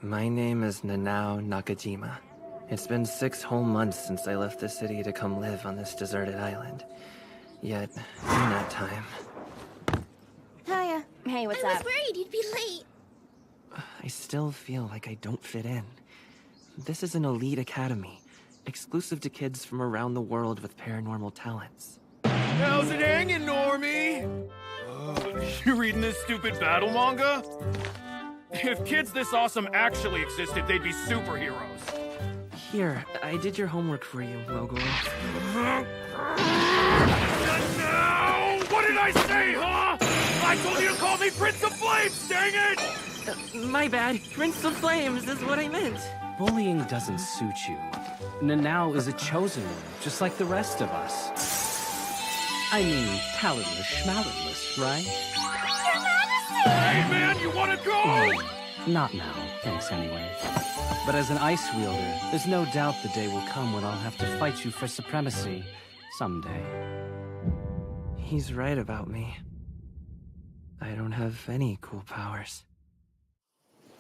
My name is Nana Nakajima. It's been 6 whole months since I left the city to come live on this deserted island. Yet, in that time... Hiya. Hey, what's up? I was worried you'd be late. I still feel like I don't fit in. This is an elite academy, exclusive to kids from around the world with paranormal talents. How's it hanging, Normie? You reading this stupid battle manga? If kids this awesome actually existed, they'd be superheroes. Here, I did your homework for you, Mogul. No! What did I say, huh? I told you to call me Prince of Flames, dang it! My bad. Prince of Flames is what I meant. Bullying doesn't suit you. Nanao is a chosen one, just like the rest of us. I mean, talentless, schmalentless, right? Hey, man, you wanna go? Not now, thanks anyway. But as an ice wielder, there's no doubt the day will come when I'll have to fight you for supremacy someday. He's right about me. I don't have any cool powers.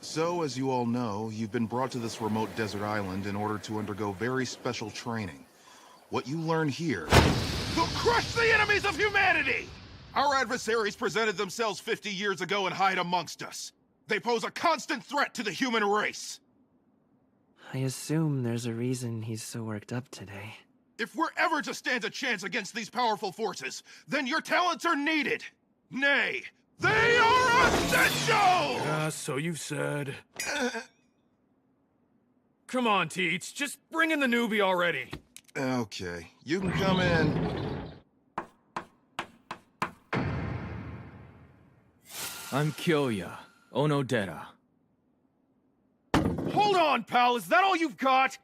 So, as you all know, you've been brought to this remote desert island in order to undergo very special training. What you learn here will crush the enemies of humanity! Our adversaries presented themselves 50 years ago and hide amongst us. They pose a constant threat to the human race. I assume there's a reason he's so worked up today. If we're ever to stand a chance against these powerful forces, then your talents are needed. Nay, they are essential! Yeah, so you've said. Come on, Teach, just bring in the newbie already. Okay, you can come in. I'm Kyoya, Onodera. Hold on, pal, is that all you've got?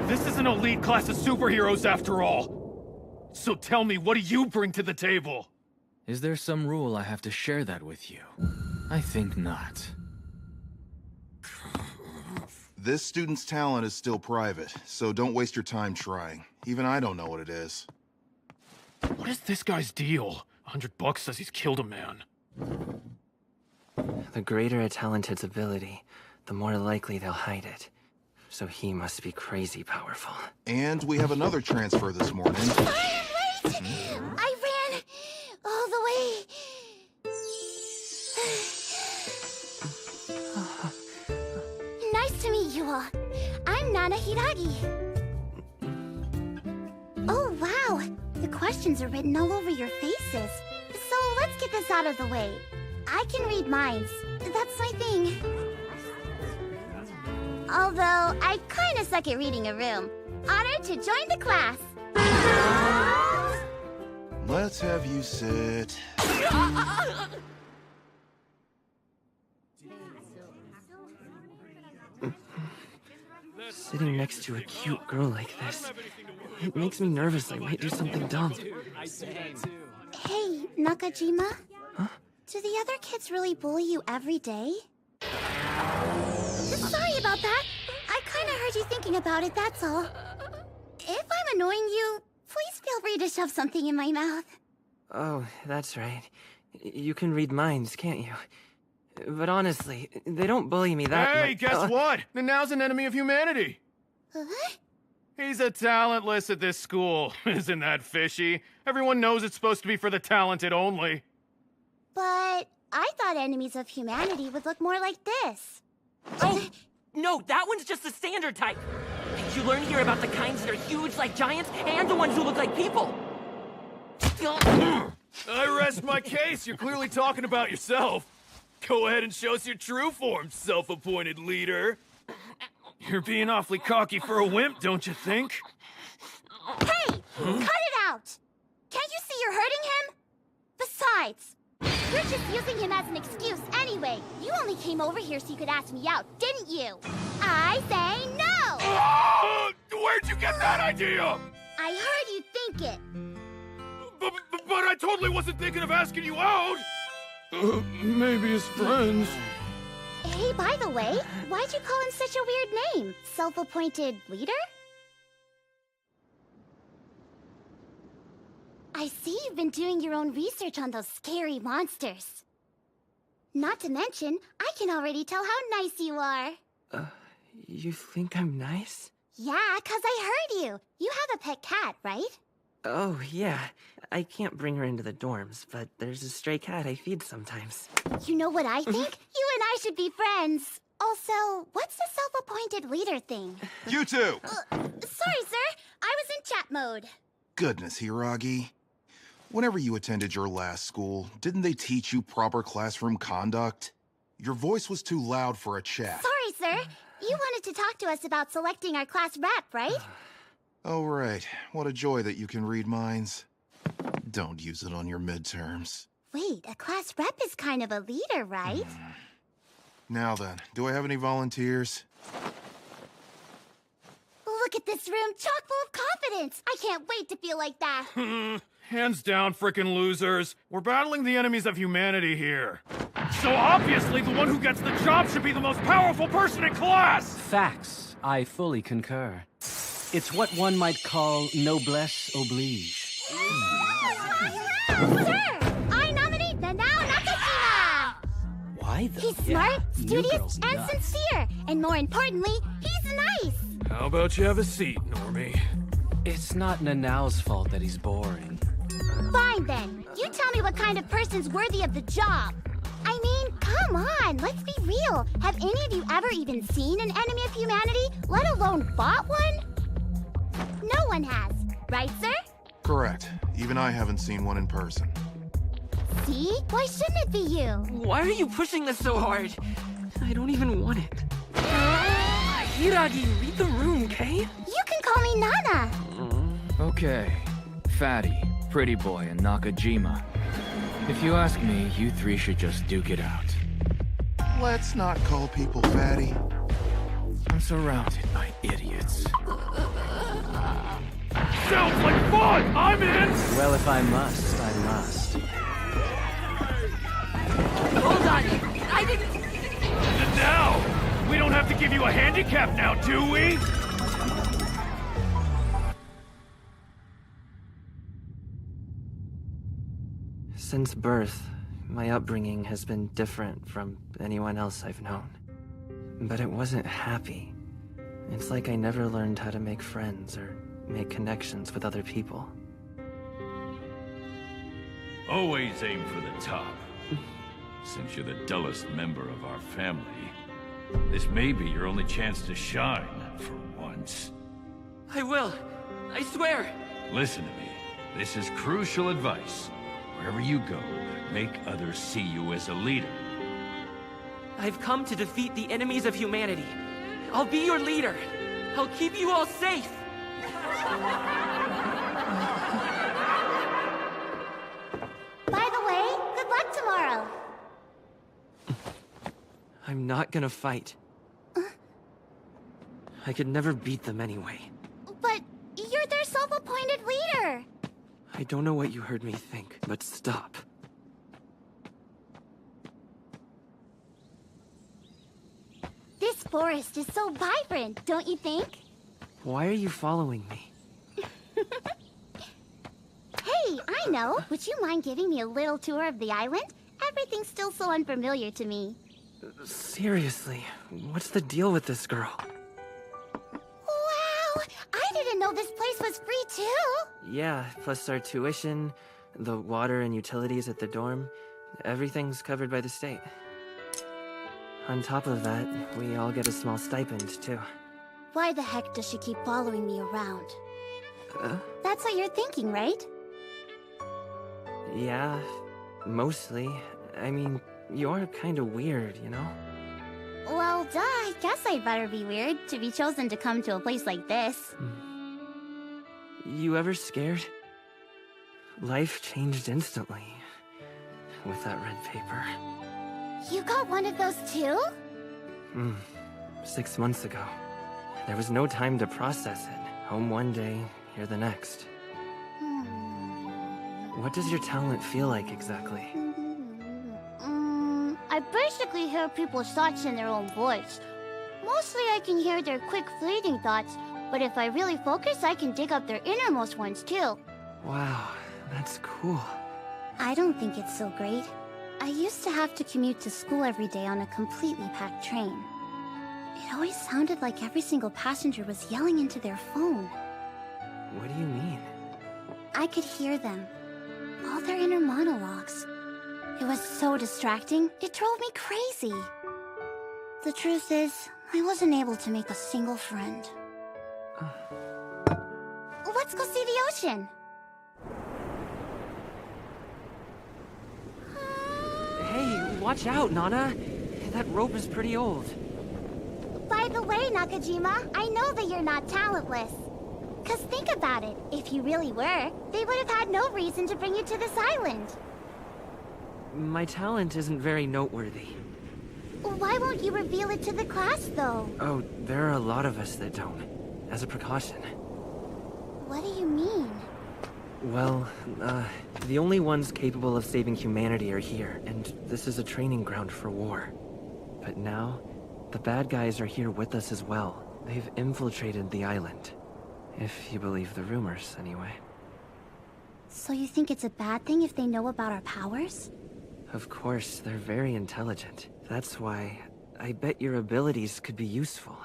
This is an elite class of superheroes after all. So tell me, what do you bring to the table? Is there some rule I have to share that with you? I think not. This student's talent is still private, so don't waste your time trying. Even I don't know what it is. What is this guy's deal? $100 says he's killed a man. The greater a talented's ability, the more likely they'll hide it. So he must be crazy powerful. And we have another transfer this morning. Sorry I'm late! I ran all the way. Nice to meet you all. I'm Nana Hiiragi. Oh, wow. The questions are written all over your faces. So let's get this out of the way. I can read minds. That's my thing. Although, I kinda suck at reading a room. Honored to join the class. Let's have you sit. Sitting next to a cute girl like this, it makes me nervous I might do something dumb. Hey, Nakajima. Huh? Do the other kids really bully you every day? Sorry about that. I kinda heard you thinking about it, that's all. If I'm annoying you, please feel free to shove something in my mouth. Oh, that's right. You can read minds, can't you? But honestly, they don't bully me that much. Hey, guess what? Nanau's an enemy of humanity. What? He's a talentless at this school. Isn't that fishy? Everyone knows it's supposed to be for the talented only. But I thought enemies of humanity would look more like this. Oh, no, that one's just the standard type. You learn here about the kinds that are huge like giants and the ones who look like people. I rest my case. You're clearly talking about yourself. Go ahead and show us your true form, self-appointed leader. You're being awfully cocky for a wimp, don't you think? Hey! Cut it out! Can't you see you're hurting him? Besides, you're just using him as an excuse anyway. You only came over here so you could ask me out, didn't you? I say no! Where'd you get that idea? I heard you think it. But I totally wasn't thinking of asking you out. Maybe as friends. Hey, by the way, why'd you call him such a weird name? Self-appointed leader? I see you've been doing your own research on those scary monsters. Not to mention, I can already tell how nice you are. You think I'm nice? Yeah, 'cause I heard you. You have a pet cat, right? Oh, yeah. I can't bring her into the dorms, but there's a stray cat I feed sometimes. You know what I think? You and I should be friends. Also, what's the self-appointed leader thing? You two! Sorry, sir. I was in chat mode. Goodness, Hiiragi. Whenever you attended your last school, didn't they teach you proper classroom conduct? Your voice was too loud for a chat. Sorry, sir. You wanted to talk to us about selecting our class rep, right? Oh, right. What a joy that you can read minds. Don't use it on your midterms. Wait, a class rep is kind of a leader, right? Now then, do I have any volunteers? Look at this room, chock full of confidence. I can't wait to feel like that. Hands down, frickin' losers. We're battling the enemies of humanity here. So obviously, the one who gets the job should be the most powerful person in class! Facts. I fully concur. It's what one might call noblesse oblige. Sir, I nominate Nana Hiiragi. Why the... He's smart, New studious, girl's and nuts. sincere. And more importantly, he's nice. How about you have a seat, Normie? It's not Nanao's fault that he's boring. Fine then. You tell me what kind of person's worthy of the job. I mean, come on, let's be real. Have any of you ever even seen an enemy of humanity, let alone fought one? No one has, right, sir? Correct. Even I haven't seen one in person. See? Why shouldn't it be you? Why are you pushing this so hard? I don't even want it. Hiiragi, read the room, okay? You can call me Nana. Okay. Fatty, Pretty Boy, and Nakajima. If you ask me, you three should just duke it out. Let's not call people fatty. I'm surrounded by idiots. Sounds like fun! I'm in! Well, if I must, I must. Hold on! I didn't... And now, we don't have to give you a handicap now, do we? Since birth, my upbringing has been different from anyone else I've known. But it wasn't happy. It's like I never learned how to make friends or make connections with other people. Always aim for the top. Since you're the dullest member of our family, this may be your only chance to shine for once. I will. I swear. Listen to me. This is crucial advice. Wherever you go, make others see you as a leader. I've come to defeat the enemies of humanity. I'll be your leader. I'll keep you all safe. By the way, good luck tomorrow. I'm not gonna fight. I could never beat them anyway. But you're their self-appointed leader. I don't know what you heard me think, but stop. This forest is so vibrant, don't you think? Why are you following me? Hey, I know. Would you mind giving me a little tour of the island? Everything's still so unfamiliar to me. Seriously, what's the deal with this girl? Wow! I didn't know this place was free too! Yeah, plus our tuition, the water and utilities at the dorm, everything's covered by the state. On top of that, we all get a small stipend, too. Why the heck does she keep following me around? That's what you're thinking, right? Yeah, mostly. I mean, you're kinda weird, you know? Well, duh, I guess I'd better be weird to be chosen to come to a place like this. You ever scared? Life changed instantly with that red paper. You got one of those too? 6 months ago. There was no time to process it. Home one day, here the next. What does your talent feel like exactly? I basically hear people's thoughts in their own voice. Mostly I can hear their quick fleeting thoughts, but if I really focus, I can dig up their innermost ones too. Wow, that's cool. I don't think it's so great. I used to have to commute to school every day on a completely packed train. It always sounded like every single passenger was yelling into their phone. What do you mean? I could hear them. All their inner monologues. It was so distracting, it drove me crazy. The truth is, I wasn't able to make a single friend. Let's go see the ocean. Hey, watch out, Nana. That rope is pretty old. By the way, Nakajima, I know that you're not talentless. 'Cause think about it, if you really were, they would have had no reason to bring you to this island. My talent isn't very noteworthy. Why won't you reveal it to the class, though? Oh, there are a lot of us that don't. As a precaution. What do you mean? Well, the only ones capable of saving humanity are here, and this is a training ground for war. But now, the bad guys are here with us as well. They've infiltrated the island. If you believe the rumors, anyway. So you think it's a bad thing if they know about our powers? Of course, they're very intelligent. That's why I bet your abilities could be useful.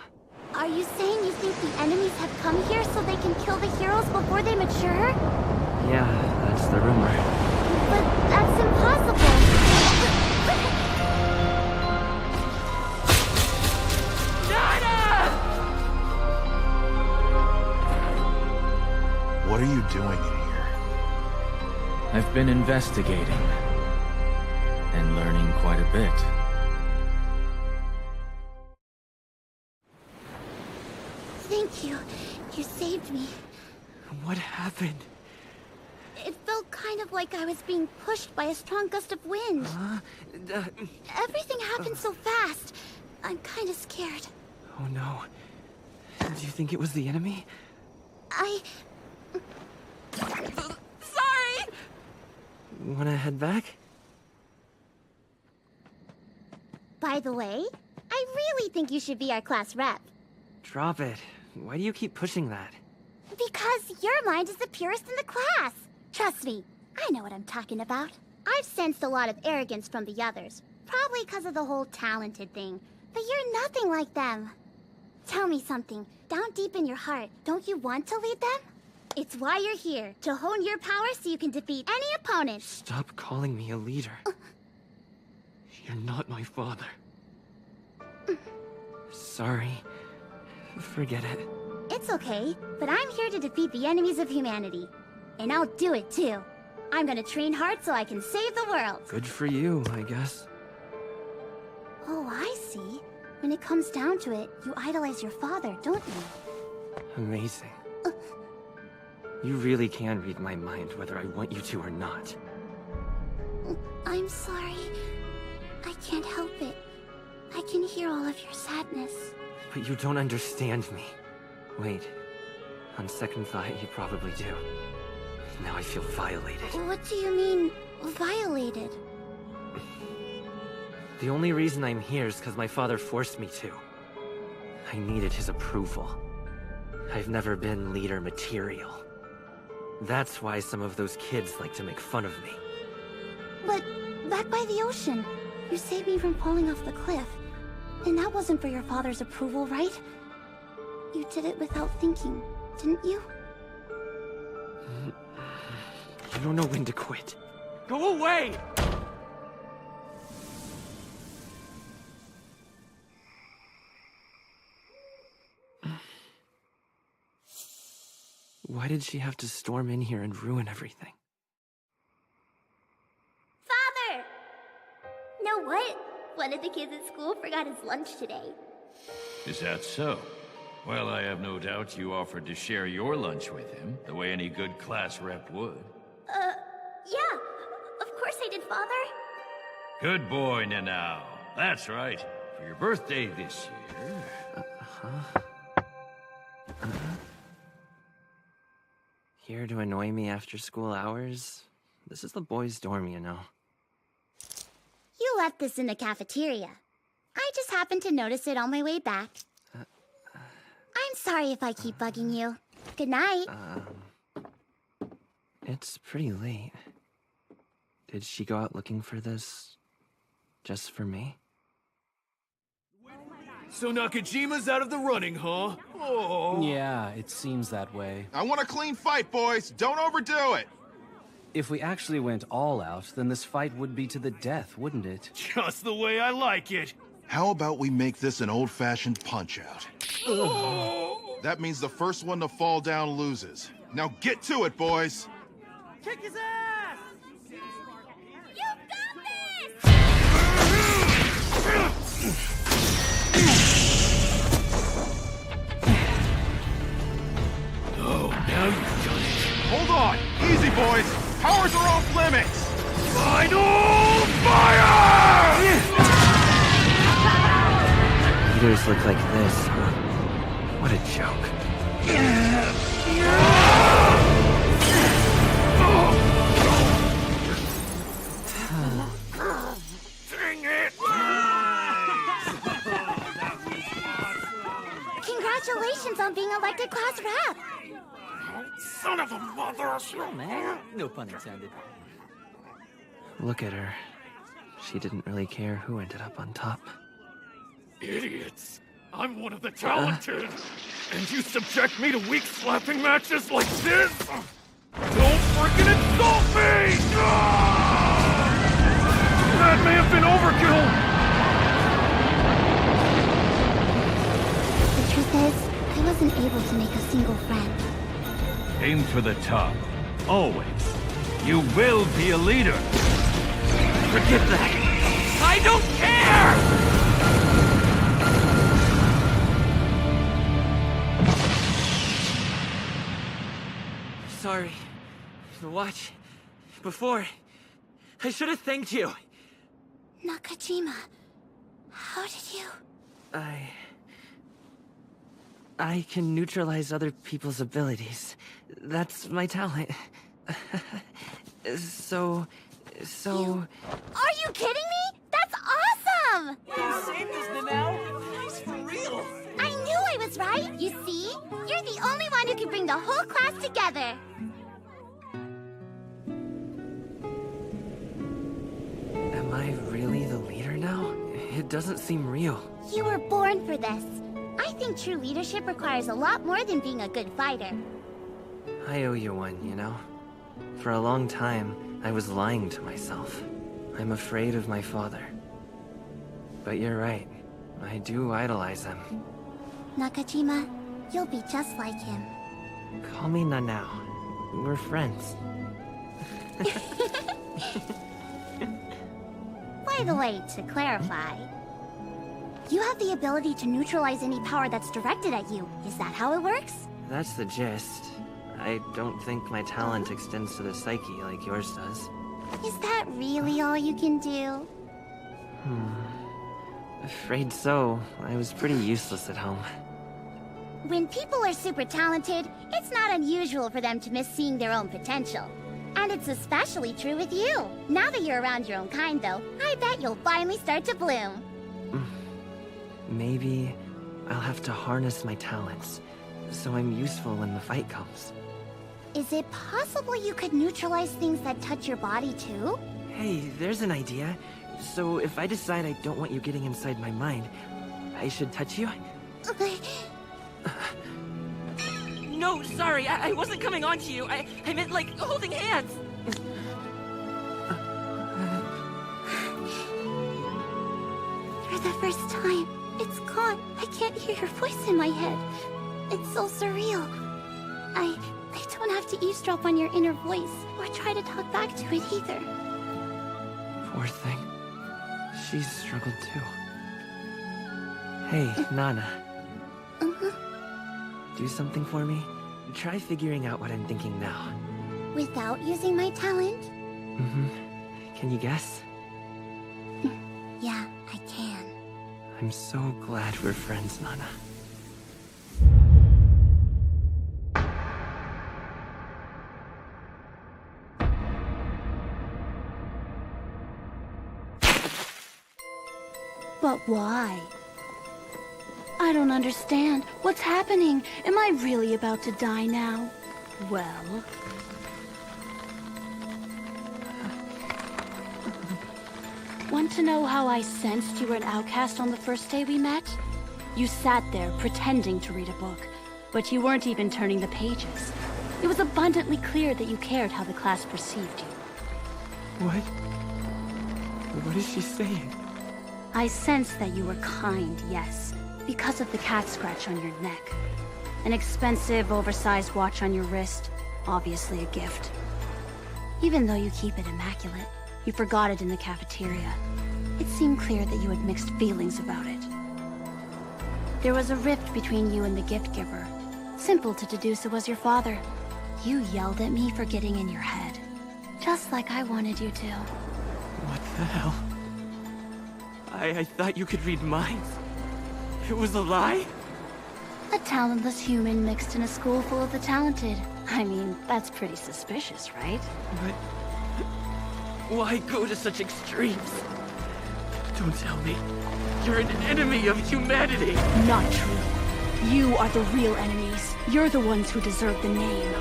Are you saying you think the enemies have come here so they can kill the heroes before they mature? Yeah, that's the rumor. But that's impossible! What are you doing in here? I've been investigating. And learning quite a bit. Thank you. You saved me. What happened? It felt kind of like I was being pushed by a strong gust of wind. Everything happened so fast. I'm kind of scared. Oh no. Do you think it was the enemy? Sorry! Wanna head back? By the way, I really think you should be our class rep. Drop it. Why do you keep pushing that? Because your mind is the purest in the class. Trust me, I know what I'm talking about. I've sensed a lot of arrogance from the others. Probably because of the whole talented thing. But you're nothing like them. Tell me something. Down deep in your heart, don't you want to lead them? It's why you're here. To hone your power so you can defeat any opponent. Stop calling me a leader. You're not my father. Sorry. Forget it. It's okay, but I'm here to defeat the enemies of humanity. And I'll do it too. I'm gonna train hard so I can save the world. Good for you, I guess. Oh, I see. When it comes down to it, you idolize your father, don't you? Amazing. You really can read my mind whether I want you to or not. I'm sorry. I can't help it. I can hear all of your sadness. But you don't understand me. Wait. On second thought, you probably do. Now I feel violated. What do you mean, violated? The only reason I'm here is because my father forced me to. I needed his approval. I've never been leader material. That's why some of those kids like to make fun of me. But back by the ocean, you saved me from falling off the cliff. And that wasn't for your father's approval, right? You did it without thinking, didn't you? You don't know when to quit. Go away! Why did she have to storm in here and ruin everything? Father! Know what? One of the kids at school forgot his lunch today. Is that so? Well, I have no doubt you offered to share your lunch with him, the way any good class rep would. Yeah. Of course I did, Father. Good boy, Nanao. That's right. For your birthday this year... Here to annoy me after school hours? This is the boys' dorm, you know. You left this in the cafeteria. I just happened to notice it on my way back. I'm sorry if I keep bugging you. Good night. It's pretty late. Did she go out looking for this just for me? So Nakajima's out of the running, huh? Oh. Yeah, it seems that way. I want a clean fight, boys. Don't overdo it. If we actually went all out, then this fight would be to the death, wouldn't it? Just the way I like it. How about we make this an old-fashioned punch-out? That means the first one to fall down loses. Now get to it, boys. Kick his ass! You got this! Oh, now you've done it. Hold on. Easy, boys. Powers are off limits. Final fire! Leaders look like this, huh? What a joke. Dang it! Congratulations on being elected class rep. Son of a mother! Man, no pun intended. Look at her. She didn't really care who ended up on top. Idiots! I'm one of the talented! And you subject me to weak slapping matches like this? Don't freaking insult me! That may have been overkill! The truth is, I wasn't able to make a single friend. Aim for the top. Always. You will be a leader. Forget that. I don't care! Sorry. The watch. Before. I should have thanked you. Nakajima, how did you... I can neutralize other people's abilities. That's my talent. So... Are you kidding me? That's awesome! You saved us, Nana. Thanks for real. I knew I was right. You see? You're the only one who can bring the whole class together. Am I really the leader now? It doesn't seem real. You were born for this. I think true leadership requires a lot more than being a good fighter. I owe you one, you know? For a long time, I was lying to myself. I'm afraid of my father. But you're right. I do idolize him. Nakajima, you'll be just like him. Call me Nanao. We're friends. By the way, to clarify, you have the ability to neutralize any power that's directed at you. Is that how it works? That's the gist. I don't think my talent extends to the psyche like yours does. Is that really all you can do? Afraid so. I was pretty useless at home. When people are super talented, it's not unusual for them to miss seeing their own potential. And it's especially true with you. Now that you're around your own kind, though, I bet you'll finally start to bloom. Maybe I'll have to harness my talents, so I'm useful when the fight comes. Is it possible you could neutralize things that touch your body, too? Hey, there's an idea. So if I decide I don't want you getting inside my mind, I should touch you? No, sorry, I wasn't coming on to you. I meant, like, holding hands. For the first time, it's gone. I can't hear your voice in my head. It's so surreal. I don't have to eavesdrop on your inner voice, or try to talk back to it either. Poor thing. She's struggled too. Hey, Nana. Do something for me? Try figuring out what I'm thinking now. Without using my talent? Can you guess? Yeah, I can. I'm so glad we're friends, Nana. But why? I don't understand. What's happening? Am I really about to die now? Well... Want to know how I sensed you were an outcast on the first day we met? You sat there pretending to read a book, but you weren't even turning the pages. It was abundantly clear that you cared how the class perceived you. What? What is she saying? I sense that you were kind, yes, because of the cat scratch on your neck. An expensive, oversized watch on your wrist, obviously a gift. Even though you keep it immaculate, you forgot it in the cafeteria. It seemed clear that you had mixed feelings about it. There was a rift between you and the gift giver. Simple to deduce it was your father. You yelled at me for getting in your head, just like I wanted you to. What the hell? I thought you could read minds. It was a lie? A talentless human mixed in a school full of the talented. I mean, that's pretty suspicious, right? But why go to such extremes? Don't tell me. You're an enemy of humanity. Not true. You are the real enemies. You're the ones who deserve the name.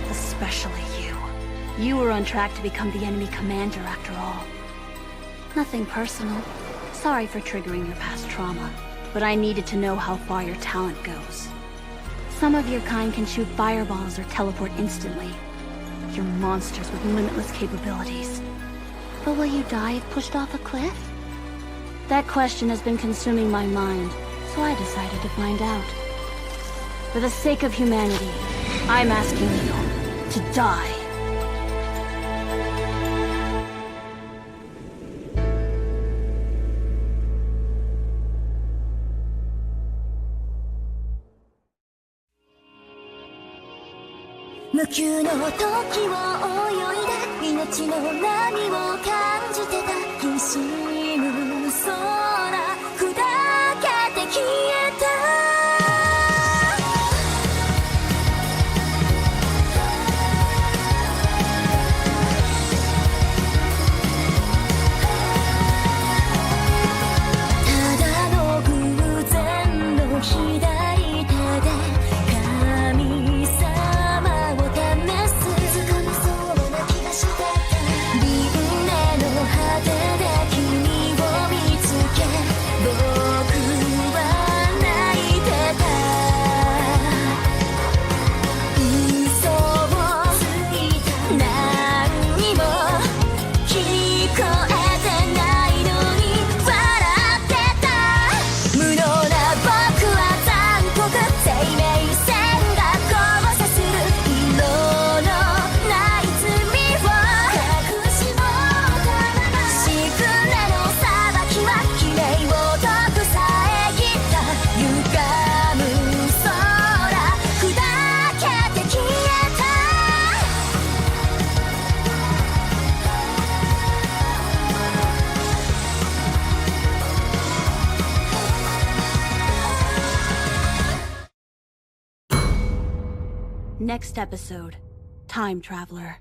Especially you. You were on track to become the enemy commander after all. Nothing personal. Sorry for triggering your past trauma, but I needed to know how far your talent goes. Some of your kind can shoot fireballs or teleport instantly. You're monsters with limitless capabilities. But will you die if pushed off a cliff? That question has been consuming my mind, so I decided to find out. For the sake of humanity, I'm asking you to die. Next episode, Time Traveler.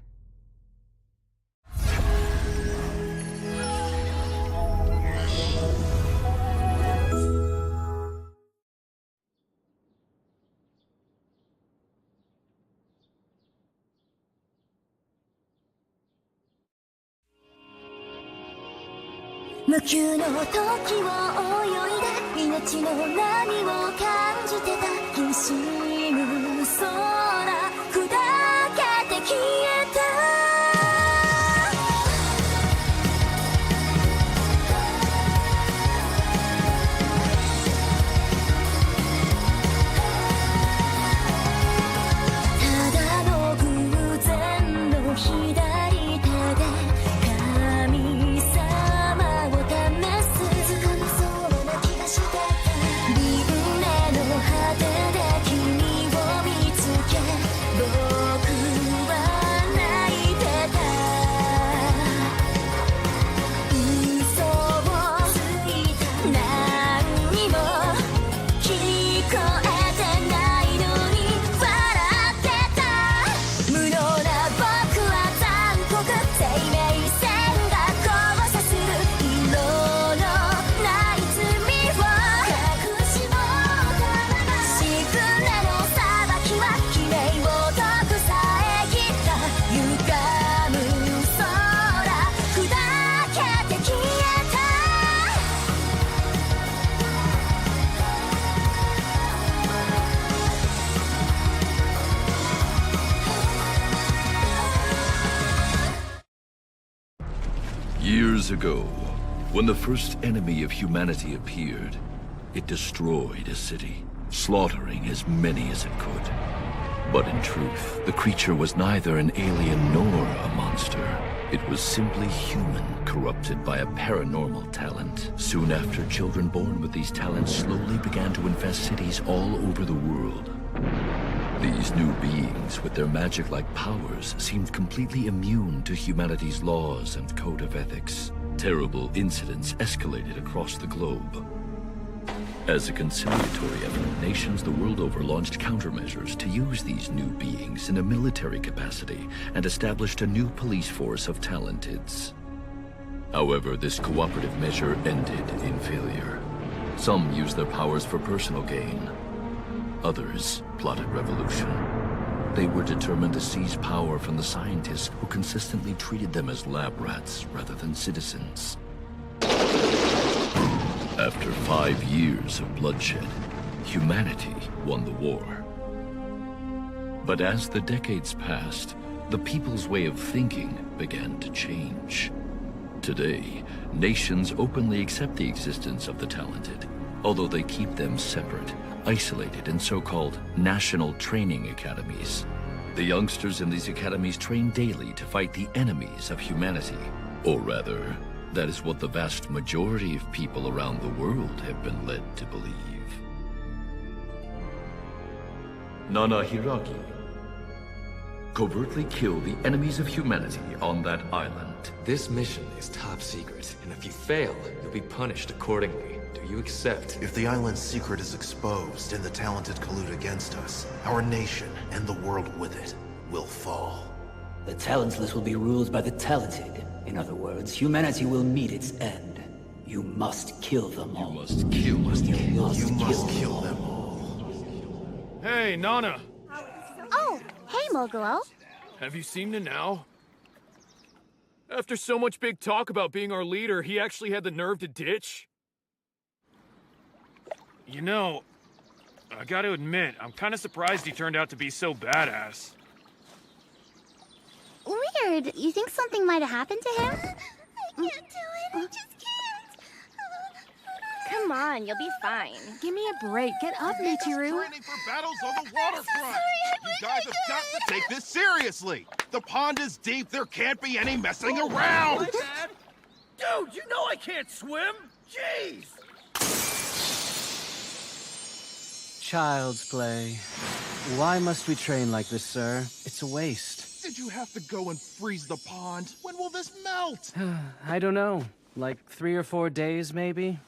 Years ago, when the first enemy of humanity appeared, it destroyed a city, slaughtering as many as it could. But in truth, the creature was neither an alien nor a monster. It was simply human, corrupted by a paranormal talent. Soon after, children born with these talents slowly began to infest cities all over the world. These new beings, with their magic-like powers, seemed completely immune to humanity's laws and code of ethics. Terrible incidents escalated across the globe. As a conciliatory effort, nations the world over launched countermeasures to use these new beings in a military capacity and established a new police force of Talenteds. However, this cooperative measure ended in failure. Some used their powers for personal gain. Others plotted revolution. They were determined to seize power from the scientists who consistently treated them as lab rats rather than citizens. After 5 years of bloodshed, humanity won the war. But as the decades passed, the people's way of thinking began to change. Today, nations openly accept the existence of the talented, although they keep them separate, isolated in so-called national training academies. The youngsters in these academies train daily to fight the enemies of humanity, or rather, that is what the vast majority of people around the world have been led to believe. Nana Hiiragi. Covertly kill the enemies of humanity on that island. This mission is top secret, and if you fail, you'll be punished accordingly. Do you accept? If the island's secret is exposed and the talented collude against us, our nation and the world with it will fall. The Talentless will be ruled by the talented. In other words, humanity will meet its end. You must kill them all. You must kill them all. Hey, Nana! Oh, hey, Moguro. Have you seen Nanao? After so much big talk about being our leader, he actually had the nerve to ditch? You know, I gotta admit, I'm kinda surprised he turned out to be so badass. Weird. You think something might have happened to him? I can't do it. I just can't. Come on, you'll be fine. Give me a break. Get up, Michiru. Training for battles on the waterfront. You guys have got to take this seriously. The pond is deep. There can't be any messing around. My bad. Dude, you know I can't swim. Jeez. Child's play. Why must we train like this, sir? It's a waste. Did you have to go and freeze the pond? When will this melt? I don't know. Like 3 or 4 days, maybe?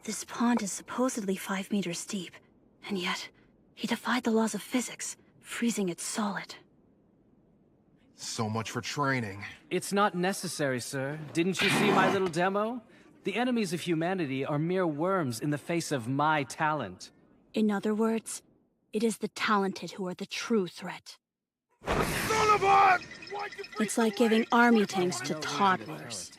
This pond is supposedly 5 meters deep, and yet he defied the laws of physics, freezing it solid. So much for training. It's not necessary, sir. Didn't you see my little demo? The enemies of humanity are mere worms in the face of my talent. In other words, it is the talented who are the true threat. Son of a! It's like giving army tanks to toddlers.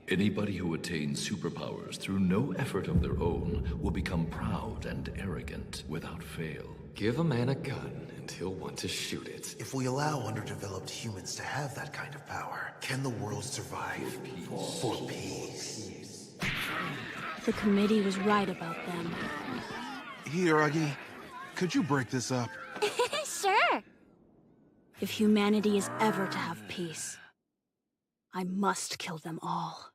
Anybody who attains superpowers through no effort of their own will become proud and arrogant without fail. Give a man a gun and he'll want to shoot it. If we allow underdeveloped humans to have that kind of power, can the world survive? For peace. The committee was right about them. Hiiragi, could you break this up? Sure. If humanity is ever to have peace, I must kill them all.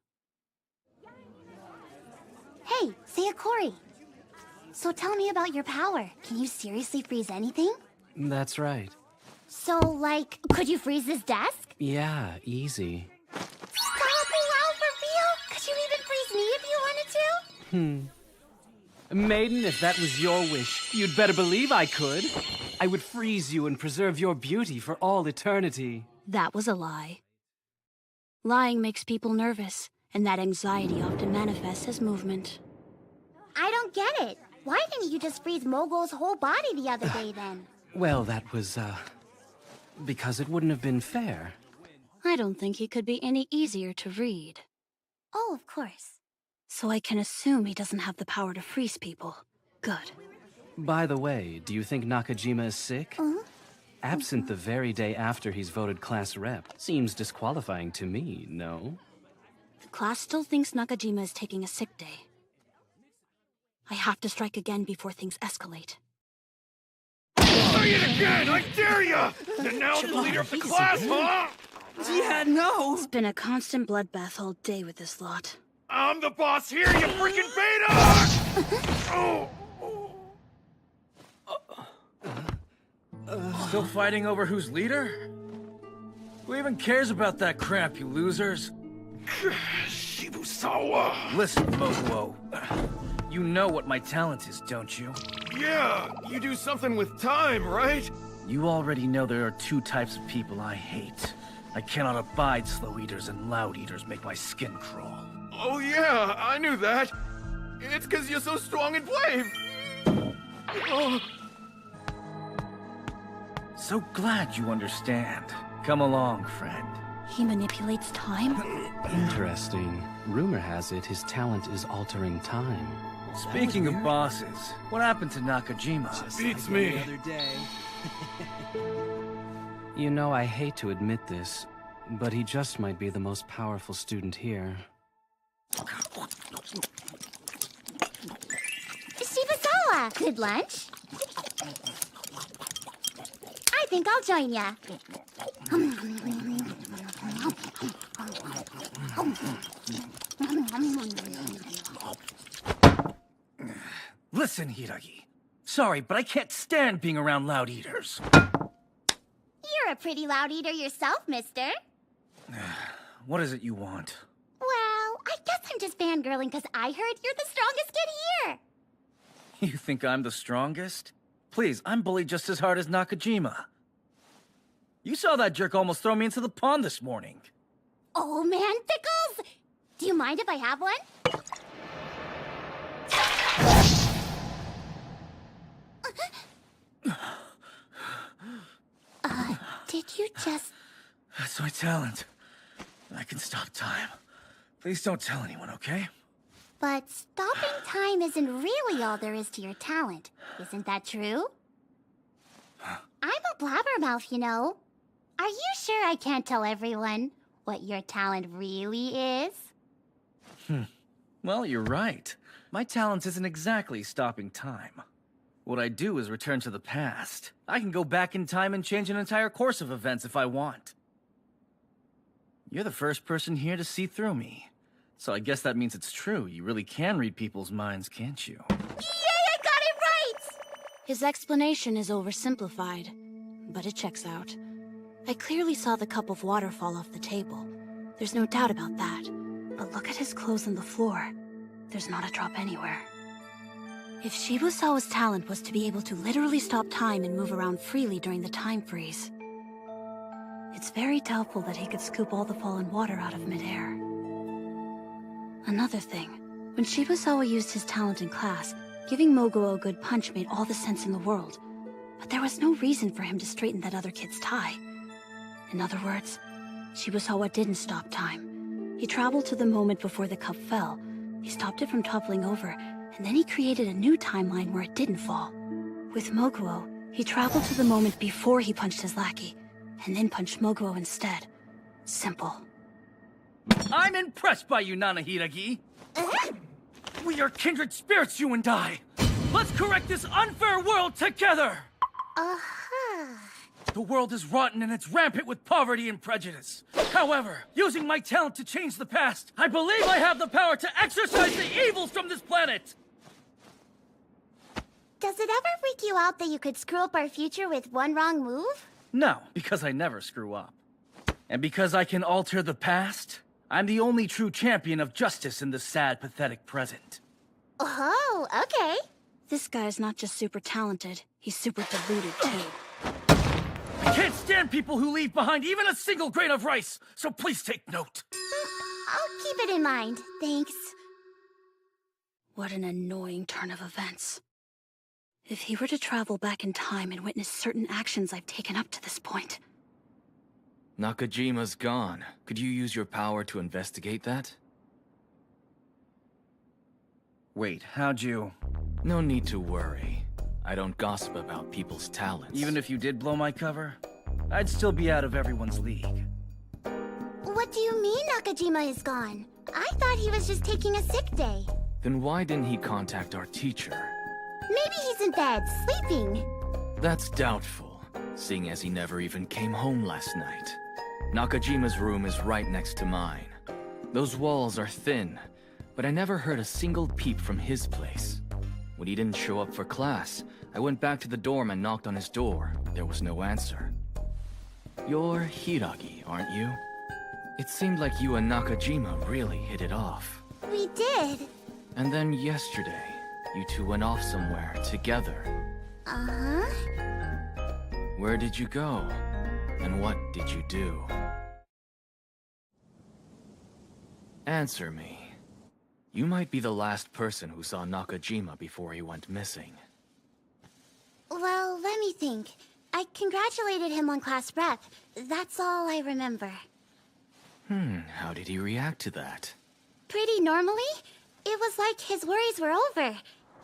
Hey, Sayakori. So tell me about your power. Can you seriously freeze anything? That's right. So, like, could you freeze this desk? Yeah, easy. Stop! Wow, for real? Could you even freeze me if you wanted to? Maiden, if that was your wish, you'd better believe I could. I would freeze you and preserve your beauty for all eternity. That was a lie. Lying makes people nervous, and that anxiety often manifests as movement. I don't get it. Why didn't you just freeze Mogul's whole body the other day then? Well, that was, because it wouldn't have been fair. I don't think he could be any easier to read. Oh, of course. So I can assume he doesn't have the power to freeze people. Good. By the way, do you think Nakajima is sick? Absent the very day after he's voted class rep. Seems disqualifying to me, no? The class still thinks Nakajima is taking a sick day. I have to strike again before things escalate. Say it again! I dare ya! And now the leader of the class, huh? Yeah, no! It's been a constant bloodbath all day with this lot. I'm the boss here, you freaking beta! Oh. Still fighting over who's leader? Who even cares about that crap, you losers? Shibusawa! Listen, Moguo. You know what my talent is, don't you? Yeah, you do something with time, right? You already know there are two types of people I hate. I cannot abide slow eaters, and loud eaters make my skin crawl. Oh yeah, I knew that. It's 'cause you're so strong and brave. Oh. So glad you understand. Come along, friend. He manipulates time? Interesting. Rumor has it his talent is altering time. Speaking of bosses, what happened to Nakajima? Beats me. You know, I hate to admit this, but he just might be the most powerful student here. Shibusawa, good lunch. I think I'll join ya. Listen, Hiiragi. Sorry, but I can't stand being around loud eaters. You're a pretty loud eater yourself, mister. What is it you want? Well, I guess I'm just fangirling because I heard you're the strongest kid here. You think I'm the strongest? Please, I'm bullied just as hard as Nakajima. You saw that jerk almost throw me into the pond this morning. Oh man, Pickles! Do you mind if I have one? Did you just... That's my talent. I can stop time. Please don't tell anyone, okay? But stopping time isn't really all there is to your talent. Isn't that true? I'm a blabbermouth, you know. Are you sure I can't tell everyone what your talent really is? Well, you're right. My talent isn't exactly stopping time. What I do is return to the past. I can go back in time and change an entire course of events if I want. You're the first person here to see through me. So I guess that means it's true. You really can read people's minds, can't you? Yay, I got it right! His explanation is oversimplified, but it checks out. I clearly saw the cup of water fall off the table. There's no doubt about that. But look at his clothes on the floor. There's not a drop anywhere. If Shibusawa's talent was to be able to literally stop time and move around freely during the time freeze, it's very doubtful that he could scoop all the fallen water out of midair. Another thing, when Shibusawa used his talent in class, giving Moguo a good punch made all the sense in the world. But there was no reason for him to straighten that other kid's tie. In other words, Shibusawa didn't stop time. He traveled to the moment before the cup fell. He stopped it from toppling over, and then he created a new timeline where it didn't fall. With Moguo, he traveled to the moment before he punched his lackey, and then punched Moguo instead. Simple. I'm impressed by you, Nana Hiiragi. We are kindred spirits, you and I. Let's correct this unfair world together! The world is rotten and it's rampant with poverty and prejudice. However, using my talent to change the past, I believe I have the power to exorcise the evils from this planet! Does it ever freak you out that you could screw up our future with one wrong move? No, because I never screw up. And because I can alter the past, I'm the only true champion of justice in this sad, pathetic present. Oh, okay. This guy's not just super talented, he's super deluded too. I can't stand people who leave behind even a single grain of rice, so please take note. I'll keep it in mind, thanks. What an annoying turn of events. If he were to travel back in time and witness certain actions I've taken up to this point... Nakajima's gone. Could you use your power to investigate that? Wait, how'd you... No need to worry. I don't gossip about people's talents. Even if you did blow my cover, I'd still be out of everyone's league. What do you mean Nakajima is gone? I thought he was just taking a sick day. Then why didn't he contact our teacher? Maybe he's in bed, sleeping. That's doubtful, seeing as he never even came home last night. Nakajima's room is right next to mine. Those walls are thin, but I never heard a single peep from his place. When he didn't show up for class, I went back to the dorm and knocked on his door. There was no answer. You're Hiiragi, aren't you? It seemed like you and Nakajima really hit it off. We did. And then yesterday, you two went off somewhere together. Uh-huh. Where did you go? And what did you do? Answer me. You might be the last person who saw Nakajima before he went missing. Well, let me think. I congratulated him on class rep. That's all I remember. How did he react to that? Pretty normally. It was like his worries were over.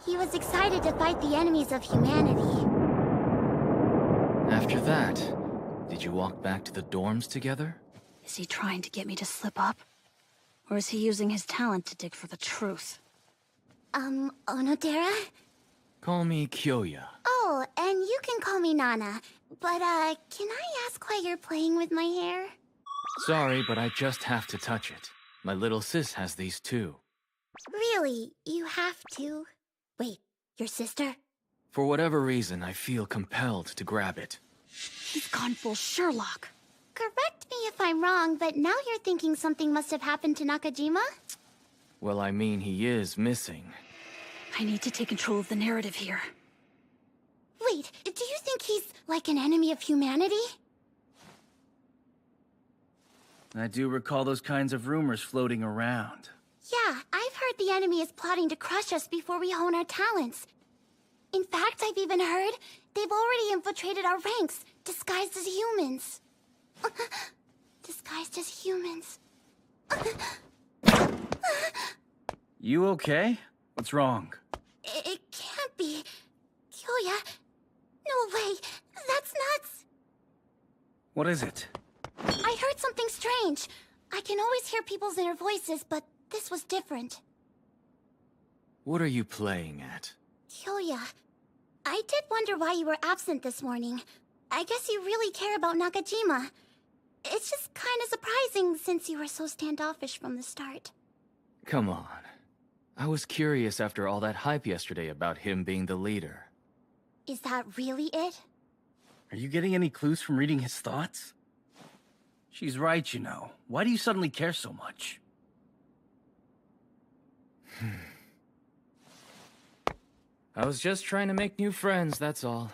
He was excited to fight the enemies of humanity. After that, did you walk back to the dorms together? Is he trying to get me to slip up? Or is he using his talent to dig for the truth? Onodera? Call me Kyoya. Oh, and you can call me Nana. But, can I ask why you're playing with my hair? Sorry, but I just have to touch it. My little sis has these too. Really? You have to? Wait, your sister? For whatever reason, I feel compelled to grab it. He's gone full Sherlock. Correct me if I'm wrong, but now you're thinking something must have happened to Nakajima? Well, I mean, he is missing. I need to take control of the narrative here. Wait, do you think he's like an enemy of humanity? I do recall those kinds of rumors floating around. Yeah, I've heard the enemy is plotting to crush us before we hone our talents. In fact, I've even heard they've already infiltrated our ranks, disguised as humans. Disguised as humans. You okay? What's wrong? It can't be. Kyoya. No way. That's nuts. What is it? I heard something strange. I can always hear people's inner voices, but this was different. What are you playing at? Kyoya, I did wonder why you were absent this morning. I guess you really care about Nakajima. It's just kind of surprising since you were so standoffish from the start. Come on. I was curious after all that hype yesterday about him being the leader. Is that really it? Are you getting any clues from reading his thoughts? She's right, you know. Why do you suddenly care so much? I was just trying to make new friends, that's all.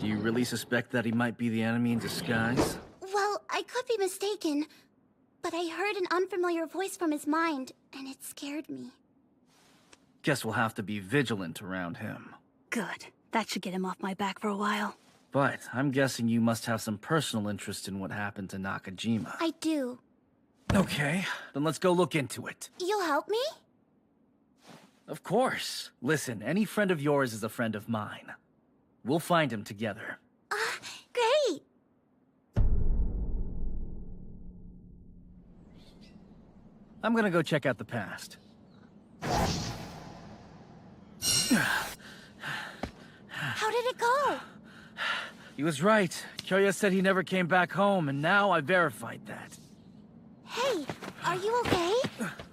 Do you really suspect that he might be the enemy in disguise? Well, I could be mistaken, but I heard an unfamiliar voice from his mind, and it scared me. Guess we'll have to be vigilant around him. Good. That should get him off my back for a while. But I'm guessing you must have some personal interest in what happened to Nakajima. I do. Okay, then let's go look into it. You'll help me? Of course. Listen, any friend of yours is a friend of mine. We'll find him together. Great! I'm gonna go check out the past. How did it go? He was right. Kyoya said he never came back home, and now I verified that. Hey, are you okay?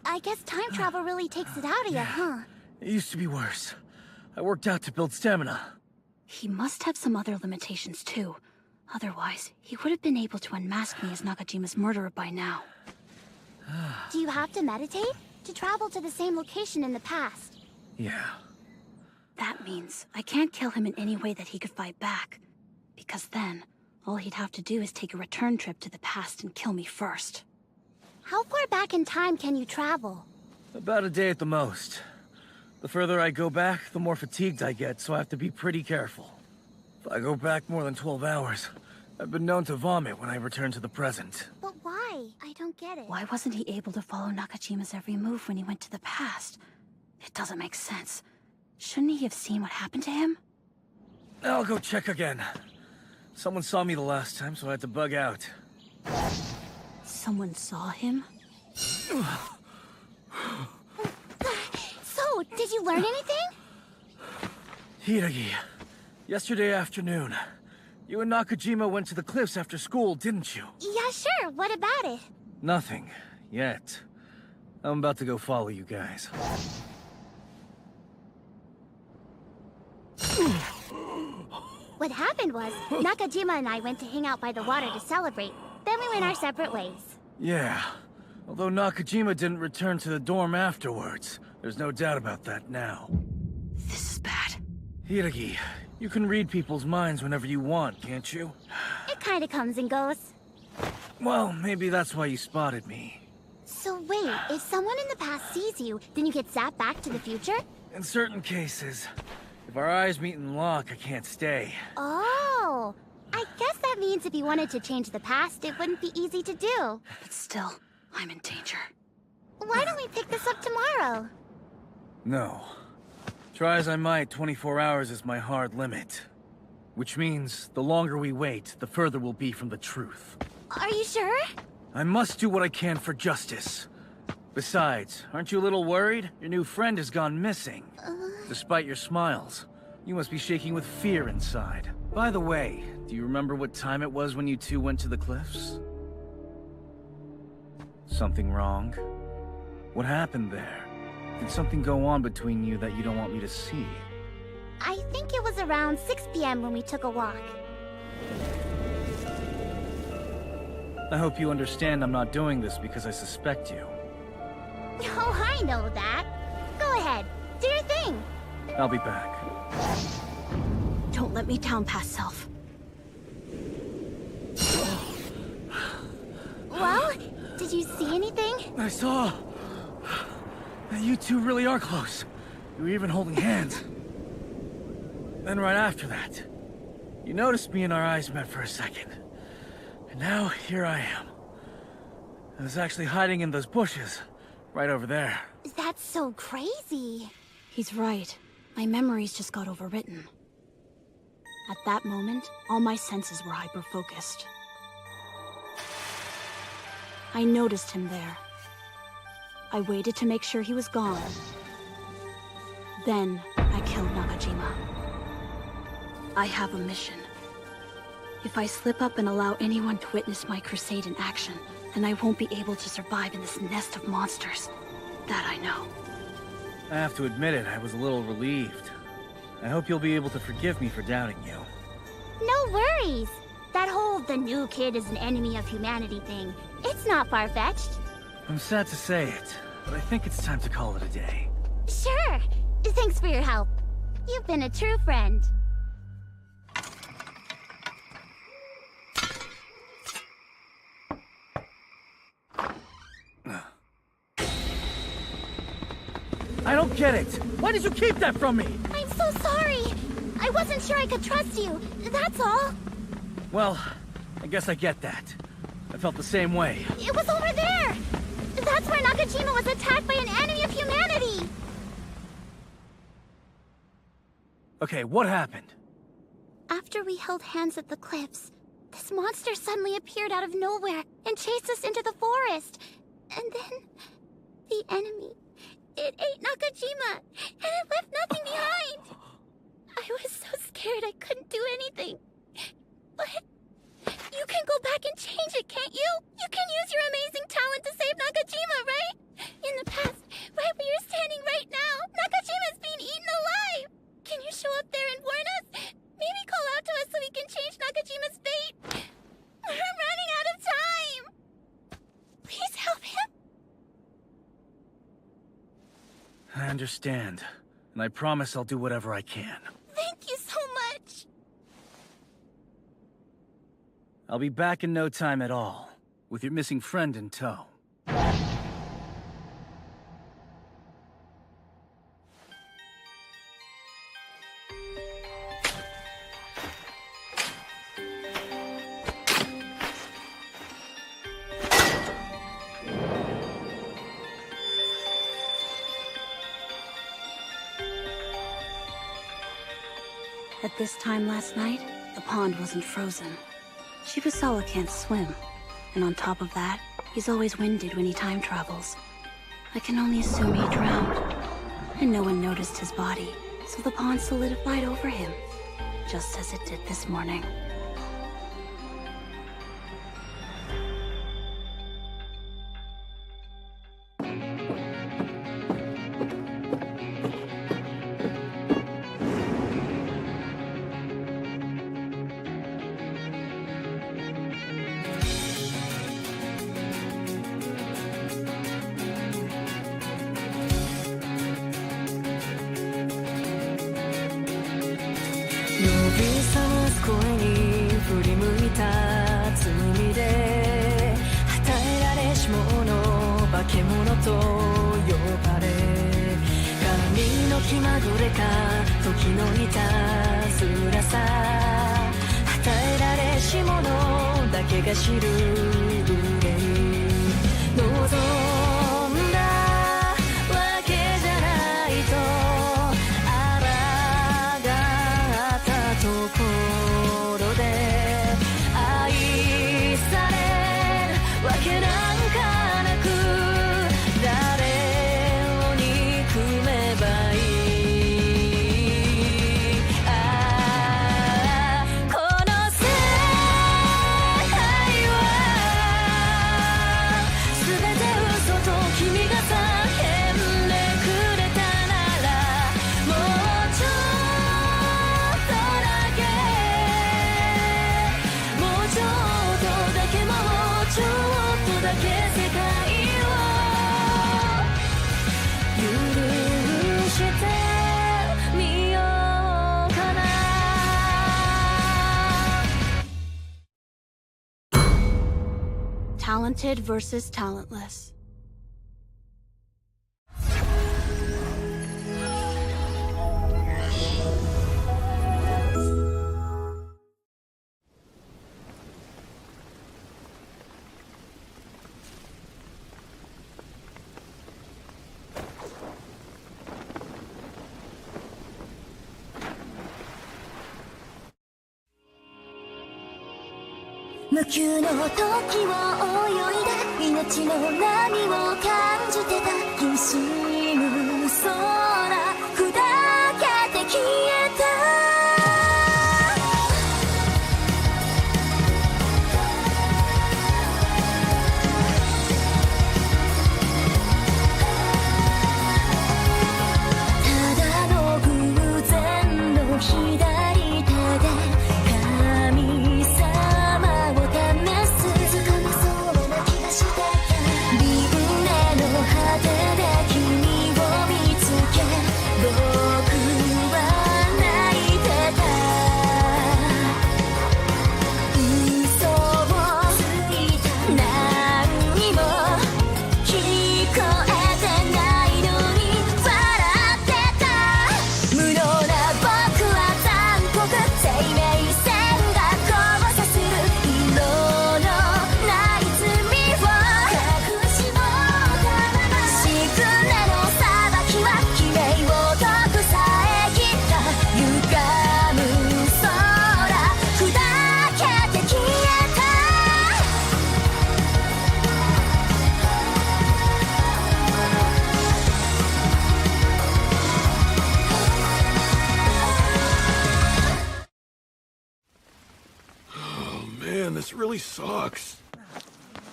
I guess time travel really takes it out of you, huh? It used to be worse. I worked out to build stamina. He must have some other limitations too. Otherwise, he would have been able to unmask me as Nakajima's murderer by now. Do you have to meditate? To travel to the same location in the past? Yeah. That means I can't kill him in any way that he could fight back. Because then, all he'd have to do is take a return trip to the past and kill me first. How far back in time can you travel? About a day at the most. The further I go back, the more fatigued I get, so I have to be pretty careful. If I go back more than 12 hours, I've been known to vomit when I return to the present. But why? I don't get it. Why wasn't he able to follow Nakajima's every move when he went to the past? It doesn't make sense. Shouldn't he have seen what happened to him? I'll go check again. Someone saw me the last time, so I had to bug out. Someone saw him? So, did you learn anything? Hiiragi, yesterday afternoon, you and Nakajima went to the cliffs after school, didn't you? Yeah, sure. What about it? Nothing. Yet. I'm about to go follow you guys. What happened was, Nakajima and I went to hang out by the water to celebrate. Then we went our separate ways. Yeah. Although Nakajima didn't return to the dorm afterwards. There's no doubt about that now. This is bad. Hiiragi, you can read people's minds whenever you want, can't you? It kinda comes and goes. Well, maybe that's why you spotted me. So wait, if someone in the past sees you, then you get zapped back to the future? In certain cases, if our eyes meet and lock, I can't stay. Oh, I guess that means if you wanted to change the past, it wouldn't be easy to do. But still, I'm in danger. Why don't we pick this up tomorrow? No. Try as I might, 24 hours is my hard limit. Which means, the longer we wait, the further we'll be from the truth. Are you sure? I must do what I can for justice. Besides, aren't you a little worried? Your new friend has gone missing. Despite your smiles, you must be shaking with fear inside. By the way, do you remember what time it was when you two went to the cliffs? Something wrong? What happened there? Did something go on between you that you don't want me to see? I think it was around 6 p.m. when we took a walk. I hope you understand I'm not doing this because I suspect you. Oh, I know that. Go ahead, do your thing. I'll be back. Don't let me down, past self. Well, did you see anything? I saw... You two really are close. You were even holding hands. Then right after that, you noticed me and our eyes met for a second. And now, here I am. I was actually hiding in those bushes, right over there. That's so crazy. He's right. My memories just got overwritten. At that moment, all my senses were hyper-focused. I noticed him there. I waited to make sure he was gone. Then, I killed Nakajima. I have a mission. If I slip up and allow anyone to witness my crusade in action, then I won't be able to survive in this nest of monsters. That I know. I have to admit it, I was a little relieved. I hope you'll be able to forgive me for doubting you. No worries. That whole the new kid is an enemy of humanity thing, it's not far-fetched. I'm sad to say it, but I think it's time to call it a day. Sure. Thanks for your help. You've been a true friend. I don't get it! Why did you keep that from me? I'm so sorry. I wasn't sure I could trust you. That's all. Well, I guess I get that. I felt the same way. It was over there. That's where Nakajima was attacked by an enemy of humanity. Okay, what happened? After we held hands at the cliffs, this monster suddenly appeared out of nowhere and chased us into the forest. And then, the enemy, it ate Nakajima, and it left nothing behind. I was so scared I couldn't do anything. But you can go back and change it, can't you? You can use your amazing talent to save Nakajima, right? In the past, right where you're standing right now, Nakajima's being eaten alive. Can you show up there and warn us? Maybe call out to us so we can change Nakajima's fate. We're running out of time. Please help him. I understand, and I promise I'll do whatever I can. Thank you so much. I'll be back in no time at all, with your missing friend in tow. At this time last night, the pond wasn't frozen. Shibusawa can't swim, And on top of that, he's always winded when he time travels. I can only assume he drowned. And no one noticed his body, so the pond solidified over him, just as it did this morning. Talented versus talentless. This really sucks.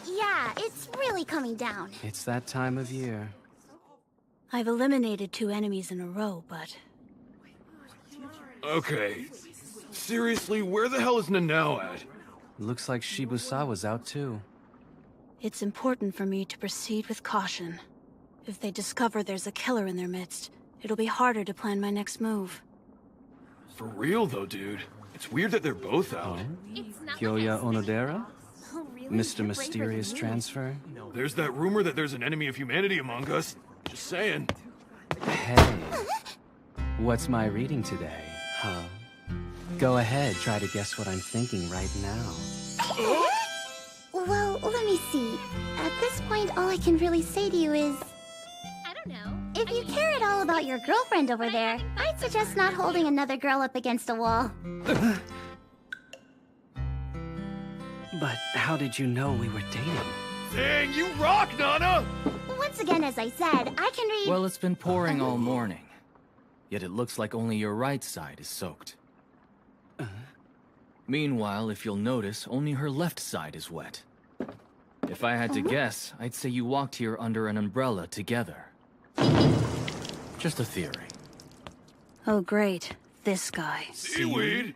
Yeah, it's really coming down. It's that time of year. I've eliminated 2 enemies in a row, but... Okay. Seriously, where the hell is Nanao at? Looks like Shibusawa's out too. It's important for me to proceed with caution. If they discover there's a killer in their midst, it'll be harder to plan my next move. For real though, dude. It's weird that they're both out. Kyoya Onodera? Mr. Mysterious Transfer? There's that rumor that there's an enemy of humanity among us. Just saying. Hey. What's my reading today, huh? Go ahead, try to guess what I'm thinking right now. Well, let me see. At this point, all I can really say to you is... I don't know. If you care at all about your girlfriend over there, I'd suggest not holding another girl up against a wall. But How did you know we were dating? Dang, you rock, Nana! Once again, as I said, I can read... Well, it's been pouring all morning. Yet it looks like only your right side is soaked. Meanwhile, if you'll notice, only her left side is wet. If I had to guess, I'd say you walked here under an umbrella together. Just a theory. Oh, great. This guy. Seaweed?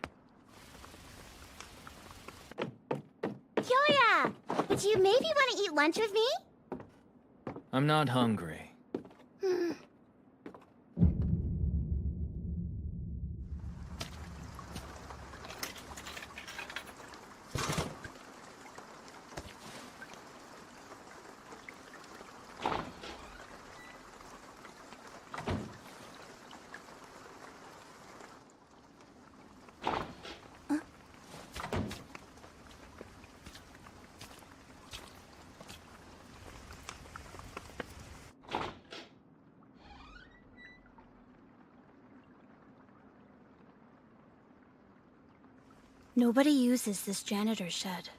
Kyoya! Would you maybe want to eat lunch with me? I'm not hungry. Nobody uses this janitor shed.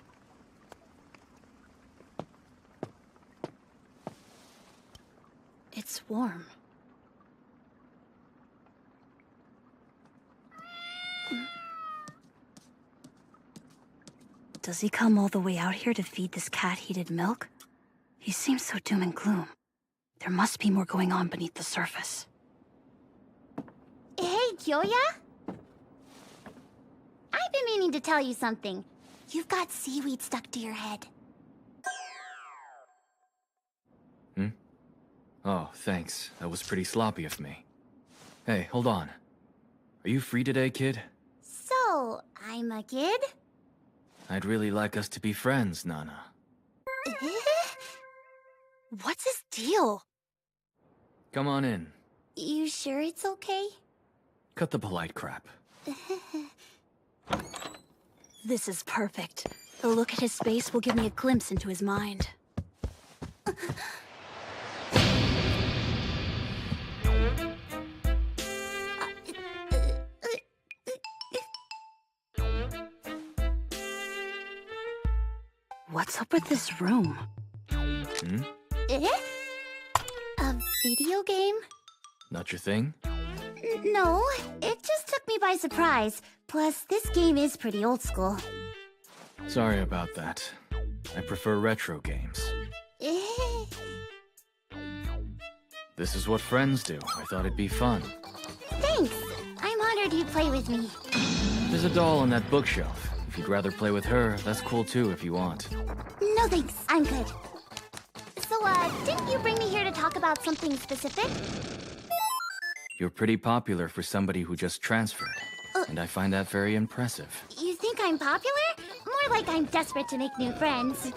It's warm. Does he come all the way out here to feed this cat heated milk? He seems so doom and gloom. There must be more going on beneath the surface. Hey, Kyoya? I've been meaning to tell you something. You've got seaweed stuck to your head. Oh, thanks. That was pretty sloppy of me. Hey, hold on. Are you free today, kid? So, I'm a kid? I'd really like us to be friends, Nana. What's his deal? Come on in. You sure it's okay? Cut the polite crap. This is perfect. A look at his face will give me a glimpse into his mind. What's up with this room? A video game? Not your thing? No, it just took me by surprise. Plus, this game is pretty old school. Sorry about that. I prefer retro games. This is what friends do. I thought it'd be fun. Thanks. I'm honored you play with me. There's a doll on that bookshelf. If you'd rather play with her, that's cool too if you want. No thanks, I'm good. So, didn't you bring me here to talk about something specific? You're pretty popular for somebody who just transferred. And I find that very impressive. You think I'm popular? More like I'm desperate to make new friends.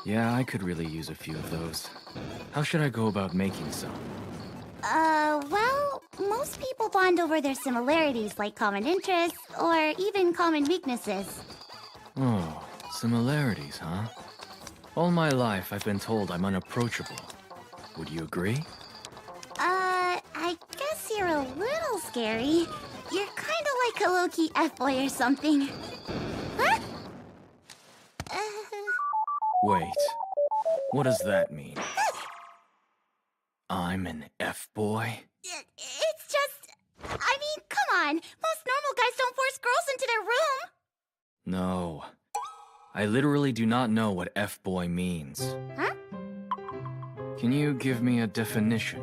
Yeah, I could really use a few of those. How should I go about making some? Well, most people bond over their similarities, like common interests, or even common weaknesses. Oh, similarities, huh? All my life, I've been told I'm unapproachable. Would you agree? I guess you're a little scary. You're kinda like a low-key F-boy or something. Huh? Wait. What does that mean? I'm an F-boy? It's just... I mean, come on. Most normal guys don't force girls into their room. No. I literally do not know what F-boy means. Huh? Can you give me a definition?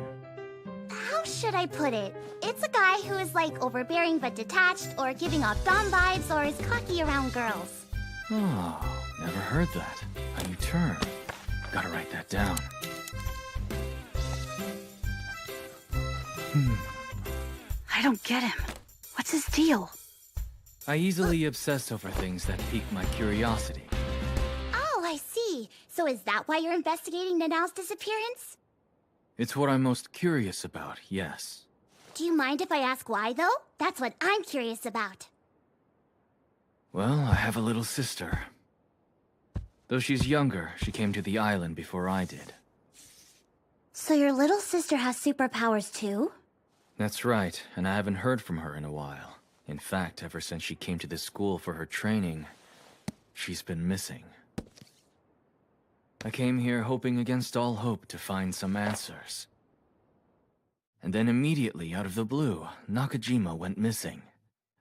How should I put it? It's a guy who is like overbearing but detached, or giving off dom vibes, or is cocky around girls. Oh, never heard that. A new term. Gotta write that down. I don't get him. What's his deal? I easily obsess over things that pique my curiosity. Oh, I see. So is that why you're investigating Nanao's disappearance? It's what I'm most curious about, yes. Do you mind if I ask why, though? That's what I'm curious about. Well, I have a little sister. Though she's younger, she came to the island before I did. So your little sister has superpowers too? That's right, and I haven't heard from her in a while. In fact, ever since she came to this school for her training, she's been missing. I came here hoping against all hope to find some answers. And then immediately, out of the blue, Nakajima went missing.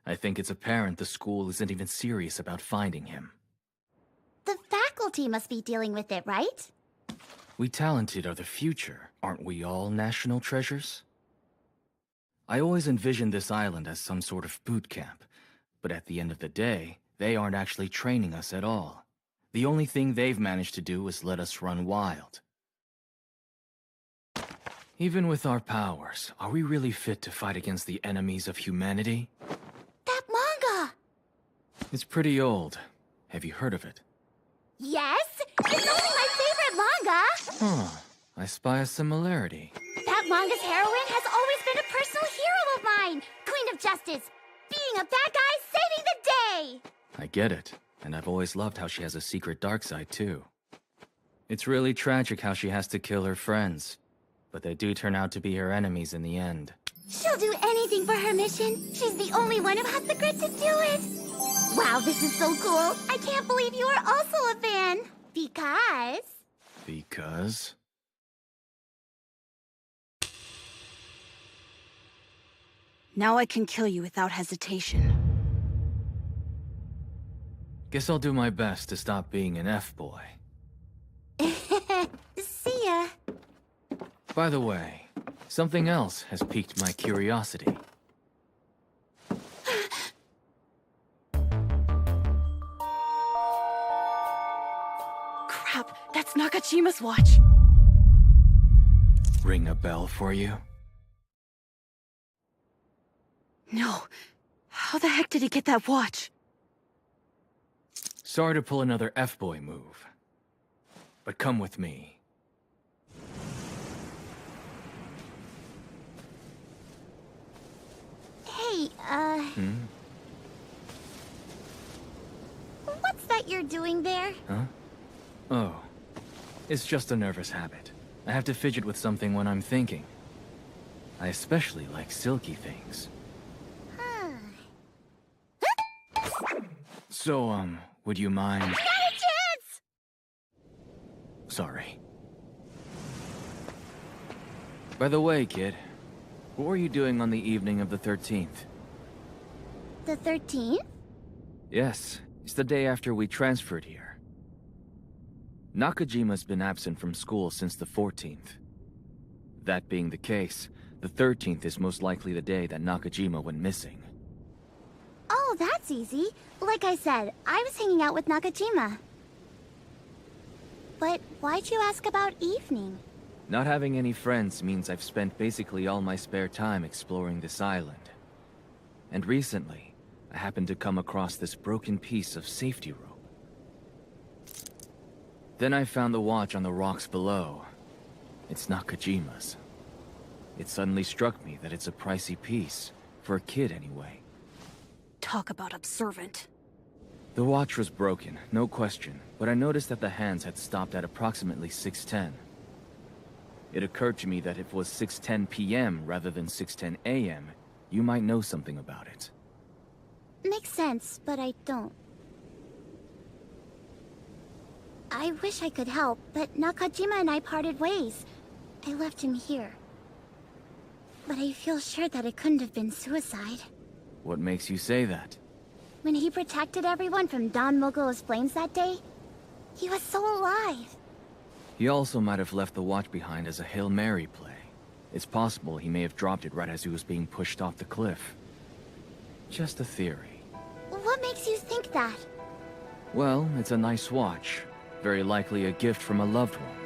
I think it's apparent the school isn't even serious about finding him. The faculty must be dealing with it, right? We talented are the future. Aren't we all national treasures? I always envisioned this island as some sort of boot camp, but at the end of the day, they aren't actually training us at all. The only thing they've managed to do is let us run wild. Even with our powers, are we really fit to fight against the enemies of humanity? That manga! It's pretty old. Have you heard of it? Yes! It's only my favorite manga! Huh. I spy a similarity. That manga's heroine has always been a personal hero of mine! Queen of Justice! Being a bad guy, saving the day! I get it. And I've always loved how she has a secret dark side, too. It's really tragic how she has to kill her friends. But they do turn out to be her enemies in the end. She'll do anything for her mission. She's the only one who has the grit to do it. Wow, this is so cool. I can't believe you are also a fan. Because... Because? Now I can kill you without hesitation. Guess I'll do my best to stop being an F-boy. See ya. By the way, something else has piqued my curiosity. Crap, that's Nakajima's watch. Ring a bell for you? No. How the heck did he get that watch? Sorry to pull another F-boy move. But come with me. Hey, what's that you're doing there? Huh? Oh. It's just a nervous habit. I have to fidget with something when I'm thinking. I especially like silky things. So, would you mind... Not a chance! Sorry. By the way, kid, what were you doing on the evening of the 13th? The 13th? Yes, it's the day after we transferred here. Nakajima's been absent from school since the 14th. That being the case, the 13th is most likely the day that Nakajima went missing. Oh, that's easy. Like I said, I was hanging out with Nakajima. But why'd you ask about evening? Not having any friends means I've spent basically all my spare time exploring this island. And recently, I happened to come across this broken piece of safety rope. Then I found the watch on the rocks below. It's Nakajima's. It suddenly struck me that it's a pricey piece, for a kid anyway. Talk about observant. The watch was broken, no question, but I noticed that the hands had stopped at approximately 6:10. It occurred to me that if it was 6:10 p.m. rather than 6:10 a.m., you might know something about it. Makes sense, but I don't. I wish I could help, but Nakajima and I parted ways. I left him here. But I feel sure that it couldn't have been suicide. What makes you say that? When he protected everyone from Don Mogo's flames that day, he was so alive. He also might have left the watch behind as a Hail Mary play. It's possible he may have dropped it right as he was being pushed off the cliff. Just a theory. What makes you think that? Well, it's a nice watch. Very likely a gift from a loved one.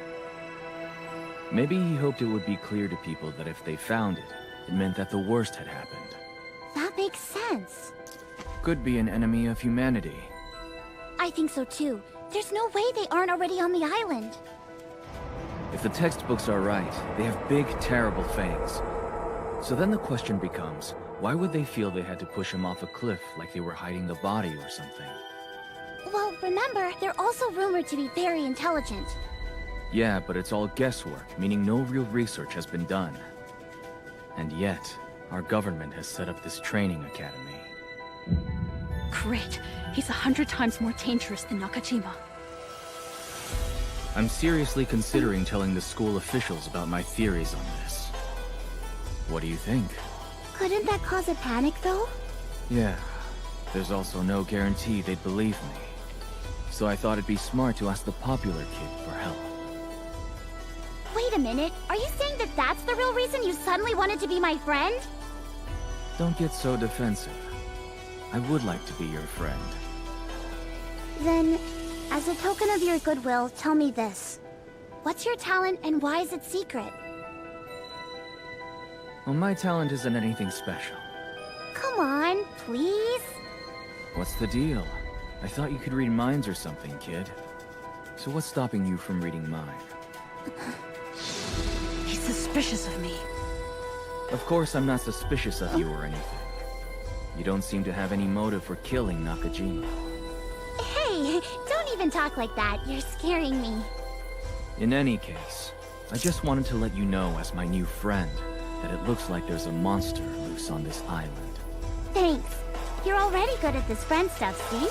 Maybe he hoped it would be clear to people that if they found it, it meant that the worst had happened. That makes sense. Could be an enemy of humanity. I think so too. There's no way they aren't already on the island. If the textbooks are right, they have big, terrible fangs. So then the question becomes, why would they feel they had to push him off a cliff like they were hiding the body or something? Well, remember, they're also rumored to be very intelligent. Yeah, but it's all guesswork, meaning no real research has been done. And yet, our government has set up this training academy. Great. He's 100 times more dangerous than Nakajima. I'm seriously considering telling the school officials about my theories on this. What do you think? Couldn't that cause a panic, though? Yeah, there's also no guarantee they'd believe me. So I thought it'd be smart to ask the popular kid for help. Wait a minute, are you saying that that's the real reason you suddenly wanted to be my friend? Don't get so defensive. I would like to be your friend. Then, as a token of your goodwill, tell me this. What's your talent and why is it secret? Well, my talent isn't anything special. Come on, please? What's the deal? I thought you could read minds or something, kid. So what's stopping you from reading mine? He's suspicious of me. Of course I'm not suspicious of you or anything. You don't seem to have any motive for killing Nakajima. Hey, don't even talk like that. You're scaring me. In any case, I just wanted to let you know as my new friend that it looks like there's a monster loose on this island. Thanks. You're already good at this friend stuff, see?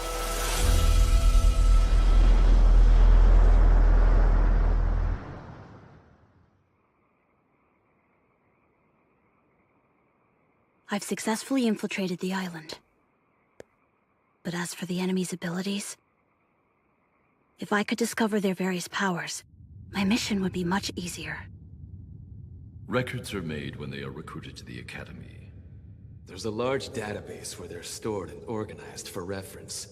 I've successfully infiltrated the island. But as for the enemy's abilities, if I could discover their various powers, my mission would be much easier. Records are made when they are recruited to the academy. There's a large database where they're stored and organized for reference.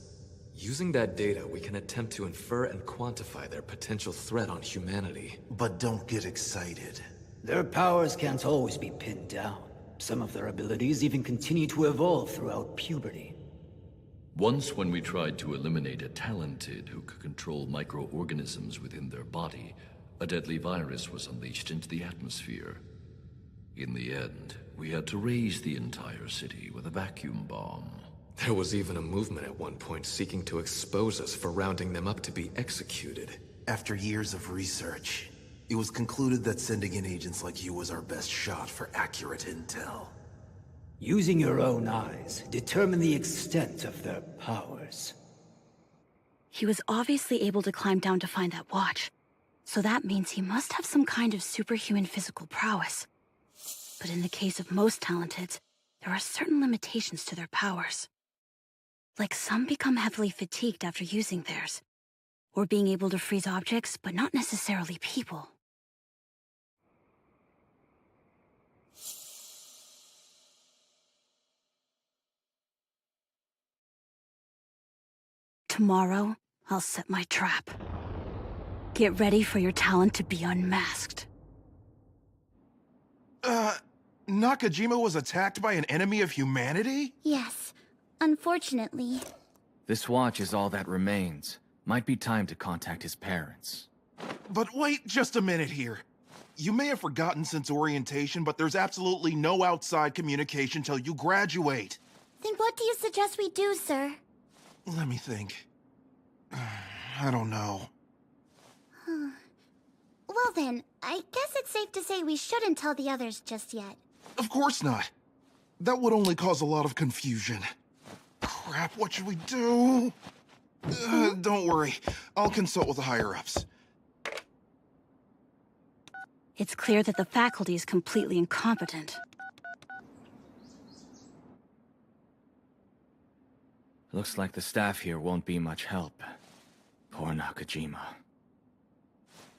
Using that data, we can attempt to infer and quantify their potential threat on humanity. But don't get excited. Their powers can't always be pinned down. Some of their abilities even continue to evolve throughout puberty. Once when we tried to eliminate a talented who could control microorganisms within their body, a deadly virus was unleashed into the atmosphere. In the end, we had to raise the entire city with a vacuum bomb. There was even a movement at one point seeking to expose us for rounding them up to be executed. After years of research, it was concluded that sending in agents like you was our best shot for accurate intel. Using your own eyes, determine the extent of their powers. He was obviously able to climb down to find that watch. So that means he must have some kind of superhuman physical prowess. But in the case of most Talenteds, there are certain limitations to their powers. Like some become heavily fatigued after using theirs, or being able to freeze objects, but not necessarily people. Tomorrow, I'll set my trap. Get ready for your talent to be unmasked. Nakajima was attacked by an enemy of humanity? Yes, unfortunately. This watch is all that remains. Might be time to contact his parents. But wait just a minute here. You may have forgotten since orientation, but there's absolutely no outside communication till you graduate. Then what do you suggest we do, sir? Let me think. I don't know. Well then, I guess it's safe to say we shouldn't tell the others just yet. Of course not. That would only cause a lot of confusion. Crap, what should we do? Don't worry. I'll consult with the higher-ups. It's clear that the faculty is completely incompetent. Looks like the staff here won't be much help. Poor Nakajima.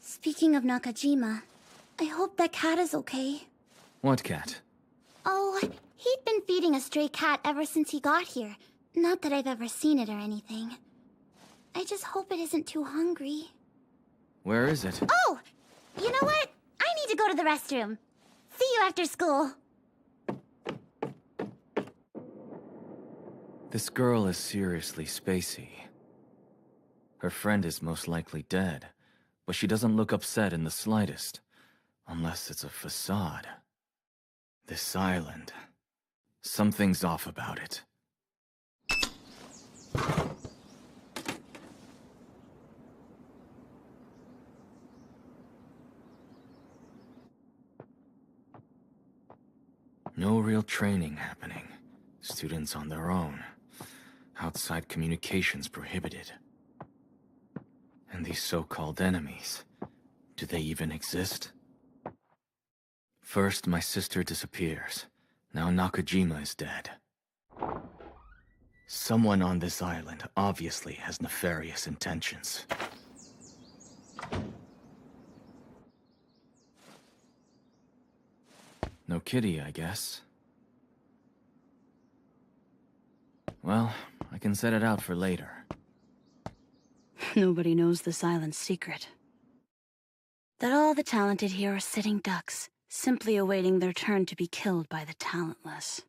Speaking of Nakajima, I hope that cat is okay. What cat? Oh, he'd been feeding a stray cat ever since he got here. Not that I've ever seen it or anything. I just hope it isn't too hungry. Where is it? Oh! You know what? I need to go to the restroom. See you after school. This girl is seriously spacey. Her friend is most likely dead, but she doesn't look upset in the slightest. Unless it's a facade. This island. Something's off about it. No real training happening. Students on their own. Outside communications prohibited. And these so-called enemies, do they even exist? First, my sister disappears. Now Nakajima is dead. Someone on this island obviously has nefarious intentions. No kitty, I guess. Well, I can set it out for later. Nobody knows this island's secret. That all the talented here are sitting ducks, simply awaiting their turn to be killed by the talentless.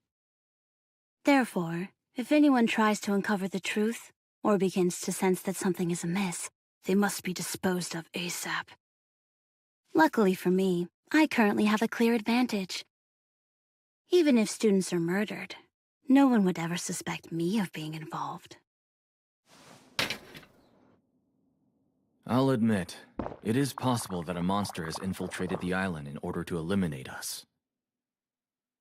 Therefore, if anyone tries to uncover the truth, or begins to sense that something is amiss, they must be disposed of ASAP. Luckily for me, I currently have a clear advantage. Even if students are murdered, no one would ever suspect me of being involved. I'll admit, it is possible that a monster has infiltrated the island in order to eliminate us.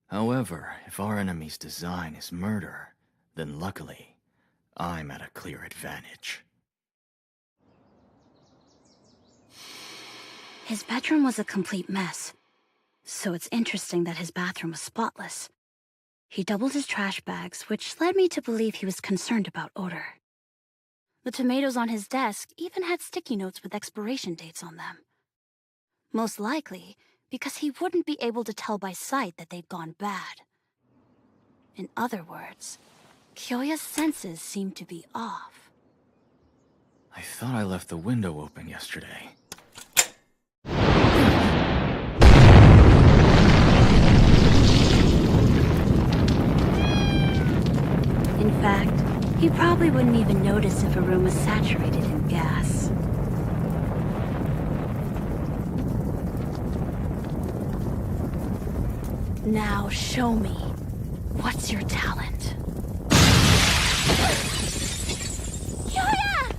However, if our enemy's design is murder, then luckily, I'm at a clear advantage. His bedroom was a complete mess, so it's interesting that his bathroom was spotless. He doubled his trash bags, which led me to believe he was concerned about odor. The tomatoes on his desk even had sticky notes with expiration dates on them. Most likely, because he wouldn't be able to tell by sight that they'd gone bad. In other words, Kyoya's senses seemed to be off. I thought I left the window open yesterday. In fact, he probably wouldn't even notice if a room was saturated in gas. Now show me. What's your talent? Kyoya!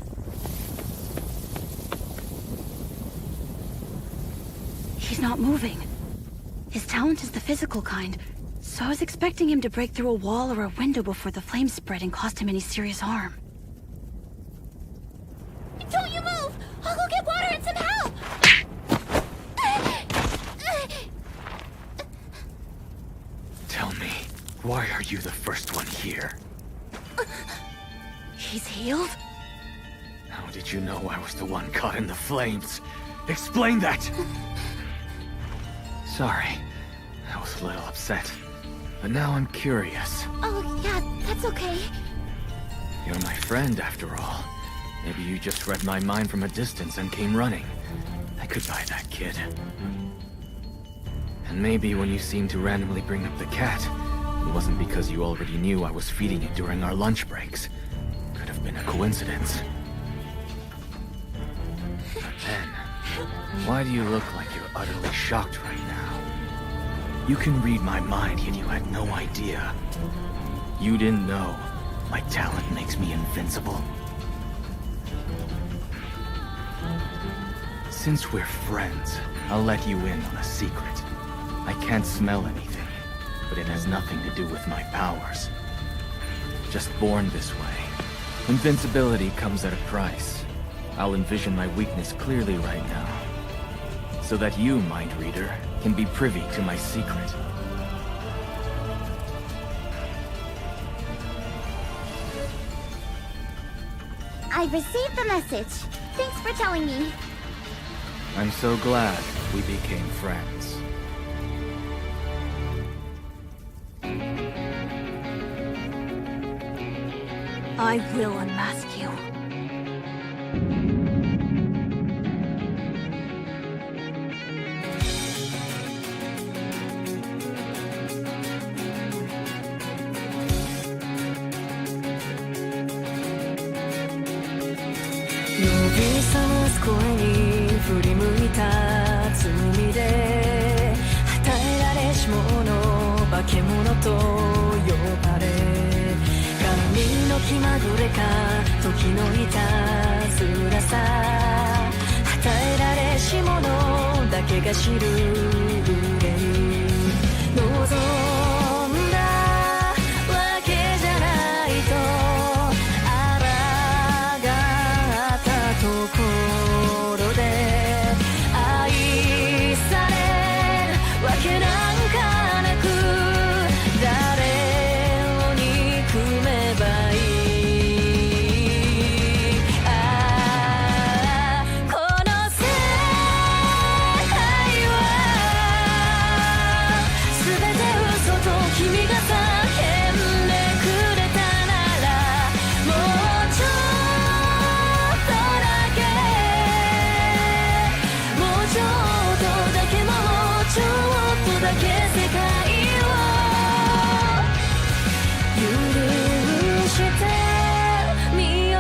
He's not moving. His talent is the physical kind, so I was expecting him to break through a wall or a window before the flames spread and caused him any serious harm. Don't you move! I'll go get water and some help! Tell me, why are you the first one here? He's healed? How did you know I was the one caught in the flames? Explain that! Sorry, I was a little upset. But now I'm curious. Oh, yeah, that's okay. You're my friend, after all. Maybe you just read my mind from a distance and came running. I could buy that, kid. And maybe when you seemed to randomly bring up the cat, it wasn't because you already knew I was feeding it during our lunch breaks. Could have been a coincidence. But then, why do you look like you're utterly shocked right now? You can read my mind, yet you had no idea. You didn't know. My talent makes me invincible. Since we're friends, I'll let you in on a secret. I can't smell anything, but it has nothing to do with my powers. Just born this way. Invincibility comes at a price. I'll envision my weakness clearly right now, so that you, mind reader, can be privy to my secret. I've received the message. Thanks for telling me. I'm so glad we became friends. I will unmask you.声に振り向いた罪で与えられし者化け物と呼ばれ神の気まぐれか時のいたずらさ与えられし者だけが知る憂い望んだわけじゃないと抗ったとこけ世界を許してみよう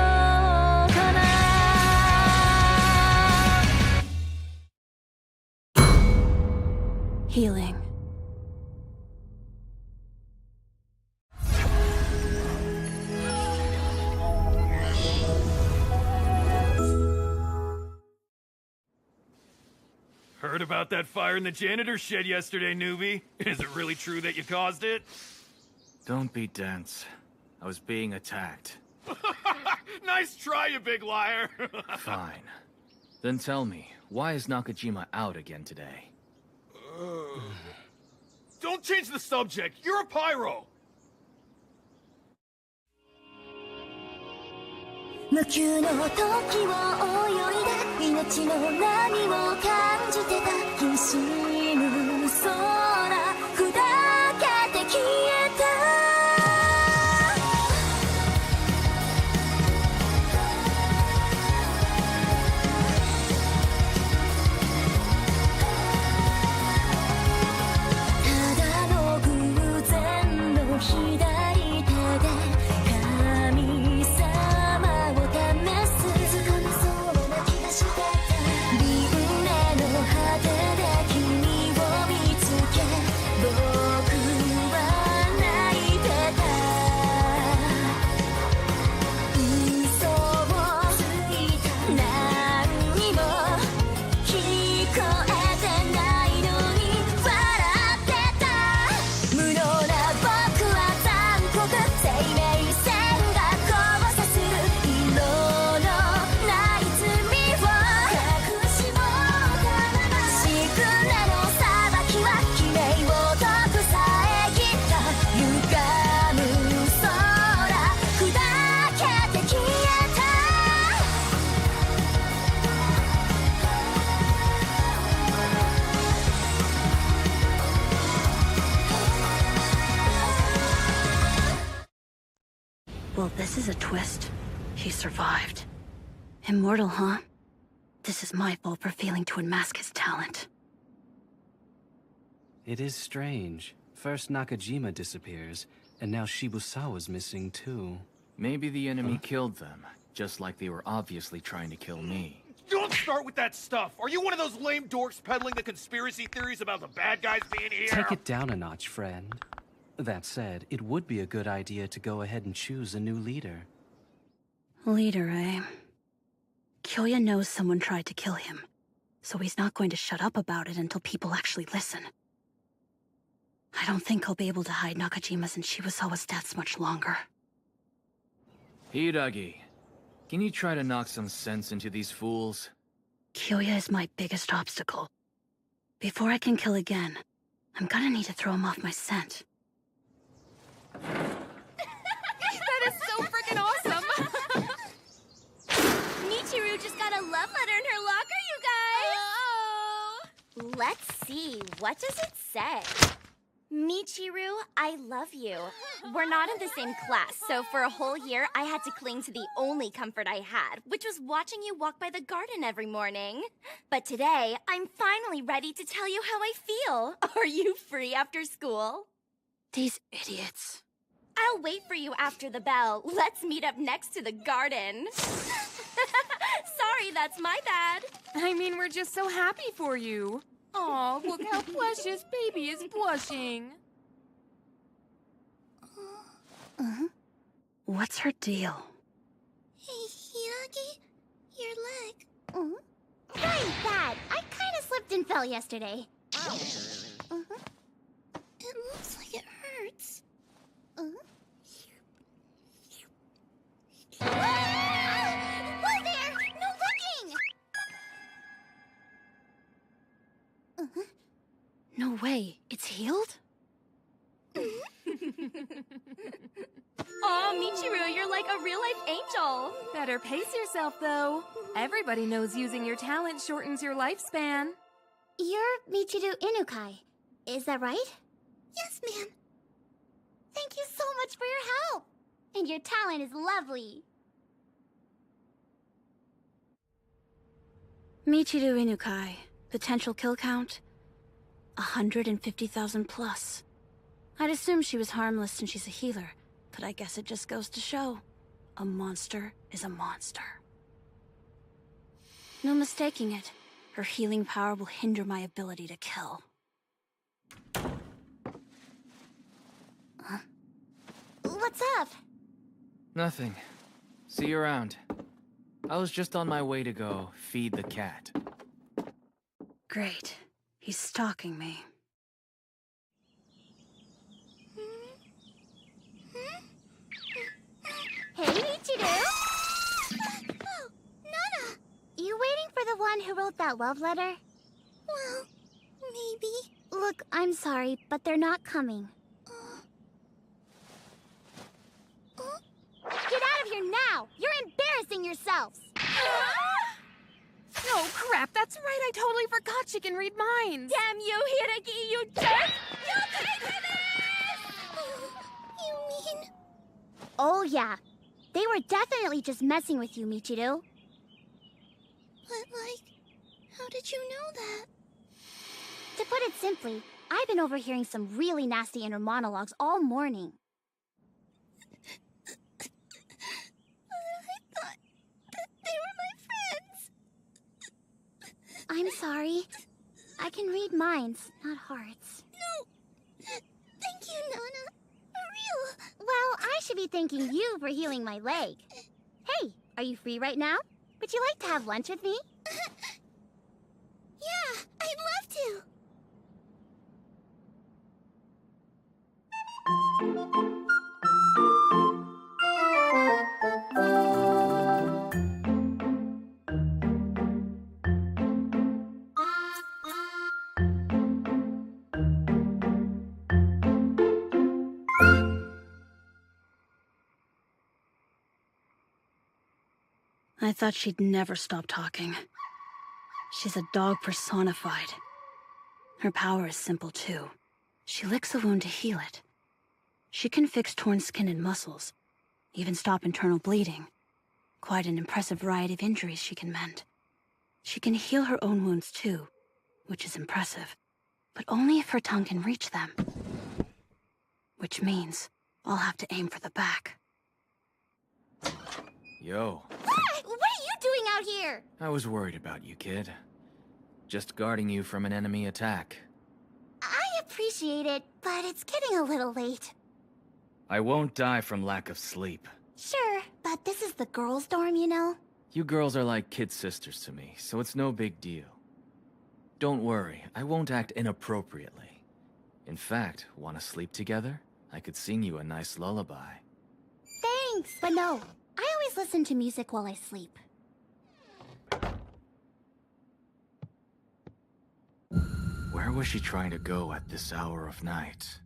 かな Healing. Heard about that fire in the janitor's shed yesterday, newbie. Is it really true that you caused it? Don't be dense. I was being attacked. Nice try, you big liar. Fine. Then tell me, why is Nakajima out again today? Don't change the subject. You're a pyro. 無休の時を泳いだ命の波を感じてたきしむ空砕けて消えたただの偶然の左手で神様を試す掴めそうな気がしてた輪廻の果てで君を見つけ僕は泣いてた嘘をついた何にも聞こえてないのに笑ってた無能な僕は残酷生命線が交差する色のない罪を隠し持ったままシグナの裁きは悲鳴を解く遮った歪む空砕けて消えた Well, this is a twist. He survived. Immortal, huh? This is my fault for failing to unmask his talent. It is strange. First Nakajima disappears, and now Shibusawa's missing too. Maybe the enemy killed them, just like they were obviously trying to kill me. Don't start with that stuff. Are you one of those lame dorks peddling the conspiracy theories about the bad guys being here? Take it down a notch, friend. That said, it would be a good idea to go ahead and choose a new leader. Leader, eh? Kyoya knows someone tried to kill him, so he's not going to shut up about it until people actually listen. I don't think I'll be able to hide Nakajima's and Shibusawa's deaths much longer. Hiiragi, can you try to knock some sense into these fools? Kyoya is my biggest obstacle. Before I can kill again, I'm gonna need to throw him off my scent. That is so freaking awesome! Michiru just got a love letter in her locker, you guys! Let's see, what does it say? Michiru, I love you. We're not in the same class, so for a whole year, I had to cling to the only comfort I had, which was watching you walk by the garden every morning. But today, I'm finally ready to tell you how I feel. Are you free after school? These idiots. I'll wait for you after the bell. Let's meet up next to the garden. Sorry, that's my bad. I mean, we're just so happy for you. Aw, look how precious baby is blushing. What's her deal? Hey, Hiiragi, your leg. Right, that. I kind of slipped and fell yesterday. It looks like it hurts. Whoa there! No looking! No way, it's healed? Aw, Michiru, you're like a real-life angel. Better pace yourself, though. Everybody knows using your talent shortens your lifespan. You're Michiru Inukai, is that right? Yes, ma'am. Thank you so much for your help. And your talent is lovely. Michiru Inukai. Potential kill count? 150,000 plus. I'd assume she was harmless since she's a healer, but I guess it just goes to show. A monster is a monster. No mistaking it. Her healing power will hinder my ability to kill. What's up? Nothing. See you around. I was just on my way to go feed the cat. Great. He's stalking me. Hey, Michiru! Oh, Nana! You waiting for the one who wrote that love letter? Well, maybe. Look, I'm sorry, but they're not coming. Get out of here now! You're embarrassing yourselves! Oh, crap, that's right. I totally forgot she can read minds. Damn you, Hiiragi, you jerk! You pay for this! You mean... Oh, yeah. They were definitely just messing with you, Michiru. But, how did you know that? To put it simply, I've been overhearing some really nasty inner monologues all morning. I thought that they were my friends. I'm sorry. I can read minds, not hearts. No. Thank you, Nana. For real. Well, I should be thanking you for healing my leg. Hey, are you free right now? Would you like to have lunch with me? Yeah, I'd love to. I thought she'd never stop talking. She's a dog personified. Her power is simple, too. She licks a wound to heal it. She can fix torn skin and muscles, even stop internal bleeding. Quite an impressive variety of injuries she can mend. She can heal her own wounds, too, which is impressive, but only if her tongue can reach them. Which means I'll have to aim for the back. Yo. What are you doing out here? I was worried about you, kid. Just guarding you from an enemy attack. I appreciate it, but it's getting a little late. I won't die from lack of sleep. Sure, but this is the girls' dorm, you know? You girls are like kid sisters to me, so it's no big deal. Don't worry, I won't act inappropriately. In fact, want to sleep together? I could sing you a nice lullaby. Thanks, but no. I always listen to music while I sleep. Where was she trying to go at this hour of night?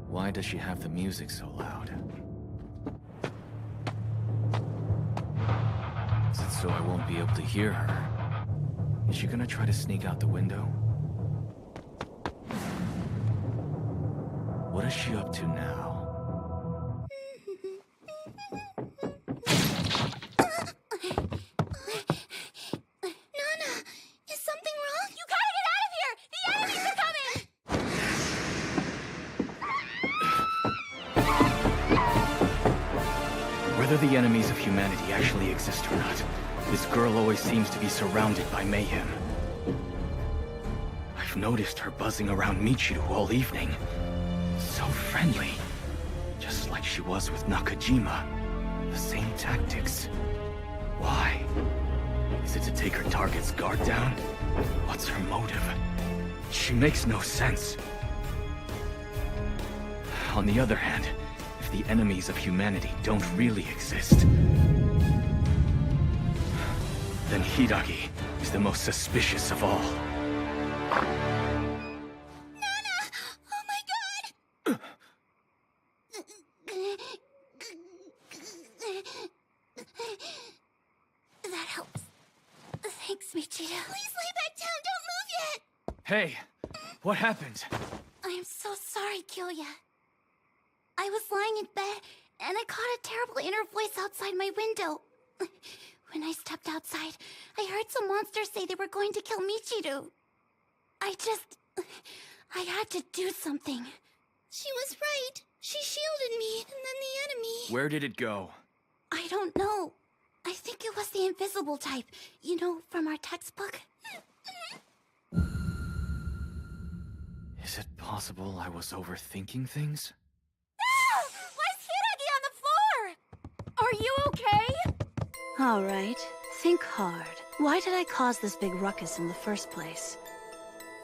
Why does she have the music so loud? Is it so I won't be able to hear her? Is she gonna try to sneak out the window? What is she up to now? Nana, is something wrong? You gotta get out of here! The enemies are coming! Whether the enemies of humanity actually exist or not, this girl always seems to be surrounded by mayhem. I've noticed her buzzing around Michiru all evening. So friendly. Just like she was with Nakajima. The same tactics. Why? Is it to take her target's guard down? What's her motive? She makes no sense. On the other hand, if the enemies of humanity don't really exist, then Hiiragi is the most suspicious of all. That helps. Thanks, Michiru. Please lay back down. Don't move yet. Hey, what happened? I am so sorry, Kyoya. I was lying in bed, and I caught a terrible inner voice outside my window. When I stepped outside, I heard some monsters say they were going to kill Michiru. I had to do something. She was right. She shielded me, and then the enemy... Where did it go? I don't know. I think it was the invisible type. You know, from our textbook. Is it possible I was overthinking things? Ah! Why's Hiiragi on the floor? Are you okay? All right, think hard. Why did I cause this big ruckus in the first place?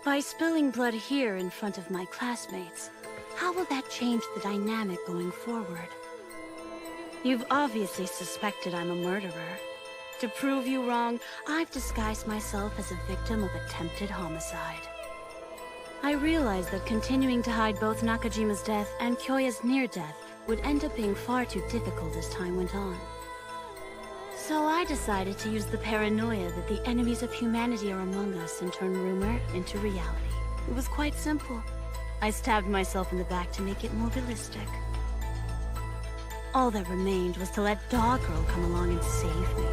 By spilling blood here in front of my classmates, how will that change the dynamic going forward? You've obviously suspected I'm a murderer. To prove you wrong, I've disguised myself as a victim of attempted homicide. I realized that continuing to hide both Nakajima's death and Kyoya's near-death would end up being far too difficult as time went on. So I decided to use the paranoia that the enemies of humanity are among us and turn rumor into reality. It was quite simple. I stabbed myself in the back to make it more realistic. All that remained was to let Dog Girl come along and save me.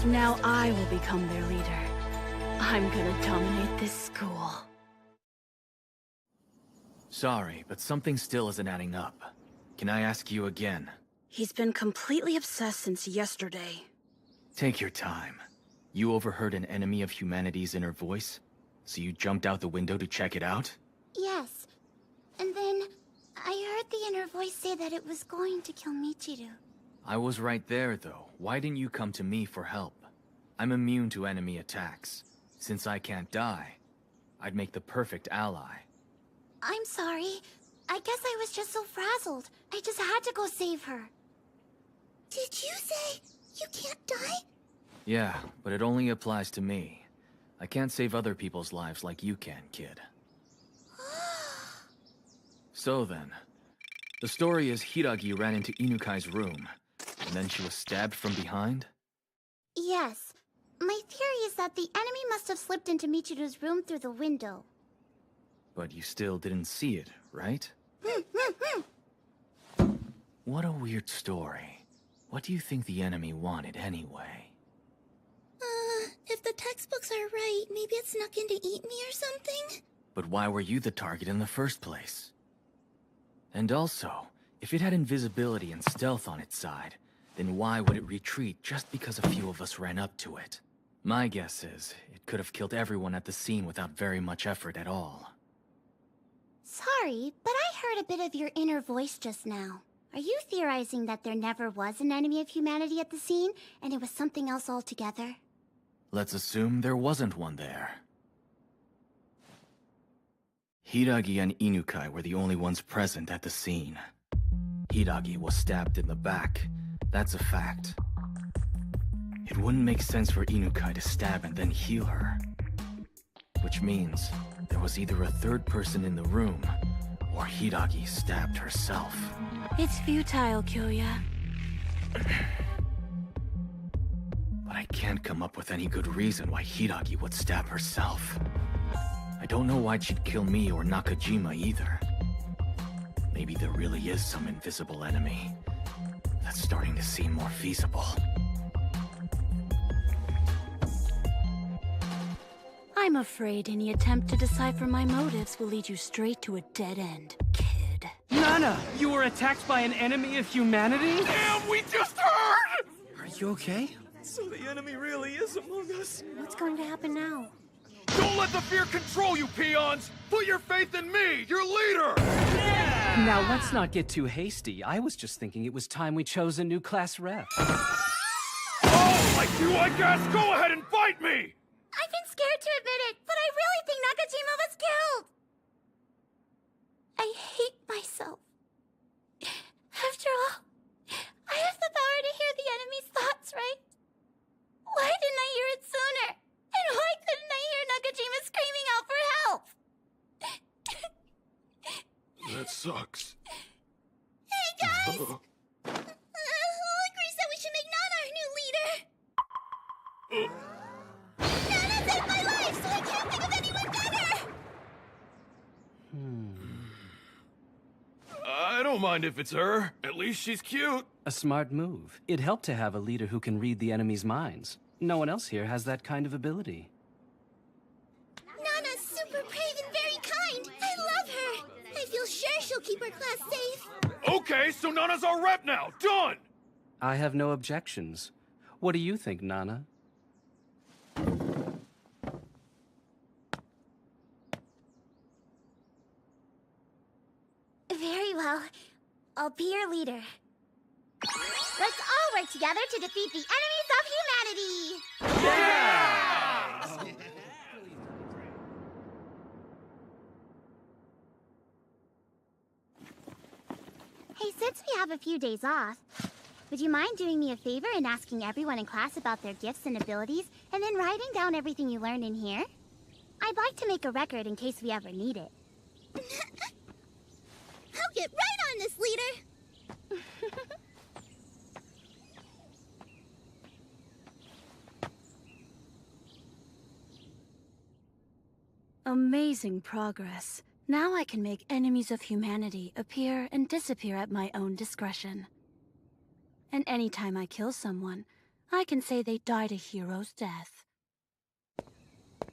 Now I will become their leader. I'm gonna dominate this school. Sorry, but something still isn't adding up. Can I ask you again? He's been completely obsessed since yesterday. Take your time. You overheard an enemy of humanity's inner voice? So you jumped out the window to check it out? Yes. And then I heard the inner voice say that it was going to kill Michiru. I was right there, though. Why didn't you come to me for help? I'm immune to enemy attacks. Since I can't die, I'd make the perfect ally. I'm sorry. I guess I was just so frazzled. I just had to go save her. Did you say you can't die? Yeah, but it only applies to me. I can't save other people's lives like you can, kid. So then, the story is Hiiragi ran into Inukai's room, and then she was stabbed from behind? Yes. My theory is that the enemy must have slipped into Michiru's room through the window. But you still didn't see it, right? What a weird story. What do you think the enemy wanted anyway? If the textbooks are right, maybe it snuck in to eat me or something? But why were you the target in the first place? And also, if it had invisibility and stealth on its side, then why would it retreat just because a few of us ran up to it? My guess is, it could have killed everyone at the scene without very much effort at all. Sorry, but I heard a bit of your inner voice just now. Are you theorizing that there never was an enemy of humanity at the scene, and it was something else altogether? Let's assume there wasn't one there. Hiiragi and Inukai were the only ones present at the scene. Hiiragi was stabbed in the back. That's a fact. It wouldn't make sense for Inukai to stab and then heal her. Which means there was either a third person in the room, or Hiiragi stabbed herself. It's futile, Kyoya. But I can't come up with any good reason why Hiiragi would stab herself. I don't know why she'd kill me or Nakajima either. Maybe there really is some invisible enemy. That's starting to seem more feasible. I'm afraid any attempt to decipher my motives will lead you straight to a dead end, kid. Nana! You were attacked by an enemy of humanity? Damn, we just heard! Are you okay? So the enemy really is among us. What's going to happen now? Don't let the fear control you, peons! Put your faith in me, your leader! Yeah! Now, let's not get too hasty. I was just thinking it was time we chose a new class rep. Oh, like you, I guess? Go ahead and fight me! I've been scared to admit it, but I really think Nakajima was killed! I hate myself. After all, I have the power to hear the enemy's thoughts, right? Why didn't I hear it sooner? And why couldn't I hear Nakajima screaming out for help? That sucks. Hey, guys! Grease said we should make Nana our new leader! Nana saved my life, so I can't think of anyone better! don't mind if it's her. At least she's cute. A smart move. It'd help to have a leader who can read the enemy's minds. No one else here has that kind of ability. Nana's super brave and very kind. I love her. I feel sure she'll keep our class safe. Okay, so Nana's our rep now. Done! I have no objections. What do you think, Nana? Very well. I'll be your leader. Let's all work together to defeat the enemies of humanity! Yeah! Hey, since we have a few days off, would you mind doing me a favor and asking everyone in class about their gifts and abilities, and then writing down everything you learned in here? I'd like to make a record in case we ever need it. I'll get right on this, leader. Amazing progress. Now I can make enemies of humanity appear and disappear at my own discretion. And anytime I kill someone, I can say they died a hero's death.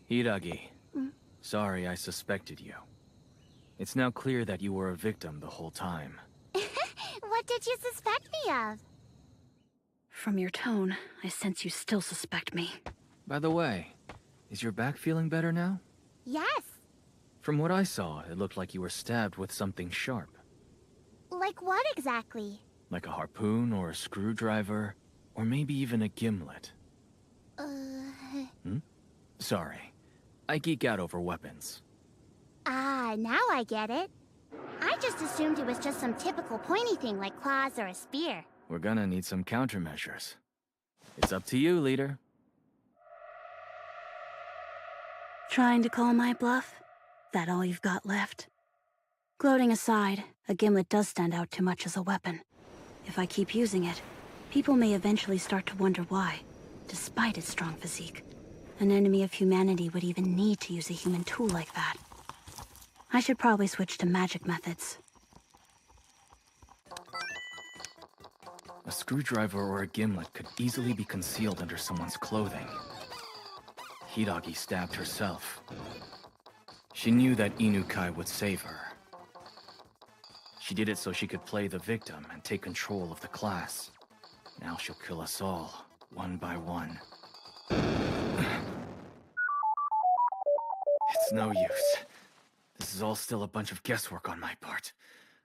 Hiiragi, sorry I suspected you. It's now clear that you were a victim the whole time. What did you suspect me of? From your tone, I sense you still suspect me. By the way, is your back feeling better now? Yes. From what I saw, it looked like you were stabbed with something sharp. Like what exactly? Like a harpoon or a screwdriver, or maybe even a gimlet. Sorry. I geek out over weapons. Ah, now I get it. I just assumed it was just some typical pointy thing like claws or a spear. We're gonna need some countermeasures. It's up to you, leader. Trying to call my bluff? That all you've got left? Gloating aside, a gimlet does stand out too much as a weapon. If I keep using it, people may eventually start to wonder why, despite its strong physique. An enemy of humanity would even need to use a human tool like that. I should probably switch to magic methods. A screwdriver or a gimlet could easily be concealed under someone's clothing. Hiiragi stabbed herself. She knew that Inukai would save her. She did it so she could play the victim and take control of the class. Now she'll kill us all, one by one. It's no use. This is all still a bunch of guesswork on my part.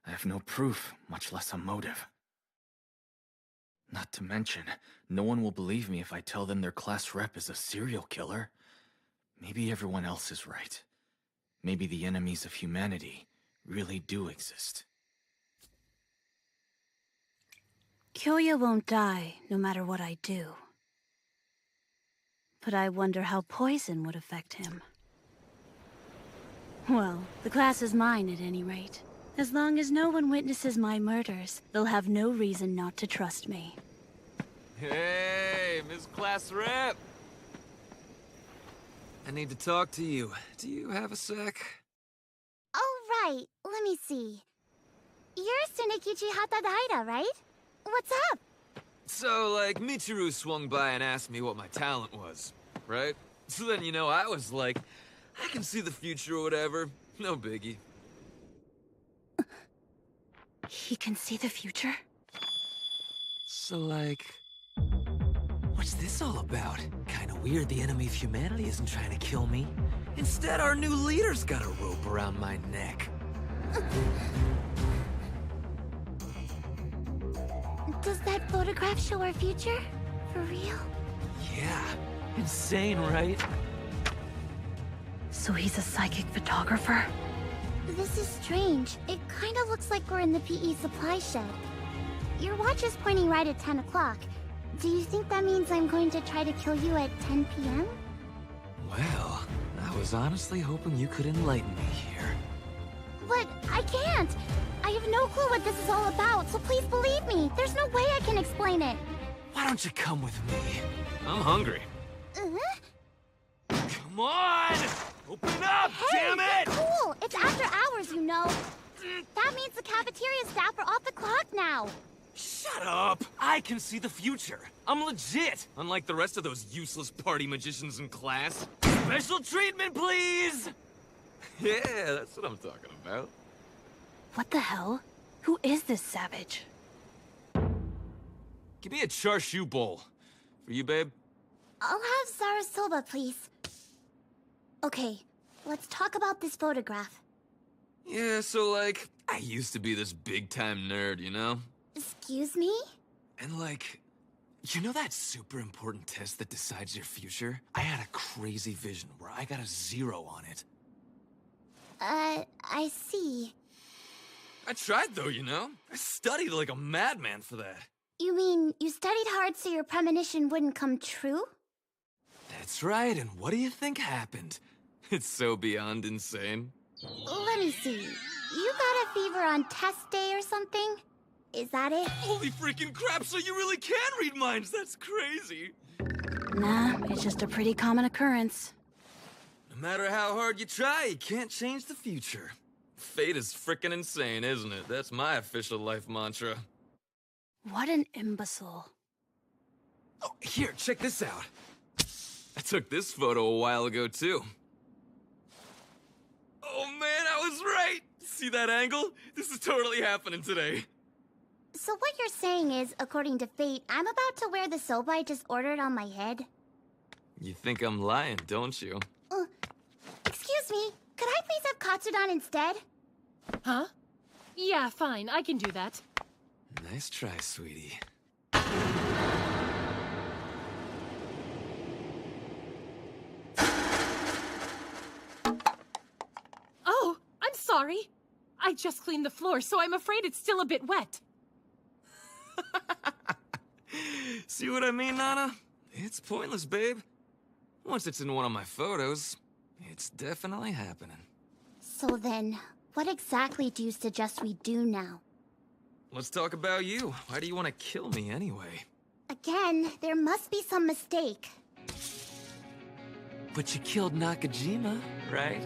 I have no proof, much less a motive. Not to mention, no one will believe me if I tell them their class rep is a serial killer. Maybe everyone else is right. Maybe the enemies of humanity really do exist. Kyoya won't die, no matter what I do. But I wonder how poison would affect him. Well, the class is mine at any rate. As long as no one witnesses my murders, they'll have no reason not to trust me. Hey, Miss Class Rep! I need to talk to you. Do you have a sec? Oh, right. Let me see. You're Tsunekichi Hatadaira, right? What's up? So, like, Michiru swung by and asked me what my talent was, right? So then, you know, I was like, I can see the future or whatever. No biggie. He can see the future? So, like... what's this all about? Kinda weird the enemy of humanity isn't trying to kill me. Instead, our new leader's got a rope around my neck. Does that photograph show our future? For real? Yeah. Insane, right? So he's a psychic photographer? This is strange. It kinda looks like we're in the PE supply shed. Your watch is pointing right at 10 o'clock. Do you think that means I'm going to try to kill you at 10 p.m.? Well, I was honestly hoping you could enlighten me here. But I can't! I have no clue what this is all about, so please believe me. There's no way I can explain it. Why don't you come with me? I'm hungry. Come on! Open up, Hey, damn it! Cool! It's after hours, you know. That means the cafeteria's down half are off the clock now. Shut up! I can see the future. I'm legit, unlike the rest of those useless party magicians in class. Special treatment, please! Yeah, that's what I'm talking about. What the hell? Who is this savage? Give me a char siu bowl. For you, babe? I'll have Sarasoba, please. Okay, let's talk about this photograph. Yeah, so like, I used to be this big-time nerd, you know? Excuse me? And like, you know that super important test that decides your future? I had a crazy vision where I got a 0 on it. I see. I tried though, you know? I studied like a madman for that. You mean you studied hard so your premonition wouldn't come true? That's right, and what do you think happened? It's so beyond insane. Let me see. You got a fever on test day or something? Is that it? Holy freaking crap, so you really can read minds! That's crazy! Nah, it's just a pretty common occurrence. No matter how hard you try, you can't change the future. Fate is frickin' insane, isn't it? That's my official life mantra. What an imbecile. Oh, here, check this out. I took this photo a while ago, too. Oh man, I was right! See that angle? This is totally happening today. So what you're saying is, according to fate, I'm about to wear the soap I just ordered on my head? You think I'm lying, don't you? Excuse me, could I please have Katsudan instead? Huh? Yeah, fine, I can do that. Nice try, sweetie. Oh, I'm sorry. I just cleaned the floor, so I'm afraid it's still a bit wet. See what I mean, Nana? It's pointless, babe. Once it's in one of my photos, it's definitely happening. So then, what exactly do you suggest we do now? Let's talk about you. Why do you want to kill me anyway? Again, there must be some mistake. But you killed Nakajima, right?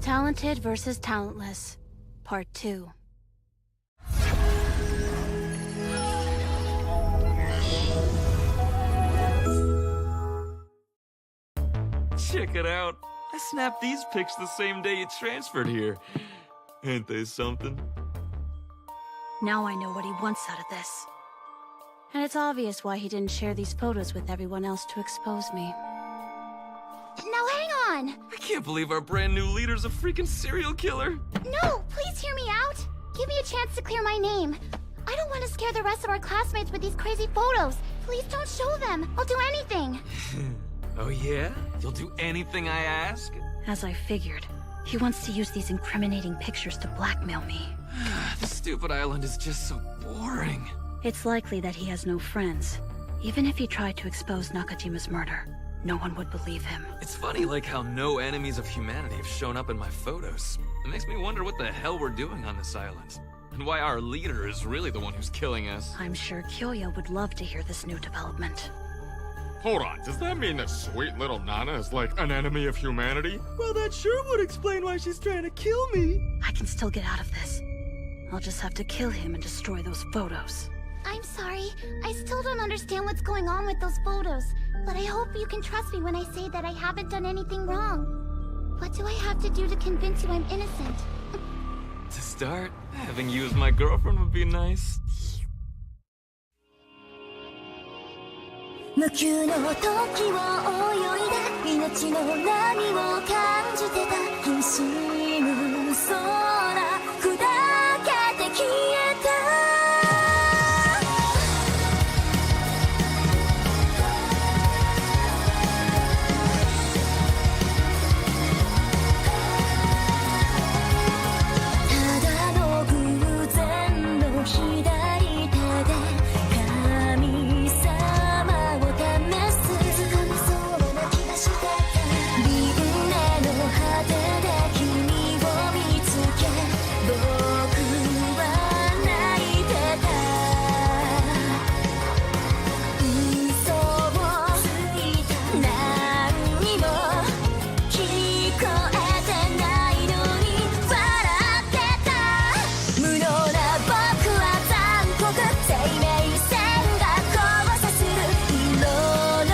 Talented versus Talentless, Part 2. Check it out. I snapped these pics the same day you transferred here. Ain't they something? Now I know what he wants out of this. And it's obvious why he didn't share these photos with everyone else to expose me. Now hang on! I can't believe our brand new leader's a freaking serial killer. No, please hear me out! Give me a chance to clear my name. I don't want to scare the rest of our classmates with these crazy photos. Please don't show them. I'll do anything. Oh yeah? You'll do anything I ask? As I figured, he wants to use these incriminating pictures to blackmail me. This stupid island is just so boring. It's likely that he has no friends, even if he tried to expose Nakajima's murder. no one would believe him. It's funny, like how no enemies of humanity have shown up in my photos. It makes me wonder what the hell we're doing on this island. And why our leader is really the one who's killing us. I'm sure Kyoya would love to hear this new development. Hold on, does that mean that sweet little Nana is like an enemy of humanity? Well, that sure would explain why she's trying to kill me. I can still get out of this. I'll just have to kill him and destroy those photos. I'm sorry. I still don't understand what's going on with those photos. But I hope you can trust me when I say that I haven't done anything wrong. What do I have to do to convince you I'm innocent? To start, having you as my girlfriend would be nice. 無休の時を泳いだ命の波を感じてたひしむ空砕けて消えたただの偶然の左手で神様果てで君を見つけ僕は泣いてた嘘をついた何にも聞こえてないのに笑ってた無能な僕は残酷生命線が交差する色の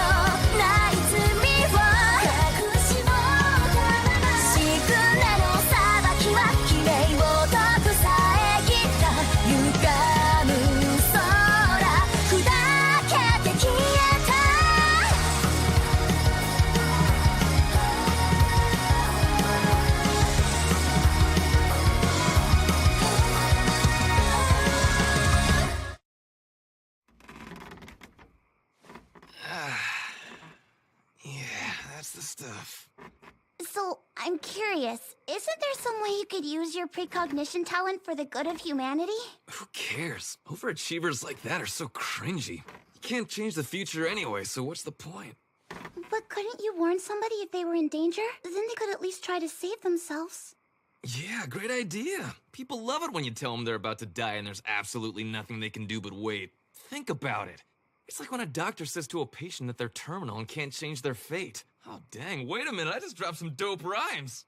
ない罪を隠し持That's the stuff. So, I'm curious. Isn't there some way you could use your precognition talent for the good of humanity? Who cares? Overachievers like that are so cringy. You can't change the future anyway, so what's the point? But couldn't you warn somebody if they were in danger? Then they could at least try to save themselves. Yeah, great idea. People love it when you tell them they're about to die and there's absolutely nothing they can do but wait. Think about it. It's like when a doctor says to a patient that they're terminal and can't change their fate. Oh, dang, wait a minute, I just dropped some dope rhymes.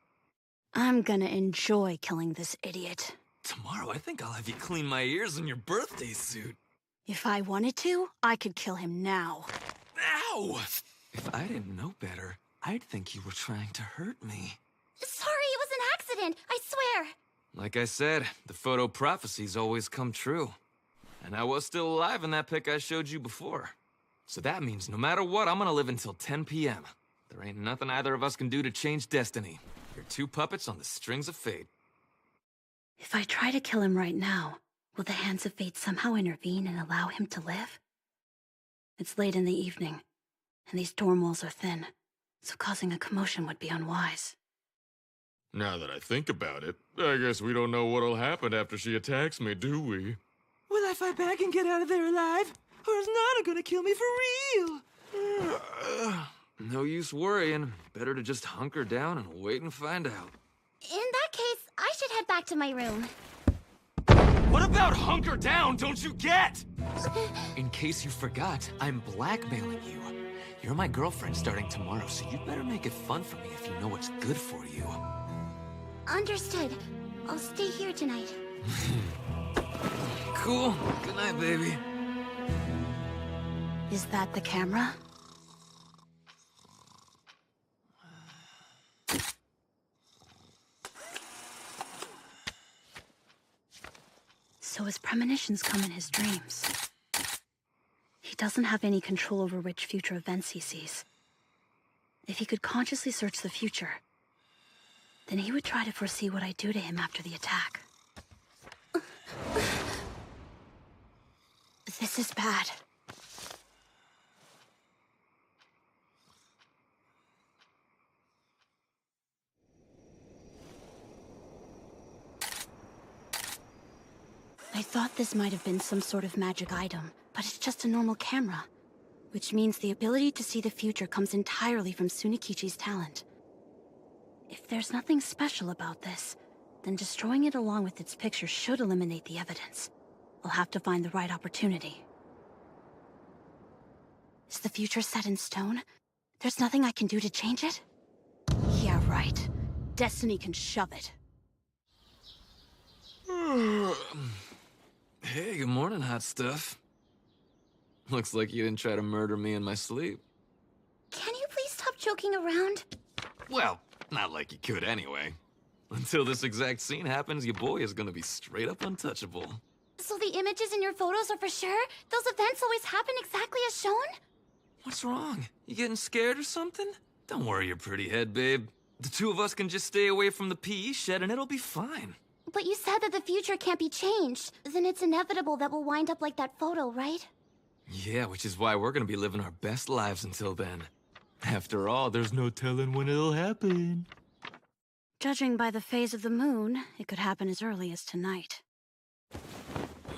I'm gonna enjoy killing this idiot. Tomorrow, I think I'll have you clean my ears in your birthday suit. If I wanted to, I could kill him now. Ow! If I didn't know better, I'd think you were trying to hurt me. Sorry, it was an accident, I swear. Like I said, the photo prophecies always come true. And I was still alive in that pic I showed you before. So that means no matter what, I'm gonna live until 10 p.m. There ain't nothing either of us can do to change destiny. You're two puppets on the strings of fate. If I try to kill him right now, will the hands of fate somehow intervene and allow him to live? It's late in the evening, and these dorm walls are thin, so causing a commotion would be unwise. Now that I think about it, I guess we don't know what'll happen after she attacks me, do we? Will I fight back and get out of there alive? Or is Nana gonna kill me for real? No use worrying. Better to just hunker down and wait and find out. In that case, I should head back to my room. What about hunker down, don't you get? In case you forgot, I'm blackmailing you. You're my girlfriend starting tomorrow, so you'd better make it fun for me if you know what's good for you. Understood. I'll stay here tonight. Cool. Good night, baby. Is that the camera? So his premonitions come in his dreams. He doesn't have any control over which future events he sees. If he could consciously search the future, then he would try to foresee what I do to him after the attack. This is bad. I thought this might have been some sort of magic item, but it's just a normal camera. Which means the ability to see the future comes entirely from Sunikichi's talent. If there's nothing special about this, then destroying it along with its picture should eliminate the evidence. I'll have to find the right opportunity. Is the future set in stone? There's nothing I can do to change it? Yeah, right. Destiny can shove it. Hey, good morning, hot stuff. Looks like you didn't try to murder me in my sleep. Can you please stop joking around? Well, not like you could anyway. Until this exact scene happens, your boy is gonna be straight up untouchable. So the images in your photos are for sure? Those events always happen exactly as shown? What's wrong? You getting scared or something? Don't worry your pretty head, babe. The two of us can just stay away from the PE shed and it'll be fine. But you said that the future can't be changed. Then it's inevitable that we'll wind up like that photo, right? Yeah, which is why we're gonna be living our best lives until then. After all, there's no telling when it'll happen. Judging by the phase of the moon, it could happen as early as tonight.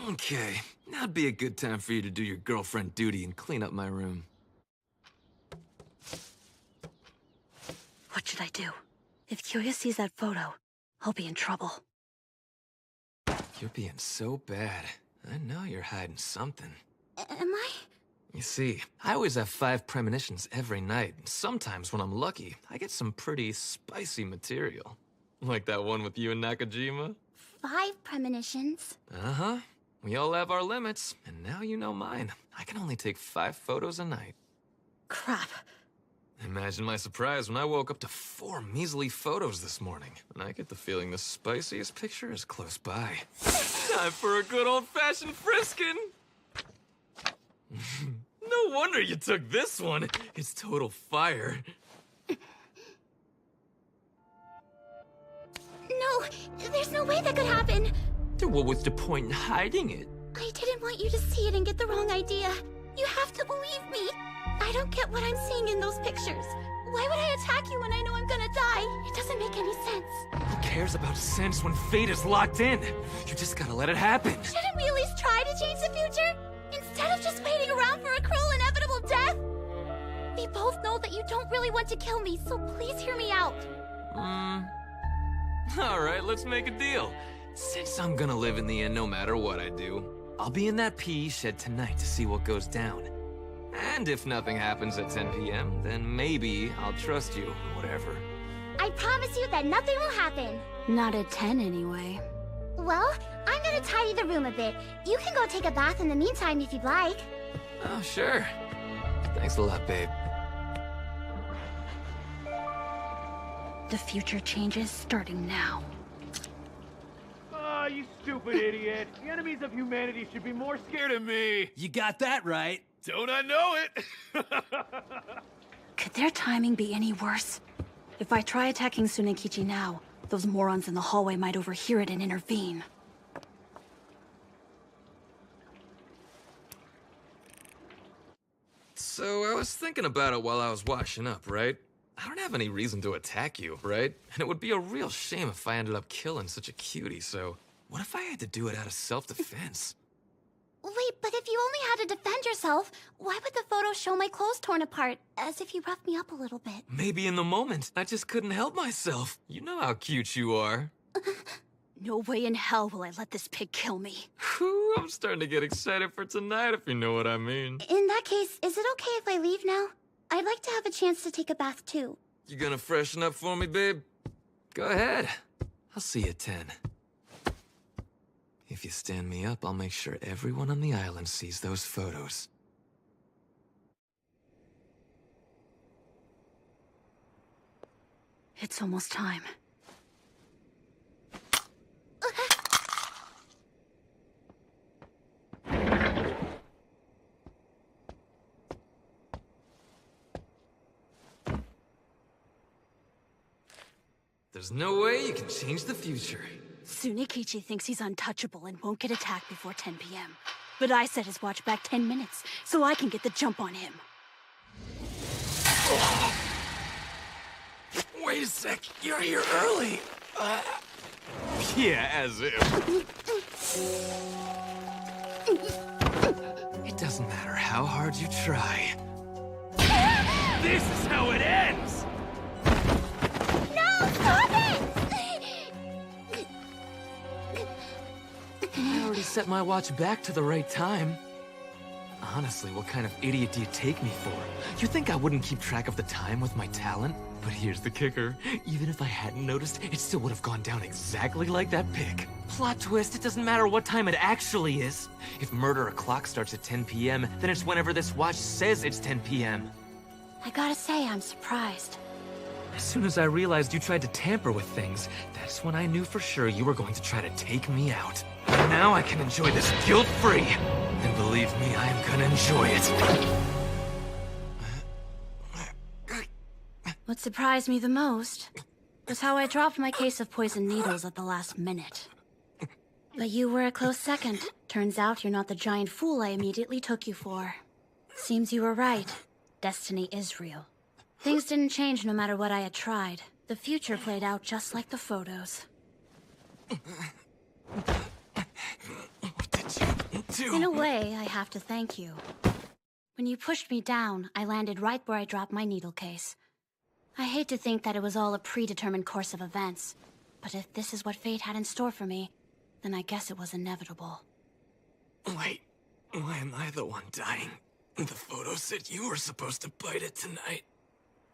Okay, now'd be a good time for you to do your girlfriend duty and clean up my room. What should I do? If Kyoya sees that photo, I'll be in trouble. You're being so bad. I know you're hiding something. Am I? You see, I always have 5 premonitions every night, and sometimes when I'm lucky, I get some pretty spicy material. Like that one with you and Nakajima. 5 premonitions? Uh-huh. We all have our limits, and now you know mine. I can only take 5 photos a night. Crap. Imagine my surprise when I woke up to 4 measly photos this morning, and I get the feeling the spiciest picture is close by. Time for a good old-fashioned friskin'! No wonder you took this one. It's total fire. No, there's no way that could happen. Then what was the point in hiding it? I didn't want you to see it and get the wrong idea. You have to believe me. I don't get what I'm seeing in those pictures. Why would I attack you when I know I'm gonna die? It doesn't make any sense. Who cares about sense when fate is locked in? You just gotta let it happen. Shouldn't we at least try to change the future? Instead of just waiting around for a cruel, inevitable death? We both know that you don't really want to kill me, so please hear me out. Alright, let's make a deal. Since I'm gonna live in the end no matter what I do, I'll be in that PE shed tonight to see what goes down. And if nothing happens at 10 p.m., then maybe I'll trust you, whatever. I promise you that nothing will happen. Not at 10 anyway. Well, I'm gonna tidy the room a bit. You can go take a bath in the meantime if you'd like. Oh, sure. Thanks a lot, babe. The future changes starting now. Ah, you stupid idiot. The enemies of humanity should be more scared of me. You got that right. Don't I know it? Could their timing be any worse? If I try attacking Sunikichi now, those morons in the hallway might overhear it and intervene. So I was thinking about it while I was washing up, right? I don't have any reason to attack you, right? And it would be a real shame if I ended up killing such a cutie, so what if I had to do it out of self-defense? Wait, but if you only had to defend yourself, why would the photo show my clothes torn apart, as if you roughed me up a little bit? Maybe in the moment, I just couldn't help myself. You know how cute you are. No way in hell will I let this pig kill me. Whew, I'm starting to get excited for tonight, if you know what I mean. In that case, is it okay if I leave now? I'd like to have a chance to take a bath too. You gonna freshen up for me, babe? Go ahead. I'll see you at 10. If you stand me up, I'll make sure everyone on the island sees those photos. It's almost time. There's no way you can change the future. Sunikichi thinks he's untouchable and won't get attacked before 10 p.m. But I set his watch back 10 minutes, so I can get the jump on him. Wait a sec, you're here early. Yeah, as if. It doesn't matter how hard you try. This is how it ends! No, stop it! I already set my watch back to the right time. Honestly, what kind of idiot do you take me for? You think I wouldn't keep track of the time with my talent? But here's the kicker. Even if I hadn't noticed, it still would have gone down exactly like that pic. Plot twist, it doesn't matter what time it actually is. If murder o'clock starts at 10 p.m., then it's whenever this watch says it's 10 p.m. I gotta say, I'm surprised. As soon as I realized you tried to tamper with things, that's when I knew for sure you were going to try to take me out. And now I can enjoy this guilt-free. And believe me, I am gonna enjoy it. What surprised me the most was how I dropped my case of poison needles at the last minute. But you were a close second. Turns out you're not the giant fool I immediately took you for. Seems you were right. Destiny is real. Things didn't change no matter what I had tried. The future played out just like the photos. In a way, I have to thank you. When you pushed me down, I landed right where I dropped my needle case. I hate to think that it was all a predetermined course of events, but if this is what fate had in store for me, then I guess it was inevitable. Wait, why am I the one dying? The photo said you were supposed to bite it tonight.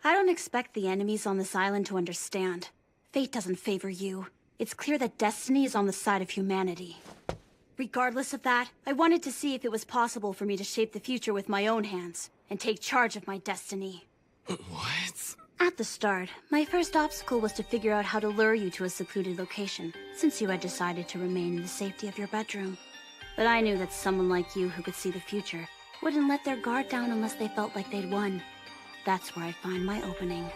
I don't expect the enemies on this island to understand. Fate doesn't favor you. It's clear that destiny is on the side of humanity. Regardless of that, I wanted to see if it was possible for me to shape the future with my own hands, and take charge of my destiny. What? At the start, my first obstacle was to figure out how to lure you to a secluded location, since you had decided to remain in the safety of your bedroom. But I knew that someone like you who could see the future wouldn't let their guard down unless they felt like they'd won. That's where I'd find my opening.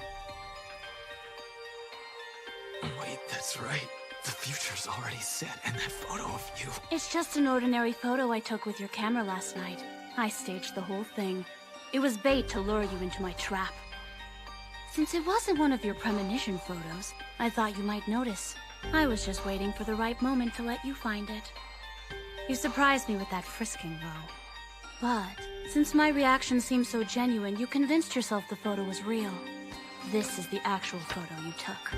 Wait, that's right. The future's already set, and that photo of you... It's just an ordinary photo I took with your camera last night. I staged the whole thing. It was bait to lure you into my trap. Since it wasn't one of your premonition photos, I thought you might notice. I was just waiting for the right moment to let you find it. You surprised me with that frisking, though. But, since my reaction seemed so genuine, you convinced yourself the photo was real. This is the actual photo you took.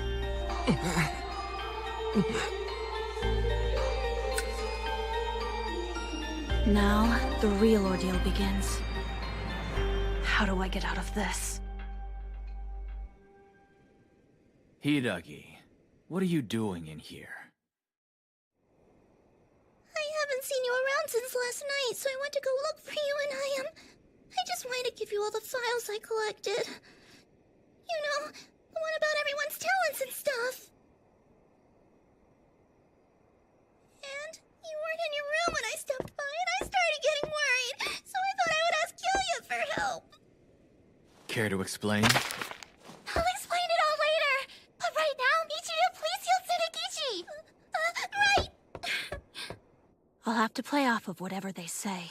Now, the real ordeal begins. How do I get out of this? Hiiragi, what are you doing in here? I haven't seen you around since last night, so I went to go look for you, and I just wanted to give you all the files I collected. You know, the one about everyone's talents and stuff. And you weren't in your room when I stepped by, and I started getting worried, so I thought I would ask Kyoya for help. Care to explain? I'll explain it all later. But right now, Michiru, please heal Tsunekichi. Right. I'll have to play off of whatever they say.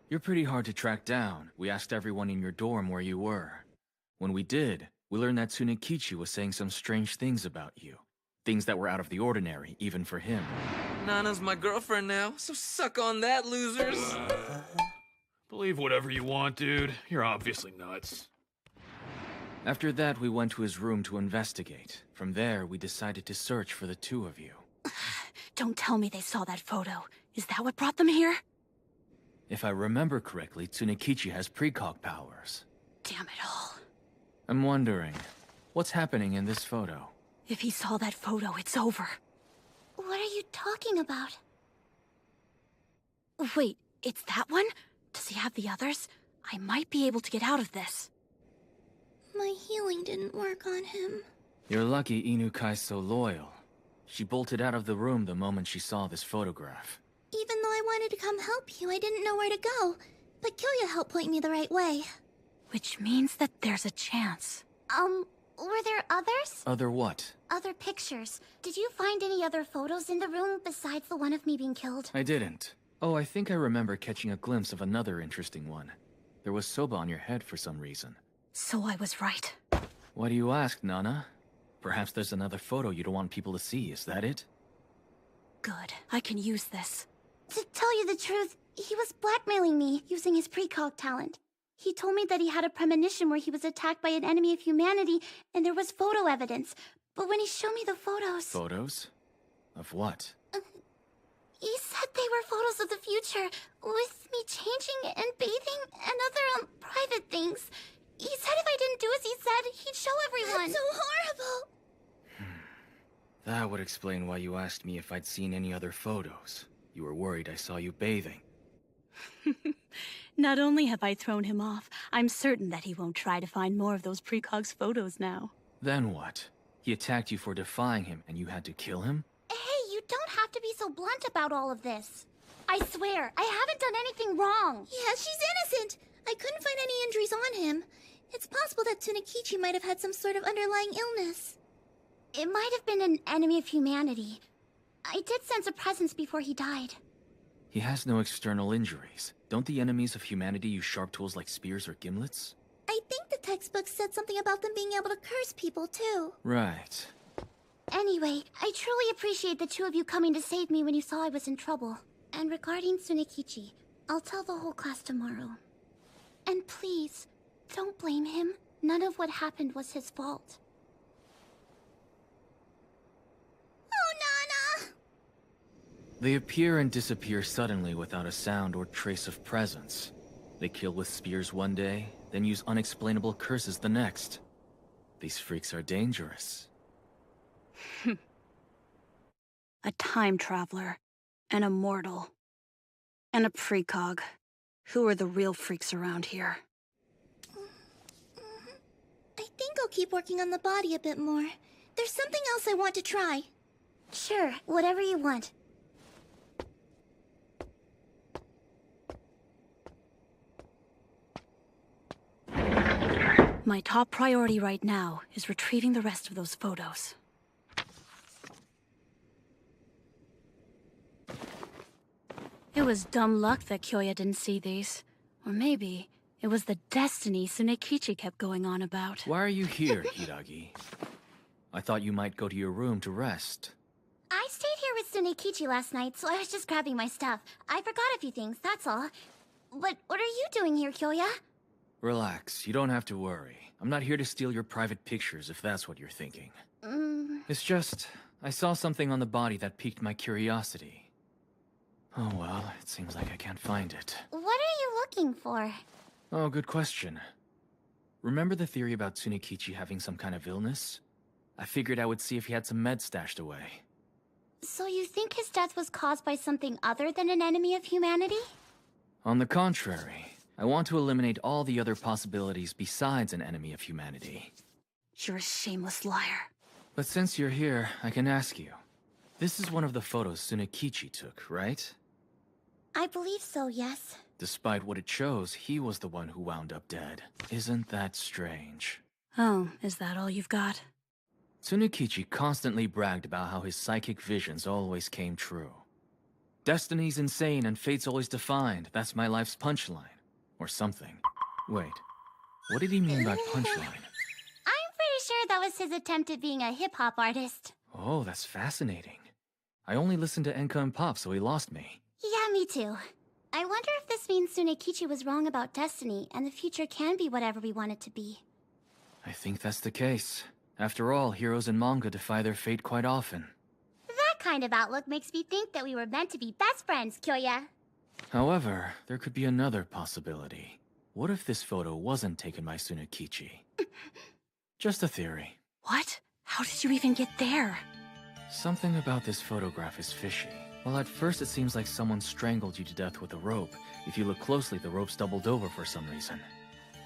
You're pretty hard to track down. We asked everyone in your dorm where you were. When we did, we learned that Tsunekichi was saying some strange things about you. Things that were out of the ordinary, even for him. Nana's my girlfriend now, so suck on that, losers. Believe whatever you want, dude. You're obviously nuts. After that, we went to his room to investigate. From there, we decided to search for the two of you. Don't tell me they saw that photo. Is that what brought them here? If I remember correctly, Tsunekichi has precog powers. Damn it all. I'm wondering, what's happening in this photo? If he saw that photo, it's over. What are you talking about? Wait, it's that one? Does he have the others? I might be able to get out of this. My healing didn't work on him. You're lucky Inukai's so loyal. She bolted out of the room the moment she saw this photograph. Even though I wanted to come help you, I didn't know where to go. But Kyoya helped point me the right way. Which means that there's a chance. Were there others? Other what? Other pictures. Did you find any other photos in the room besides the one of me being killed? I didn't. Oh, I think I remember catching a glimpse of another interesting one. There was soba on your head for some reason. So I was right. Why do you ask, Nana? Perhaps there's another photo you don't want people to see, is that it? Good. I can use this. To tell you the truth, he was blackmailing me using his precog talent. He told me that he had a premonition where he was attacked by an enemy of humanity, and there was photo evidence. But when he showed me the photos... Photos? Of what? He said they were photos of the future, with me changing and bathing and other, private things. He said if I didn't do as he said, he'd show everyone. That's so horrible! That would explain why you asked me if I'd seen any other photos. You were worried I saw you bathing. Not only have I thrown him off, I'm certain that he won't try to find more of those precog's photos now. Then what? He attacked you for defying him, and you had to kill him? Hey, you don't have to be so blunt about all of this. I swear, I haven't done anything wrong. Yeah, she's innocent. I couldn't find any injuries on him. It's possible that Tsunekichi might have had some sort of underlying illness. It might have been an enemy of humanity. I did sense a presence before he died. He has no external injuries. Don't the enemies of humanity use sharp tools like spears or gimlets? I think the textbook said something about them being able to curse people, too. Right. Anyway, I truly appreciate the two of you coming to save me when you saw I was in trouble. And regarding Tsunekichi, I'll tell the whole class tomorrow. And please, don't blame him. None of what happened was his fault. Oh, Nana! They appear and disappear suddenly without a sound or trace of presence. They kill with spears one day, then use unexplainable curses the next. These freaks are dangerous. A time traveler, an immortal, and a precog. Who are the real freaks around here? I think I'll keep working on the body a bit more. There's something else I want to try. Sure, whatever you want. My top priority right now is retrieving the rest of those photos. It was dumb luck that Kyoya didn't see these. Or maybe it was the destiny Tsunekichi kept going on about. Why are you here, Hiiragi? I thought you might go to your room to rest. I stayed here with Tsunekichi last night, so I was just grabbing my stuff. I forgot a few things, that's all. But what are you doing here, Kyoya? Relax, you don't have to worry. I'm not here to steal your private pictures, if that's what you're thinking. It's just, I saw something on the body that piqued my curiosity. Oh well, it seems like I can't find it. What are you looking for? Oh, good question. Remember the theory about Tsunekichi having some kind of illness? I figured I would see if he had some meds stashed away. So you think his death was caused by something other than an enemy of humanity? On the contrary, I want to eliminate all the other possibilities besides an enemy of humanity. You're a shameless liar. But since you're here, I can ask you. This is one of the photos Tsunekichi took, right? I believe so, yes. Despite what it shows, he was the one who wound up dead. Isn't that strange? Oh, is that all you've got? Tsunekichi constantly bragged about how his psychic visions always came true. Destiny's insane and fate's always defined. That's my life's punchline. Or something. Wait, what did he mean by punchline? I'm pretty sure that was his attempt at being a hip-hop artist. Oh, that's fascinating. I only listened to Enka and Pop, so he lost me. Yeah, me too. I wonder if this means Tsunekichi was wrong about destiny, and the future can be whatever we want it to be. I think that's the case. After all, heroes in manga defy their fate quite often. That kind of outlook makes me think that we were meant to be best friends, Kyoya. However, there could be another possibility. What if this photo wasn't taken by Tsunekichi? Just a theory. What? How did you even get there? Something about this photograph is fishy. Well, at first it seems like someone strangled you to death with a rope. If you look closely, the rope's doubled over for some reason.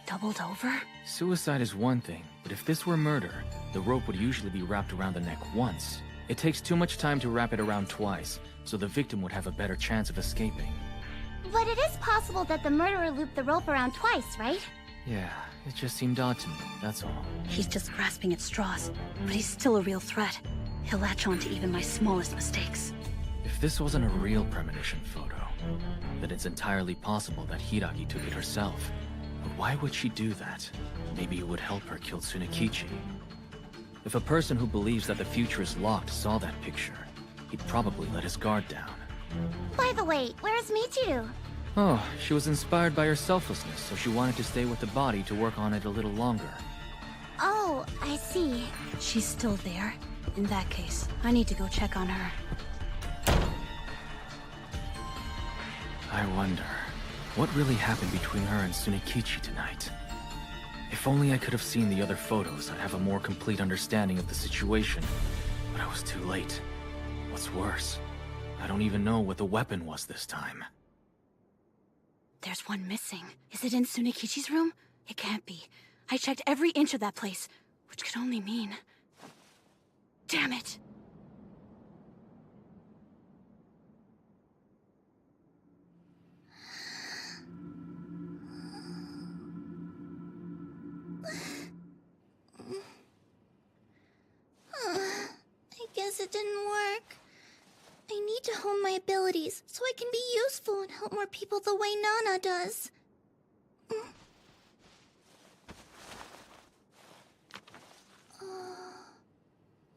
Doubled over? Suicide is one thing, but if this were murder, the rope would usually be wrapped around the neck once. It takes too much time to wrap it around twice, so the victim would have a better chance of escaping. But it is possible that the murderer looped the rope around twice, right? Yeah, it just seemed odd to me, that's all. He's just grasping at straws, but he's still a real threat. He'll latch on to even my smallest mistakes. If this wasn't a real premonition photo, then it's entirely possible that Hiiragi took it herself. But why would she do that? Maybe it would help her kill Tsunekichi. If a person who believes that the future is locked saw that picture, he'd probably let his guard down. By the way, where's Michiru? Oh, she was inspired by her selflessness, so she wanted to stay with the body to work on it a little longer. Oh, I see. She's still there. In that case, I need to go check on her. I wonder, what really happened between her and Tsunekichi tonight? If only I could have seen the other photos, I'd have a more complete understanding of the situation. But I was too late. What's worse, I don't even know what the weapon was this time. There's one missing. Is it in Tsunekichi's room? It can't be. I checked every inch of that place, which could only mean... Damn it! I guess it didn't work. I need to hone my abilities so I can be useful and help more people the way Nana does.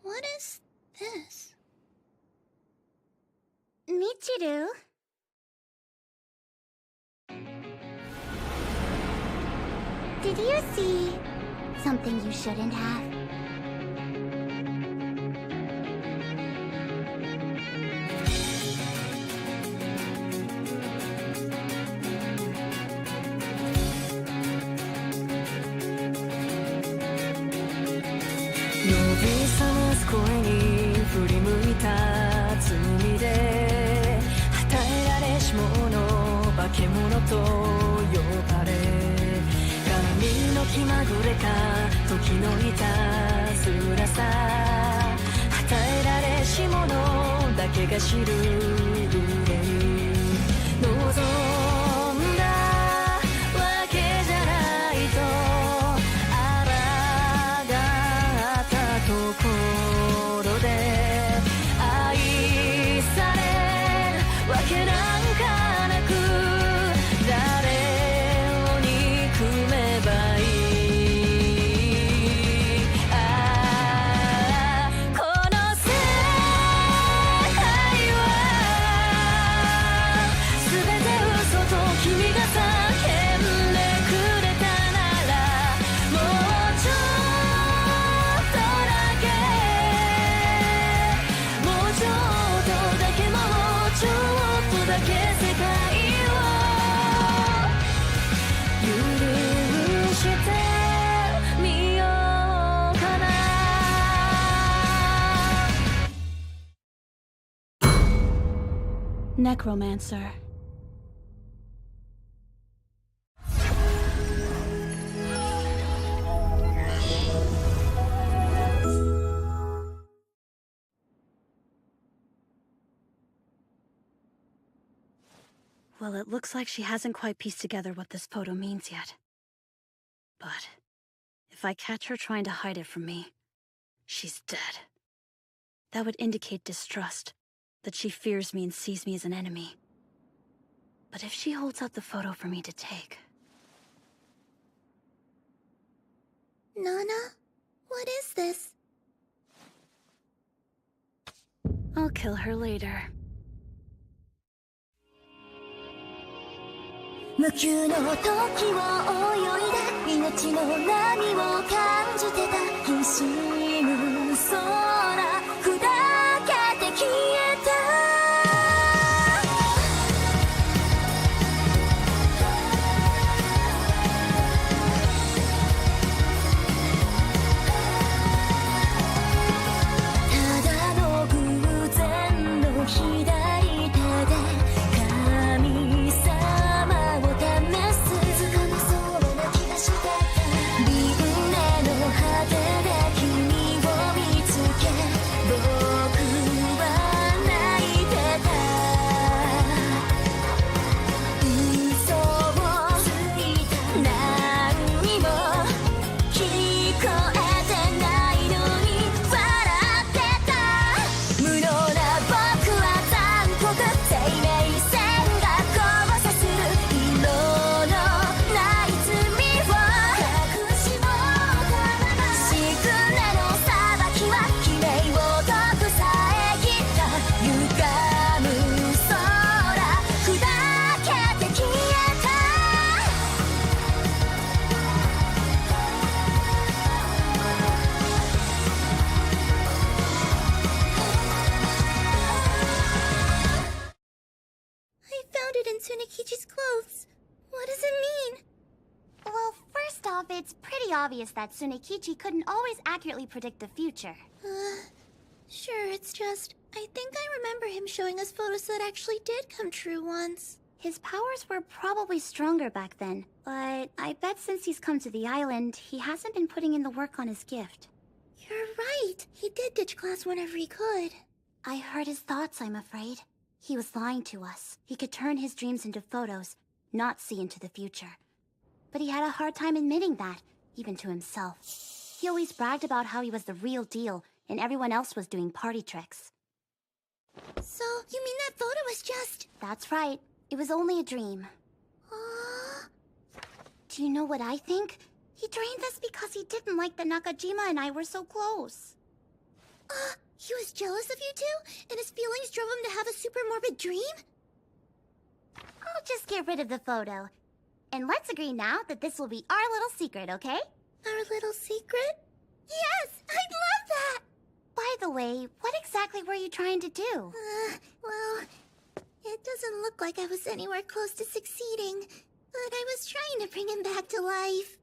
What is this? Michiru? Did you see something you shouldn't have? Necromancer. Well, it looks like she hasn't quite pieced together what this photo means yet. But if I catch her trying to hide it from me, she's dead. That would indicate distrust, that she fears me and sees me as an enemy. But if she holds out the photo for me to take... Nana? What is this? I'll kill her later. 無休の時を泳いだ命の波を感じてたひしむ空砕けて消えたただの偶然の左手で神様 「輪廻の果 pretty obvious that Tsunekichi couldn't always accurately predict the future. Sure, it's just... I think I remember him showing us photos that actually did come true once. His powers were probably stronger back then, but I bet since he's come to the island, he hasn't been putting in the work on his gift. You're right. He did ditch class whenever he could. I heard his thoughts, I'm afraid. He was lying to us. He could turn his dreams into photos, not see into the future. But he had a hard time admitting that, even to himself. He always bragged about how he was the real deal, and everyone else was doing party tricks. So, you mean that photo was just... That's right. It was only a dream. Do you know what I think? He dreamed this because he didn't like that Nakajima and I were so close. He was jealous of you two? And his feelings drove him to have a super morbid dream? I'll just get rid of the photo. And let's agree now that this will be our little secret, okay? Our little secret? Yes! I'd love that! By the way, what exactly were you trying to do? Well... It doesn't look like I was anywhere close to succeeding, but I was trying to bring him back to life.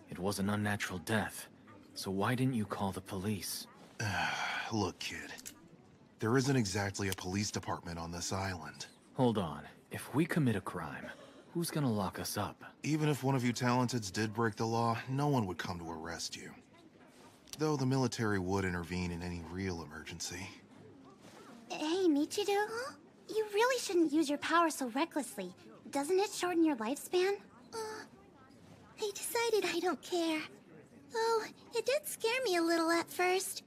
It was an unnatural death, so why didn't you call the police? Look, kid. There isn't exactly a police department on this island. Hold on. If we commit a crime, who's gonna lock us up? Even if one of you Talenteds did break the law, no one would come to arrest you. Though the military would intervene in any real emergency. Hey, Michiru? You really shouldn't use your power so recklessly. Doesn't it shorten your lifespan? I decided I don't care. Though, it did scare me a little at first.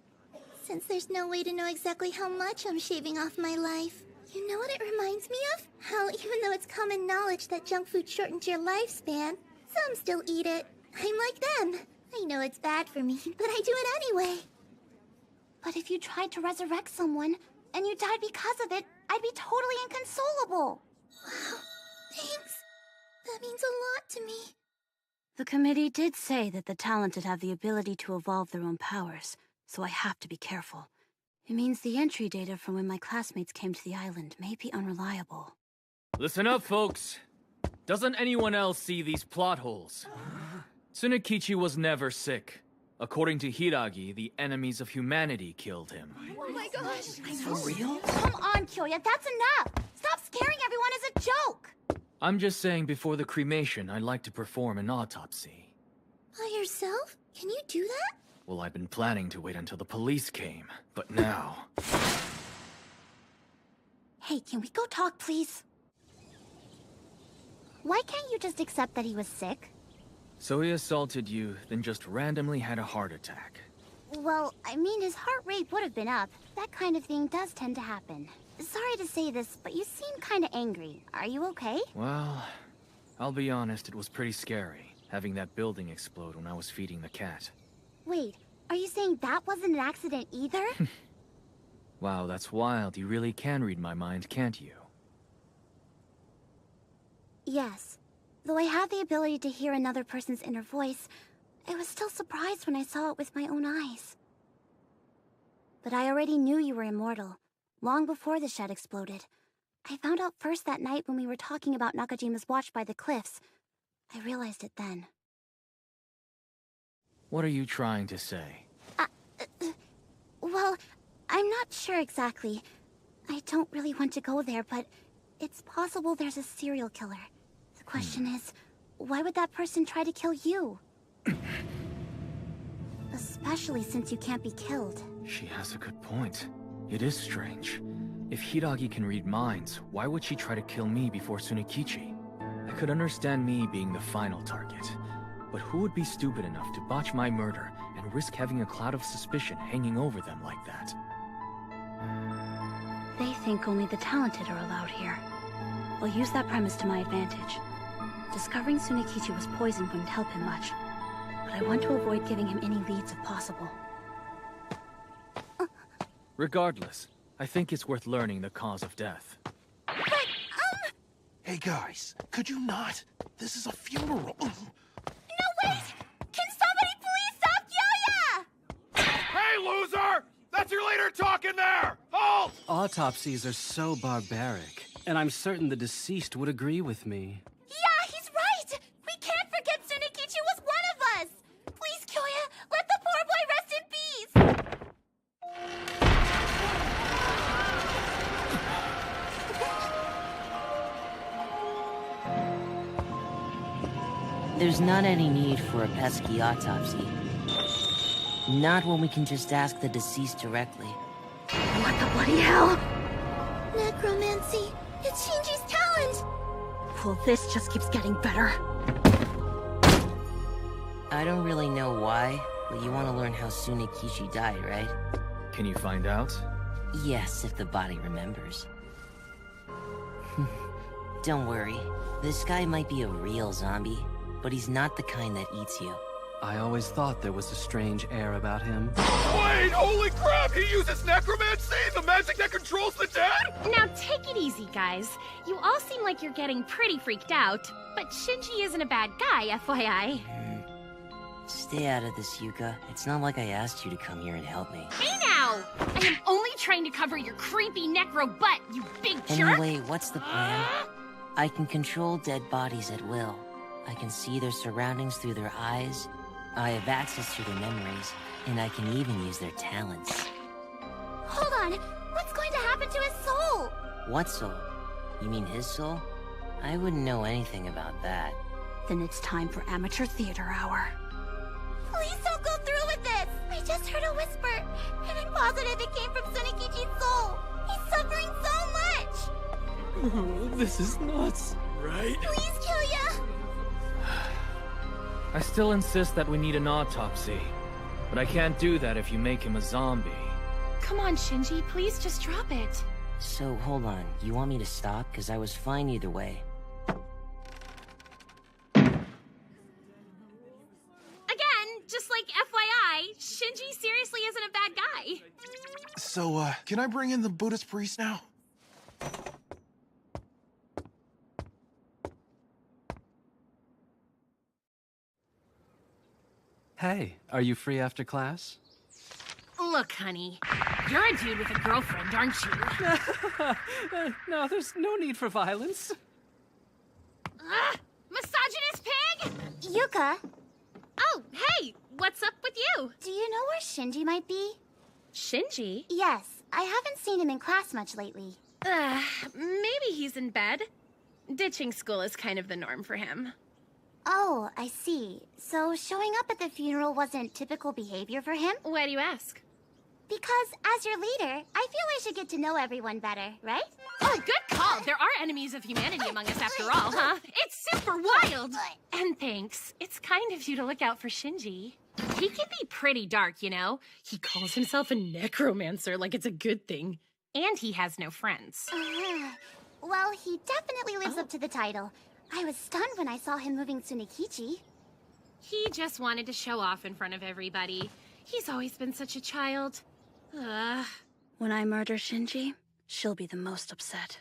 Since there's no way to know exactly how much I'm shaving off my life. You know what it reminds me of? How even though it's common knowledge that junk food shortens your lifespan, some still eat it. I'm like them. I know it's bad for me, but I do it anyway. But if you tried to resurrect someone, and you died because of it, I'd be totally inconsolable. Wow, thanks. That means a lot to me. The committee did say that the talented have the ability to evolve their own powers, so I have to be careful. It means the entry data from when my classmates came to the island may be unreliable. Listen up, folks. Doesn't anyone else see these plot holes? Tsunekichi was never sick. According to Hiiragi, the enemies of humanity killed him. Oh my gosh! For real? Come on, Kyoya, that's enough! Stop scaring everyone as a joke! I'm just saying before the cremation, I'd like to perform an autopsy. By yourself? Can you do that? Well, I'd been planning to wait until the police came, but now... Hey, can we go talk, please? Why can't you just accept that he was sick? So he assaulted you, then just randomly had a heart attack. Well, I mean, his heart rate would have been up. That kind of thing does tend to happen. Sorry to say this, but you seem kind of angry. Are you okay? Well, I'll be honest, it was pretty scary, having that building explode when I was feeding the cat. Wait, are you saying that wasn't an accident either? Wow, that's wild. You really can read my mind, can't you? Yes. Though I have the ability to hear another person's inner voice, I was still surprised when I saw it with my own eyes. But I already knew you were immortal, long before the shed exploded. I found out first that night when we were talking about Nakajima's watch by the cliffs. I realized it then. What are you trying to say? Well, I'm not sure exactly. I don't really want to go there, but it's possible there's a serial killer. The question is, why would that person try to kill you? Especially since you can't be killed. She has a good point. It is strange. If Hiiragi can read minds, why would she try to kill me before Tsunekichi? I could understand me being the final target. But who would be stupid enough to botch my murder and risk having a cloud of suspicion hanging over them like that? They think only the talented are allowed here. I'll use that premise to my advantage. Discovering Tsunekichi was poisoned wouldn't help him much, but I want to avoid giving him any leads if possible. Regardless, I think it's worth learning the cause of death. Hey guys, could you not? This is a funeral. No, wait! Can somebody please stop Kyoya? Hey, loser! That's your leader talking there! Halt! Autopsies are so barbaric. And I'm certain the deceased would agree with me. Yeah, he's right! We can't forget Tsunekichi was one of us! Please, Kyoya, let the poor boy rest in peace! There's not any need for a pesky autopsy. Not when we can just ask the deceased directly. What the bloody hell? Necromancy. It's Shinji's talent. Well, this just keeps getting better. I don't really know why, but you want to learn how Tsunekichi died, right? Can you find out? Yes, if the body remembers. Don't worry. This guy might be a real zombie, but he's not the kind that eats you. I always thought there was a strange air about him. Wait, holy crap! He uses necromancy, the magic that controls the dead? Now take it easy, guys. You all seem like you're getting pretty freaked out, but Shinji isn't a bad guy, FYI. Stay out of this, Yuka. It's not like I asked you to come here and help me. Hey now! I am only trying to cover your creepy necro butt, you big jerk! Anyway, what's the plan? I can control dead bodies at will. I can see their surroundings through their eyes. I have access to their memories, and I can even use their talents. Hold on! What's going to happen to his soul? What soul? You mean his soul? I wouldn't know anything about that. Then it's time for amateur theater hour. Please don't go through with this! I just heard a whisper, and I'm positive it came from Tsunekichi's soul! He's suffering so much! This is nuts. Right? Please, Kyoya! I still insist that we need an autopsy. But I can't do that if you make him a zombie. Come on, Shinji, please just drop it. So, hold on. You want me to stop? Because I was fine either way. Again, just like FYI, Shinji seriously isn't a bad guy. So, can I bring in the Buddhist priest now? Hey, are you free after class? Look, honey, you're a dude with a girlfriend, aren't you? No, there's no need for violence. Misogynist pig! Yuka, Oh, hey, what's up with you? do you know where Shinji might be? Shinji? Yes, I haven't seen him in class much lately. Maybe he's in bed. Ditching school is kind of the norm for him. Oh, I see. So showing up at the funeral wasn't typical behavior for him? Why do you ask? Because as your leader, I feel I should get to know everyone better, right? Oh, good call. There are enemies of humanity among us after all, huh? It's super wild! And thanks. It's kind of you to look out for Shinji. He can be pretty dark, you know? He calls himself a necromancer like it's a good thing. And he has no friends. Well, he definitely lives up to the title. I was stunned when I saw him moving Tsunekichi. He just wanted to show off in front of everybody. He's always been such a child. When I murder Shinji, she'll be the most upset.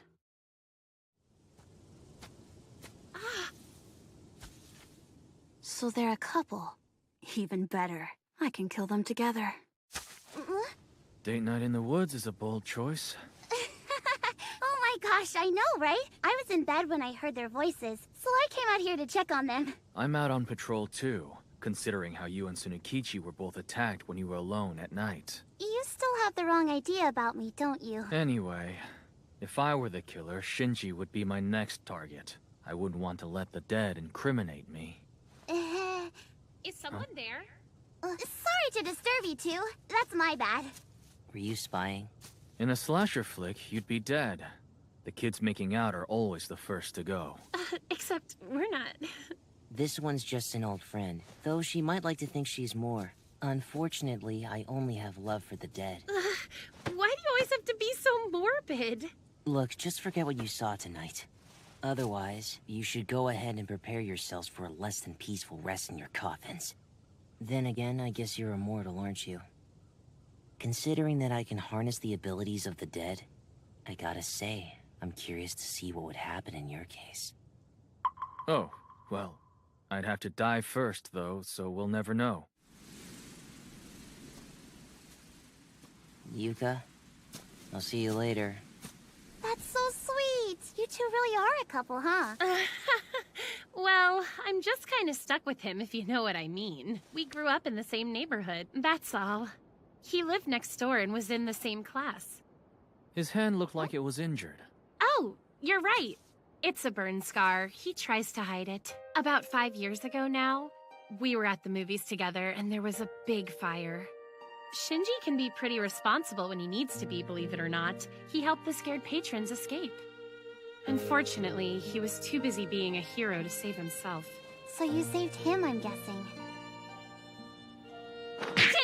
So they're a couple. Even better. I can kill them together. Date night in the woods is a bold choice. Oh my gosh, I know, right? I was in bed when I heard their voices, so I came out here to check on them. I'm out on patrol too, considering how you and Tsunekichi were both attacked when you were alone at night. You still have the wrong idea about me, don't you? Anyway, if I were the killer, Shinji would be my next target. I wouldn't want to let the dead incriminate me. Is someone there? Sorry to disturb you two. That's my bad. Were you spying? In a slasher flick, you'd be dead. The kids making out are always the first to go. Except we're not. This one's just an old friend, though she might like to think she's more. Unfortunately, I only have love for the dead. Why do you always have to be so morbid? Look, just forget what you saw tonight. Otherwise, you should go ahead and prepare yourselves for a less than peaceful rest in your coffins. Then again, I guess you're immortal, aren't you? Considering that I can harness the abilities of the dead, I gotta say, I'm curious to see what would happen in your case. Oh, well, I'd have to die first, though, so we'll never know. Yuka, I'll see you later. That's so sweet. two really are a couple, huh? Well, I'm just kind of stuck with him, if you know what I mean. We grew up in the same neighborhood, that's all. He lived next door and was in the same class. His hand looked like it was injured. Oh, you're right. It's a burn scar. He tries to hide it. About 5 years ago now, we were at the movies together and there was a big fire. Shinji can be pretty responsible when he needs to be, believe it or not. He helped the scared patrons escape. Unfortunately, he was too busy being a hero to save himself. So you saved him, I'm guessing.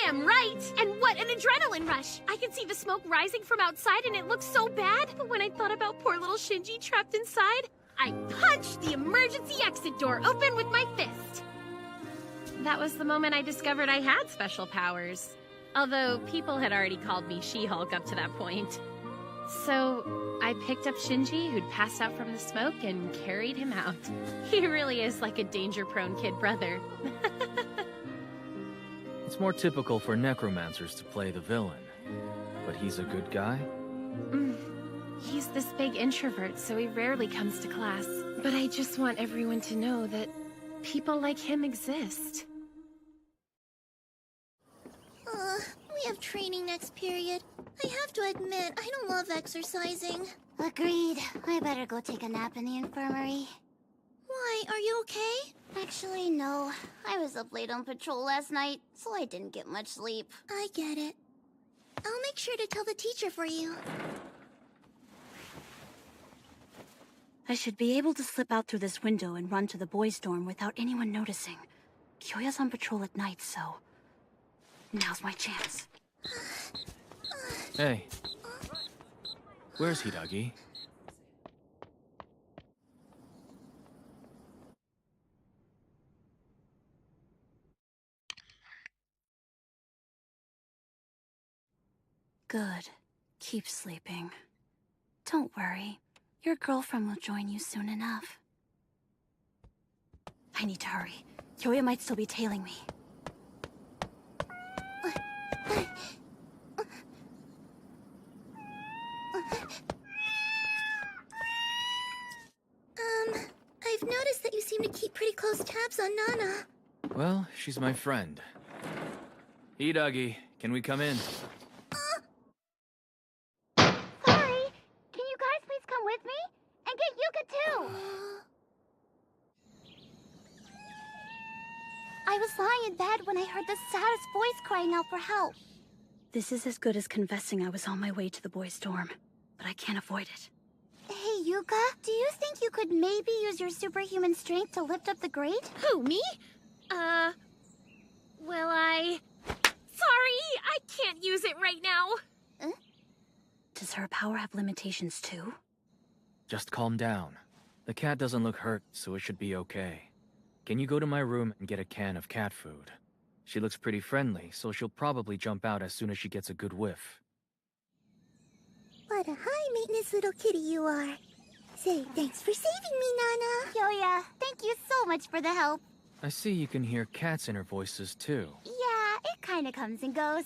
Damn right! And what an adrenaline rush! I can see the smoke rising from outside and it looks so bad, but when I thought about poor little Shinji trapped inside, I punched the emergency exit door open with my fist. That was the moment I discovered I had special powers. Although people had already called me She-Hulk up to that point. So I picked up Shinji, who'd passed out from the smoke, and carried him out. He really is like a danger-prone kid brother. It's more typical for necromancers to play the villain. But he's a good guy? He's this big introvert, so he rarely comes to class. But I just want everyone to know that people like him exist. We have training next period. I have to admit, I don't love exercising. Agreed. I better go take a nap in the infirmary. Why? Are you okay? Actually, no. I was up late on patrol last night, so I didn't get much sleep. I get it. I'll make sure to tell the teacher for you. I should be able to slip out through this window and run to the boys' dorm without anyone noticing. Kyoya's on patrol at night, so now's my chance. Hey. Where's Hiiragi? Good. Keep sleeping. Don't worry. Your girlfriend will join you soon enough. I need to hurry. Kyoya might still be tailing me. I've noticed that you seem to keep pretty close tabs on Nana. Well, she's my friend. Hiiragi, can we come in? Sorry! Can you guys please come with me? And get Yuka too! I was lying in bed when I heard the saddest voice crying out for help. This is as good as confessing I was on my way to the boys' dorm, but I can't avoid it. Hey, Yuka, do you think you could maybe use your superhuman strength to lift up the grate? Who, me? Well, Sorry, I can't use it right now. Does her power have limitations too? Just calm down. The cat doesn't look hurt, so it should be okay. Can you go to my room and get a can of cat food? She looks pretty friendly, so she'll probably jump out as soon as she gets a good whiff. What a high-maintenance little kitty you are. Say, thanks for saving me, Nana. Kyoya, thank you so much for the help. I see you can hear cats in her voices, too. Yeah, it kinda comes and goes.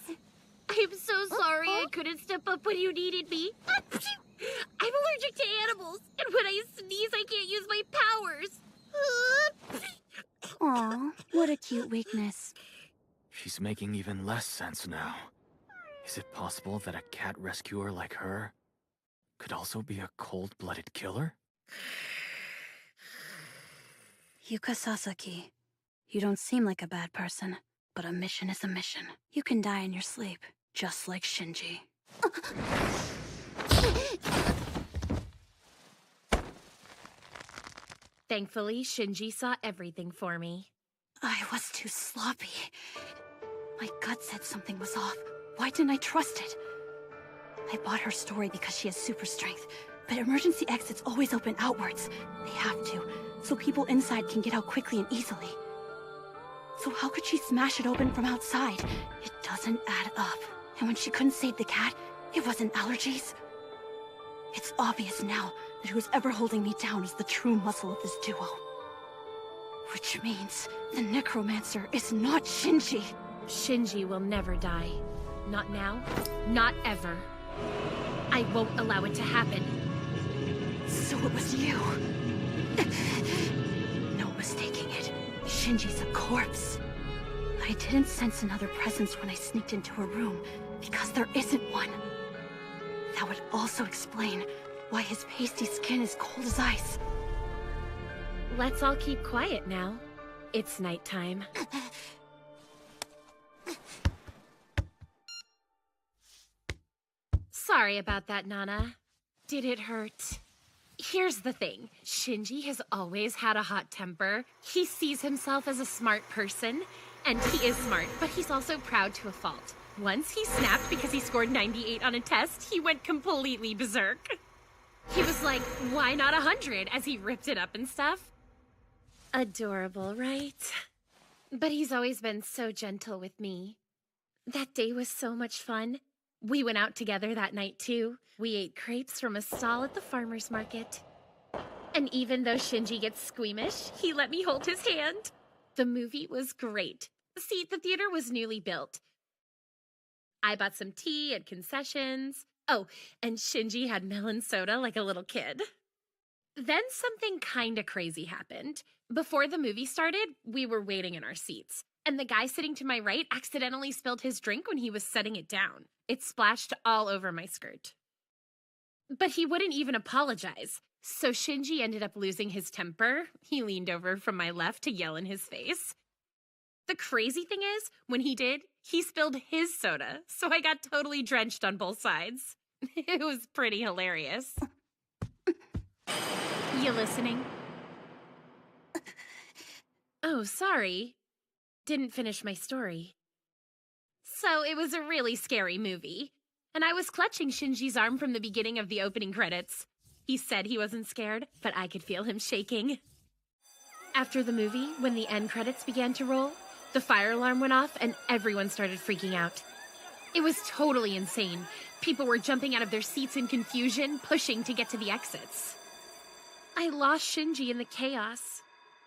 I'm so sorry I couldn't step up when you needed me. I'm allergic to animals, and when I sneeze, I can't use my powers. Aw, what a cute weakness. She's making even less sense now. Is it possible that a cat rescuer like her could also be a cold-blooded killer? Yuka Sasaki, you don't seem like a bad person, but a mission is a mission. You can die in your sleep, just like Shinji. Thankfully, Shinji saw everything for me. I was too sloppy. My gut said something was off. Why didn't I trust it? I bought her story because she has super strength, but emergency exits always open outwards. They have to, so people inside can get out quickly and easily. So how could she smash it open from outside? It doesn't add up. And when she couldn't save the cat, it wasn't allergies. It's obvious now that who's ever holding me down is the true muscle of this duo. Which means the necromancer is not Shinji. Shinji will never die. Not now, not ever. I won't allow it to happen. So it was you. No mistaking it. Shinji's a corpse. I didn't sense another presence when I sneaked into her room, because there isn't one. That would also explain why his pasty skin is cold as ice. Let's all keep quiet now. It's nighttime. Sorry about that, Nana. Did it hurt? Here's the thing. Shinji has always had a hot temper. He sees himself as a smart person, and he is smart, but he's also proud to a fault. Once he snapped because he scored 98 on a test, he went completely berserk. He was like, why not 100, as he ripped it up and stuff. Adorable, right? But he's always been so gentle with me. That day was so much fun. We went out together that night, too. We ate crepes from a stall at the farmer's market. And even though Shinji gets squeamish, he let me hold his hand. The movie was great. See, the theater was newly built. I bought some tea and concessions. Oh, and Shinji had melon soda like a little kid. Then something kinda crazy happened. Before the movie started, we were waiting in our seats, and the guy sitting to my right accidentally spilled his drink when he was setting it down. It splashed all over my skirt. But he wouldn't even apologize, so Shinji ended up losing his temper. He leaned over from my left to yell in his face. The crazy thing is, when he did, he spilled his soda, so I got totally drenched on both sides. It was pretty hilarious. You listening? Oh, sorry. Didn't finish my story. So it was a really scary movie, and I was clutching Shinji's arm from the beginning of the opening credits. He said he wasn't scared, but I could feel him shaking. After the movie, when the end credits began to roll, the fire alarm went off and everyone started freaking out. It was totally insane. People were jumping out of their seats in confusion, pushing to get to the exits. I lost Shinji in the chaos.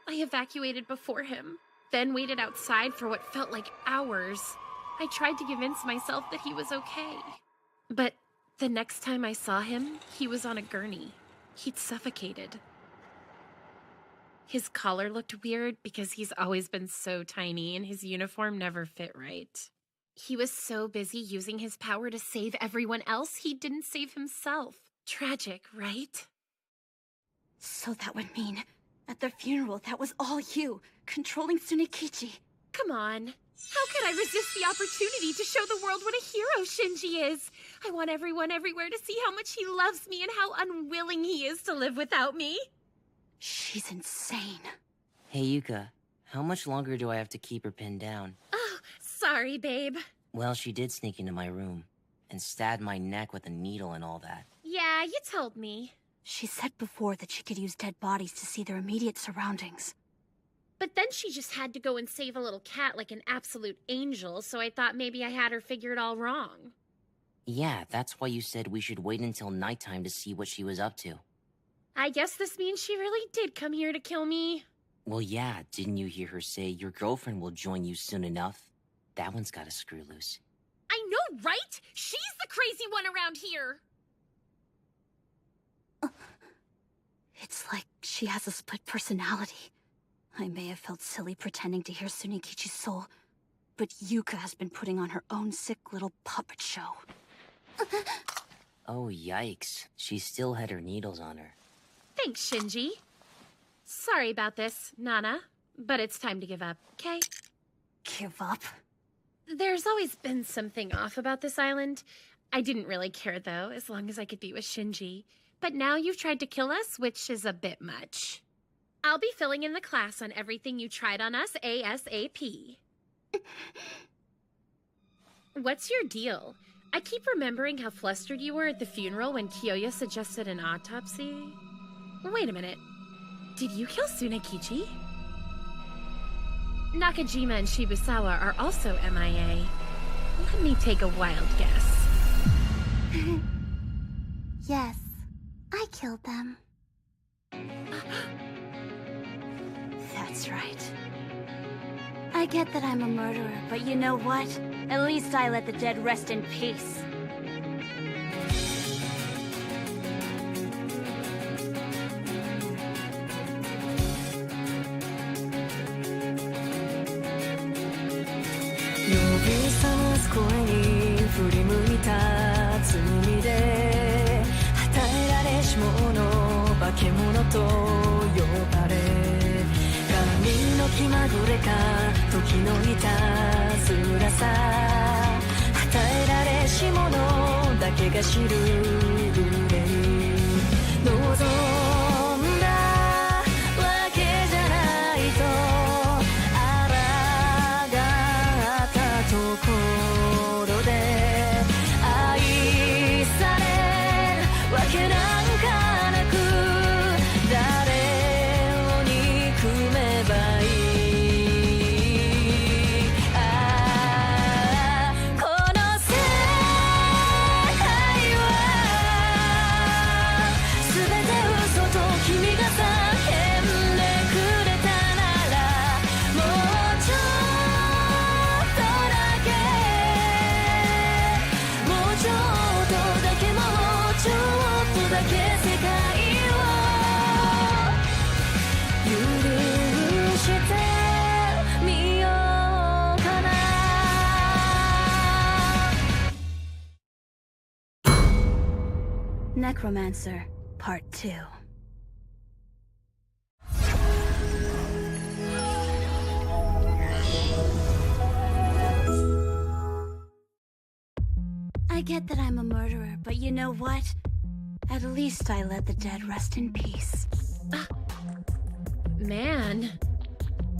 I evacuated before him, then waited outside for what felt like hours. I tried to convince myself that he was okay. But the next time I saw him, he was on a gurney. He'd suffocated. His collar looked weird because he's always been so tiny and his uniform never fit right. He was so busy using his power to save everyone else, he didn't save himself. Tragic, right? So that would mean, at the funeral, that was all you, controlling Tsunekichi. Come on. How could I resist the opportunity to show the world what a hero Shinji is? I want everyone everywhere to see how much he loves me and how unwilling he is to live without me. She's insane. Hey, Yuka, how much longer do I have to keep her pinned down? Oh, sorry, babe. Well, she did sneak into my room and stabbed my neck with a needle and all that. Yeah, you told me. She said before that she could use dead bodies to see their immediate surroundings. But then she just had to go and save a little cat like an absolute angel, so I thought maybe I had her figured all wrong. Yeah, that's why you said we should wait until nighttime to see what she was up to. I guess this means she really did come here to kill me. Well, yeah, didn't you hear her say your girlfriend will join you soon enough? That one's got a screw loose. I know, right? She's the crazy one around here. It's like she has a split personality. I may have felt silly pretending to hear Tsunekichi's soul, but Yuka has been putting on her own sick little puppet show. Oh, yikes. She still had her needles on her. Thanks, Shinji. Sorry about this, Nana, but it's time to give up, okay? Give up? There's always been something off about this island. I didn't really care, though, as long as I could be with Shinji. But now you've tried to kill us, which is a bit much. I'll be filling in the class on everything you tried on us ASAP. What's your deal? I keep remembering how flustered you were at the funeral when Kyoya suggested an autopsy. Wait a minute. Did you kill Tsunekichi? Nakajima and Shibusawa are also MIA. Let me take a wild guess. Yes, I killed them. That's right. I get that I'm a murderer, but you know what? At least I let the dead rest in peace. さます声に振り向いた罪で与えられし者化け物と呼ばれ神の気まぐれか時のいたずらさ与えられし者だけが知る憂い望んだわけじゃないと抗ったところで愛されるわけなんかなく誰を憎めばいいこの世界は全て嘘と君が叫んでくれたならもうちょっとだけもうちょっとだけもうちょっとだけ世界を許してみようかなNecromancer, Part 2. I get that I'm a murderer, but you know what? At least I let the dead rest in peace. Man.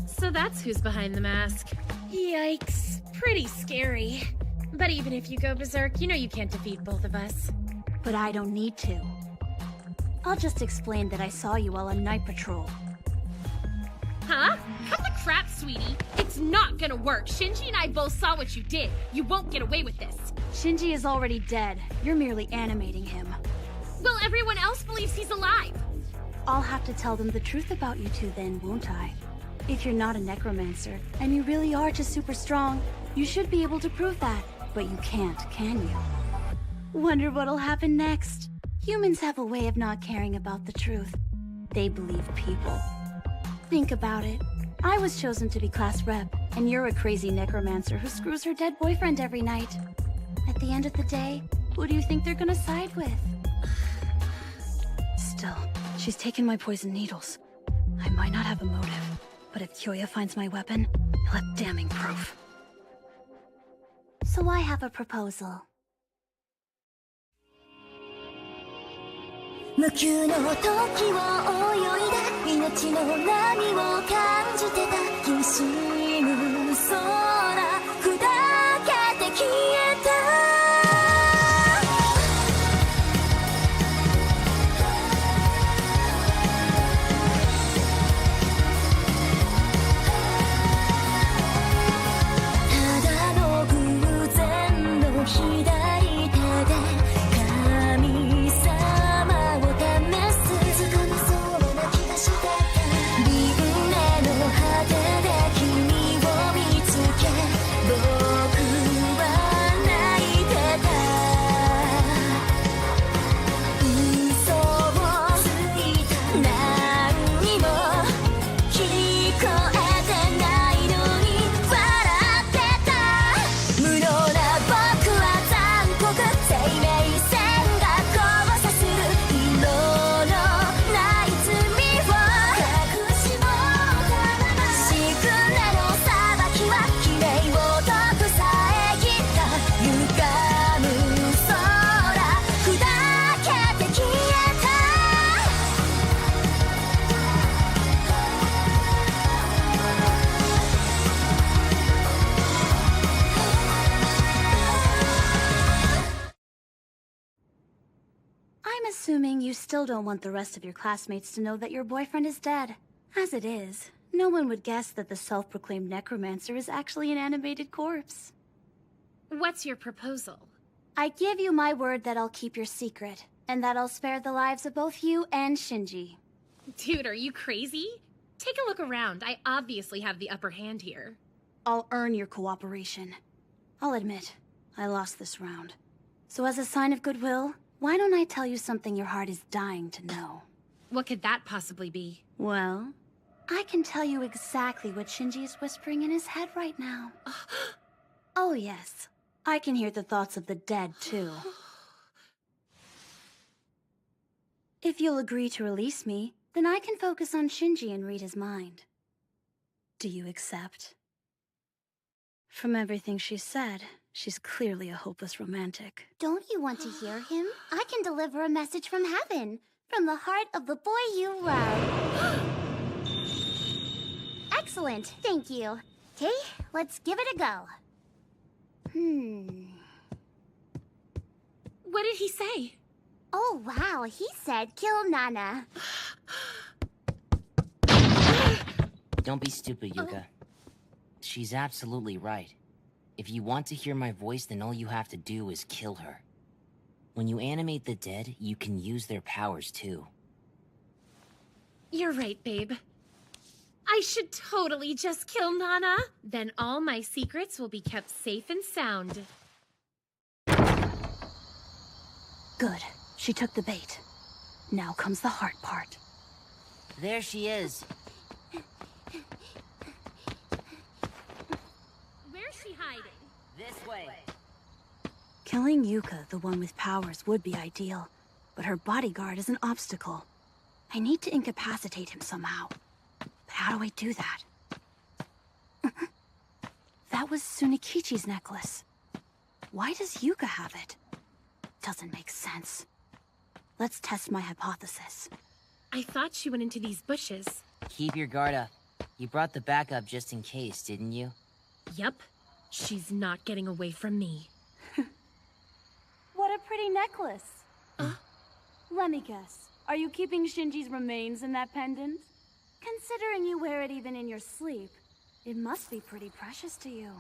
So that's who's behind the mask. Yikes. Pretty scary. But even if you go berserk, you know you can't defeat both of us. But I don't need to. I'll just explain that I saw you while on night patrol. Huh? Cut the crap, sweetie. It's not gonna work. Shinji and I both saw what you did. You won't get away with this. Shinji is already dead. You're merely animating him. Well, everyone else believes he's alive. I'll have to tell them the truth about you two then, won't I? If you're not a necromancer, and you really are just super strong, you should be able to prove that. But you can't, can you? Wonder what'll happen next. Humans have a way of not caring about the truth. They believe people. Think about it. I was chosen to be class rep, and you're a crazy necromancer who screws her dead boyfriend every night. At the end of the day, who do you think they're gonna side with? Still, she's taken my poison needles. I might not have a motive, but if Kyoya finds my weapon, he'll have damning proof. So I have a proposal. 無休の時を泳いだ命の波を感じてたきしむ空砕けて消えたただの偶然の左手で神様Assuming you still don't want the rest of your classmates to know that your boyfriend is dead. As it is, no one would guess that the self-proclaimed necromancer is actually an animated corpse. What's your proposal? I give you my word that I'll keep your secret, and that I'll spare the lives of both you and Shinji. Dude, are you crazy? Take a look around. I obviously have the upper hand here. I'll earn your cooperation. I'll admit, I lost this round. So as a sign of goodwill, why don't I tell you something your heart is dying to know? What could that possibly be? Well, I can tell you exactly what Shinji is whispering in his head right now. Oh yes, I can hear the thoughts of the dead too. If you'll agree to release me, then I can focus on Shinji and read his mind. Do you accept? From everything she said, she's clearly a hopeless romantic. Don't you want to hear him? I can deliver a message from heaven, from the heart of the boy you love. Excellent, thank you. Okay, let's give it a go. What did he say? Oh wow, he said kill Nana. Don't be stupid, Yuka. She's absolutely right. If you want to hear my voice, then all you have to do is kill her. When you animate the dead, you can use their powers too. You're right, babe. I should totally just kill Nana. Then all my secrets will be kept safe and sound. Good. She took the bait. Now comes the hard part. There she is. Where's she hiding? This way. Killing Yuka, the one with powers, would be ideal, but her bodyguard is an obstacle. I need to incapacitate him somehow. But how do I do that? That was Sunikichi's necklace. Why does Yuka have it? Doesn't make sense. Let's test my hypothesis. I thought she went into these bushes. Keep your guard up. You brought the backup just in case, didn't you? Yep. She's not getting away from me. What a pretty necklace. Let me guess. Are you keeping Shinji's remains in that pendant? Considering you wear it even in your sleep, it must be pretty precious to you.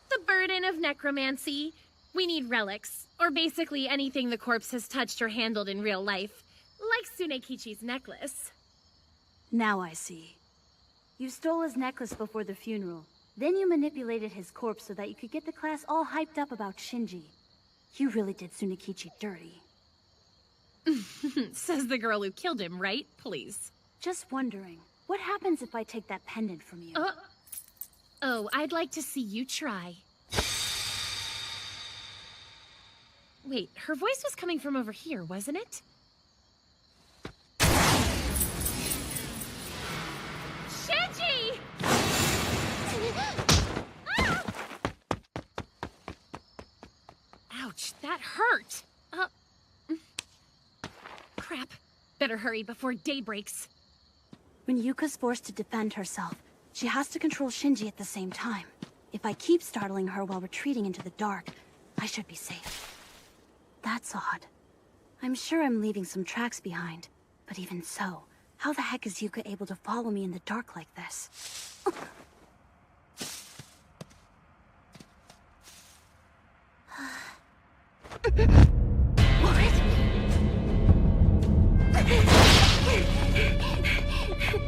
The burden of necromancy. We need relics, or basically anything the corpse has touched or handled in real life, like Tsunekichi's necklace. Now I see. You stole his necklace before the funeral. Then you manipulated his corpse so that you could get the class all hyped up about Shinji. You really did Tsunekichi dirty. Says the girl who killed him, right? Please. Just wondering, what happens if I take that pendant from you? Oh, I'd like to see you try. Wait, her voice was coming from over here, wasn't it? Shinji! Ah! Ouch, that hurt. Crap. Better hurry before day breaks. When Yuka's forced to defend herself, she has to control Shinji at the same time. If I keep startling her while retreating into the dark, I should be safe. That's odd. I'm sure I'm leaving some tracks behind, but even so, how the heck is Yuka able to follow me in the dark like this?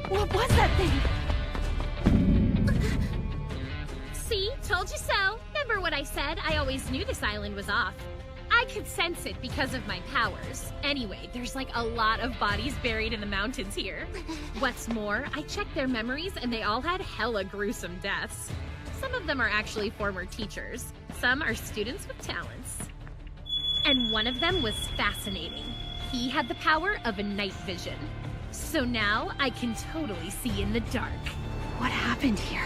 What was that thing? See? Told you so. Remember what I said? I always knew this island was off. I could sense it because of my powers. Anyway, there's like a lot of bodies buried in the mountains here. What's more, I checked their memories and they all had hella gruesome deaths. Some of them are actually former teachers. Some are students with talents. And one of them was fascinating. He had the power of a night vision. So now I can totally see in the dark. What happened here?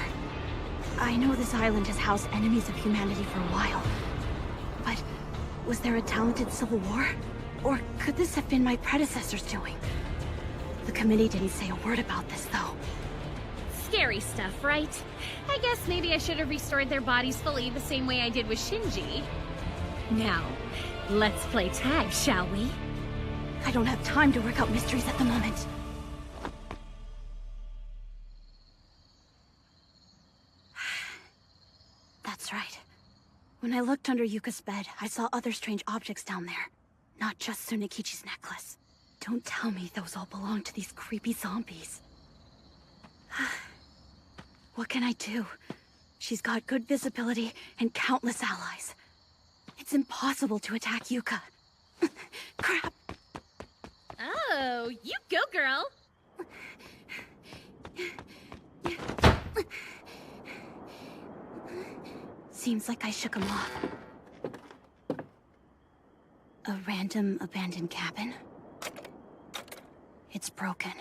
I know this island has housed enemies of humanity for a while, but was there a talented civil war? Or could this have been my predecessor's doing? The committee didn't say a word about this, though. Scary stuff, right? I guess maybe I should have restored their bodies fully the same way I did with Shinji. Now, let's play tag, shall we? I don't have time to work out mysteries at the moment. That's right. When I looked under Yuka's bed, I saw other strange objects down there. Not just Tsunekichi's necklace. Don't tell me those all belong to these creepy zombies. What can I do? She's got good visibility and countless allies. It's impossible to attack Yuka. Crap! Oh, you go, girl! Seems like I shook him off. A random abandoned cabin? It's broken.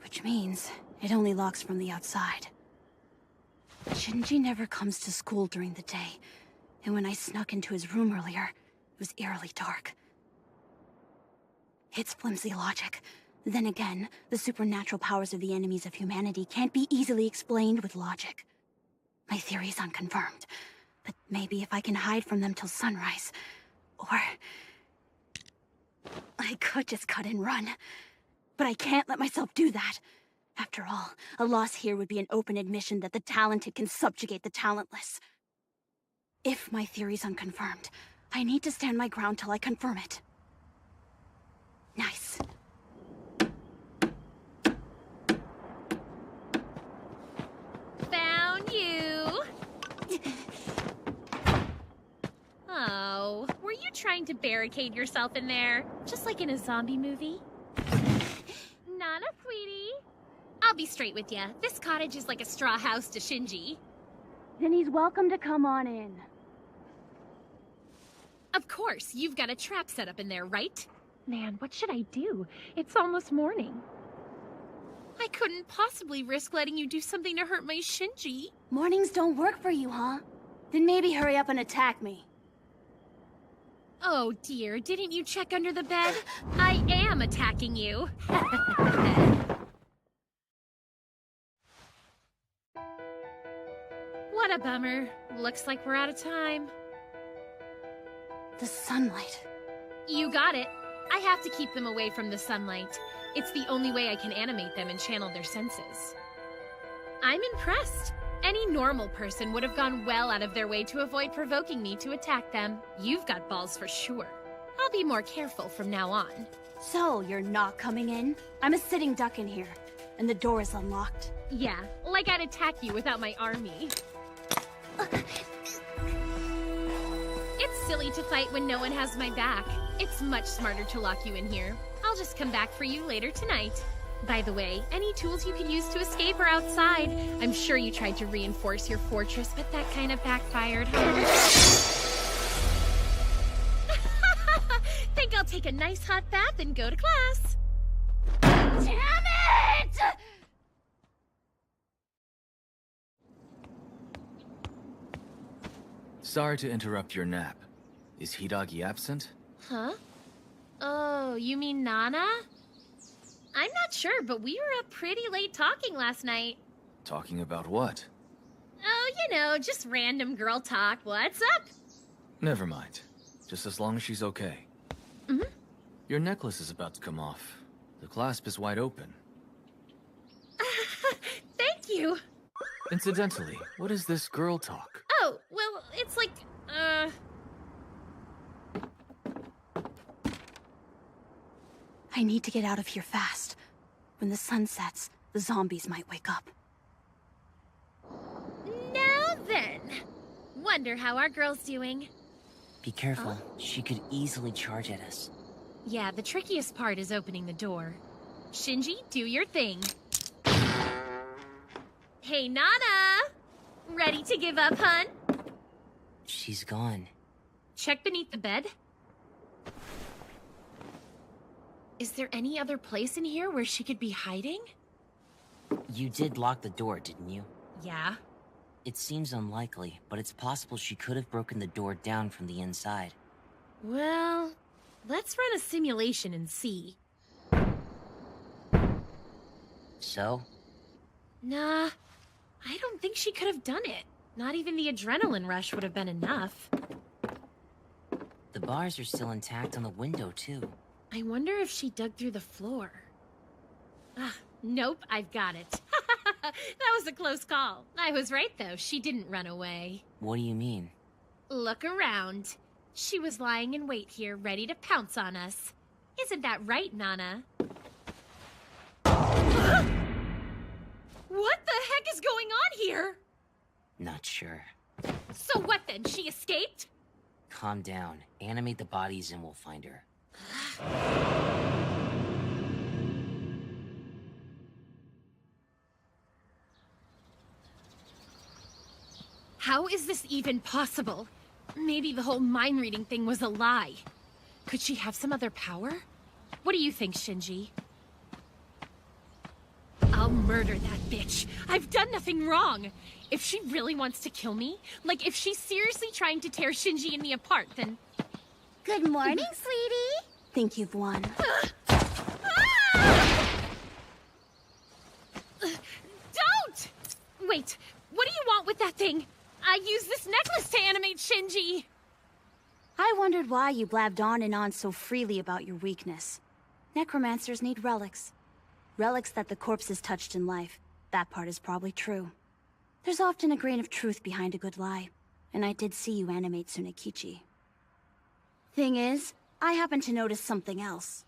Which means it only locks from the outside. Shinji never comes to school during the day, and when I snuck into his room earlier, it was eerily dark. It's flimsy logic. Then again, the supernatural powers of the enemies of humanity can't be easily explained with logic. My theory is unconfirmed, but maybe if I can hide from them till sunrise, or... I could just cut and run. But I can't let myself do that. After all, a loss here would be an open admission that the talented can subjugate the talentless. If my theory's unconfirmed, I need to stand my ground till I confirm it. Nice. Found you! Oh, were you trying to barricade yourself in there? Just like in a zombie movie? Nana, sweetie. I'll be straight with you. This cottage is like a straw house to Shinji. Then he's welcome to come on in. Of course, you've got a trap set up in there, right? Man, what should I do? It's almost morning. I couldn't possibly risk letting you do something to hurt my Shinji. Mornings don't work for you, huh? Then maybe hurry up and attack me. Oh dear, didn't you check under the bed? I am attacking you. What a bummer. Looks like we're out of time. The sunlight. You got it. I have to keep them away from the sunlight. It's the only way I can animate them and channel their senses. I'm impressed. Any normal person would have gone well out of their way to avoid provoking me to attack them. You've got balls for sure. I'll be more careful from now on. So, you're not coming in? I'm a sitting duck in here, and the door is unlocked. Yeah, like I'd attack you without my army. It's silly to fight when no one has my back. It's much smarter to lock you in here. I'll just come back for you later tonight. By the way, any tools you could use to escape are outside. I'm sure you tried to reinforce your fortress, but that kind of backfired. Think I'll take a nice hot bath and go to class. Damn it! Sorry to interrupt your nap. Is Hiiragi absent? Huh? Oh, you mean Nana? I'm not sure, but we were up pretty late talking last night. Talking about what? Oh, you know, just random girl talk. What's up? Never mind. Just as long as she's okay. Mm-hmm. Your necklace is about to come off. The clasp is wide open. Thank you. Incidentally, what is this girl talk? Oh, well, it's like, I need to get out of here fast. When the sun sets, the zombies might wake up. Now then. Wonder how our girl's doing. Be careful. She could easily charge at us. Yeah, the trickiest part is opening the door. Shinji, do your thing. Hey, Nana! Ready to give up, hun? She's gone. Check beneath the bed. Is there any other place in here where she could be hiding? You did lock the door, didn't you? Yeah. It seems unlikely, but it's possible she could have broken the door down from the inside. Well, let's run a simulation and see. So? Nah, I don't think she could have done it. Not even the adrenaline rush would have been enough. The bars are still intact on the window, too. I wonder if she dug through the floor. Ah, nope, I've got it. That was a close call. I was right, though. She didn't run away. What do you mean? Look around. She was lying in wait here, ready to pounce on us. Isn't that right, Nana? What the heck is going on here? Not sure. So what then? She escaped? Calm down. Animate the bodies and we'll find her. How is this even possible? Maybe the whole mind reading thing was a lie. Could she have some other power? What do you think, Shinji? I'll murder that bitch. I've done nothing wrong. If she really wants to kill me, like if she's seriously trying to tear Shinji and me apart, then... Good morning, sweetie. Think you've won. Don't! Wait, what do you want with that thing? I used this necklace to animate Shinji. I wondered why you blabbed on and on so freely about your weakness. Necromancers need relics. Relics that the corpses touched in life. That part is probably true. There's often a grain of truth behind a good lie, and I did see you animate Tsunekichi. Thing is, I happened to notice something else.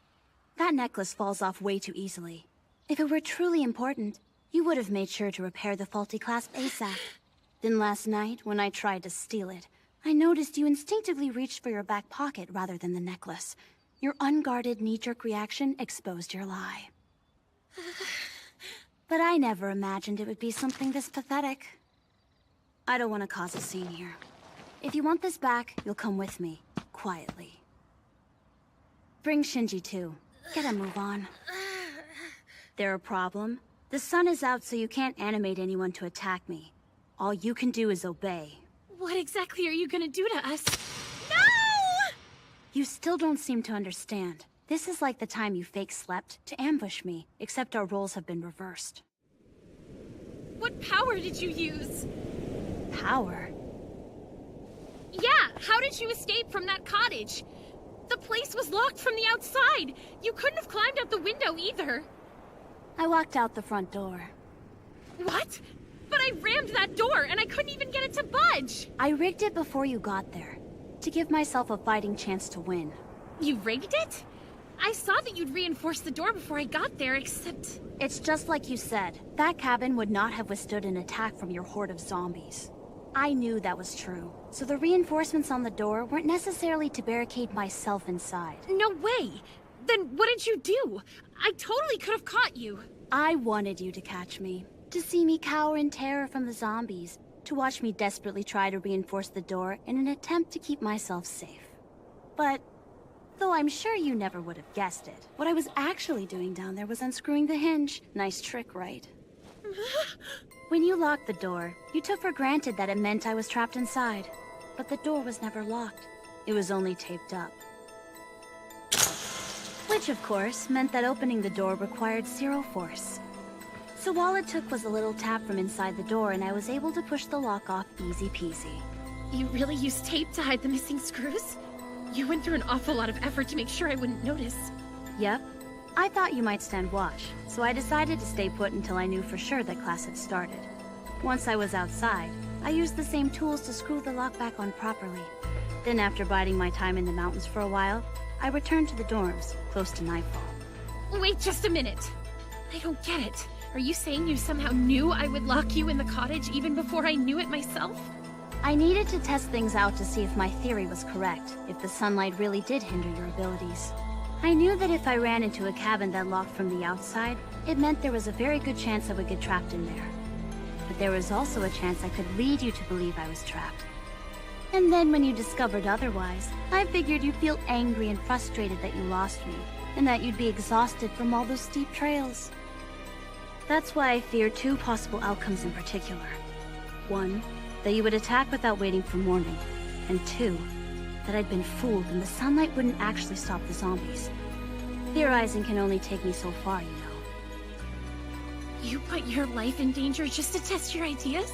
That necklace falls off way too easily. If it were truly important, you would have made sure to repair the faulty clasp ASAP. Then last night, when I tried to steal it, I noticed you instinctively reached for your back pocket rather than the necklace. Your unguarded knee-jerk reaction exposed your lie. But I never imagined it would be something this pathetic. I don't want to cause a scene here. If you want this back, you'll come with me, quietly. Bring Shinji too. Get a move on. There a problem? The sun is out, so you can't animate anyone to attack me. All you can do is obey. What exactly are you gonna do to us? No! You still don't seem to understand. This is like the time you fake slept to ambush me, except our roles have been reversed. What power did you use? Power? Yeah, how did you escape from that cottage? The place was locked from the outside. You couldn't have climbed out the window either. I walked out the front door. What? But I rammed that door and I couldn't even get it to budge. I rigged it before you got there, to give myself a fighting chance to win. You rigged it? I saw that you'd reinforced the door before I got there, except... It's just like you said. That cabin would not have withstood an attack from your horde of zombies. I knew that was true, so the reinforcements on the door weren't necessarily to barricade myself inside. No way! Then what did you do? I totally could have caught you. I wanted you to catch me. To see me cower in terror from the zombies. To watch me desperately try to reinforce the door in an attempt to keep myself safe. But, though I'm sure you never would have guessed it, what I was actually doing down there was unscrewing the hinge. Nice trick, right? When you locked the door, you took for granted that it meant I was trapped inside. But the door was never locked. It was only taped up. Which, of course, meant that opening the door required zero force. So all it took was a little tap from inside the door and I was able to push the lock off easy peasy. You really used tape to hide the missing screws? You went through an awful lot of effort to make sure I wouldn't notice. Yep. I thought you might stand watch, so I decided to stay put until I knew for sure that class had started. Once I was outside, I used the same tools to screw the lock back on properly. Then after biding my time in the mountains for a while, I returned to the dorms, close to nightfall. Wait just a minute. I don't get it. Are you saying you somehow knew I would lock you in the cottage even before I knew it myself? I needed to test things out to see if my theory was correct, if the sunlight really did hinder your abilities. I knew that if I ran into a cabin that locked from the outside, it meant there was a very good chance I would get trapped in there. But there was also a chance I could lead you to believe I was trapped. And then when you discovered otherwise, I figured you'd feel angry and frustrated that you lost me, and that you'd be exhausted from all those steep trails. That's why I fear two possible outcomes in particular. One, that you would attack without waiting for morning. And two, that I'd been fooled and the sunlight wouldn't actually stop the zombies. Theorizing can only take me so far, you know. You put your life in danger just to test your ideas?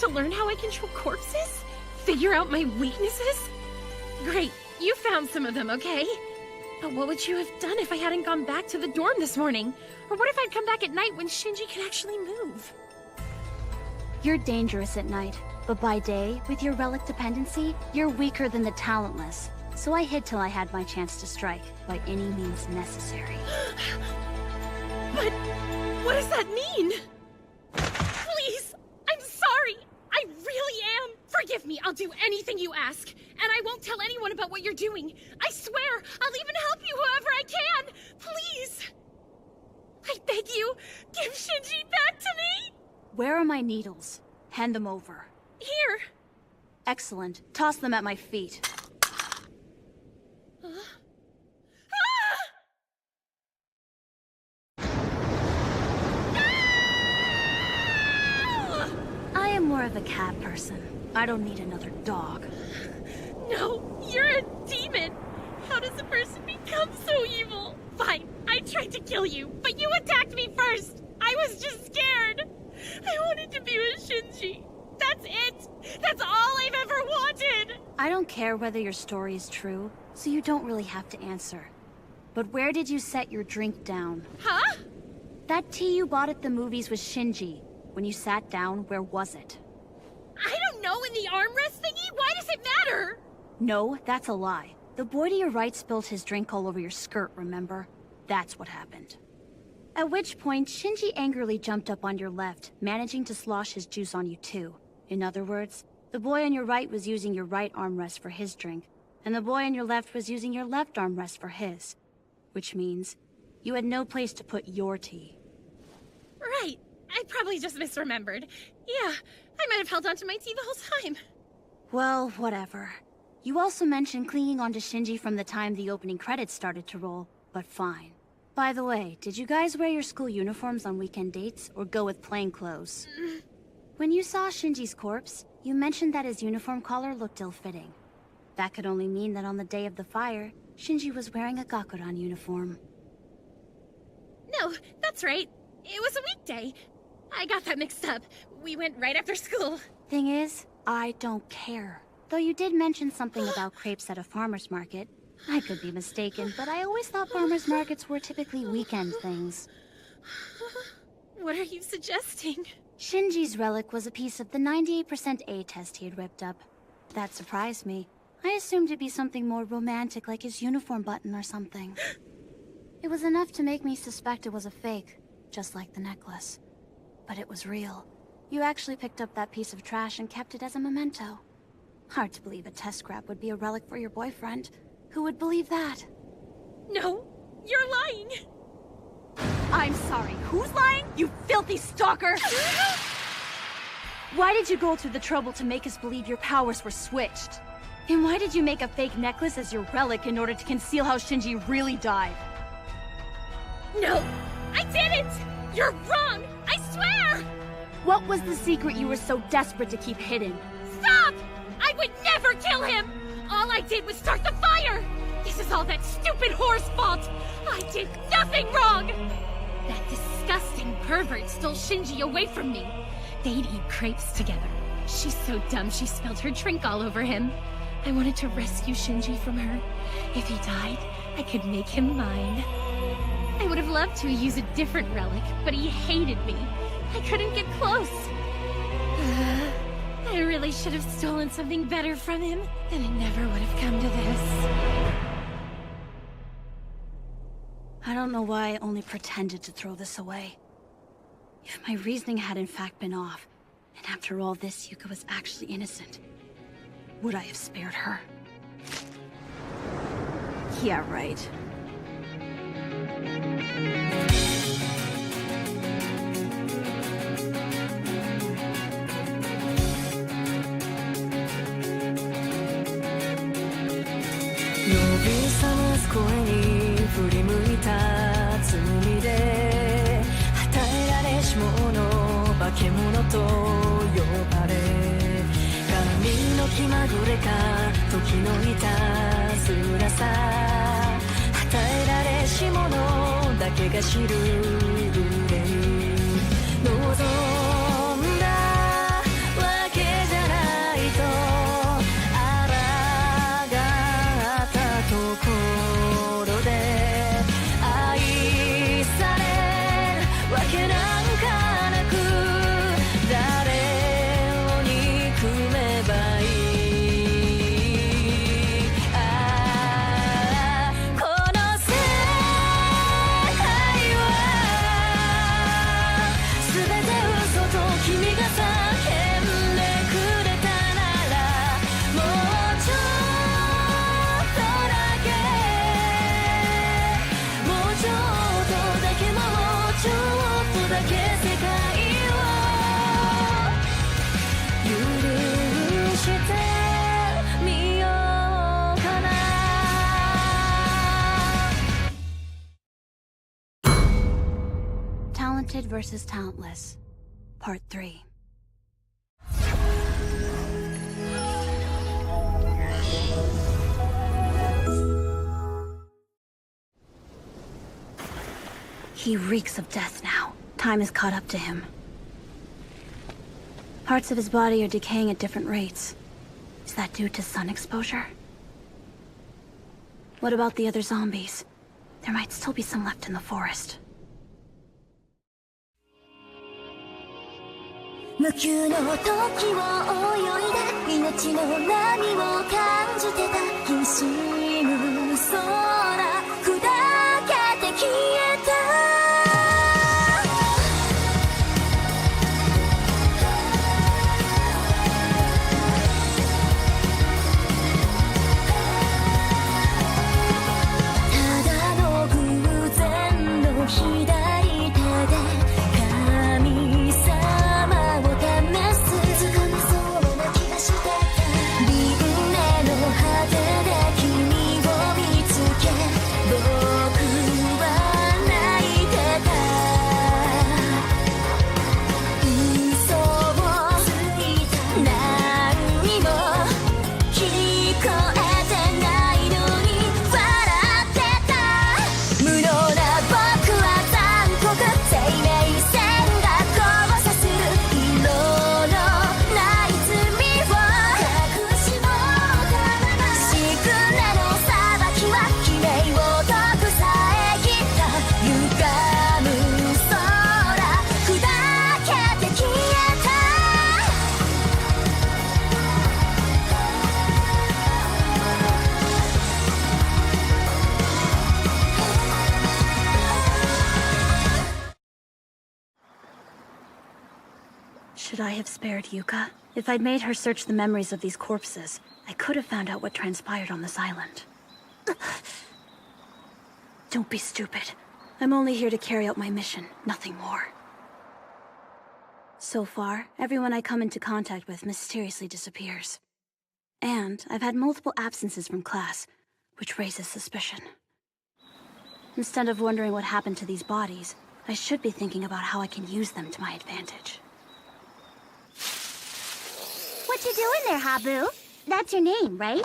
To learn how I control corpses? Figure out my weaknesses? Great, you found some of them, okay? But what would you have done if I hadn't gone back to the dorm this morning? Or what if I'd come back at night when Shinji can actually move? You're dangerous at night, but by day, with your relic dependency, you're weaker than the Talentless. So I hid till I had my chance to strike, by any means necessary. But what does that mean? Please, I'm sorry. I really am. Forgive me, I'll do anything you ask. And I won't tell anyone about what you're doing. I swear, I'll even help you however I can. Please. I beg you, give Shinji back to me. Where are my needles? Hand them over. Here. Excellent. Toss them at my feet. I am more of a cat person. I don't need another dog. No, you're a demon. How does a person become so evil? Fine, I tried to kill you, but you attacked me first. I was just scared. I wanted to be with Shinji. That's it. That's all I've ever wanted. I don't care whether your story is true, so you don't really have to answer. But where did you set your drink down? Huh? That tea you bought at the movies with Shinji. When you sat down, where was it? I don't know, in the armrest thingy? Why does it matter? No, that's a lie. The boy to your right spilled his drink all over your skirt, remember? That's what happened. At which point, Shinji angrily jumped up on your left, managing to slosh his juice on you too. In other words, the boy on your right was using your right armrest for his drink, and the boy on your left was using your left armrest for his. Which means, you had no place to put your tea. Right. I probably just misremembered. Yeah, I might have held onto my tea the whole time. Well, whatever. You also mentioned clinging onto Shinji from the time the opening credits started to roll, but fine. By the way, did you guys wear your school uniforms on weekend dates, or go with plain clothes? When you saw Shinji's corpse, you mentioned that his uniform collar looked ill-fitting. That could only mean that on the day of the fire, Shinji was wearing a Gakuran uniform. No, that's right. It was a weekday. I got that mixed up. We went right after school. Thing is, I don't care. Though you did mention something about crepes at a farmer's market. I could be mistaken, but I always thought farmer's markets were typically weekend things. What are you suggesting? Shinji's relic was a piece of the 98% A test he had ripped up. That surprised me. I assumed it'd be something more romantic, like his uniform button or something. It was enough to make me suspect it was a fake, just like the necklace. But it was real. You actually picked up that piece of trash and kept it as a memento. Hard to believe a test scrap would be a relic for your boyfriend. Who would believe that? No, you're lying. I'm sorry, who's lying? You filthy stalker! Why did you go through the trouble to make us believe your powers were switched? And why did you make a fake necklace as your relic in order to conceal how Shinji really died? No, I didn't! You're wrong! I swear! What was the secret you were so desperate to keep hidden? Stop! I would never kill him! All I did was start the fire! This is all that stupid whore's fault! I did nothing wrong! That disgusting pervert stole Shinji away from me. They'd eat crepes together. She's so dumb she spilled her drink all over him. I wanted to rescue Shinji from her. If he died, I could make him mine. I would have loved to use a different relic, but he hated me. I couldn't get close. I really should have stolen something better from him, and it never would have come to this. I don't know why I only pretended to throw this away. If my reasoning had in fact been off, and after all this Yuka was actually innocent, would I have spared her? Yeah, right.声に振り向いた罪で与えられし者化け物と呼ばれ神の気まぐれか時のいたずらさ与えられし者だけが知る憂い望んだわけじゃないと抗ったところで愛されるわけなんかなく誰を憎めばいいこの世界は全て嘘と versus Talentless, Part 3. He reeks of death now. Time has caught up to him. Parts of his body are decaying at different rates. Is that due to sun exposure? What about the other zombies? There might still be some left in the forest. 無休の時を泳いで命の波を感じてたきしむ空砕けて消えたただの偶然の左手で神様を試す掴めそうな気がしてた輪廻の果てで君を見つけ僕は泣いてた嘘をついた何にも聞こえてないのに笑ってた無能な僕は残酷生命線が交差する色のない罪を隠し持たましくねの裁きは悲鳴を解く遮った歪む空砕けて消えた Should I have spared Yuka? If I'd made her search the memories of these corpses, I could have found out what transpired on this island. Don't be stupid. I'm only here to carry out my mission, nothing more. So far, everyone I come into contact with mysteriously disappears. And I've had multiple absences from class, which raises suspicion. Instead of wondering what happened to these bodies, I should be thinking about how I can use them to my advantage. What you doing there, Habu? That's your name, right?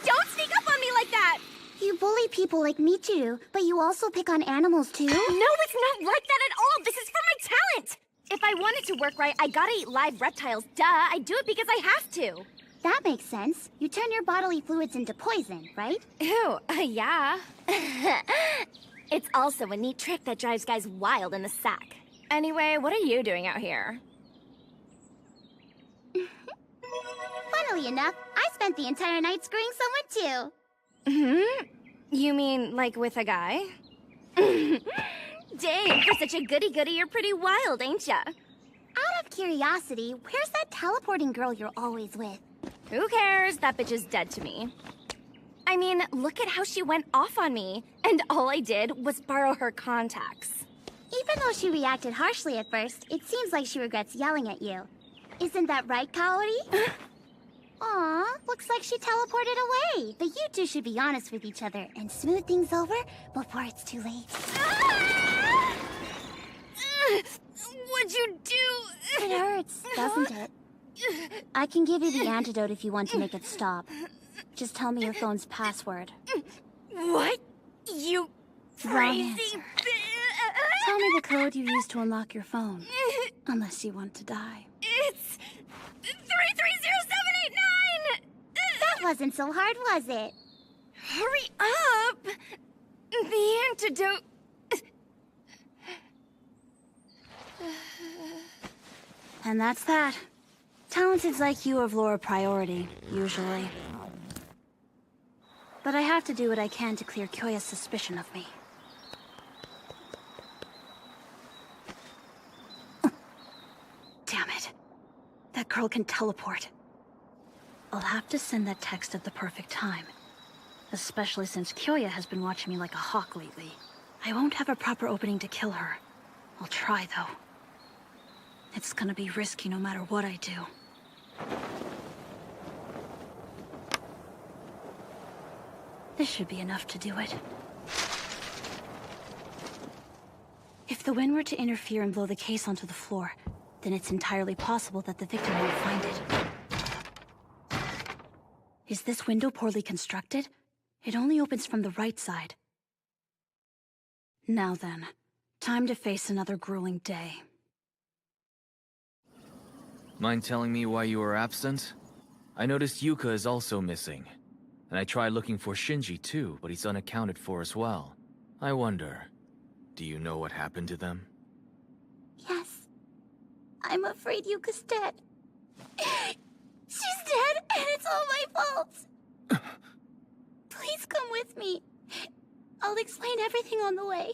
Don't sneak up on me like that! You bully people like Michiru, but you also pick on animals too? No, it's not like that at all! This is for my talent! If I wanted to work right, I gotta eat live reptiles. Duh, I do it because I have to. That makes sense. You turn your bodily fluids into poison, right? Ew, yeah. It's also a neat trick that drives guys wild in the sack. Anyway, what are you doing out here? Funnily enough, I spent the entire night screwing someone too. Hmm? You mean, like, with a guy? Dang, for such a goody-goody, you're pretty wild, ain't ya? Out of curiosity, where's that teleporting girl you're always with? Who cares? That bitch is dead to me. I mean, look at how she went off on me. And all I did was borrow her contacts. Even though she reacted harshly at first, it seems like she regrets yelling at you. Isn't that right, Kaori? Aw, looks like she teleported away. But you two should be honest with each other and smooth things over before it's too late. What'd you do? It hurts, doesn't it? I can give you the antidote if you want to make it stop. Just tell me your phone's password. What? You crazy bitch! Tell me the code you used to unlock your phone. Unless you want to die. It's 330789! That wasn't so hard, was it? Hurry up! The antidote... And that's that. Talenteds like you have lower priority, usually. But I have to do what I can to clear Kyoya's suspicion of me. Damn it. That girl can teleport. I'll have to send that text at the perfect time. Especially since Kyoya has been watching me like a hawk lately. I won't have a proper opening to kill her. I'll try, though. It's gonna be risky no matter what I do. This should be enough to do it. If If the wind were to interfere and blow the case onto the floor, then it's entirely possible that the victim won't find it. Is this window poorly constructed? It only opens from the right side. Now then, time to face another grueling day. Mind telling me why you were absent? I noticed Yuka is also missing. And I tried looking for Shinji too, but he's unaccounted for as well. I wonder, do you know what happened to them? Yes. I'm afraid Yuka's dead. She's dead, and it's all my fault. Please come with me. I'll explain everything on the way.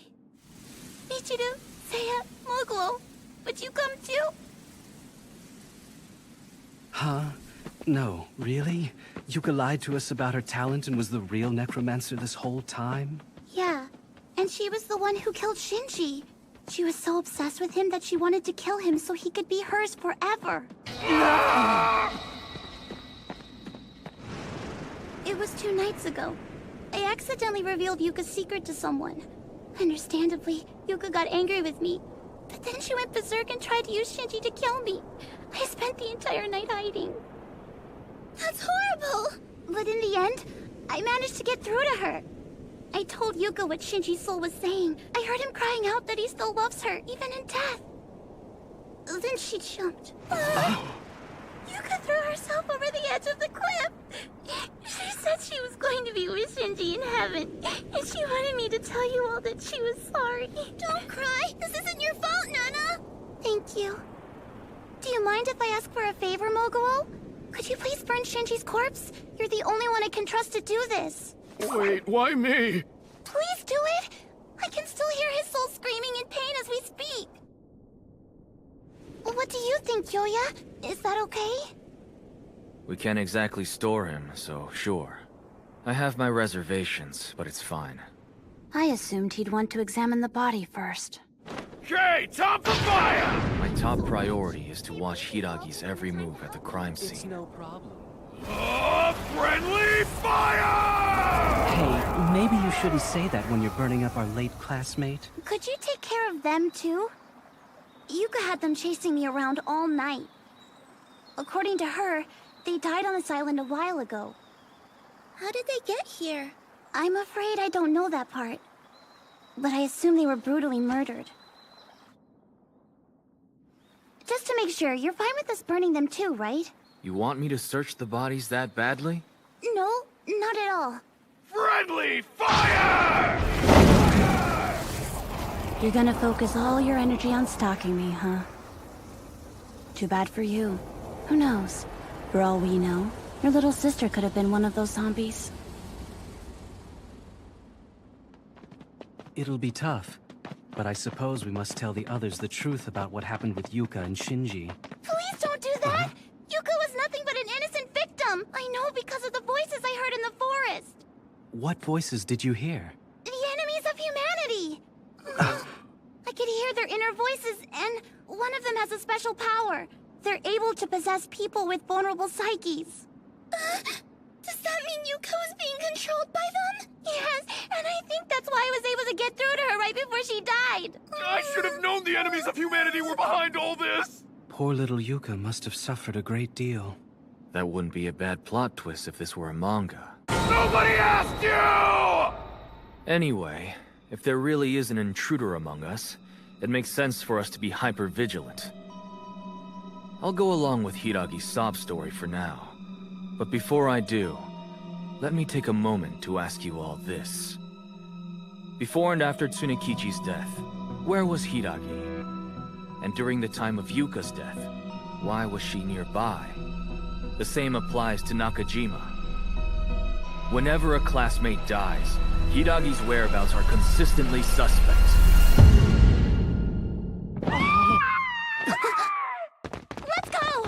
Michiru, Seiya, Moguro, would you come too? Huh? No, really? Yuka lied to us about her talent and was the real necromancer this whole time? Yeah, and she was the one who killed Shinji. She was so obsessed with him that she wanted to kill him so he could be hers forever. It was 2 nights ago. I accidentally revealed Yuka's secret to someone. Understandably, Yuka got angry with me. But then she went berserk and tried to use Shinji to kill me. I spent the entire night hiding. That's horrible! But in the end, I managed to get through to her. I told Yuka what Shinji's soul was saying. I heard him crying out that he still loves her, even in death. Then she jumped. Yuka threw herself over the edge of the cliff. She said she was going to be with Shinji in heaven, and she wanted me to tell you all that she was sorry. Don't cry. This isn't your fault, Nana. Thank you. Do you mind if I ask for a favor, Moguro? Could you please burn Shinji's corpse? You're the only one I can trust to do this. Wait, why me? Please do it! I can still hear his soul screaming in pain as we speak. What do you think, Kyoya? Is that okay? We can't exactly store him, so sure. I have my reservations, but it's fine. I assumed he'd want to examine the body first. Okay, top of fire! My top priority is to watch Hiiragi's every move at the crime scene. It's no problem. Friendly fire! Hey, maybe you shouldn't say that when you're burning up our late classmate. Could you take care of them, too? Yuka had them chasing me around all night. According to her, they died on this island a while ago. How did they get here? I'm afraid I don't know that part. But I assume they were brutally murdered. Just to make sure, you're fine with us burning them too, right? You want me to search the bodies that badly? No, not at all. Friendly fire! You're gonna focus all your energy on stalking me, huh? Too bad for you. Who knows? For all we know, your little sister could have been one of those zombies. It'll be tough, but I suppose we must tell the others the truth about what happened with Yuka and Shinji. Please don't do that! Yuka was nothing but an innocent victim! I know because of the voices I heard in the forest! What voices did you hear? The enemies of humanity! I could hear their inner voices, and one of them has a special power. They're able to possess people with vulnerable psyches. Does that mean Yuka was being controlled by them? Yes, and I think that's why I was able to get through to her right before she died. I should have known the enemies of humanity were behind all this! Poor little Yuka must have suffered a great deal. That wouldn't be a bad plot twist if this were a manga. Nobody asked you! Anyway, if there really is an intruder among us, it makes sense for us to be hyper-vigilant. I'll go along with Hiiragi's sob story for now. But before I do, let me take a moment to ask you all this. Before and after Tsunekichi's death, where was Hiiragi? And during the time of Yuka's death, why was she nearby? The same applies to Nakajima. Whenever a classmate dies, Hiiragi's whereabouts are consistently suspect. Let's go!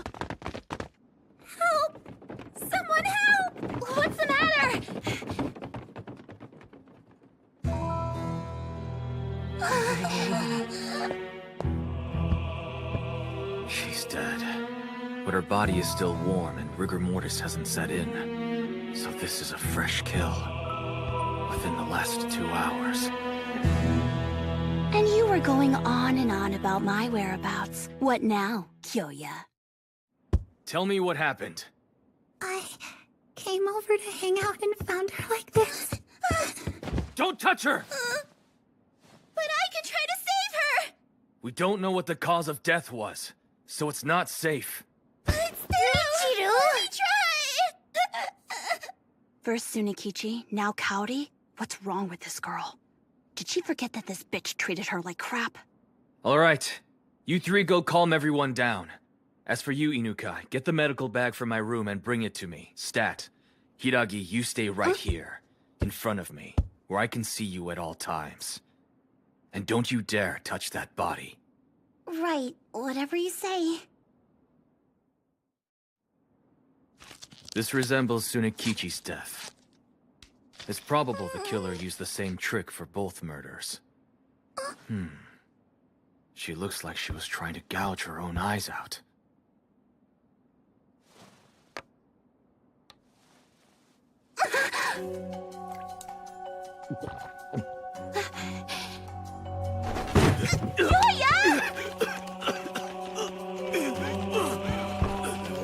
Help! Someone help! What's the matter? She's dead. But her body is still warm and rigor mortis hasn't set in. So this is a fresh kill. Within the last 2 hours. And you were going on and on about my whereabouts. What now, Kyoya? Tell me what happened. I came over to hang out and found her like this. Don't touch her! But I could try to save her! We don't know what the cause of death was, so it's not safe. But still, let me try! First Tsunikichi, now Kaori? What's wrong with this girl? Did she forget that this bitch treated her like crap? Alright, you three go calm everyone down. As for you, Inukai, get the medical bag from my room and bring it to me. Stat. Hiiragi, you stay right here, in front of me, where I can see you at all times. And don't you dare touch that body. Right, whatever you say. This resembles Tsunikichi's death. It's probable the killer used the same trick for both murders. She looks like she was trying to gouge her own eyes out. Kyoya!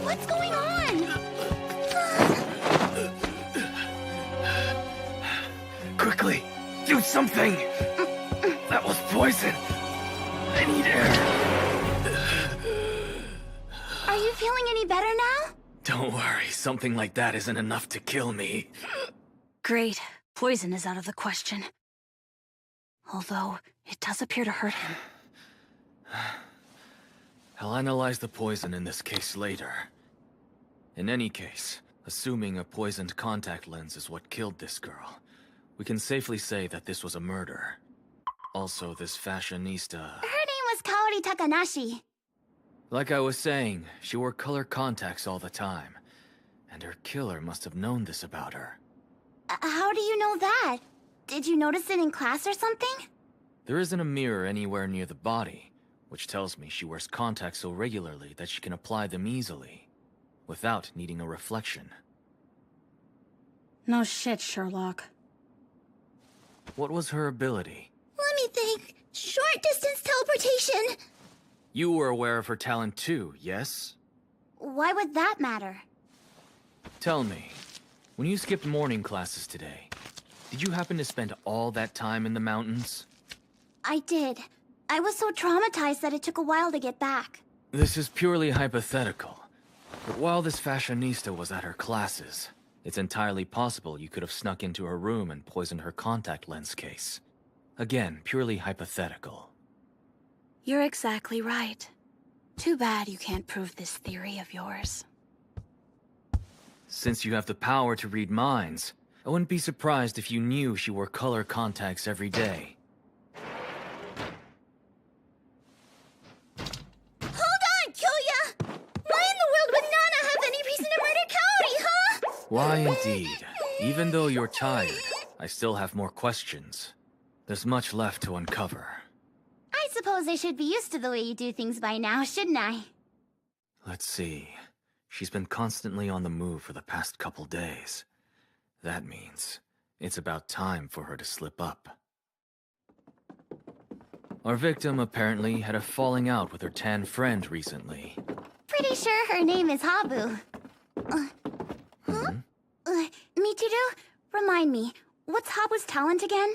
What's going on? Quickly, do something! That was poison! I need air. Are you feeling any better now? Don't worry, something like that isn't enough to kill me. Great. Poison is out of the question. Although, it does appear to hurt him. I'll analyze the poison in this case later. In any case, assuming a poisoned contact lens is what killed this girl, we can safely say that this was a murder. Also, this fashionista... Her name was Kaori Takanashi. Like I was saying, she wore color contacts all the time. And her killer must have known this about her. How do you know that? Did you notice it in class or something? There isn't a mirror anywhere near the body, which tells me she wears contacts so regularly that she can apply them easily, without needing a reflection. No shit, Sherlock. What was her ability? Let me think. Short distance teleportation. You were aware of her talent too, yes? Why would that matter? Tell me, when you skipped morning classes today, did you happen to spend all that time in the mountains? I did. I was so traumatized that it took a while to get back. This is purely hypothetical. But while this fashionista was at her classes, it's entirely possible you could have snuck into her room and poisoned her contact lens case. Again, purely hypothetical. You're exactly right. Too bad you can't prove this theory of yours. Since you have the power to read minds, I wouldn't be surprised if you knew she wore color contacts every day. Hold on, Kyoya! Why in the world would Nana have any reason to murder Kaori, huh? Why indeed. Even though you're tired, I still have more questions. There's much left to uncover. I suppose I should be used to the way you do things by now, shouldn't I? Let's see. She's been constantly on the move for the past couple days. That means it's about time for her to slip up. Our victim apparently had a falling out with her tan friend recently. Pretty sure her name is Habu. Michiru, remind me, what's Habu's talent again?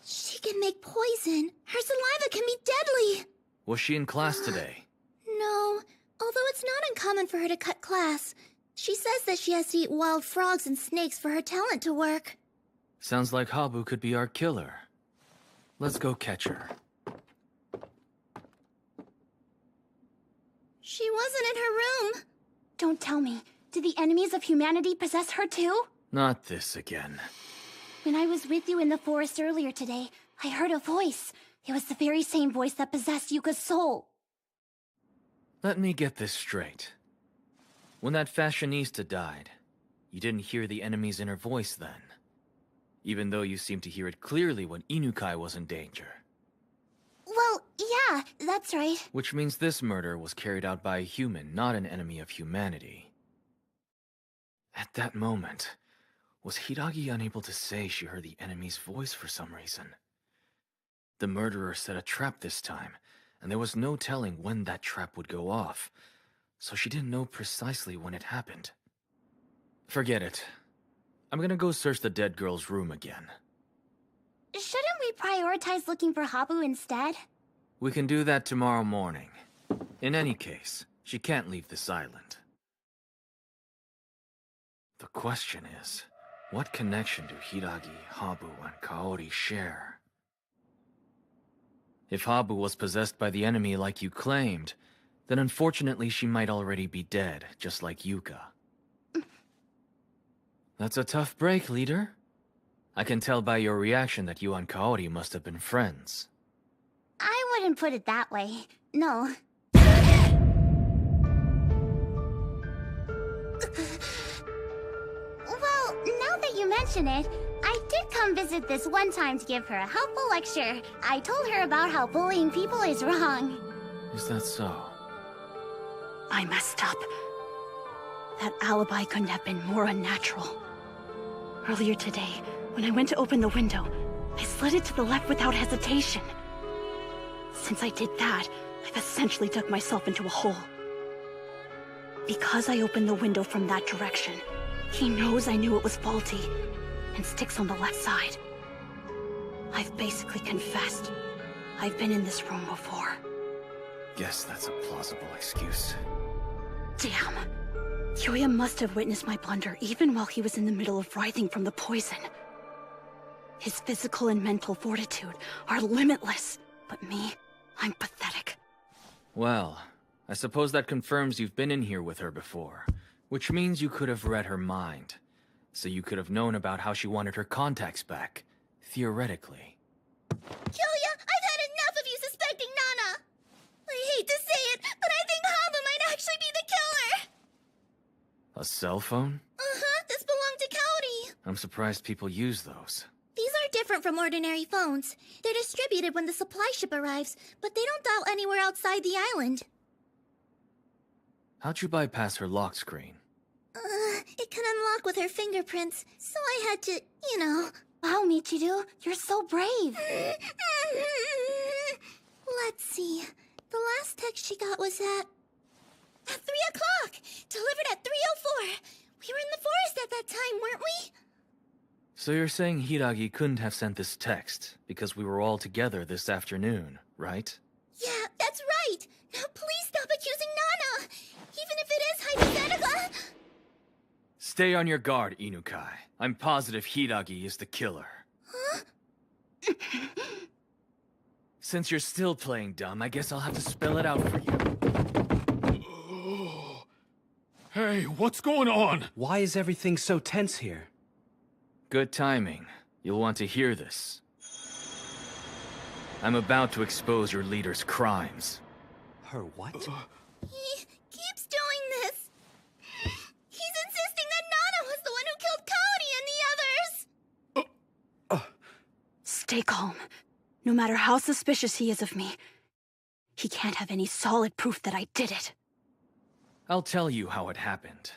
She can make poison. Her saliva can be deadly. Was she in class today? No, although it's not uncommon for her to cut class. She says that she has to eat wild frogs and snakes for her talent to work. Sounds like Habu could be our killer. Let's go catch her. She wasn't in her room. Don't tell me. Did the enemies of humanity possess her too? Not this again. When I was with you in the forest earlier today, I heard a voice. It was the very same voice that possessed Yuka's soul. Let me get this straight. When that fashionista died, you didn't hear the enemy's inner voice then. Even though you seemed to hear it clearly when Inukai was in danger. Well, yeah, that's right. Which means this murder was carried out by a human, not an enemy of humanity. At that moment, was Hiiragi unable to say she heard the enemy's voice for some reason? The murderer set a trap this time, and there was no telling when that trap would go off, so she didn't know precisely when it happened. Forget it. I'm gonna go search the dead girl's room again. Shouldn't we prioritize looking for Habu instead? We can do that tomorrow morning. In any case, she can't leave this island. The question is, what connection do Hiiragi, Habu, and Kaori share? If Habu was possessed by the enemy like you claimed, then unfortunately she might already be dead, just like Yuka. That's a tough break, leader. I can tell by your reaction that you and Kaori must have been friends. I wouldn't put it that way. No. Well, now that you mention it, I did come visit this one time to give her a helpful lecture. I told her about how bullying people is wrong. Is that so? I messed up. That alibi couldn't have been more unnatural. Earlier today, when I went to open the window, I slid it to the left without hesitation. Since I did that, I've essentially dug myself into a hole. Because I opened the window from that direction, he knows I knew it was faulty, and sticks on the left side. I've basically confessed. I've been in this room before. Guess that's a plausible excuse. Damn. Kyoya must have witnessed my blunder even while he was in the middle of writhing from the poison. His physical and mental fortitude are limitless, but me, I'm pathetic. Well, I suppose that confirms you've been in here with her before, which means you could have read her mind. So you could have known about how she wanted her contacts back, theoretically. Kyoya, I've had enough of you suspecting Nana! I hate to say it, but I think Habu might actually be the killer! A cell phone? Uh-huh, this belonged to Kaori. I'm surprised people use those. These are different from ordinary phones. They're distributed when the supply ship arrives, but they don't dial anywhere outside the island. How'd you bypass her lock screen? It can unlock with her fingerprints, so I had to, you know... Wow, Michiru, you're so brave. Let's see. The last text she got was at 3 o'clock! Delivered at 3:04! We were in the forest at that time, weren't we? So you're saying Hiiragi couldn't have sent this text because we were all together this afternoon, right? Yeah, that's right! Now please stop accusing Nana! Even if it is hypothetical... Stay on your guard, Inukai. I'm positive Hiiragi is the killer. Huh? Since you're still playing dumb, I guess I'll have to spell it out for you. Hey, what's going on? Why is everything so tense here? Good timing. You'll want to hear this. I'm about to expose your leader's crimes. Her what? He keeps doing this. He's insisting that Nana was the one who killed Cody and the others. Stay calm. No matter how suspicious he is of me, he can't have any solid proof that I did it. I'll tell you how it happened.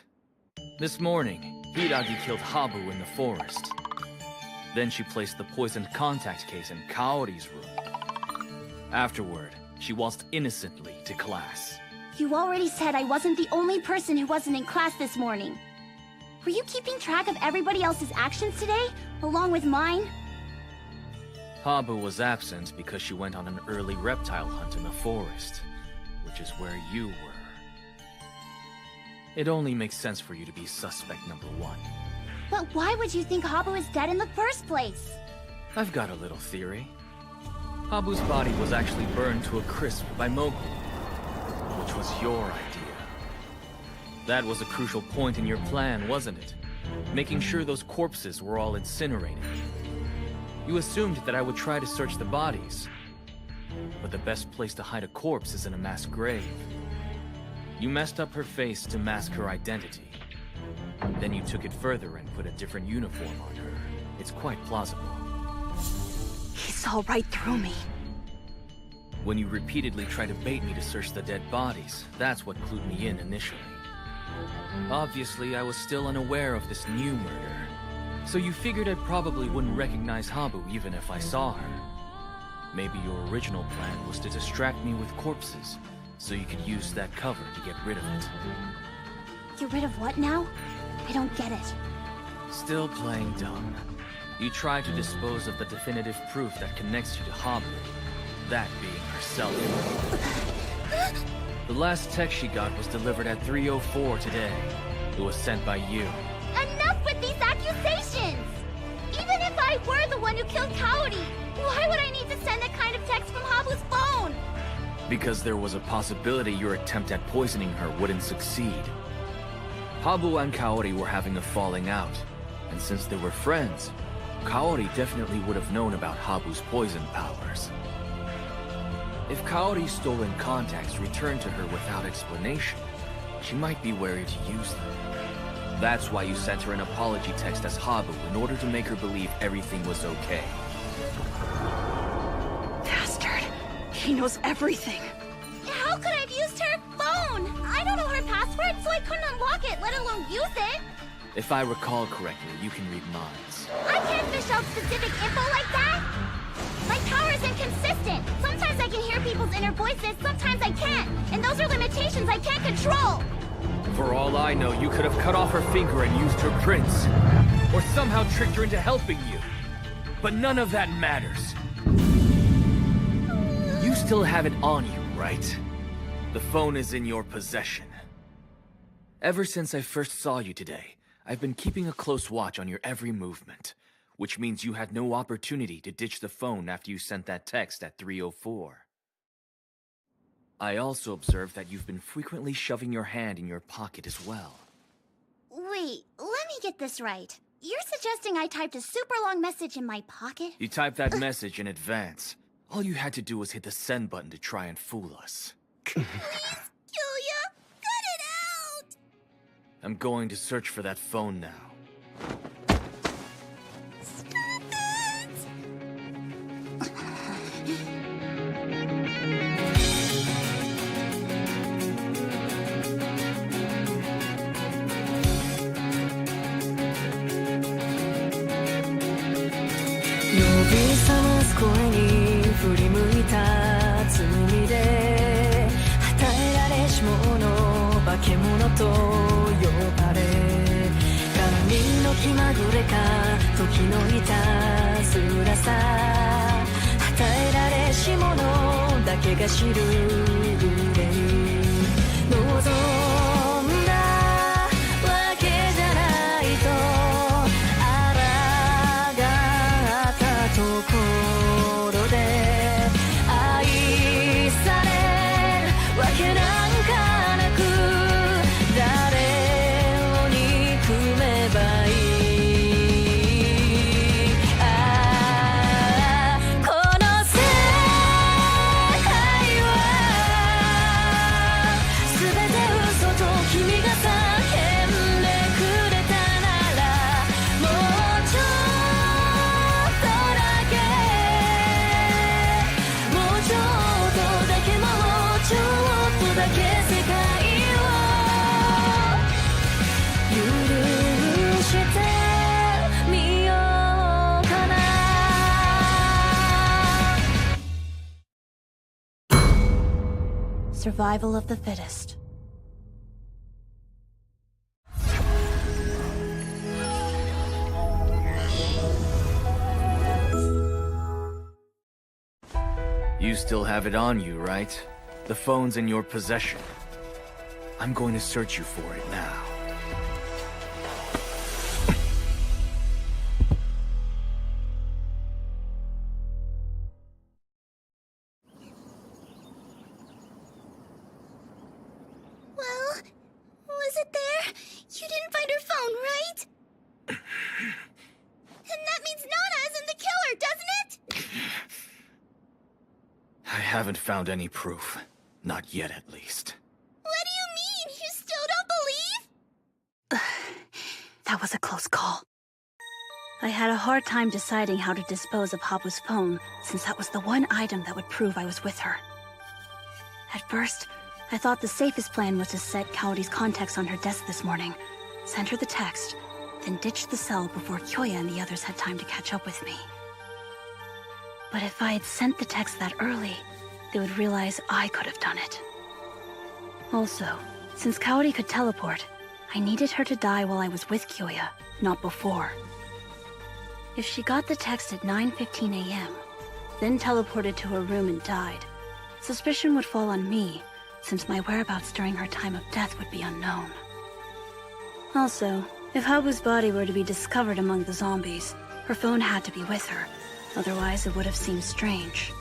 This morning, Hiiragi killed Habu in the forest. Then she placed the poisoned contact case in Kaori's room. Afterward, she waltzed innocently to class. You already said I wasn't the only person who wasn't in class this morning. Were you keeping track of everybody else's actions today, along with mine? Habu was absent because she went on an early reptile hunt in the forest, which is where you were. It only makes sense for you to be suspect number one. But why would you think Habu is dead in the first place? I've got a little theory. Habu's body was actually burned to a crisp by Mowgli, which was your idea. That was a crucial point in your plan, wasn't it? Making sure those corpses were all incinerated. You assumed that I would try to search the bodies, but the best place to hide a corpse is in a mass grave. You messed up her face to mask her identity. Then you took it further and put a different uniform on her. It's quite plausible. He saw right through me. When you repeatedly tried to bait me to search the dead bodies, that's what clued me in initially. Obviously, I was still unaware of this new murder, so you figured I probably wouldn't recognize Habu even if I saw her. Maybe your original plan was to distract me with corpses, so you could use that cover to get rid of it. Get rid of what now? I don't get it. Still playing dumb. You tried to dispose of the definitive proof that connects you to Habu, that being herself. The last text she got was delivered at 3:04 today. It was sent by you. Enough with these accusations! Even if I were the one who killed Kaori, why would I need to send that kind of text from Habu's phone? Because there was a possibility your attempt at poisoning her wouldn't succeed. Habu and Kaori were having a falling out, and since they were friends, Kaori definitely would have known about Habu's poison powers. If Kaori's stolen contacts returned to her without explanation, she might be wary to use them. That's why you sent her an apology text as Habu in order to make her believe everything was okay. Bastard. He knows everything. How could I have used her phone? I don't know her password, so I couldn't unlock it, let alone use it. If I recall correctly, you can read minds. I can't fish out specific info like that. My power is inconsistent. Sometimes I can hear people's inner voices, sometimes I can't. And those are limitations I can't control. For all I know, you could have cut off her finger and used her prints. Or somehow tricked her into helping you. But none of that matters. You still have it on you, right? The phone is in your possession. Ever since I first saw you today, I've been keeping a close watch on your every movement, which means you had no opportunity to ditch the phone after you sent that text at 3:04. I also observed that you've been frequently shoving your hand in your pocket as well. Wait, let me get this right. You're suggesting I typed a super long message in my pocket? You typed that message in advance. All you had to do was hit the send button to try and fool us. Please, Julia, cut it out! I'm going to search for that phone now. Stop it! 呼び覚ます声に振り向いた罪で与えられし者化け物と呼ばれ鏡の気まぐれか時のいたずらさ与えられし者だけが知る憂い望んだわけじゃないとところで愛されるわけなんかなく誰を憎めばいいこの世界は全て嘘と君が叫んでくれたならもうちょっとちょっとだけ世界を許してみようかな Survival of the fittest. You still have it on you, right? The phone's in your possession. I'm going to search you for it now. Well, was it there? You didn't find her phone, right? And that means Nana isn't the killer, doesn't it? I haven't found any proof. Not yet, at least. What do you mean? You still don't believe? That was a close call. I had a hard time deciding how to dispose of Habu's phone, since that was the one item that would prove I was with her. At first, I thought the safest plan was to set Kaori's contacts on her desk this morning, send her the text, then ditch the cell before Kyoya and the others had time to catch up with me. But if I had sent the text that early, they would realize I could have done it. Also, since Kaori could teleport, I needed her to die while I was with Kyoya, not before. If she got the text at 9:15 a.m., then teleported to her room and died, suspicion would fall on me, since my whereabouts during her time of death would be unknown. Also, if Habu's body were to be discovered among the zombies, her phone had to be with her, otherwise it would have seemed strange.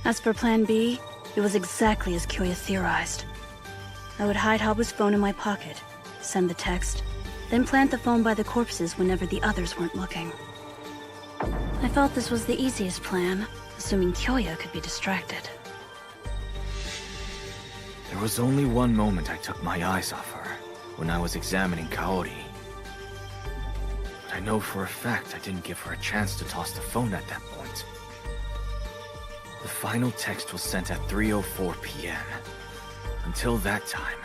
As for Plan B, it was exactly as Kyoya theorized. I would hide Habu's phone in my pocket, send the text, then plant the phone by the corpses whenever the others weren't looking. I felt this was the easiest plan, assuming Kyoya could be distracted. There was only one moment I took my eyes off her, when I was examining Kaori. But I know for a fact I didn't give her a chance to toss the phone at that point. The final text was sent at 3:04 p.m. Until that time,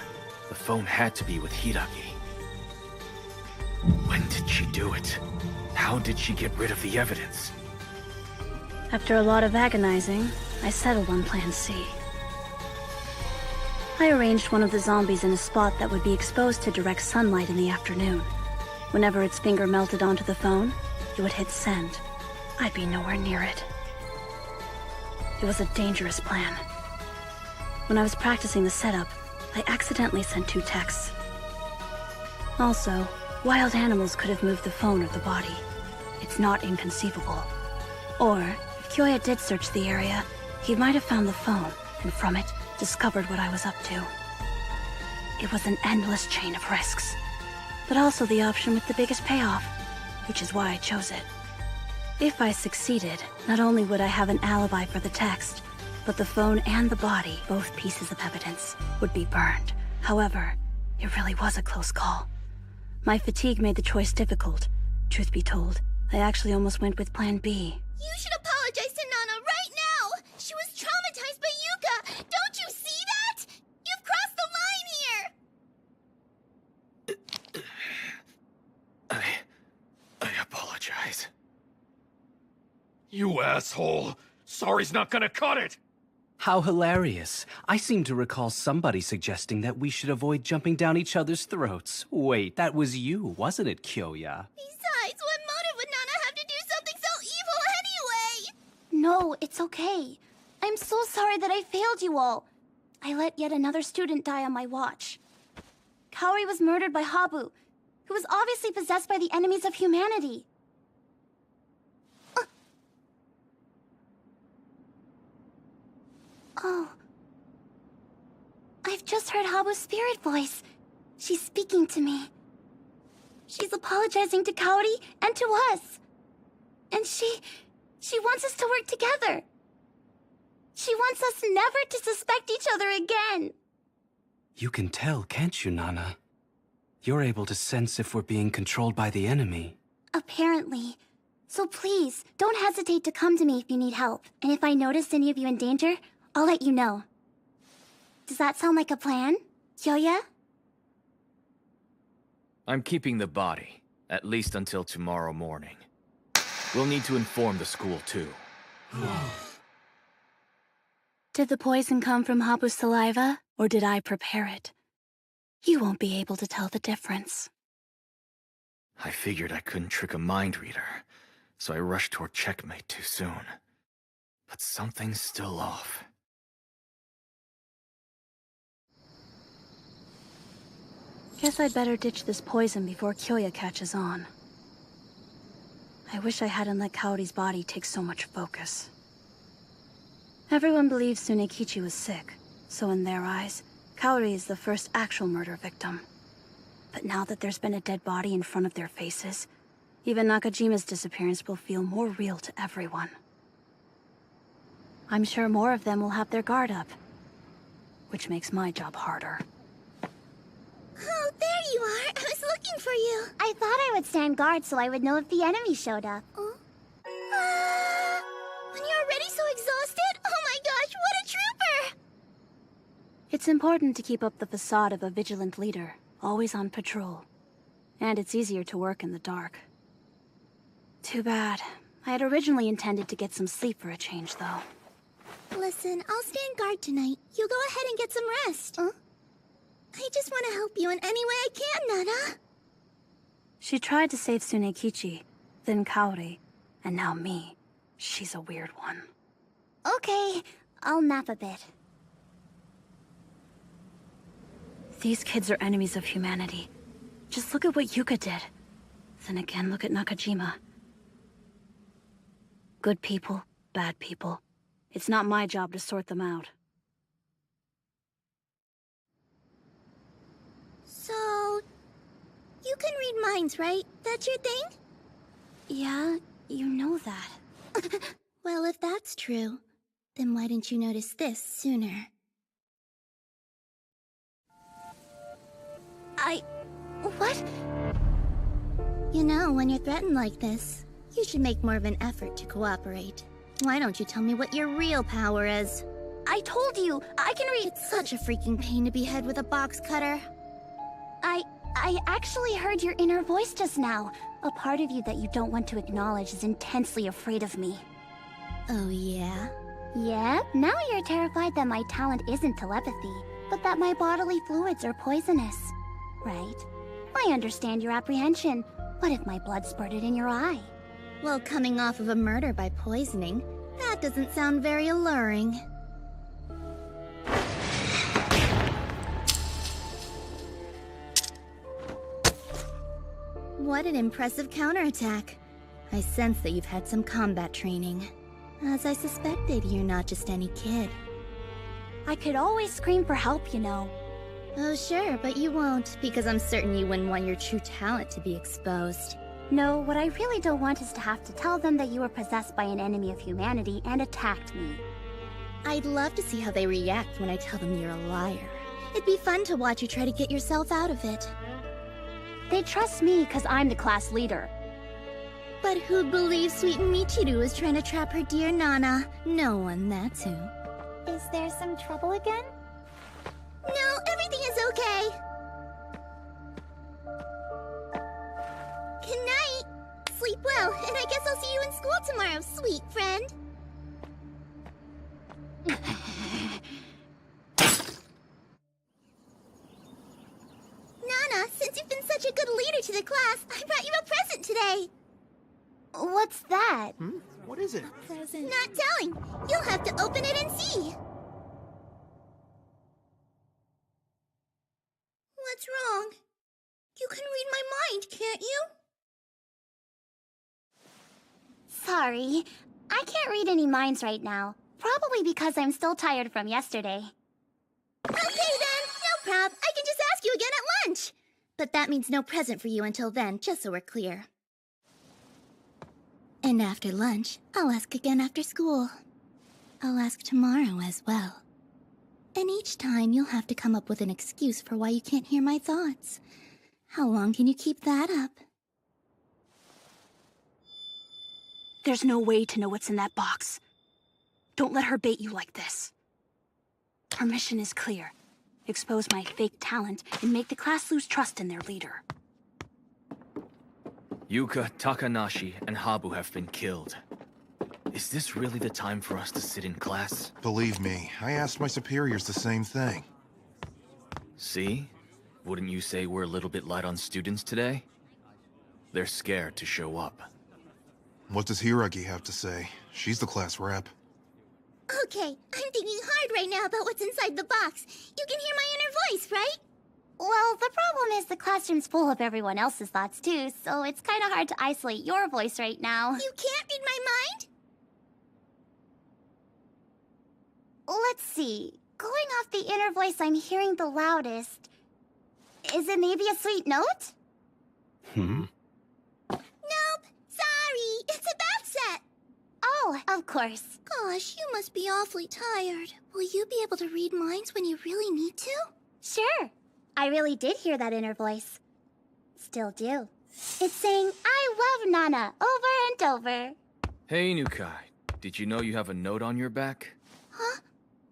the phone had to be with Hiiragi. When did she do it? How did she get rid of the evidence? After a lot of agonizing, I settled on Plan C. I arranged one of the zombies in a spot that would be exposed to direct sunlight in the afternoon. Whenever its finger melted onto the phone, it would hit send. I'd be nowhere near it. It was a dangerous plan. When I was practicing the setup, I accidentally sent 2 texts. Also, wild animals could have moved the phone or the body. It's not inconceivable. Or, if Kyoya did search the area, he might have found the phone, and from it, discovered what I was up to. It was an endless chain of risks, but also the option with the biggest payoff, which is why I chose it. If I succeeded, not only would I have an alibi for the text, but the phone and the body, both pieces of evidence, would be burned. However, it really was a close call. My fatigue made the choice difficult. Truth be told, I actually almost went with Plan B. You should apologize to Nana right now! She was traumatized by Yuka! Don't you see that? You've crossed the line here! I apologize. You asshole! Sorry's not gonna cut it! How hilarious. I seem to recall somebody suggesting that we should avoid jumping down each other's throats. Wait, that was you, wasn't it, Kyoya? Besides, what motive would Nana have to do something so evil anyway? No, it's okay. I'm so sorry that I failed you all. I let yet another student die on my watch. Kaori was murdered by Habu, who was obviously possessed by the enemies of humanity. Oh. I've just heard Habu's spirit voice. She's speaking to me. She's apologizing to Kaori and to us. And she wants us to work together. She wants us never to suspect each other again. You can tell, can't you, Nana? You're able to sense if we're being controlled by the enemy. Apparently. So please, don't hesitate to come to me if you need help. And if I notice any of you in danger, I'll let you know. Does that sound like a plan, Kyoya? I'm keeping the body, at least until tomorrow morning. We'll need to inform the school, too. Did the poison come from Habu's saliva, or did I prepare it? You won't be able to tell the difference. I figured I couldn't trick a mind reader, so I rushed toward checkmate too soon. But something's still off. Guess I'd better ditch this poison before Kyoya catches on. I wish I hadn't let Kaori's body take so much focus. Everyone believes Tsunekichi was sick, so in their eyes, Kaori is the first actual murder victim. But now that there's been a dead body in front of their faces, even Nakajima's disappearance will feel more real to everyone. I'm sure more of them will have their guard up, which makes my job harder. Oh, there you are! I was looking for you! I thought I would stand guard so I would know if the enemy showed up. When you're already so exhausted? Oh my gosh, what a trooper! It's important to keep up the facade of a vigilant leader, always on patrol. And it's easier to work in the dark. Too bad. I had originally intended to get some sleep for a change, though. Listen, I'll stand guard tonight. You go ahead and get some rest. Huh? I just want to help you in any way I can, Nana. She tried to save Tsunekichi, then Kaori, and now me. She's a weird one. Okay, I'll nap a bit. These kids are enemies of humanity. Just look at what Yuka did. Then again, look at Nakajima. Good people, bad people. It's not my job to sort them out. So... you can read minds, right? That's your thing? Yeah, you know that. Well, if that's true, then why didn't you notice this sooner? What? You know, when you're threatened like this, you should make more of an effort to cooperate. Why don't you tell me what your real power is? I told you, I can read— It's such a freaking pain to behead with a box cutter. I actually heard your inner voice just now. A part of you that you don't want to acknowledge is intensely afraid of me. Oh, yeah? Yeah? Now you're terrified that my talent isn't telepathy, but that my bodily fluids are poisonous. Right? I understand your apprehension. What if my blood spurted in your eye? Well, coming off of a murder by poisoning, that doesn't sound very alluring. What an impressive counterattack. I sense that you've had some combat training. As I suspected, you're not just any kid. I could always scream for help, you know. Oh, sure, but you won't, because I'm certain you wouldn't want your true talent to be exposed. No, what I really don't want is to have to tell them that you were possessed by an enemy of humanity and attacked me. I'd love to see how they react when I tell them you're a liar. It'd be fun to watch you try to get yourself out of it. They trust me because I'm the class leader. But who'd believe sweet Michiru is trying to trap her dear Nana? No one, that's who. Is there some trouble again? No, everything is okay. Good night. Sleep well, and I guess I'll see you in school tomorrow, sweet friend. Nana, since you've been such a good leader to the class, I brought you a present today. What's that? What is it? Present. Not telling. You'll have to open it and see. What's wrong? You can read my mind, can't you? Sorry. I can't read any minds right now. Probably because I'm still tired from yesterday. Okay then, no prob. I can just ask you again at lunch. But that means no present for you until then, just so we're clear. And after lunch, I'll ask again after school. I'll ask tomorrow as well. And each time, you'll have to come up with an excuse for why you can't hear my thoughts. How long can you keep that up? There's no way to know what's in that box. Don't let her bait you like this. Her mission is clear. Expose my fake talent and make the class lose trust in their leader. Yuka, Takanashi, and Habu have been killed. Is this really the time for us to sit in class? Believe me, I asked my superiors the same thing. See? Wouldn't you say we're a little bit light on students today? They're scared to show up. What does Hiiragi have to say? She's the class rep. Okay, I'm thinking hard right now about what's inside the box. You can hear my inner voice, right? Well, the problem is the classroom's full of everyone else's thoughts too, so it's kind of hard to isolate your voice right now. You can't read my mind? Let's see. Going off the inner voice I'm hearing the loudest. Is it maybe a sweet note? Nope. Sorry. It's a bath set. Oh, of course. Gosh, you must be awfully tired. Will you be able to read minds when you really need to? Sure. I really did hear that inner voice. Still do. It's saying, I love Nana, over and over. Hey, Nukai. Did you know you have a note on your back? Huh?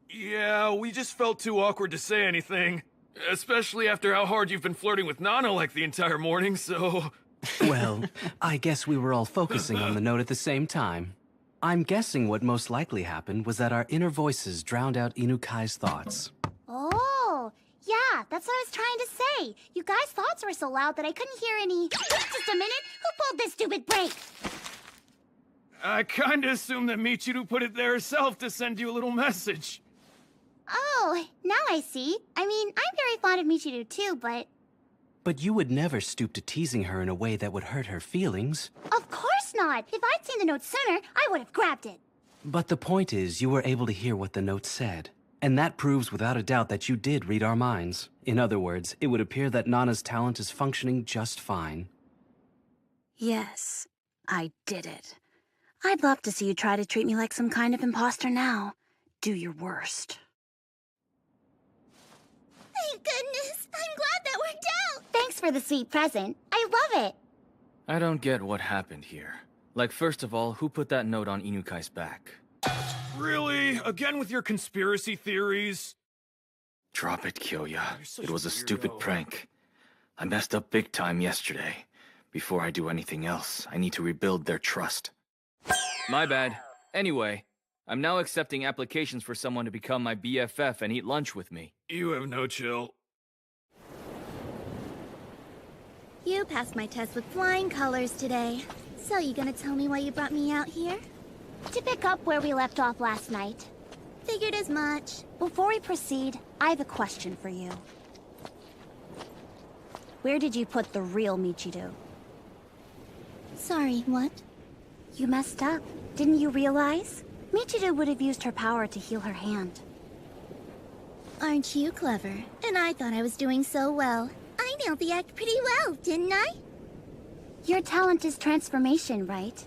Yeah, we just felt too awkward to say anything. Especially after how hard you've been flirting with Nana like the entire morning, so... Well, I guess we were all focusing on the note at the same time. I'm guessing what most likely happened was that our inner voices drowned out Inukai's thoughts. Oh, yeah, that's what I was trying to say. You guys' thoughts were so loud that I couldn't hear any... Wait just a minute! Who pulled this stupid brake? I kinda assumed that Michiru put it there herself to send you a little message. Oh, now I see. I mean, I'm very fond of Michiru too, but... But you would never stoop to teasing her in a way that would hurt her feelings. Of course not! If I'd seen the note sooner, I would have grabbed it. But the point is, you were able to hear what the note said. And that proves without a doubt that you did read our minds. In other words, it would appear that Nana's talent is functioning just fine. Yes, I did it. I'd love to see you try to treat me like some kind of imposter now. Do your worst. Thank goodness! I'm glad that worked out! Thanks for the sweet present. I love it. I don't get what happened here. Like, first of all, who put that note on Inukai's back? Really? Again with your conspiracy theories? Drop it, Kyoya. such It was a a stupid weirdo. prank. I messed up big time yesterday. Before I do anything else, I need to rebuild their trust. My bad. Anyway, I'm now accepting applications for someone to become my BFF and eat lunch with me. You have no chill. You passed my test with flying colors today. So you gonna tell me why you brought me out here? To pick up where we left off last night. Figured as much. Before we proceed, I have a question for you. Where did you put the real Michiru? Sorry, what? You messed up. Didn't you realize? Michiru would have used her power to heal her hand. Aren't you clever? And I thought I was doing so well. I nailed the act pretty well, didn't I? Your talent is transformation, right?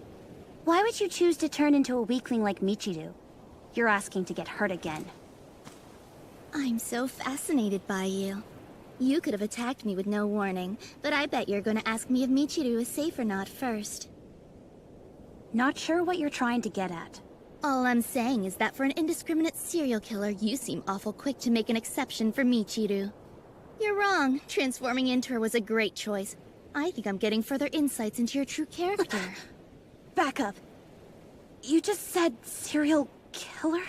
Why would you choose to turn into a weakling like Michiru? You're asking to get hurt again. I'm so fascinated by you. You could have attacked me with no warning, but I bet you're gonna ask me if Michiru is safe or not first. Not sure what you're trying to get at. All I'm saying is that for an indiscriminate serial killer, you seem awful quick to make an exception for Michiru. You're wrong. Transforming into her was a great choice. I think I'm getting further insights into your true character. Back up. You just said serial killer?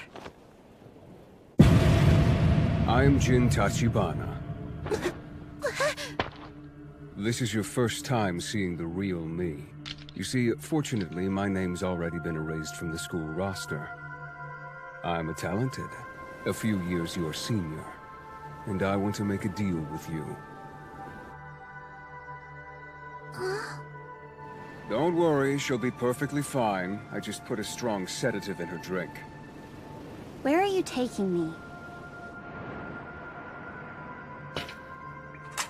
I'm Jin Tachibana. This is your first time seeing the real me. You see, fortunately, my name's already been erased from the school roster. I'm a talented, a few years your senior, and I want to make a deal with you. Don't worry, she'll be perfectly fine. I just put a strong sedative in her drink. Where are you taking me?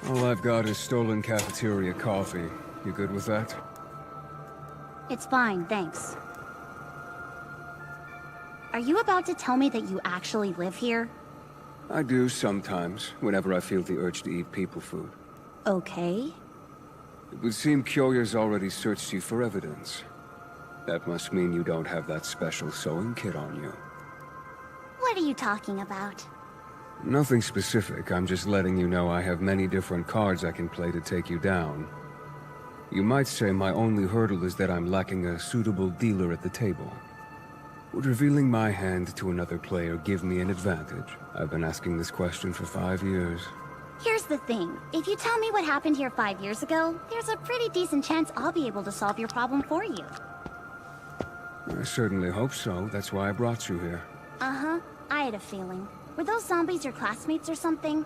All I've got is stolen cafeteria coffee. You good with that? It's fine, thanks. Are you about to tell me that you actually live here? I do sometimes, whenever I feel the urge to eat people food. Okay. It would seem Kyoya's already searched you for evidence. That must mean you don't have that special sewing kit on you. What are you talking about? Nothing specific, I'm just letting you know I have many different cards I can play to take you down. You might say my only hurdle is that I'm lacking a suitable dealer at the table. Would revealing my hand to another player give me an advantage? I've been asking this question for 5 years. Here's the thing. If you tell me what happened here 5 years ago, there's a pretty decent chance I'll be able to solve your problem for you. I certainly hope so. That's why I brought you here. Uh-huh. I had a feeling. Were those zombies your classmates or something?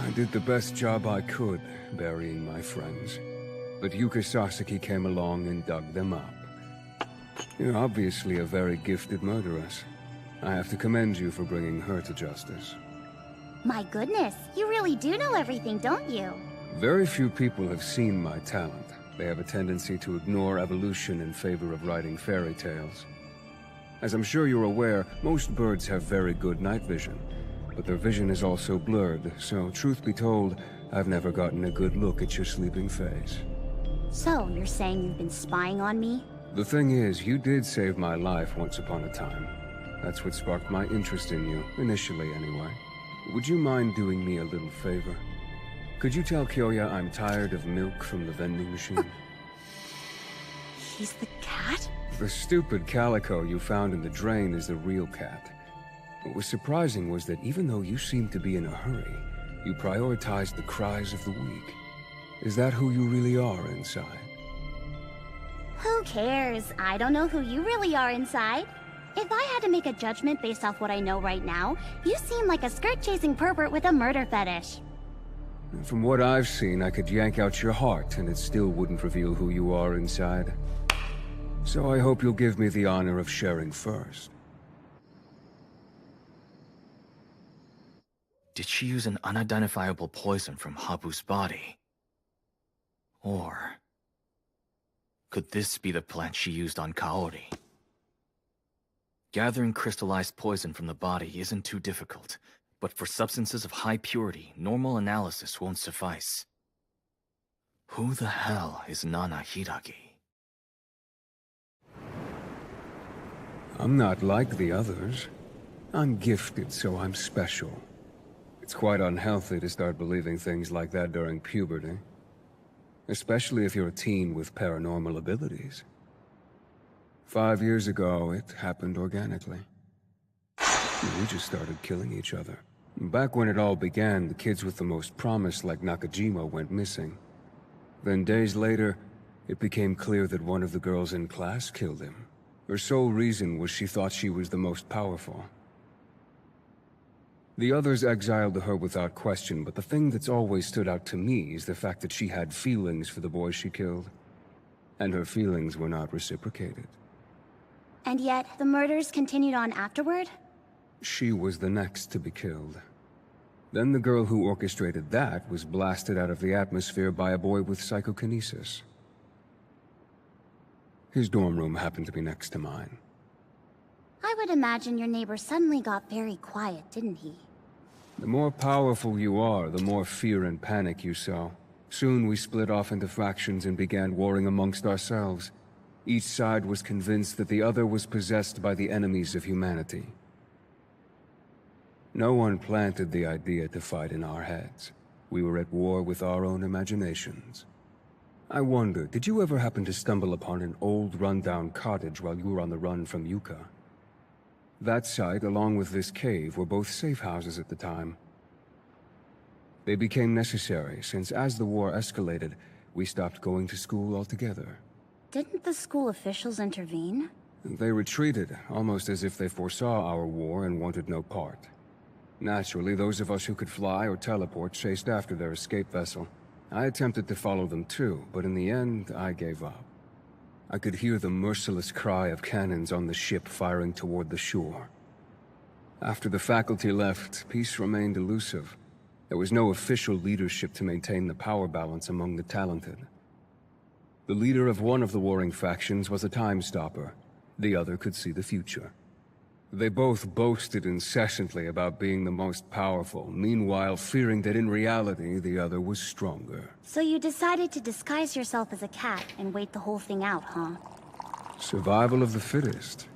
I did the best job I could, burying my friends. But Yuka Sasaki came along and dug them up. You're obviously a very gifted murderess. I have to commend you for bringing her to justice. My goodness, you really do know everything, don't you? Very few people have seen my talent. They have a tendency to ignore evolution in favor of writing fairy tales. As I'm sure you're aware, most birds have very good night vision, but their vision is also blurred, so truth be told, I've never gotten a good look at your sleeping face. So, you're saying you've been spying on me? The thing is, you did save my life once upon a time. That's what sparked my interest in you, initially anyway. Would you mind doing me a little favor? Could you tell Kyoya I'm tired of milk from the vending machine? He's the cat? The stupid calico you found in the drain is the real cat. What was surprising was that even though you seemed to be in a hurry, you prioritized the cries of the weak. Is that who you really are inside? Who cares? I don't know who you really are inside. If I had to make a judgment based off what I know right now, you seem like a skirt-chasing pervert with a murder fetish. From what I've seen, I could yank out your heart and it still wouldn't reveal who you are inside. So I hope you'll give me the honor of sharing first. Did she use an unidentifiable poison from Habu's body? Or could this be the plant she used on Kaori? Gathering crystallized poison from the body isn't too difficult, but for substances of high purity, normal analysis won't suffice. Who the hell is Nana Hiiragi? I'm not like the others. I'm gifted, so I'm special. It's quite unhealthy to start believing things like that during puberty. Especially if you're a teen with paranormal abilities. 5 years ago, it happened organically. We just started killing each other. Back when it all began, the kids with the most promise, like Nakajima, went missing. Then days later, it became clear that one of the girls in class killed him. Her sole reason was she thought she was the most powerful. The others exiled her without question, but the thing that's always stood out to me is the fact that she had feelings for the boy she killed. And her feelings were not reciprocated. And yet, the murders continued on afterward? She was the next to be killed. Then the girl who orchestrated that was blasted out of the atmosphere by a boy with psychokinesis. His dorm room happened to be next to mine. I would imagine your neighbor suddenly got very quiet, didn't he? The more powerful you are, the more fear and panic you sow. Soon we split off into factions and began warring amongst ourselves. Each side was convinced that the other was possessed by the enemies of humanity. No one planted the idea to fight in our heads. We were at war with our own imaginations. I wonder, did you ever happen to stumble upon an old rundown cottage while you were on the run from Yuka? That site, along with this cave, were both safe houses at the time. They became necessary, since as the war escalated, we stopped going to school altogether. Didn't the school officials intervene? They retreated, almost as if they foresaw our war and wanted no part. Naturally, those of us who could fly or teleport chased after their escape vessel. I attempted to follow them too, but in the end, I gave up. I could hear the merciless cry of cannons on the ship firing toward the shore. After the faculty left, peace remained elusive. There was no official leadership to maintain the power balance among the talented. The leader of one of the warring factions was a time stopper. The other could see the future. They both boasted incessantly about being the most powerful, meanwhile fearing that in reality the other was stronger. So you decided to disguise yourself as a cat and wait the whole thing out, huh? Survival of the fittest.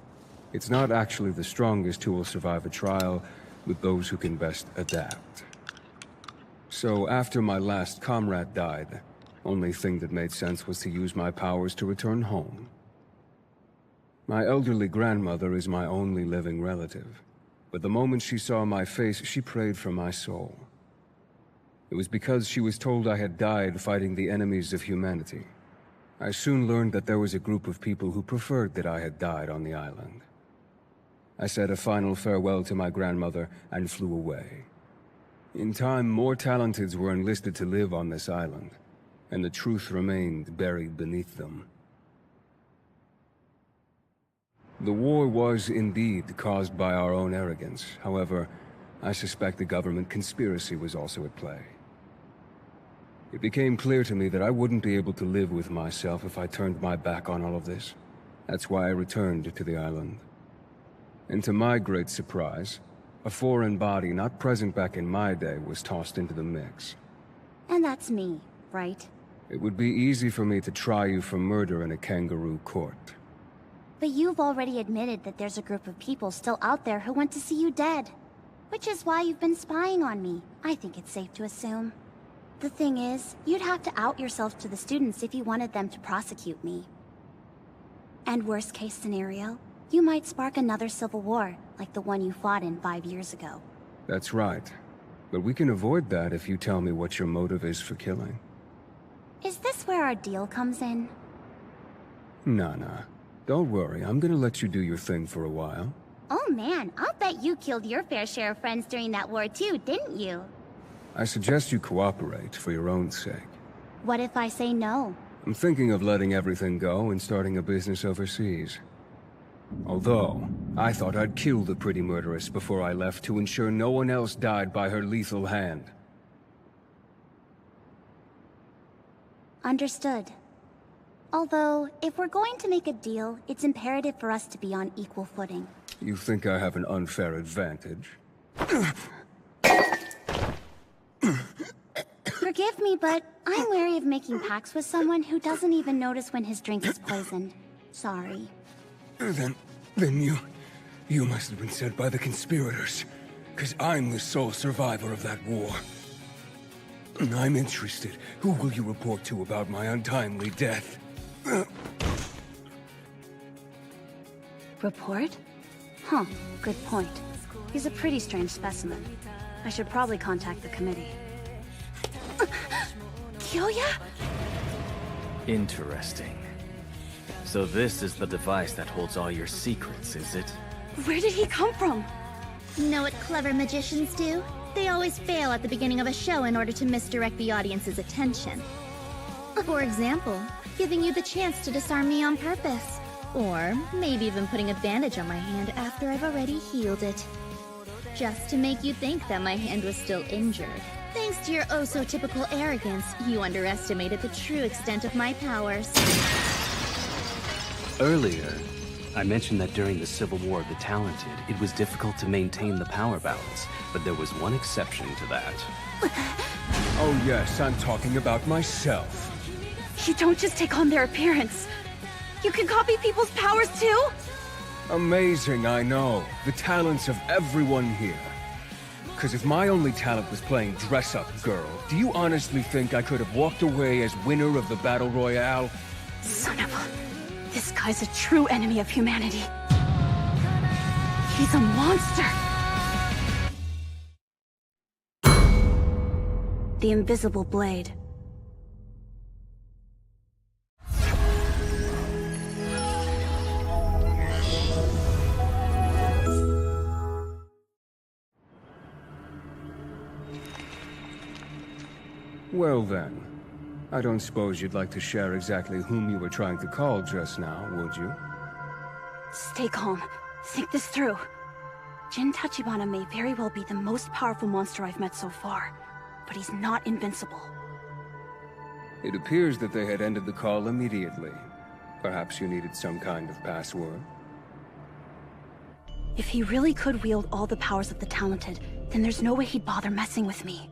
It's not actually the strongest who will survive a trial, but those who can best adapt. So after my last comrade died, only thing that made sense was to use my powers to return home. My elderly grandmother is my only living relative, but the moment she saw my face, she prayed for my soul. It was because she was told I had died fighting the enemies of humanity. I soon learned that there was a group of people who preferred that I had died on the island. I said a final farewell to my grandmother and flew away. In time, more talenteds were enlisted to live on this island, and the truth remained buried beneath them. The war was indeed caused by our own arrogance. However, I suspect the government conspiracy was also at play. It became clear to me that I wouldn't be able to live with myself if I turned my back on all of this. That's why I returned to the island. And to my great surprise, a foreign body not present back in my day was tossed into the mix. And that's me, right? It would be easy for me to try you for murder in a kangaroo court. But you've already admitted that there's a group of people still out there who want to see you dead. Which is why you've been spying on me, I think it's safe to assume. The thing is, you'd have to out yourself to the students if you wanted them to prosecute me. And worst case scenario, you might spark another civil war, like the one you fought in 5 years ago. That's right. But we can avoid that if you tell me what your motive is for killing. Is this where our deal comes in? Nana, don't worry. I'm gonna let you do your thing for a while. Oh man, I'll bet you killed your fair share of friends during that war too, didn't you? I suggest you cooperate for your own sake. What if I say no? I'm thinking of letting everything go and starting a business overseas. Although, I thought I'd kill the pretty murderess before I left to ensure no one else died by her lethal hand. Understood. Although, if we're going to make a deal, it's imperative for us to be on equal footing. You think I have an unfair advantage? Forgive me, but I'm wary of making pacts with someone who doesn't even notice when his drink is poisoned. Sorry. Then you must have been sent by the conspirators. 'Cause I'm the sole survivor of that war. And I'm interested. Who will you report to about my untimely death? Report? Huh, good point. He's a pretty strange specimen. I should probably contact the committee. Kyoya? Interesting. So this is the device that holds all your secrets, is it? Where did he come from? Know what clever magicians do? They always fail at the beginning of a show in order to misdirect the audience's attention. For example, giving you the chance to disarm me on purpose. Or maybe even putting a bandage on my hand after I've already healed it. Just to make you think that my hand was still injured. Thanks to your oh-so-typical arrogance, you underestimated the true extent of my powers. Earlier, I mentioned that during the Civil War of the Talented, it was difficult to maintain the power balance, but there was one exception to that. Oh yes, I'm talking about myself. You don't just take on their appearance. You can copy people's powers too? Amazing, I know. The talents of everyone here. 'Cause if my only talent was playing dress-up girl, do you honestly think I could have walked away as winner of the Battle Royale? Son of a... This guy's a true enemy of humanity. He's a monster! The invisible blade. Well then, I don't suppose you'd like to share exactly whom you were trying to call just now, would you? Stay calm. Think this through. Jin Tachibana may very well be the most powerful monster I've met so far, but he's not invincible. It appears that they had ended the call immediately. Perhaps you needed some kind of password? If he really could wield all the powers of the Talented, then there's no way he'd bother messing with me.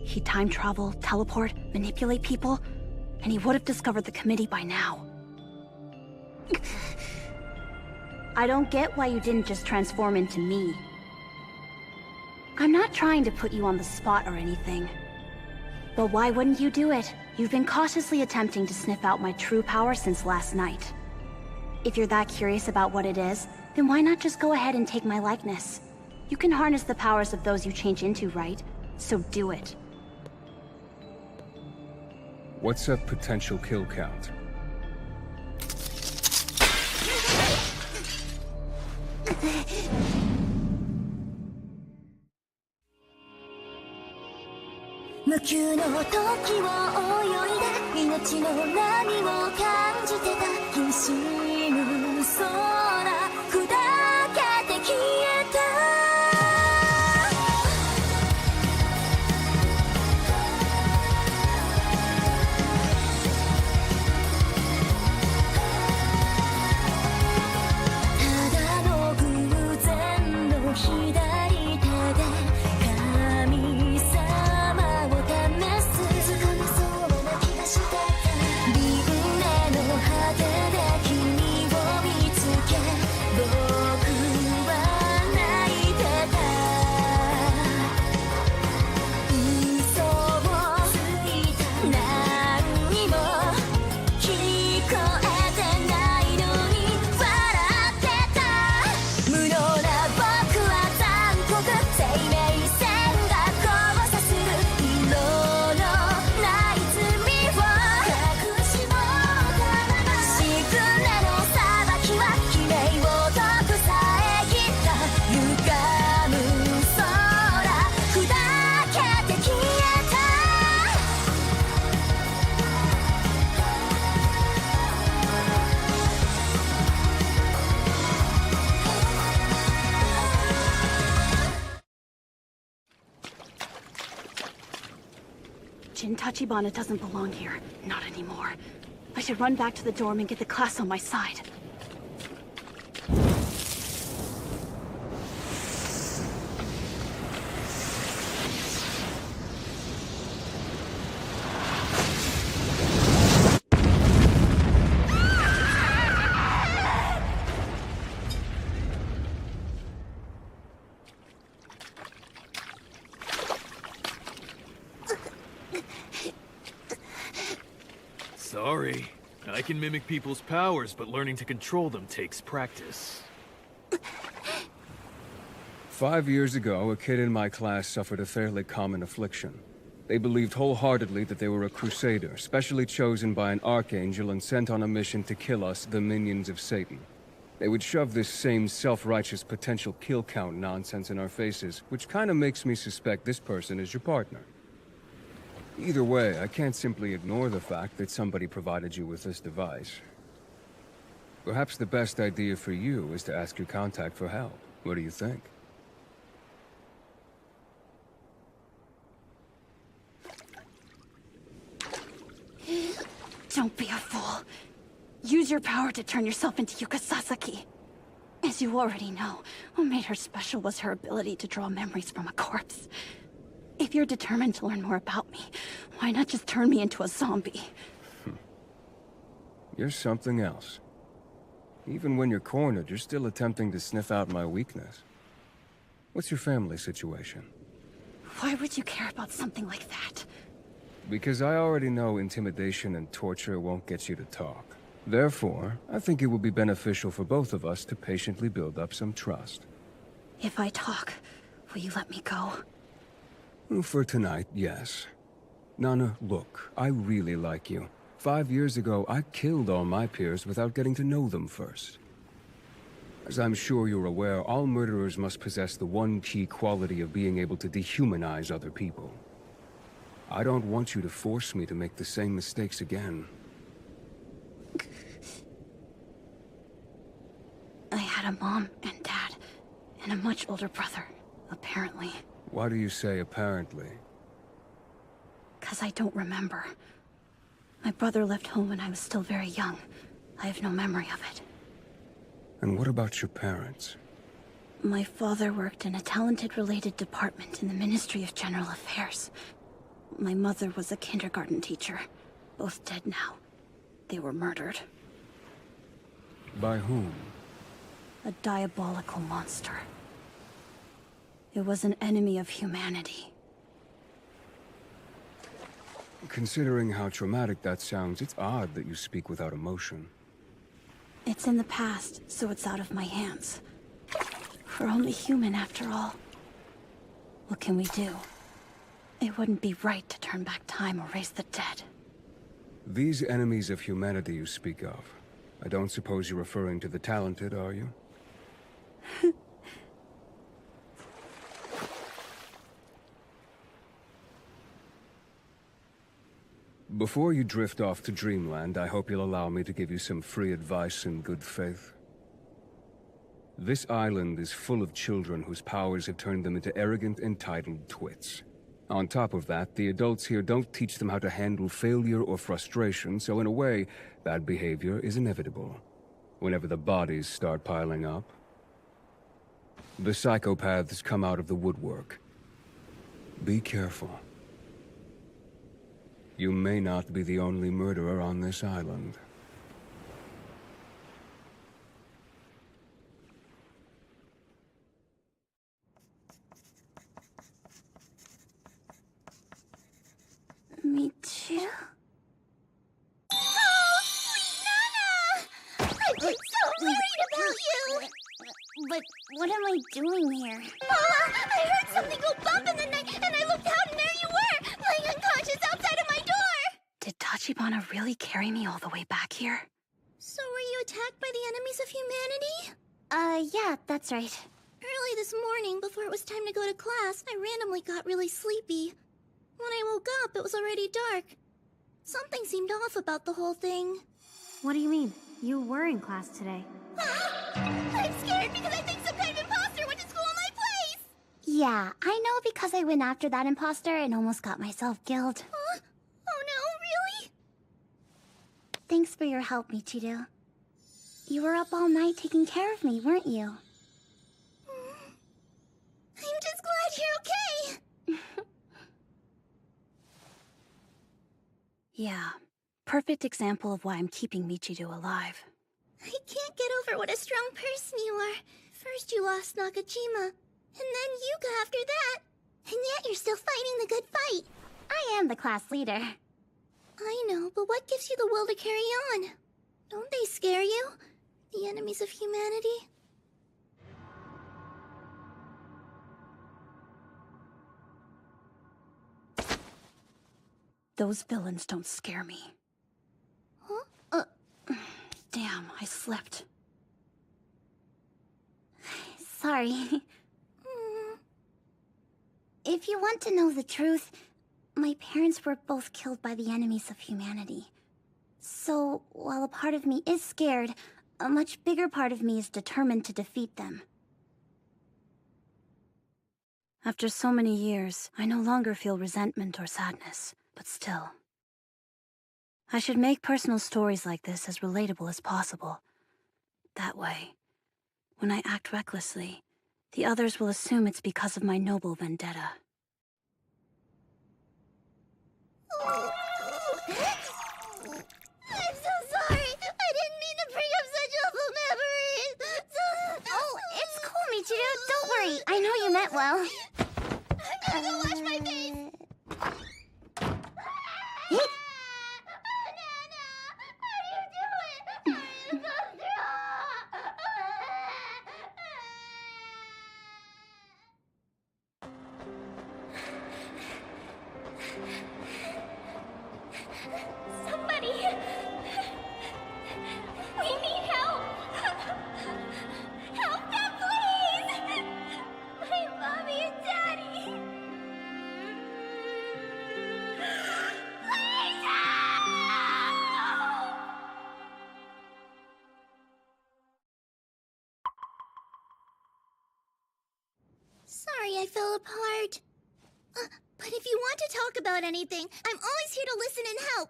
He'd time travel, teleport, manipulate people, and he would have discovered the committee by now. I don't get why you didn't just transform into me. I'm not trying to put you on the spot or anything. But why wouldn't you do it? You've been cautiously attempting to sniff out my true power since last night. If you're that curious about what it is, then why not just go ahead and take my likeness? You can harness the powers of those you change into, right? So do it. What's a potential kill count? Jin Tachibana doesn't belong here. Not anymore. I should run back to the dorm and get the class on my side. Sorry. I can mimic people's powers, but learning to control them takes practice. 5 years ago, a kid in my class suffered a fairly common affliction. They believed wholeheartedly that they were a crusader, specially chosen by an archangel and sent on a mission to kill us, the minions of Satan. They would shove this same self-righteous potential kill count nonsense in our faces, which kind of makes me suspect this person is your partner. Either way, I can't simply ignore the fact that somebody provided you with this device. Perhaps the best idea for you is to ask your contact for help. What do you think? Don't be a fool. Use your power to turn yourself into Yuka Sasaki. As you already know, what made her special was her ability to draw memories from a corpse. If you're determined to learn more about me, why not just turn me into a zombie? You're something else. Even when you're cornered, you're still attempting to sniff out my weakness. What's your family situation? Why would you care about something like that? Because I already know intimidation and torture won't get you to talk. Therefore, I think it would be beneficial for both of us to patiently build up some trust. If I talk, will you let me go? For tonight, yes. Nana, look, I really like you. 5 years ago, I killed all my peers without getting to know them first. As I'm sure you're aware, all murderers must possess the one key quality of being able to dehumanize other people. I don't want you to force me to make the same mistakes again. I had a mom and dad, and a much older brother, apparently. Why do you say apparently? 'Cause I don't remember. My brother left home when I was still very young. I have no memory of it. And what about your parents? My father worked in a talented-related department in the Ministry of General Affairs. My mother was a kindergarten teacher. Both dead now. They were murdered. By whom? A diabolical monster. It was an enemy of humanity. Considering how traumatic that sounds, it's odd that you speak without emotion. It's in the past, so it's out of my hands. We're only human after all. What can we do? It wouldn't be right to turn back time or raise the dead. These enemies of humanity you speak of, I don't suppose you're referring to the talented, are you? Before you drift off to Dreamland, I hope you'll allow me to give you some free advice in good faith. This island is full of children whose powers have turned them into arrogant, entitled twits. On top of that, the adults here don't teach them how to handle failure or frustration, so in a way, bad behavior is inevitable. Whenever the bodies start piling up, the psychopaths come out of the woodwork. Be careful. You may not be the only murderer on this island. Me too. Oh, sweet Nana! I've been so worried about you! But what am I doing here? I heard something go bump in the night, and I looked out and there you were, lying unconscious outside of my door! Did Tachibana really carry me all the way back here? So were you attacked by the enemies of humanity? Yeah, that's right. Early this morning, before it was time to go to class, I randomly got really sleepy. When I woke up, it was already dark. Something seemed off about the whole thing. What do you mean? You were in class today. I'm scared because I think some kind of imposter went to school in my place! Yeah, I know because I went after that imposter and almost got myself killed. Huh? Thanks for your help, Michiru. You were up all night taking care of me, weren't you? I'm just glad you're okay! Yeah, perfect example of why I'm keeping Michiru alive. I can't get over what a strong person you are. First you lost Nakajima, and then Yuka after that. And yet you're still fighting the good fight. I am the class leader. I know, but what gives you the will to carry on? Don't they scare you? The enemies of humanity? Those villains don't scare me. Huh? Damn, I slipped. Sorry. If you want to know the truth, my parents were both killed by the enemies of humanity. So, while a part of me is scared, a much bigger part of me is determined to defeat them. After so many years, I no longer feel resentment or sadness, but still. I should make personal stories like this as relatable as possible. That way, when I act recklessly, the others will assume it's because of my noble vendetta. I'm so sorry! I didn't mean to bring up such awful memories! Oh, it's cool, Michiru. Don't worry. I know you meant well. I'm gonna go wash my face! Somebody! We need help! Help them, please! My mommy and daddy! Please help! Sorry I fell apart. But if you want to talk about anything, I'm always here to listen and help.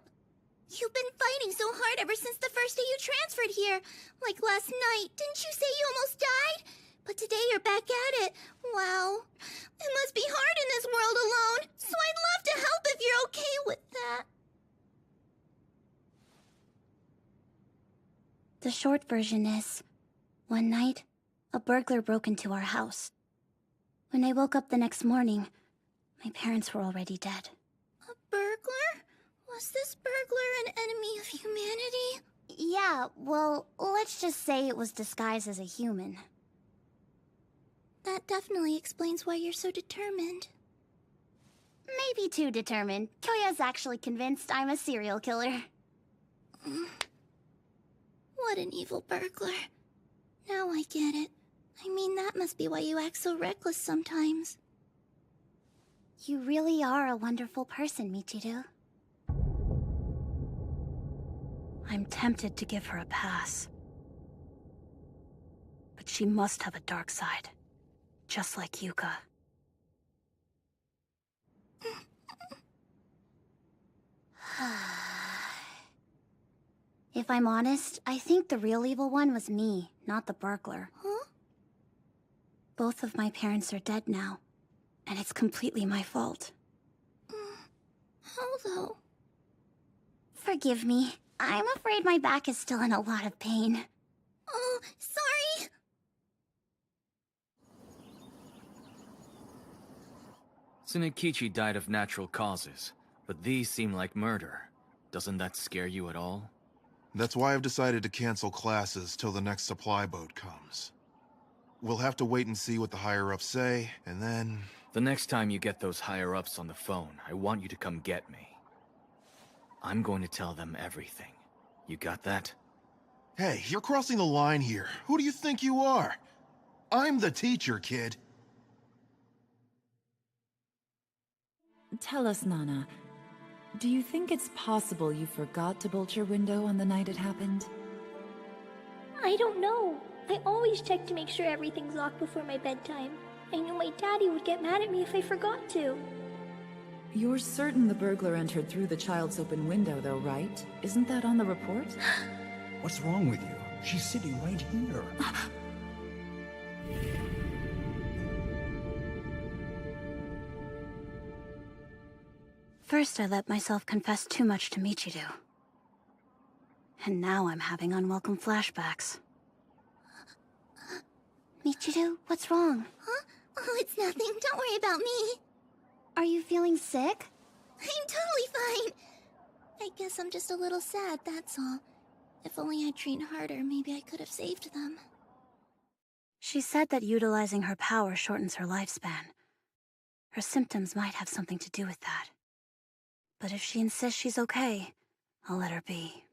You've been fighting so hard ever since the first day you transferred here. Like last night, didn't you say you almost died? But today you're back at it. Wow. It must be hard in this world alone, so I'd love to help if you're okay with that. The short version is, one night, a burglar broke into our house. When I woke up the next morning, my parents were already dead. A burglar? Was this burglar an enemy of humanity? Yeah, well, let's just say it was disguised as a human. That definitely explains why you're so determined. Maybe too determined. Kyoya's actually convinced I'm a serial killer. What an evil burglar. Now I get it. I mean, that must be why you act so reckless sometimes. You really are a wonderful person, Michiru. I'm tempted to give her a pass. But she must have a dark side, just like Yuka. If I'm honest, I think the real evil one was me, not the burglar. Huh? Both of my parents are dead now, and it's completely my fault. How though? Forgive me. I'm afraid my back is still in a lot of pain. Oh, sorry! Tsunekichi died of natural causes, but these seem like murder. Doesn't that scare you at all? That's why I've decided to cancel classes till the next supply boat comes. We'll have to wait and see what the higher-ups say, and then... The next time you get those higher-ups on the phone, I want you to come get me. I'm going to tell them everything. You got that? Hey, you're crossing the line here. Who do you think you are? I'm the teacher, kid. Tell us, Nana. Do you think it's possible you forgot to bolt your window on the night it happened? I don't know. I always check to make sure everything's locked before my bedtime. I knew my daddy would get mad at me if I forgot to. You're certain the burglar entered through the child's open window, though, right? Isn't that on the report? What's wrong with you? She's sitting right here. First, I let myself confess too much to Michiru. And now I'm having unwelcome flashbacks. Michiru, what's wrong? Huh? Oh, it's nothing. Don't worry about me. Are you feeling sick? I'm totally fine. I guess I'm just a little sad, that's all. If only I'd trained harder, maybe I could have saved them. She said that utilizing her power shortens her lifespan. Her symptoms might have something to do with that. But if she insists she's okay, I'll let her be.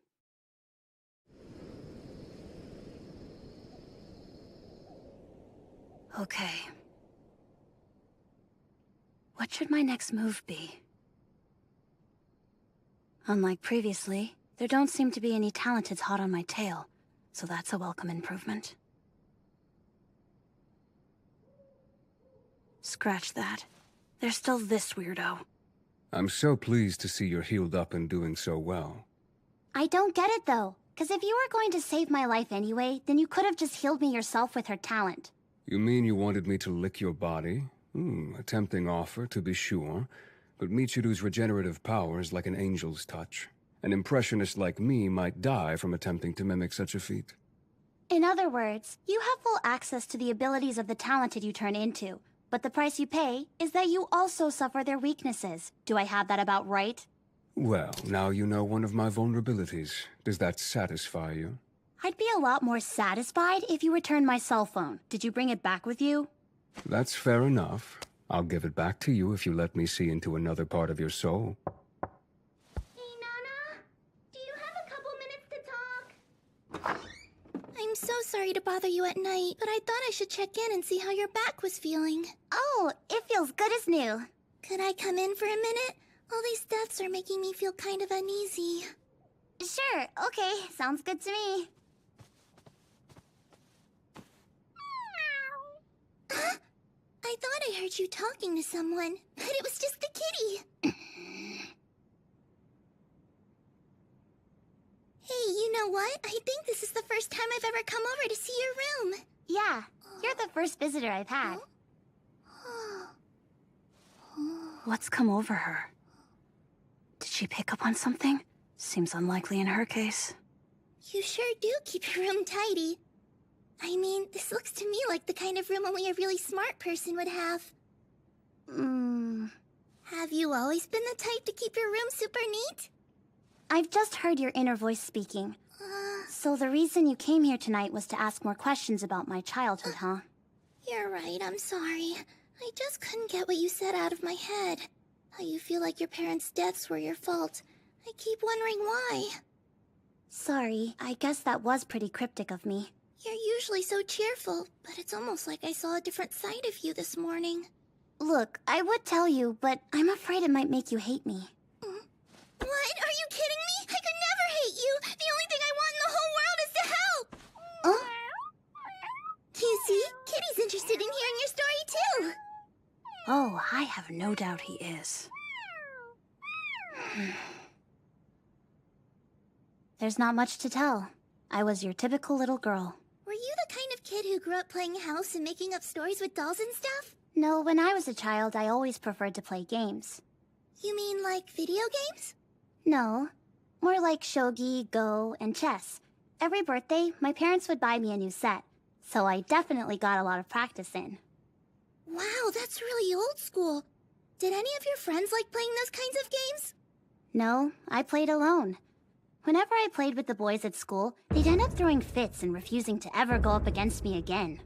Okay. What should my next move be? Unlike previously, there don't seem to be any Talenteds hot on my tail, so that's a welcome improvement. Scratch that. There's still this weirdo. I'm so pleased to see you're healed up and doing so well. I don't get it, though. Because if you were going to save my life anyway, then you could have just healed me yourself with her talent. You mean you wanted me to lick your body? A tempting offer, to be sure. But Michiru's regenerative power is like an angel's touch. An impressionist like me might die from attempting to mimic such a feat. In other words, you have full access to the abilities of the talented you turn into. But the price you pay is that you also suffer their weaknesses. Do I have that about right? Well, now you know one of my vulnerabilities. Does that satisfy you? I'd be a lot more satisfied if you returned my cell phone. Did you bring it back with you? That's fair enough. I'll give it back to you if you let me see into another part of your soul. Hey, Nana? Do you have a couple minutes to talk? I'm so sorry to bother you at night, but I thought I should check in and see how your back was feeling. Oh, it feels good as new. Could I come in for a minute? All these deaths are making me feel kind of uneasy. Sure, okay, sounds good to me. Huh? I thought I heard you talking to someone, but it was just the kitty. Hey, you know what? I think this is the first time I've ever come over to see your room. Yeah, you're the first visitor I've had. What's come over her? Did she pick up on something? Seems unlikely in her case. You sure do keep your room tidy. I mean, this looks to me like the kind of room only a really smart person would have. Have you always been the type to keep your room super neat? I've just heard your inner voice speaking. So the reason you came here tonight was to ask more questions about my childhood, huh? You're right, I'm sorry. I just couldn't get what you said out of my head. How you feel like your parents' deaths were your fault. I keep wondering why. Sorry, I guess that was pretty cryptic of me. You're usually so cheerful, but it's almost like I saw a different side of you this morning. Look, I would tell you, but I'm afraid it might make you hate me. What? Are you kidding me? I could never hate you! The only thing I want in the whole world is to help! You see? Kitty's interested in hearing your story, too! Oh, I have no doubt he is. There's not much to tell. I was your typical little girl. Were you the kind of kid who grew up playing house and making up stories with dolls and stuff? No, when I was a child, I always preferred to play games. You mean like video games? No. More like shogi, go, and chess. Every birthday, my parents would buy me a new set. So I definitely got a lot of practice in. Wow, that's really old school. Did any of your friends like playing those kinds of games? No, I played alone. Whenever I played with the boys at school, they'd end up throwing fits and refusing to ever go up against me again.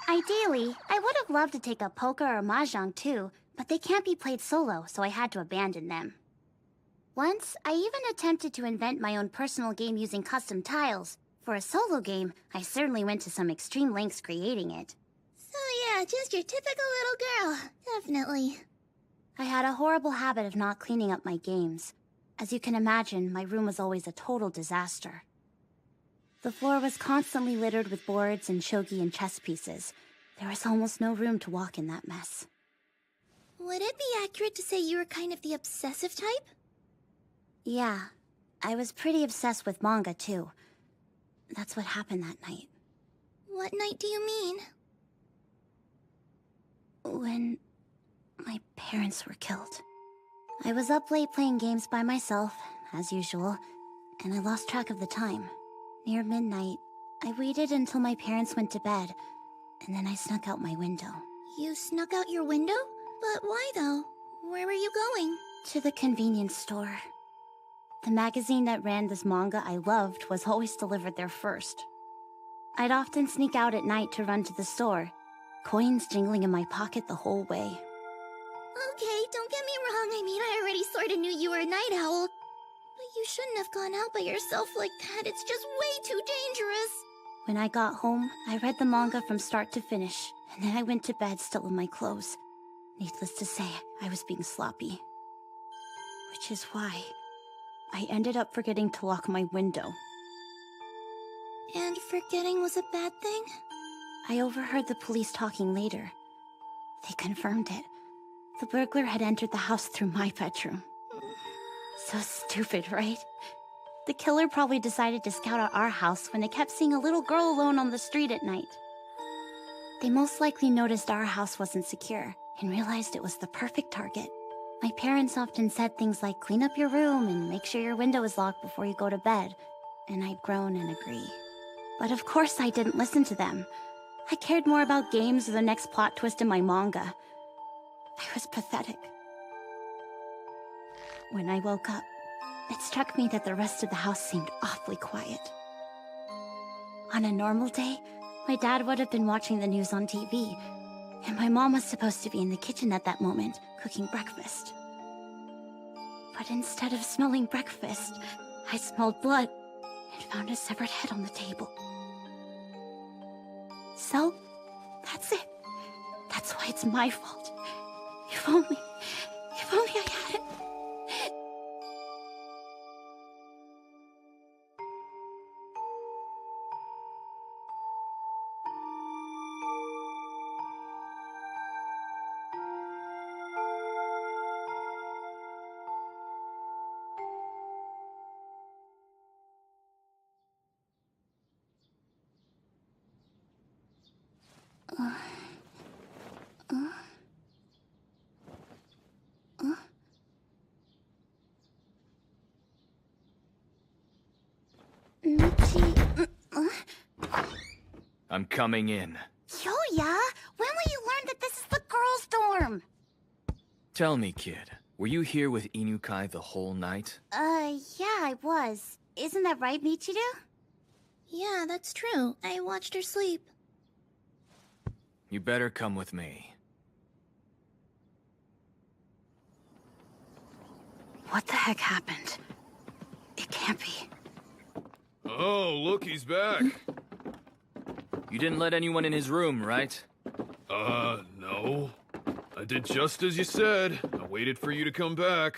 Ideally, I would have loved to take up poker or mahjong too, but they can't be played solo, so I had to abandon them. Once, I even attempted to invent my own personal game using custom tiles. For a solo game, I certainly went to some extreme lengths creating it. So yeah, just your typical little girl. Definitely. I had a horrible habit of not cleaning up my games. As you can imagine, my room was always a total disaster. The floor was constantly littered with boards and shogi and chess pieces. There was almost no room to walk in that mess. Would it be accurate to say you were kind of the obsessive type? Yeah, I was pretty obsessed with manga too. That's what happened that night. What night do you mean? When my parents were killed. I was up late playing games by myself, as usual, and I lost track of the time. Near midnight, I waited until my parents went to bed, and then I snuck out my window. You snuck out your window? But why though? Where were you going? To the convenience store. The magazine that ran this manga I loved was always delivered there first. I'd often sneak out at night to run to the store, coins jingling in my pocket the whole way. Okay, don't get me wrong, I mean, I already sorta knew you were a night owl. But you shouldn't have gone out by yourself like that, it's just way too dangerous. When I got home, I read the manga from start to finish, and then I went to bed still in my clothes. Needless to say, I was being sloppy. Which is why I ended up forgetting to lock my window. And forgetting was a bad thing? I overheard the police talking later. They confirmed it. The burglar had entered the house through my bedroom. So stupid, right? The killer probably decided to scout out our house when they kept seeing a little girl alone on the street at night. They most likely noticed our house wasn't secure and realized it was the perfect target. My parents often said things like clean up your room and make sure your window is locked before you go to bed, and I'd groan and agree. But of course I didn't listen to them. I cared more about games or the next plot twist in my manga. I was pathetic. When I woke up, it struck me that the rest of the house seemed awfully quiet. On a normal day, my dad would have been watching the news on TV, and my mom was supposed to be in the kitchen at that moment, cooking breakfast. But instead of smelling breakfast, I smelled blood and found a severed head on the table. So, that's it. That's why it's my fault. If only I had it. I'm coming in. Yoya, when will you learn that this is the girls' dorm? Tell me, kid, were you here with Inukai the whole night? Yeah, I was. Isn't that right, Michiru? Yeah, that's true. I watched her sleep. You better come with me. What the heck happened? It can't be. Oh, look, he's back. You didn't let anyone in his room, right? No. I did just as you said. I waited for you to come back.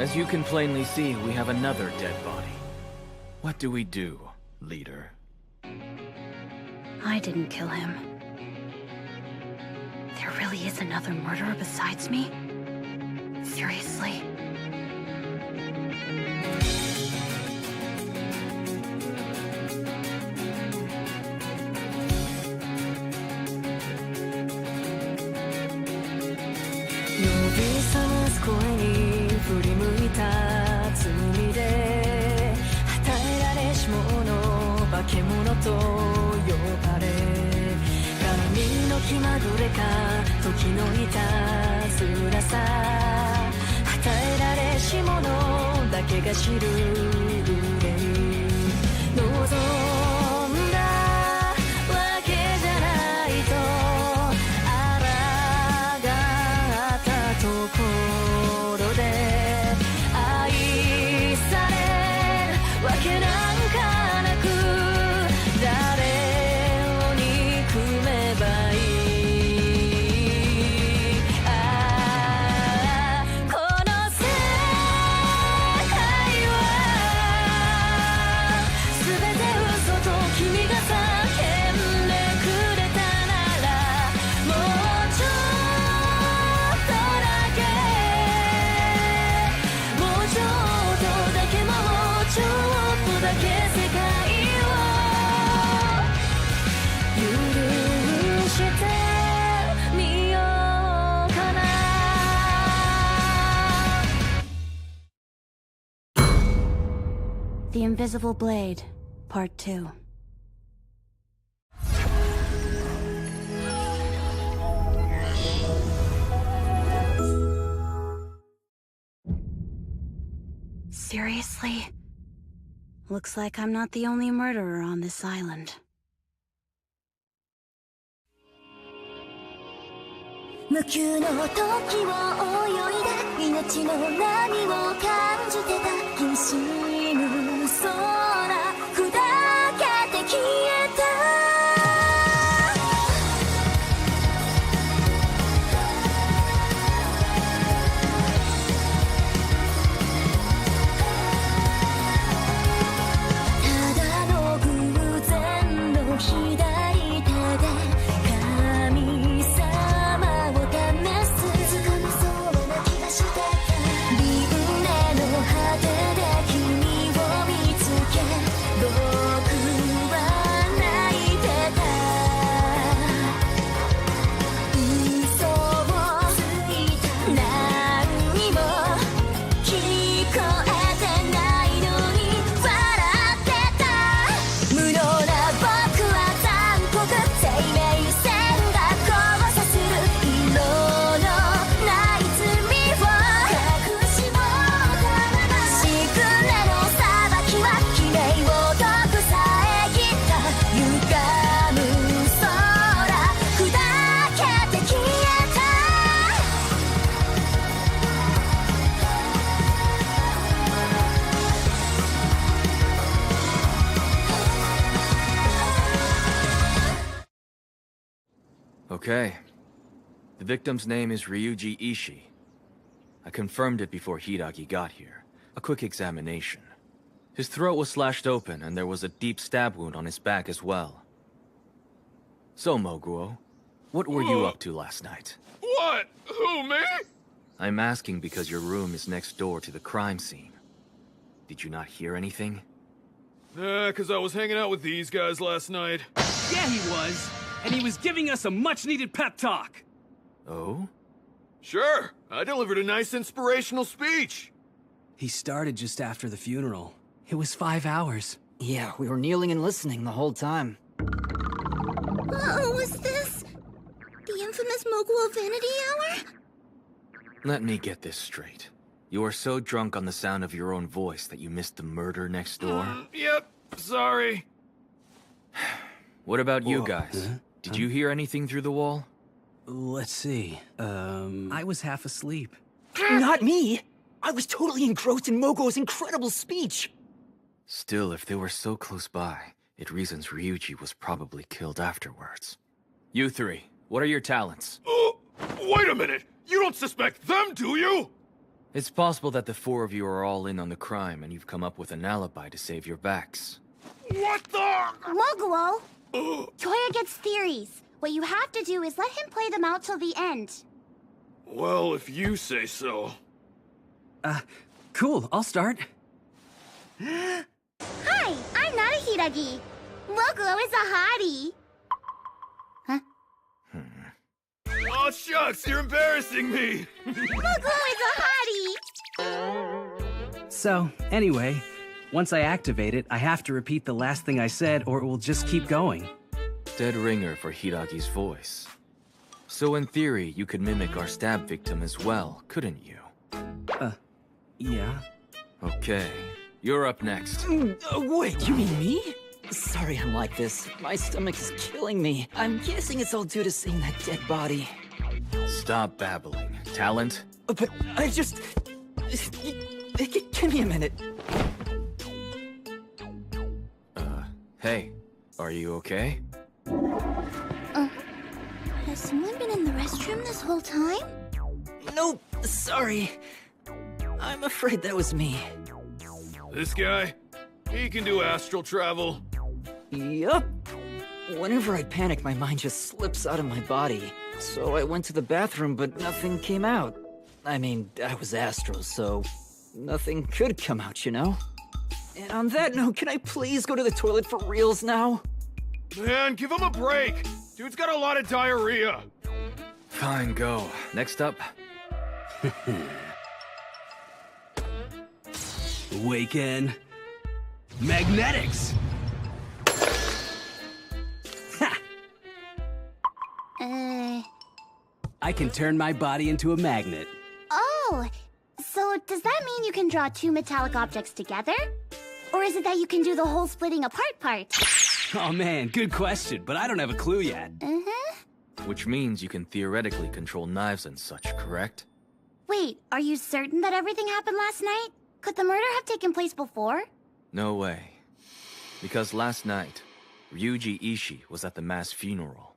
As you can plainly see, we have another dead body. What do we do, leader? I didn't kill him. There really is another murderer besides me? Seriously? The Invisible Blade, Part 2. Seriously? Looks like I'm not the only murderer on this island. 無休の時を泳いだ命の波を感じてたきしむ空砕けて消えたただの偶然の左手で神様を試す掴めそうな気がしてた輪廻の果てで君を見つけ僕は泣いてた嘘をついた何にも聞こえてないのに笑ってた無能な僕は残酷生命線が交差する色のない罪を隠し持ったままシグレの裁きは綺麗を毒さえ切った歪む空砕けて消えた Okay. The victim's name is Ryuji Ishii. I confirmed it before Hiiragi got here. A quick examination. His throat was slashed open, and there was a deep stab wound on his back as well. So, Moguo, what were you up to last night? What? Who, me? I'm asking because your room is next door to the crime scene. Did you not hear anything? 'Cause I was hanging out with these guys last night. Yeah, he was. And he was giving us a much-needed pep talk. Oh? Sure, I delivered a nice inspirational speech. He started just after the funeral. It was 5 hours. Yeah, we were kneeling and listening the whole time. Oh, was this the infamous Moguo Vanity Hour? Let me get this straight. You are so drunk on the sound of your own voice that you missed the murder next door? Yep, sorry. What about you Whoa. guys? Did you hear anything through the wall? Let's see. I was half asleep. Not me! I was totally engrossed in Moguo's incredible speech! Still, if they were so close by, it reasons Ryuji was probably killed afterwards. You three, what are your talents? Wait a minute! You don't suspect them, do you? It's possible that the four of you are all in on the crime and you've come up with an alibi to save your backs. What the? Moguo! Toya gets theories. What you have to do is let him play them out till the end. Well, if you say so. Cool, I'll start. Hi, I'm Nana Hiiragi. Moguo is a hottie. Huh? Oh, shucks, you're embarrassing me! Moguo is a hottie! So, anyway, once I activate it, I have to repeat the last thing I said or it will just keep going. Dead ringer for Hiiragi's voice. So in theory, you could mimic our stab victim as well, couldn't you? Yeah. Okay, you're up next. Wait, you mean me? Sorry I'm like this. My stomach is killing me. I'm guessing it's all due to seeing that dead body. Stop babbling. Talent? But I just... Give me a minute. Hey, are you okay? Has someone been in the restroom this whole time? Nope, sorry. I'm afraid that was me. This guy? He can do astral travel. Yup. Whenever I panic, my mind just slips out of my body. So I went to the bathroom, but nothing came out. I mean, I was astral, so nothing could come out, you know? And on that note, can I please go to the toilet for reals now? Man, give him a break! Dude's got a lot of diarrhea. Fine, go. Next up. Awaken. Magnetics! I can turn my body into a magnet. Oh, so does that mean you can draw two metallic objects together? Or is it that you can do the whole splitting apart part? Oh man, good question, but I don't have a clue yet. Which means you can theoretically control knives and such, correct? Wait, are you certain that everything happened last night? Could the murder have taken place before? No way. Because last night, Ryuji Ishii was at the mass funeral.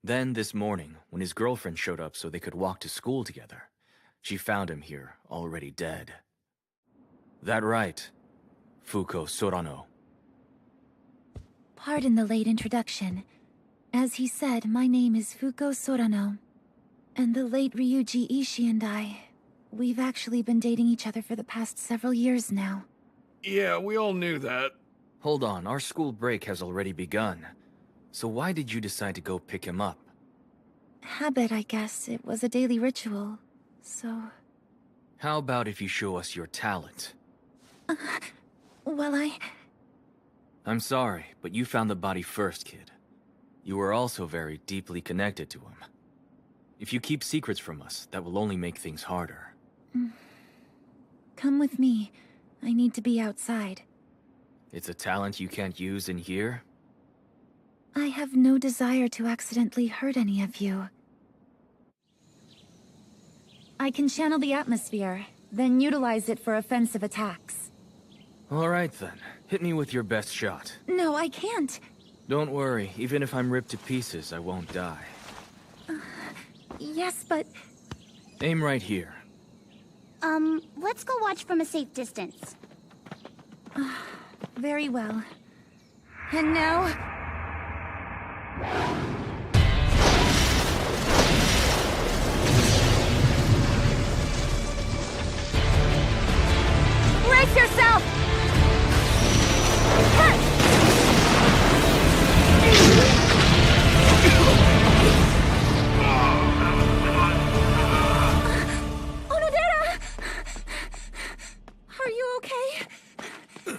Then this morning, when his girlfriend showed up so they could walk to school together, she found him here, already dead. That right, Fuko Sorano. Pardon the late introduction. As he said, my name is Fuko Sorano. And the late Ryuji Ishii and we've actually been dating each other for the past several years now. Yeah, we all knew that. Hold on, our school break has already begun. So why did you decide to go pick him up? Habit, I guess. It was a daily ritual, so... How about if you show us your talent? Well, I'm sorry, but you found the body first, kid. You were also very deeply connected to him. If you keep secrets from us, that will only make things harder. Come with me. I need to be outside. It's a talent you can't use in here? I have no desire to accidentally hurt any of you. I can channel the atmosphere, then utilize it for offensive attacks. All right then. Hit me with your best shot. No, I can't. Don't worry. Even if I'm ripped to pieces, I won't die. Yes, but... Aim right here. Let's go watch from a safe distance. Very well. And now... Brace yourself! Are you okay?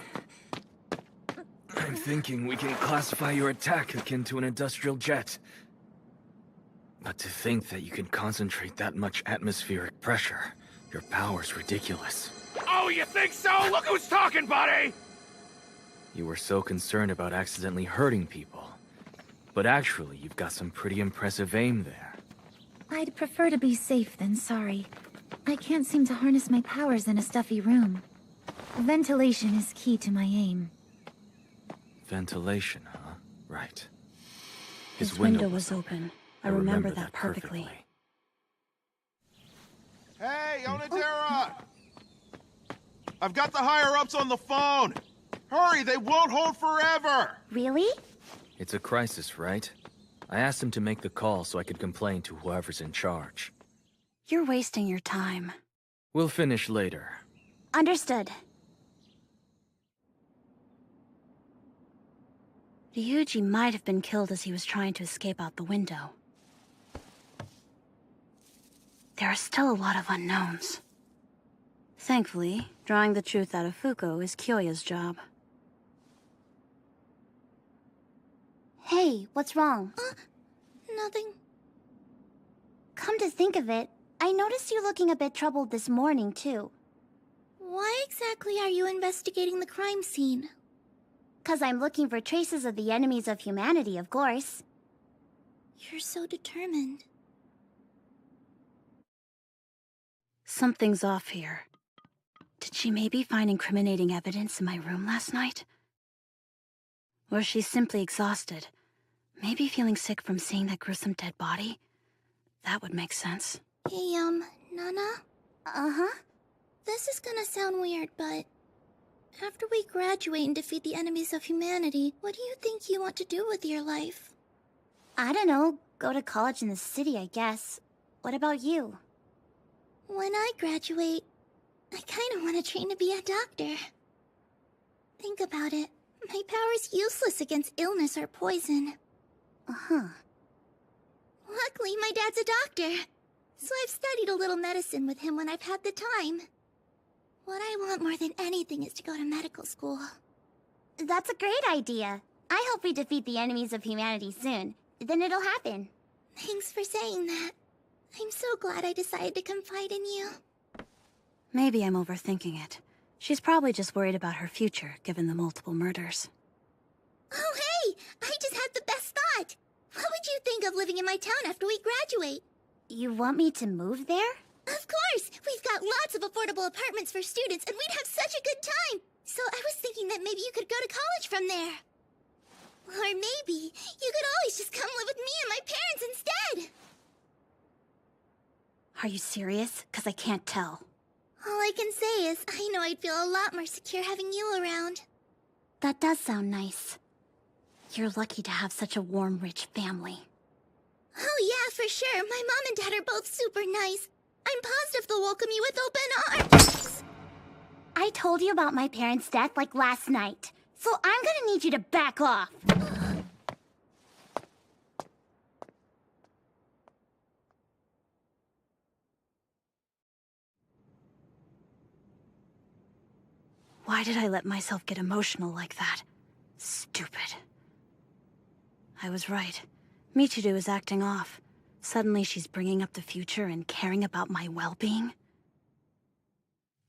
I'm thinking we can classify your attack akin to an industrial jet. But to think that you can concentrate that much atmospheric pressure, your power's ridiculous. Oh, you think so? Look who's talking, buddy! You were so concerned about accidentally hurting people. But actually, you've got some pretty impressive aim there. I'd prefer to be safe than sorry. I can't seem to harness my powers in a stuffy room. Ventilation is key to my aim. Ventilation, huh? Right. His window was open. I remember that perfectly. Hey, Onodera! I've got the higher-ups on the phone! Hurry, they won't hold forever! Really? It's a crisis, right? I asked him to make the call so I could complain to whoever's in charge. You're wasting your time. We'll finish later. Understood. Ryuji might have been killed as he was trying to escape out the window. There are still a lot of unknowns. Thankfully, drawing the truth out of Fuko is Kyoya's job. Hey, what's wrong? Nothing. Come to think of it, I noticed you looking a bit troubled this morning, too. Why exactly are you investigating the crime scene? 'Cause I'm looking for traces of the enemies of humanity, of course. You're so determined. Something's off here. Did she maybe find incriminating evidence in my room last night? Or is she simply exhausted? Maybe feeling sick from seeing that gruesome dead body? That would make sense. Hey, Nana? Uh-huh? This is gonna sound weird, but... after we graduate and defeat the enemies of humanity, what do you think you want to do with your life? I don't know. Go to college in the city, I guess. What about you? When I graduate, I kinda want to train to be a doctor. Think about it. My power's useless against illness or poison. Uh-huh. Luckily, my dad's a doctor. So I've studied a little medicine with him when I've had the time. What I want more than anything is to go to medical school. That's a great idea. I hope we defeat the enemies of humanity soon. Then it'll happen. Thanks for saying that. I'm so glad I decided to confide in you. Maybe I'm overthinking it. She's probably just worried about her future, given the multiple murders. Oh, hey! I just had the best thought! What would you think of living in my town after we graduate? You want me to move there? Of course! We've got lots of affordable apartments for students, and we'd have such a good time! So I was thinking that maybe you could go to college from there. Or maybe you could always just come live with me and my parents instead! Are you serious? 'Cause I can't tell. All I can say is, I know I'd feel a lot more secure having you around. That does sound nice. You're lucky to have such a warm, rich family. Oh yeah, for sure. My mom and dad are both super nice. I'm positive they'll welcome you with open arms. I told you about my parents' death like last night. So I'm gonna need you to back off. Why did I let myself get emotional like that? Stupid. I was right. Michiru is acting off. Suddenly she's bringing up the future and caring about my well-being.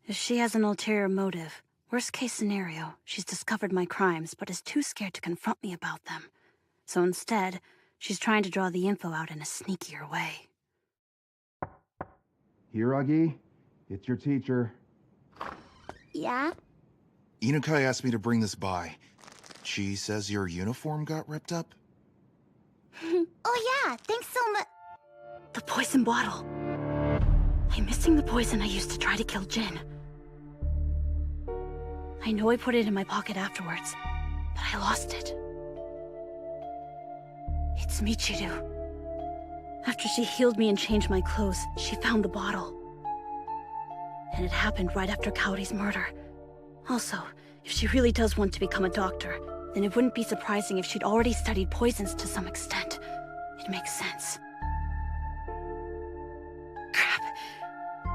If she has an ulterior motive, worst case scenario, she's discovered my crimes but is too scared to confront me about them. So instead, she's trying to draw the info out in a sneakier way. Hiiragi, it's your teacher. Yeah? Inukai asked me to bring this by. She says your uniform got ripped up? Oh yeah, thanks so much. The poison bottle. I'm missing the poison I used to try to kill Jin. I know I put it in my pocket afterwards, but I lost it. It's Michiru. After she healed me and changed my clothes, she found the bottle. And it happened right after Kaori's murder. Also, if she really does want to become a doctor, then it wouldn't be surprising if she'd already studied poisons to some extent. It makes sense. Crap.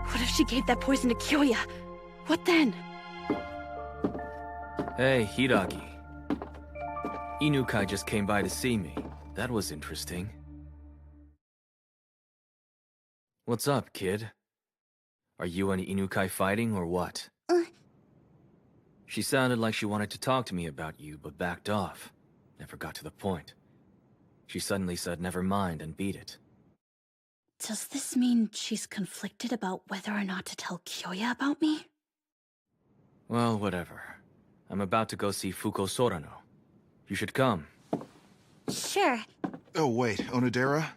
What if she gave that poison to Kyoya? What then? Hey, Hiiragi. Inukai just came by to see me. That was interesting. What's up, kid? Are you and Inukai fighting or what? She sounded like she wanted to talk to me about you, but backed off. Never got to the point. She suddenly said never mind and beat it. Does this mean she's conflicted about whether or not to tell Kyoya about me? Well, whatever. I'm about to go see Fuko Sorano. You should come. Sure. Oh, wait, Onodera?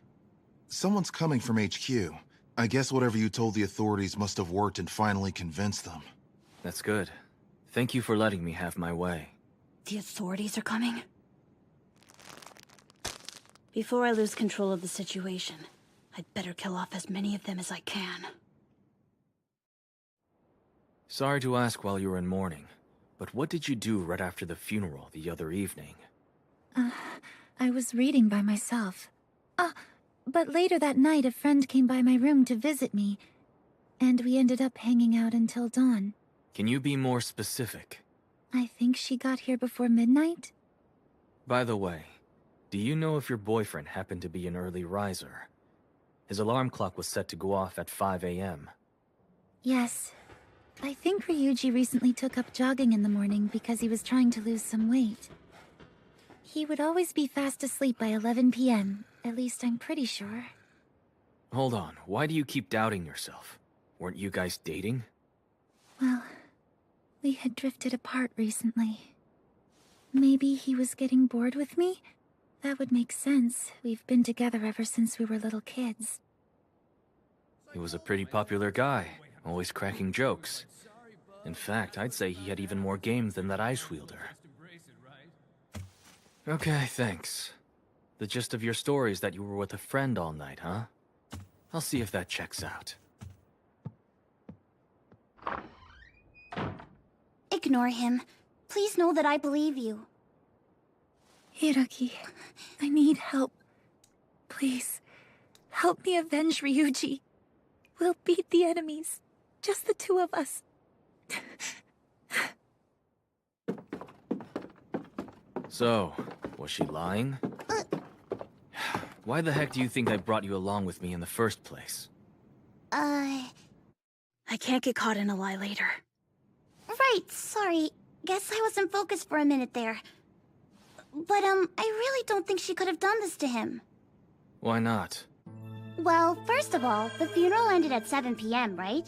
Someone's coming from HQ. I guess whatever you told the authorities must have worked and finally convinced them. That's good. Thank you for letting me have my way. The authorities are coming? Before I lose control of the situation, I'd better kill off as many of them as I can. Sorry to ask while you were in mourning, but what did you do right after the funeral the other evening? I was reading by myself. But later that night a friend came by my room to visit me, and we ended up hanging out until dawn. Can you be more specific? I think she got here before midnight? By the way, do you know if your boyfriend happened to be an early riser? His alarm clock was set to go off at 5 a.m. Yes. I think Ryuji recently took up jogging in the morning because he was trying to lose some weight. He would always be fast asleep by 11 p.m. At least I'm pretty sure. Hold on, why do you keep doubting yourself? Weren't you guys dating? Well, we had drifted apart recently. Maybe he was getting bored with me? That would make sense. We've been together ever since we were little kids. He was a pretty popular guy, always cracking jokes. In fact, I'd say he had even more game than that ice wielder. Okay, thanks. The gist of your story is that you were with a friend all night, huh? I'll see if that checks out. Ignore him. Please know that I believe you. Hiiragi, I need help. Please, help me avenge Ryuji. We'll beat the enemies. Just the two of us. So, was she lying? Why the heck do you think I brought you along with me in the first place? I can't get caught in a lie later. Right, sorry. Guess I wasn't focused for a minute there. But, I really don't think she could have done this to him. Why not? Well, first of all, the funeral ended at 7 p.m., right?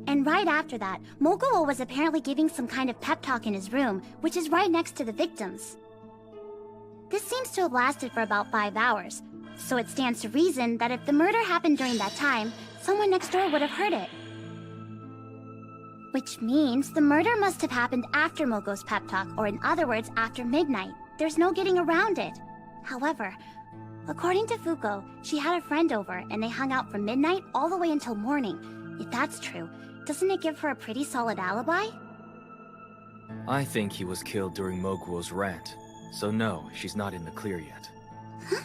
And right after that, Mokuo was apparently giving some kind of pep talk in his room, which is right next to the victims. This seems to have lasted for about 5 hours, so it stands to reason that if the murder happened during that time, someone next door would have heard it. Which means the murder must have happened after Moko's pep talk, or in other words, after midnight. There's no getting around it. However, according to Fuko, she had a friend over and they hung out from midnight all the way until morning. If that's true, doesn't it give her a pretty solid alibi? I think he was killed during Moguo's rant, so no, she's not in the clear yet. Huh?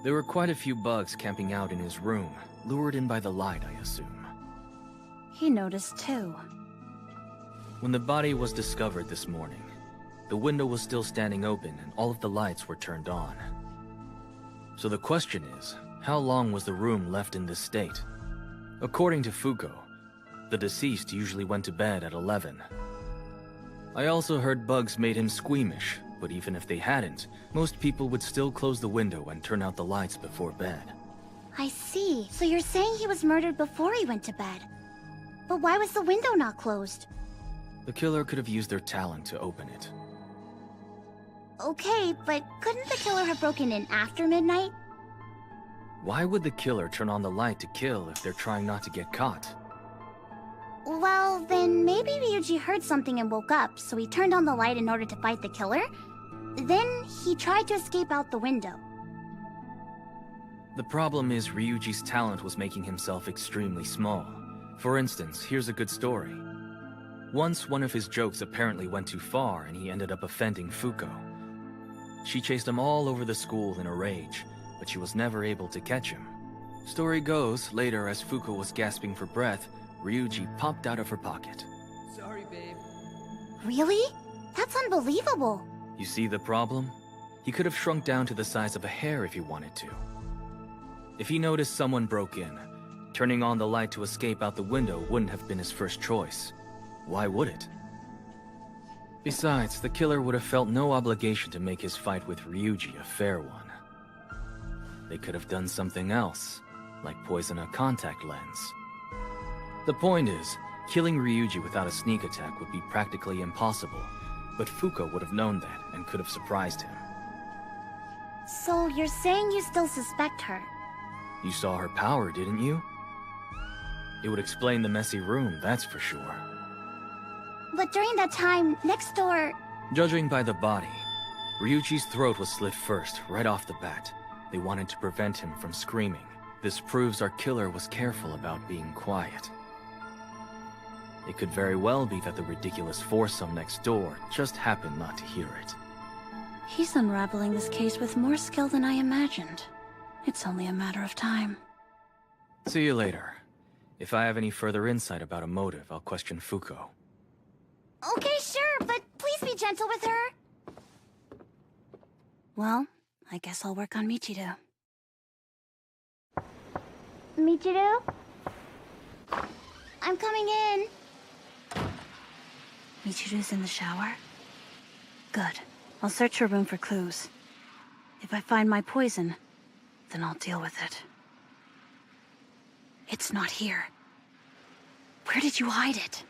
There were quite a few bugs camping out in his room, lured in by the light, I assume. He noticed too. When the body was discovered this morning, the window was still standing open and all of the lights were turned on. So the question is, how long was the room left in this state? According to Fuko, the deceased usually went to bed at 11. I also heard bugs made him squeamish, but even if they hadn't, most people would still close the window and turn out the lights before bed. I see. So you're saying he was murdered before he went to bed. But why was the window not closed? The killer could have used their talent to open it. Okay, but couldn't the killer have broken in after midnight? Why would the killer turn on the light to kill if they're trying not to get caught? Well, then maybe Ryuji heard something and woke up, so he turned on the light in order to fight the killer. Then he tried to escape out the window. The problem is Ryuji's talent was making himself extremely small. For instance, here's a good story. Once one of his jokes apparently went too far and he ended up offending Fuko. She chased him all over the school in a rage, but she was never able to catch him. Story goes, later as Fuko was gasping for breath, Ryuji popped out of her pocket. Sorry, babe. Really? That's unbelievable. You see the problem? He could have shrunk down to the size of a hair if he wanted to. If he noticed someone broke in, turning on the light to escape out the window wouldn't have been his first choice. Why would it? Besides, the killer would have felt no obligation to make his fight with Ryuji a fair one. They could have done something else, like poison a contact lens. The point is, killing Ryuji without a sneak attack would be practically impossible, but Fuko would have known that and could have surprised him. So you're saying you still suspect her? You saw her power, didn't you? It would explain the messy room, that's for sure. But during that time, next door... Judging by the body, Ryuji's throat was slit first, right off the bat. They wanted to prevent him from screaming. This proves our killer was careful about being quiet. It could very well be that the ridiculous foursome next door just happened not to hear it. He's unraveling this case with more skill than I imagined. It's only a matter of time. See you later. If I have any further insight about a motive, I'll question Fuko. Okay, sure, but please be gentle with her. Well, I guess I'll work on Michiru. Michiru? I'm coming in. Michiru's in the shower? Good. I'll search her room for clues. If I find my poison, then I'll deal with it. It's not here. Where did you hide it?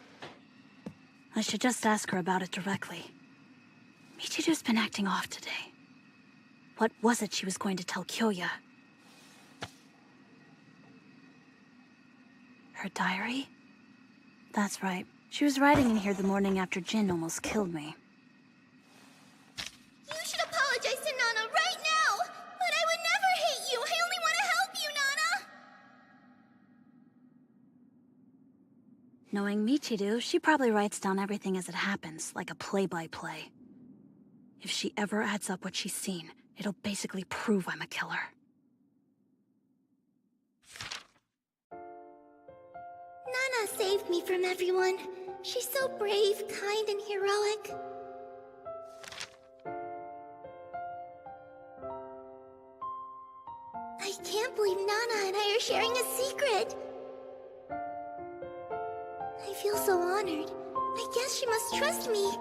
I should just ask her about it directly. Michiru's been acting off today. What was it she was going to tell Kyoya? Her diary? That's right. She was writing in here the morning after Jin almost killed me. You should apologize to Nana right now! But I would never hate you! I only want to help you, Nana! Knowing Michiru, she probably writes down everything as it happens, like a play-by-play. If she ever adds up what she's seen, it'll basically prove I'm a killer. Nana saved me from everyone. She's so brave, kind, and heroic. together sharing a secret. I feel so honored. I guess she must trust me.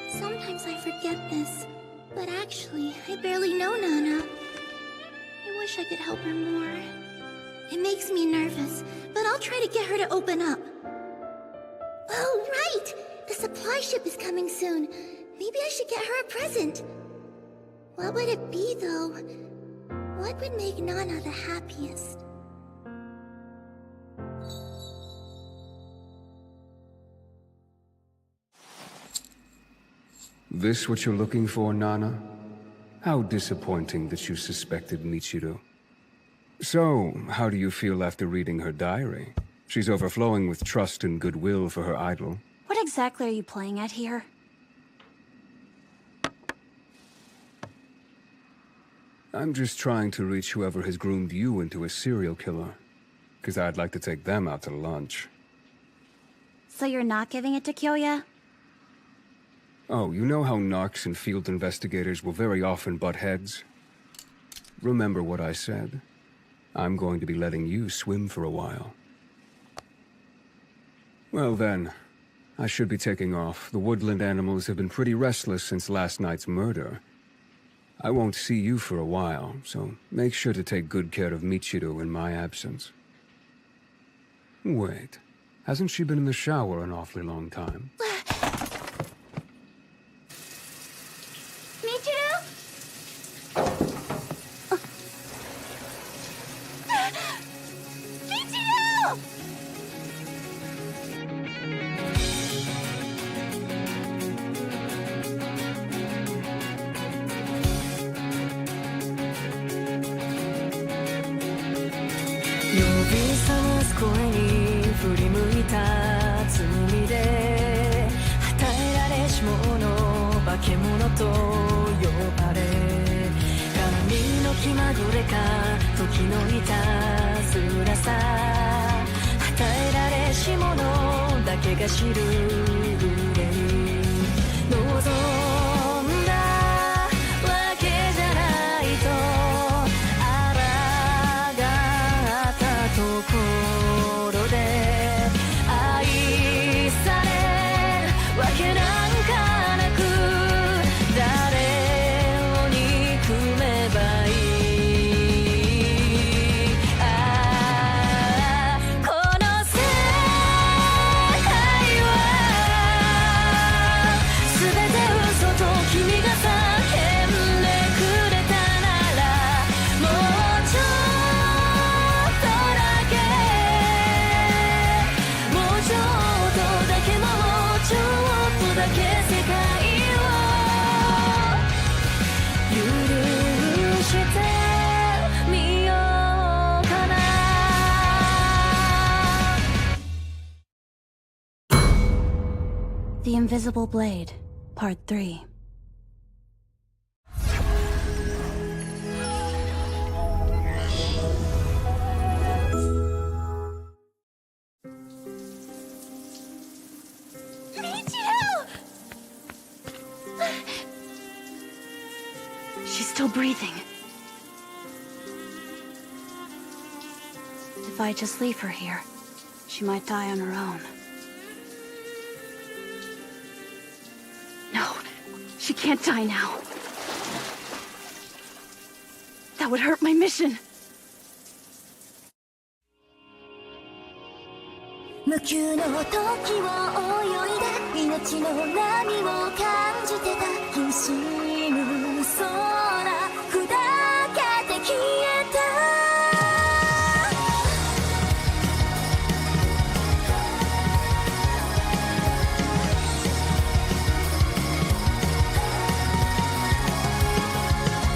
Sometimes I forget this, but actually, I barely know Nana. I wish I could help her more. It makes me nervous, but I'll try to get her to open up. Oh, right! The supply ship is coming soon. Maybe I should get her a present. What would it be, though? What would make Nana the happiest? This what you're looking for, Nana? How disappointing that you suspected Michiru. So, how do you feel after reading her diary? She's overflowing with trust and goodwill for her idol. What exactly are you playing at here? I'm just trying to reach whoever has groomed you into a serial killer. 'Cause I'd like to take them out to lunch. So you're not giving it to Kyoya? Oh, you know how narcs and field investigators will very often butt heads? Remember what I said. I'm going to be letting you swim for a while. Well then, I should be taking off. The woodland animals have been pretty restless since last night's murder. I won't see you for a while, so make sure to take good care of Michiru in my absence. Wait, hasn't she been in the shower an awfully long time? Michiru? Michiru!声に振り向いた罪で与えられし者化け物と呼ばれ神の気まぐれか時のいたずらさ与えられし者だけが知る憂い望んだわけじゃないとあらがったところで愛されるわけなんかなく誰を憎めばいいこの世界は全て嘘と君が叫んでくれたならもうちょっとだけもうちょっとだけもうちょっとだけ世界を許してみようかな The Invisible Blade, Part 3. She's still breathing. If I just leave her here, she might die on her own. No, she can't die now. That would hurt my mission. 無休の時を泳いで命の波を感じてたきしむ空砕けて消えた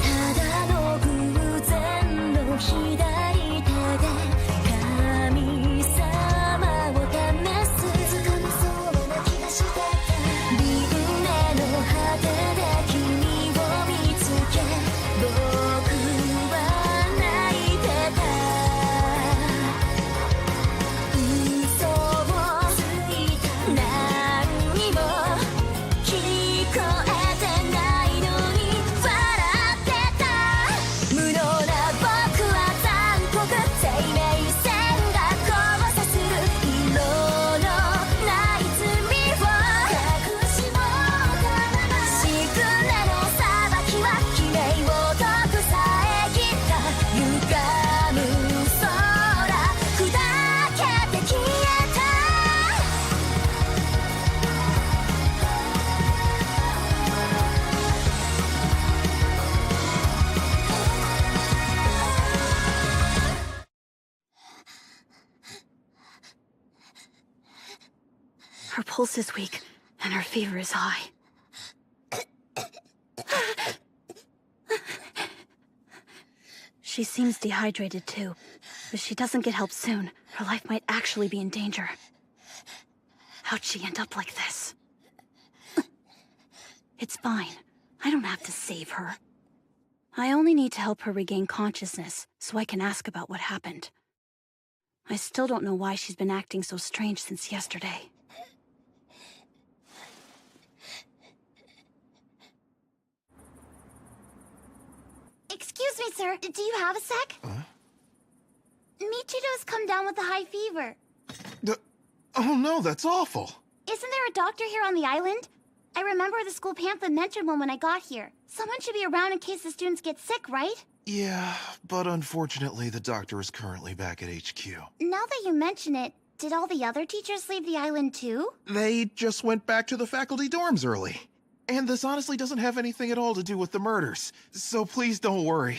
ただの偶然の左手で神様を試す掴めそうな気がしてた輪廻の果てで君 Her pulse is weak, and her fever is high. She seems dehydrated too. If she doesn't get help soon, her life might actually be in danger. How'd she end up like this? It's fine. I don't have to save her. I only need to help her regain consciousness, so I can ask about what happened. I still don't know why she's been acting so strange since yesterday. Excuse me, sir. Do you have a sec? Michiru's come down with a high fever. Oh no, that's awful. Isn't there a doctor here on the island? I remember the school pamphlet mentioned one when I got here. Someone should be around in case the students get sick, right? Yeah, but unfortunately the doctor is currently back at HQ. Now that you mention it, did all the other teachers leave the island too? They just went back to the faculty dorms early. And this honestly doesn't have anything at all to do with the murders, so please don't worry.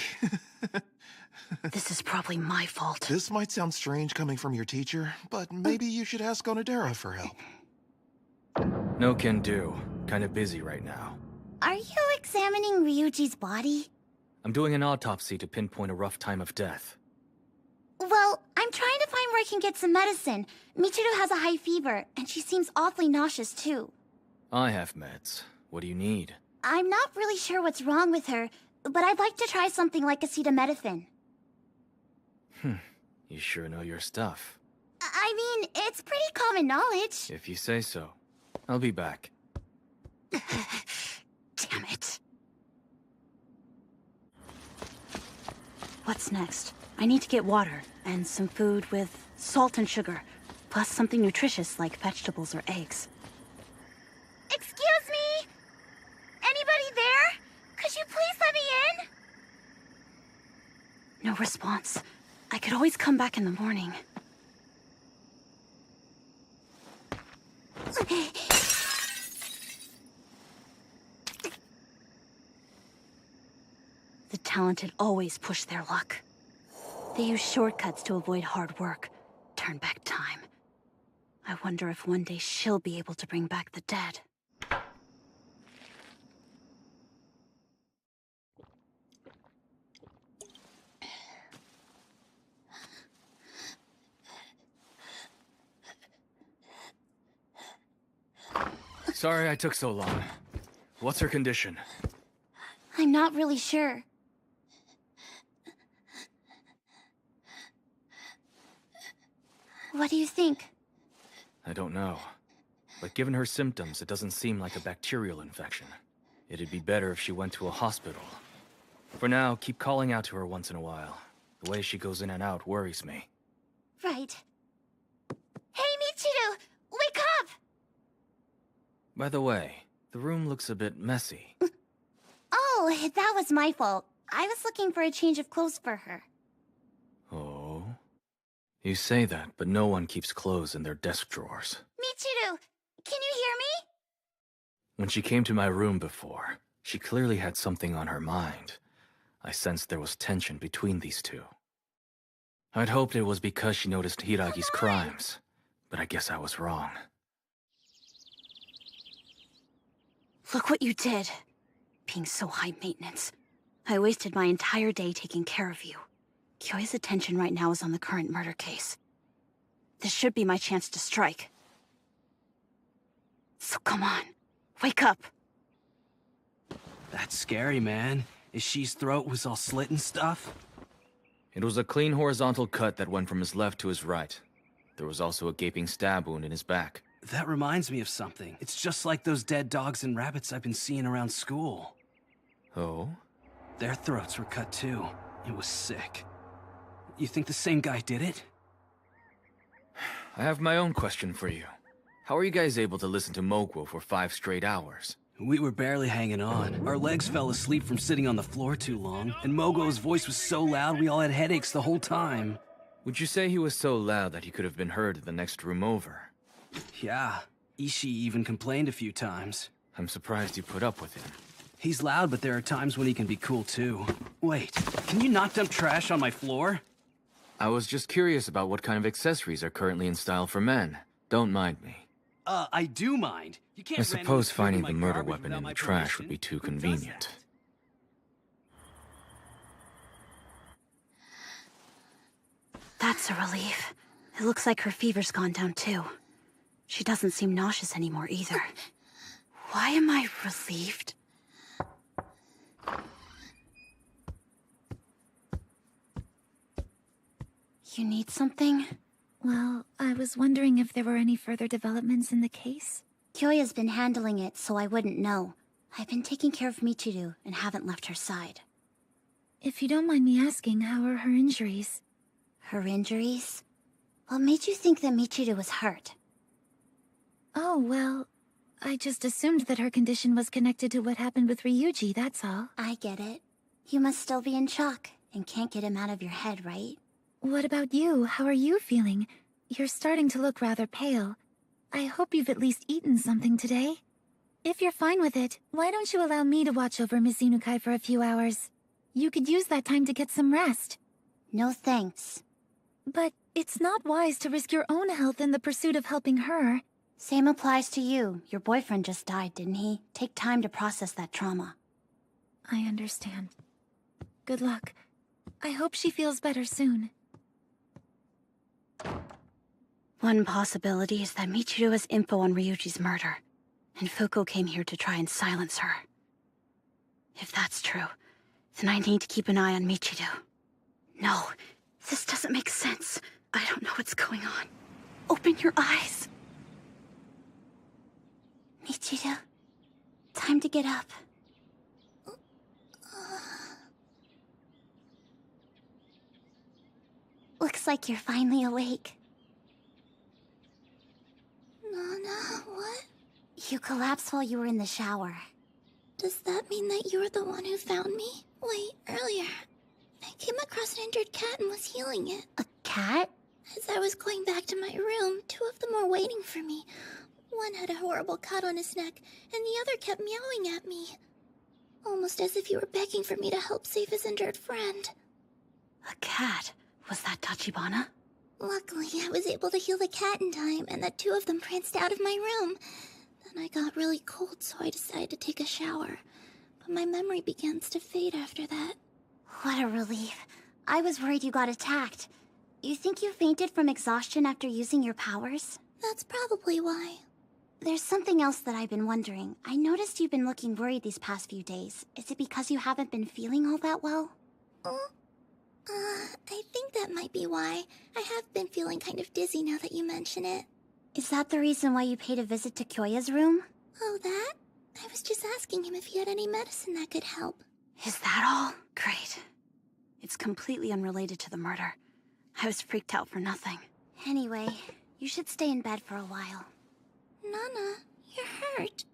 This is probably my fault. This might sound strange coming from your teacher, but maybe you should ask Onodera for help. No can do. Kinda busy right now. Are you examining Ryuji's body? I'm doing an autopsy to pinpoint a rough time of death. Well, I'm trying to find where I can get some medicine. Michiru has a high fever, and she seems awfully nauseous too. I have meds. What do you need? I'm not really sure what's wrong with her, but I'd like to try something like acetaminophen. You sure know your stuff. I mean, it's pretty common knowledge. If you say so. I'll be back. Damn it. What's next? I need to get water, and some food with salt and sugar, plus something nutritious like vegetables or eggs. Excuse me? Anybody there? Could you please let me in? No response. I could always come back in the morning. The talented always push their luck. They use shortcuts to avoid hard work, turn back time. I wonder if one day she'll be able to bring back the dead. Sorry I took so long. What's her condition? I'm not really sure. What do you think? I don't know. But given her symptoms, it doesn't seem like a bacterial infection. It'd be better if she went to a hospital. For now, keep calling out to her once in a while. The way she goes in and out worries me. Right. Hey, Michiru! Wake up! By the way, the room looks a bit messy. Oh, that was my fault. I was looking for a change of clothes for her. Oh? You say that, but no one keeps clothes in their desk drawers. Michiru, can you hear me? When she came to my room before, she clearly had something on her mind. I sensed there was tension between these two. I'd hoped it was because she noticed Hiiragi's crimes, but I guess I was wrong. Look what you did. Being so high maintenance. I wasted my entire day taking care of you. Kyoya's attention right now is on the current murder case. This should be my chance to strike. So come on, wake up. That's scary, man. Ishii's throat was all slit and stuff? It was a clean horizontal cut that went from his left to his right. There was also a gaping stab wound in his back. That reminds me of something. It's just like those dead dogs and rabbits I've been seeing around school. Oh? Their throats were cut too. It was sick. You think the same guy did it? I have my own question for you. How are you guys able to listen to Moguo for 5 straight hours? We were barely hanging on. Our legs fell asleep from sitting on the floor too long, and Moguo's voice was so loud we all had headaches the whole time. Would you say he was so loud that he could have been heard in the next room over? Yeah. Ishii even complained a few times. I'm surprised you put up with him. He's loud, but there are times when he can be cool too. Wait, can you not dump trash on my floor? I was just curious about what kind of accessories are currently in style for men. Don't mind me. I do mind. You can't I randomly suppose throw finding my the murder garbage weapon without in the my trash permission. would be too Who does convenient. that? That's a relief. It looks like her fever's gone down too. She doesn't seem nauseous anymore either. Why am I relieved? You need something? Well, I was wondering if there were any further developments in the case. Kyoya's been handling it, so I wouldn't know. I've been taking care of Michiru and haven't left her side. If you don't mind me asking, how are her injuries? Her injuries? What made you think that Michiru was hurt? Oh, well, I just assumed that her condition was connected to what happened with Ryuji, that's all. I get it. You must still be in shock and can't get him out of your head, right? What about you? How are you feeling? You're starting to look rather pale. I hope you've at least eaten something today. If you're fine with it, why don't you allow me to watch over Miss Inukai for a few hours? You could use that time to get some rest. No thanks. But it's not wise to risk your own health in the pursuit of helping her. Same applies to you. Your boyfriend just died, didn't he? Take time to process that trauma. I understand. Good luck. I hope she feels better soon. One possibility is that Michiru has info on Ryuji's murder, and Fuko came here to try and silence her. If that's true, then I need to keep an eye on Michiru. No, this doesn't make sense. I don't know what's going on. Open your eyes. Michiru, time to get up. Looks like you're finally awake. Nana, what? You collapsed while you were in the shower. Does that mean that you were the one who found me? Wait, earlier, I came across an injured cat and was healing it. A cat? As I was going back to my room, two of them were waiting for me. One had a horrible cut on his neck, and the other kept meowing at me. Almost as if he were begging for me to help save his injured friend. A cat? Was that Tachibana? Luckily, I was able to heal the cat in time, and the two of them pranced out of my room. Then I got really cold, so I decided to take a shower. But my memory begins to fade after that. What a relief. I was worried you got attacked. You think you fainted from exhaustion after using your powers? That's probably why. There's something else that I've been wondering. I noticed you've been looking worried these past few days. Is it because you haven't been feeling all that well? I think that might be why. I have been feeling kind of dizzy now that you mention it. Is that the reason why you paid a visit to Kyoya's room? Oh, that? I was just asking him if he had any medicine that could help. Is that all? Great. It's completely unrelated to the murder. I was freaked out for nothing. Anyway, you should stay in bed for a while. Nana, you're hurt.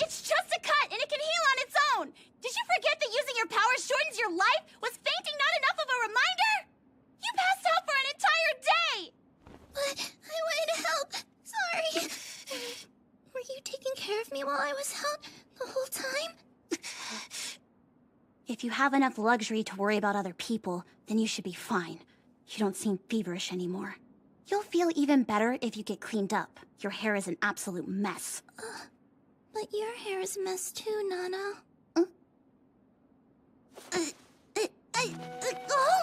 It's just a cut, and it can heal on its own! Did you forget that using your powers shortens your life? Was fainting not enough of a reminder? You passed out for an entire day! But I wanted to help. Sorry. Were you taking care of me while I was out the whole time? If you have enough luxury to worry about other people, then you should be fine. You don't seem feverish anymore. You'll feel even better if you get cleaned up. Your hair is an absolute mess. But your hair is a mess too, Nana. Hold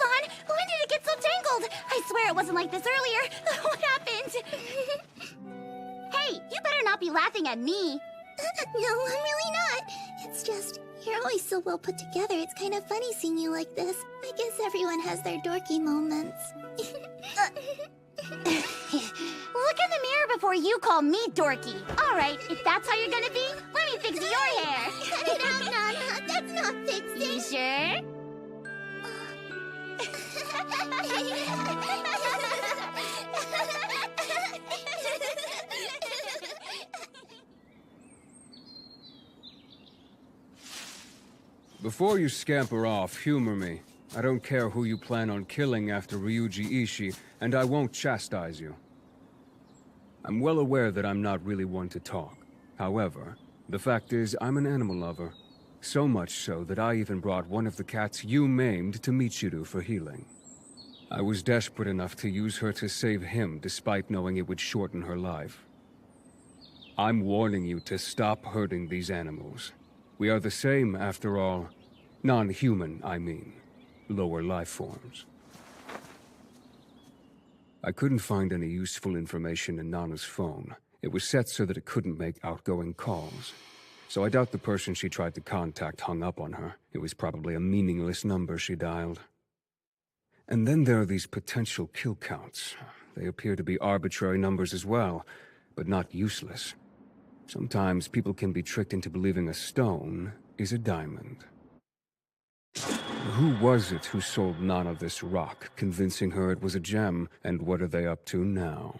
on! When did it get so tangled? I swear it wasn't like this earlier. What happened? Hey, you better not be laughing at me. No, I'm really not. It's just, you're always so well put together. It's kind of funny seeing you like this. I guess everyone has their dorky moments. Look in the mirror before you call me dorky. Alright, if that's how you're gonna be, let me fix your hair. Cut it out, Nana. That's not fixing. You sure? Before you scamper off, humor me. I don't care who you plan on killing after Ryuji Ishii, and I won't chastise you. I'm well aware that I'm not really one to talk. However, the fact is, I'm an animal lover. So much so that I even brought one of the cats you maimed to Michiru for healing. I was desperate enough to use her to save him, despite knowing it would shorten her life. I'm warning you to stop hurting these animals. We are the same, after all. Non-human, I mean. Lower life forms. I couldn't find any useful information in Nana's phone. It was set so that it couldn't make outgoing calls. So I doubt the person she tried to contact hung up on her. It was probably a meaningless number she dialed. And then there are these potential kill counts. They appear to be arbitrary numbers as well, but not useless. Sometimes people can be tricked into believing a stone is a diamond. Who was it who sold Nana this rock, convincing her it was a gem, and what are they up to now?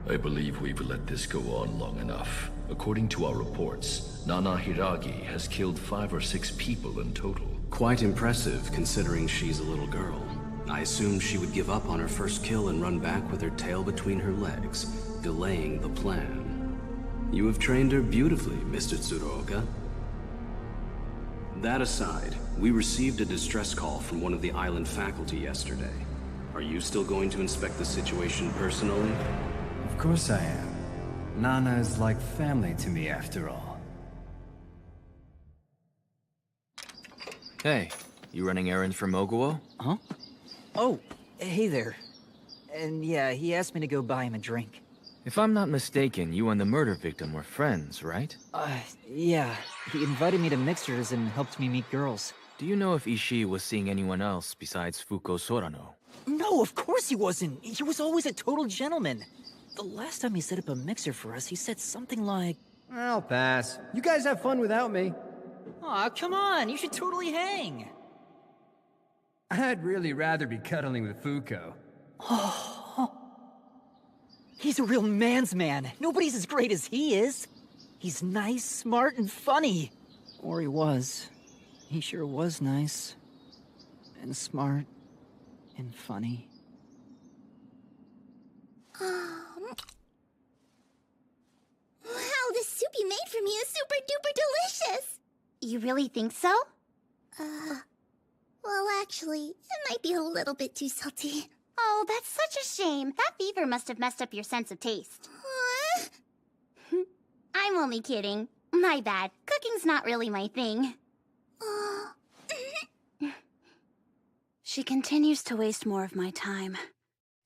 I believe we've let this go on long enough. According to our reports, Nana Hiiragi has killed 5 or 6 people in total. Quite impressive, considering she's a little girl. I assumed she would give up on her first kill and run back with her tail between her legs, delaying the plan. You have trained her beautifully, Mr. Tsuruoka. That aside, we received a distress call from one of the island faculty yesterday. Are you still going to inspect the situation personally? Of course I am. Nana is like family to me, after all. Hey, you running errands for Moguo? Huh? Oh, hey there. And yeah, he asked me to go buy him a drink. If I'm not mistaken, you and the murder victim were friends, right? Yeah. He invited me to mixers and helped me meet girls. Do you know if Ishii was seeing anyone else besides Fuko Sorano? No, of course he wasn't. He was always a total gentleman. The last time he set up a mixer for us, he said something like... I'll pass. You guys have fun without me. Aw, come on. You should totally hang. I'd really rather be cuddling with Fuko. He's a real man's man. Nobody's as great as he is. He's nice, smart, and funny. Or he was. He sure was nice. And smart. And funny. Wow, this soup you made for me is super duper delicious! You really think so? Well, actually, it might be a little bit too salty. Oh, that's such a shame. That fever must have messed up your sense of taste. I'm only kidding. My bad. Cooking's not really my thing. She continues to waste more of my time.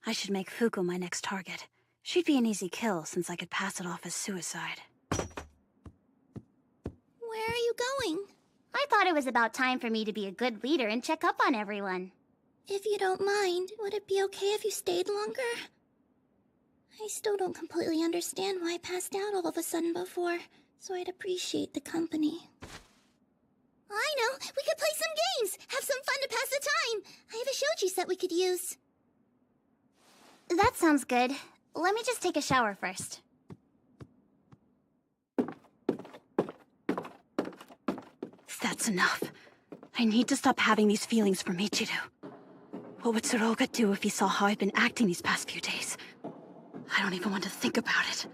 I should make Fuko my next target. She'd be an easy kill since I could pass it off as suicide. Where are you going? I thought it was about time for me to be a good leader and check up on everyone. If you don't mind, would it be okay if you stayed longer? I still don't completely understand why I passed out all of a sudden before, so I'd appreciate the company. I know! We could play some games! Have some fun to pass the time! I have a shoji set we could use. That sounds good. Let me just take a shower first. That's enough. I need to stop having these feelings for Michiru. What would Tsuruoka do if he saw how I've been acting these past few days? I don't even want to think about it.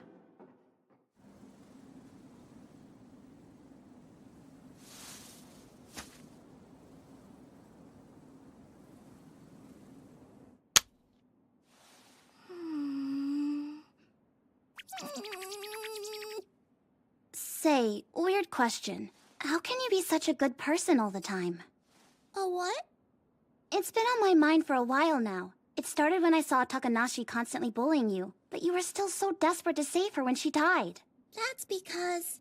Say, weird question. How can you be such a good person all the time? A what? It's been on my mind for a while now. It started when I saw Takanashi constantly bullying you, but you were still so desperate to save her when she died. That's because...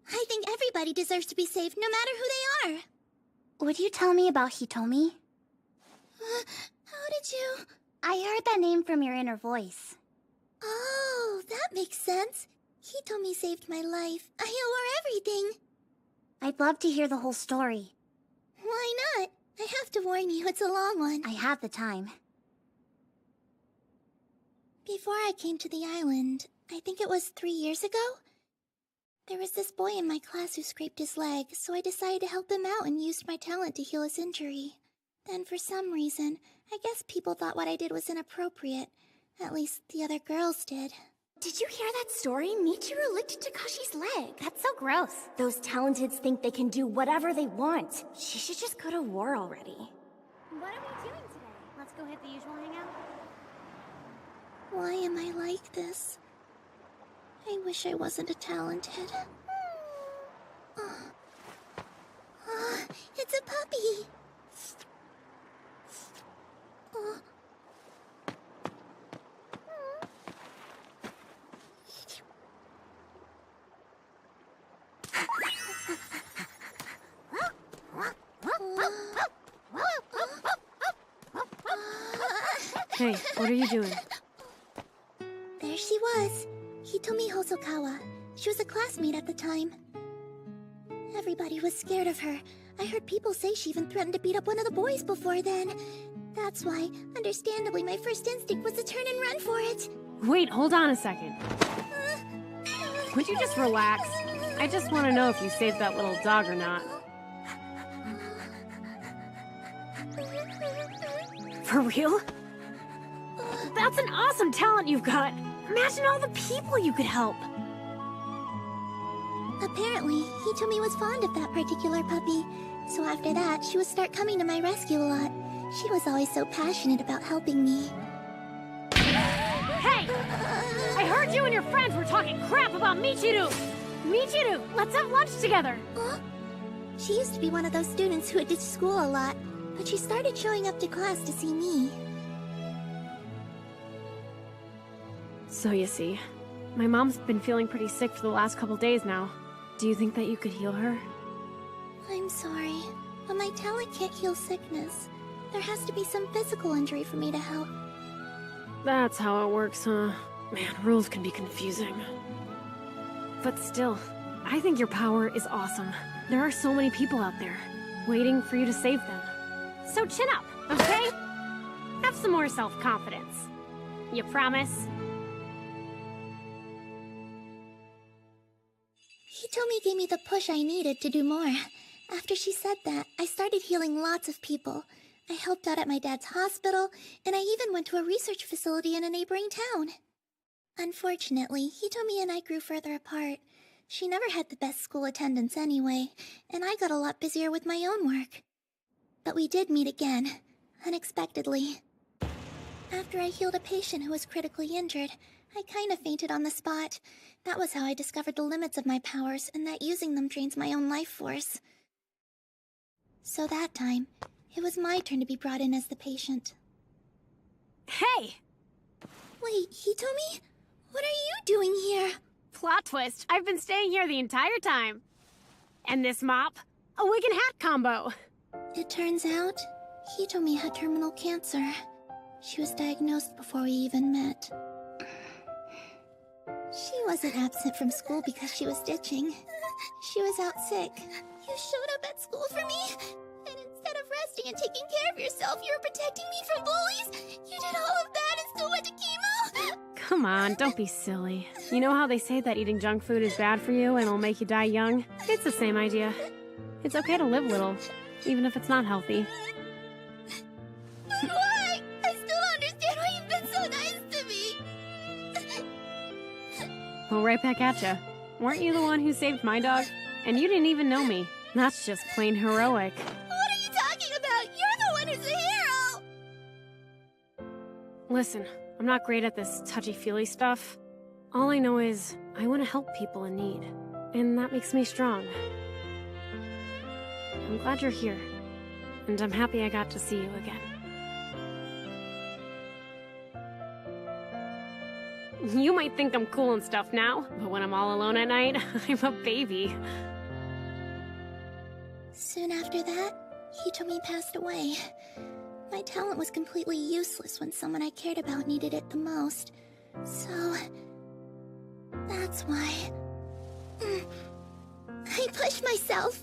I think everybody deserves to be saved, no matter who they are. Would you tell me about Hitomi? How did you... I heard that name from your inner voice. Oh, that makes sense. Hitomi saved my life. I owe her everything. I'd love to hear the whole story. Why not? I have to warn you, it's a long one. I have the time. Before I came to the island, I think it was 3 years ago, there was this boy in my class who scraped his leg, so I decided to help him out and used my talent to heal his injury. Then for some reason, I guess people thought what I did was inappropriate. At least the other girls did. Did you hear that story? Michiru licked Takashi's leg. That's so gross. Those Talenteds think they can do whatever they want. She should just go to war already. What are we doing today? Let's go hit the usual hangout? Why am I like this? I wish I wasn't a talented. It's a puppy! Hey, what are you doing? There she was. Hitomi Hosokawa. She was a classmate at the time. Everybody was scared of her. I heard people say she even threatened to beat up one of the boys before then. That's why, understandably, my first instinct was to turn and run for it. Wait, hold on a second. Would you just relax? I just want to know if you saved that little dog or not. For real? That's an awesome talent you've got! Imagine all the people you could help! Apparently, Hitomi was fond of that particular puppy. So after that, she would start coming to my rescue a lot. She was always so passionate about helping me. Hey! I heard you and your friends were talking crap about Michiru! Michiru, let's have lunch together! Huh? She used to be one of those students who had ditched school a lot, but she started showing up to class to see me. So you see, my mom's been feeling pretty sick for the last couple days now. Do you think that you could heal her? I'm sorry, but my talent can't heal sickness. There has to be some physical injury for me to help. That's how it works, huh? Man, rules can be confusing. But still, I think your power is awesome. There are so many people out there, waiting for you to save them. So chin up, okay? Have some more self-confidence. You promise? Hitomi gave me the push I needed to do more. After she said that, I started healing lots of people. I helped out at my dad's hospital, and I even went to a research facility in a neighboring town. Unfortunately, Hitomi and I grew further apart. She never had the best school attendance anyway, and I got a lot busier with my own work. But we did meet again, unexpectedly. After I healed a patient who was critically injured, I kinda fainted on the spot. That was how I discovered the limits of my powers and that using them drains my own life force. So that time, it was my turn to be brought in as the patient. Hey! Wait, Hitomi? What are you doing here? Plot twist, I've been staying here the entire time. And this mop? A wig and hat combo. It turns out, Hitomi had terminal cancer. She was diagnosed before we even met. She wasn't absent from school because she was ditching. She was out sick. You showed up at school for me, and instead of resting and taking care of yourself, you were protecting me from bullies. You did all of that and still went to chemo. Come on, don't be silly. You know how they say that eating junk food is bad for you and it'll make you die young? It's the same idea. It's okay to live little, even if it's not healthy. But why? I still don't understand why you've been so nice to me. Well, right back at ya. Weren't you the one who saved my dog? And you didn't even know me. That's just plain heroic. What are you talking about? You're the one who's a hero! Listen, I'm not great at this touchy-feely stuff. All I know is, I want to help people in need. And that makes me strong. I'm glad you're here. And I'm happy I got to see you again. You might think I'm cool and stuff now, but when I'm all alone at night, I'm a baby. Soon after that, Hitomi passed away. My talent was completely useless when someone I cared about needed it the most. So... that's why... I pushed myself.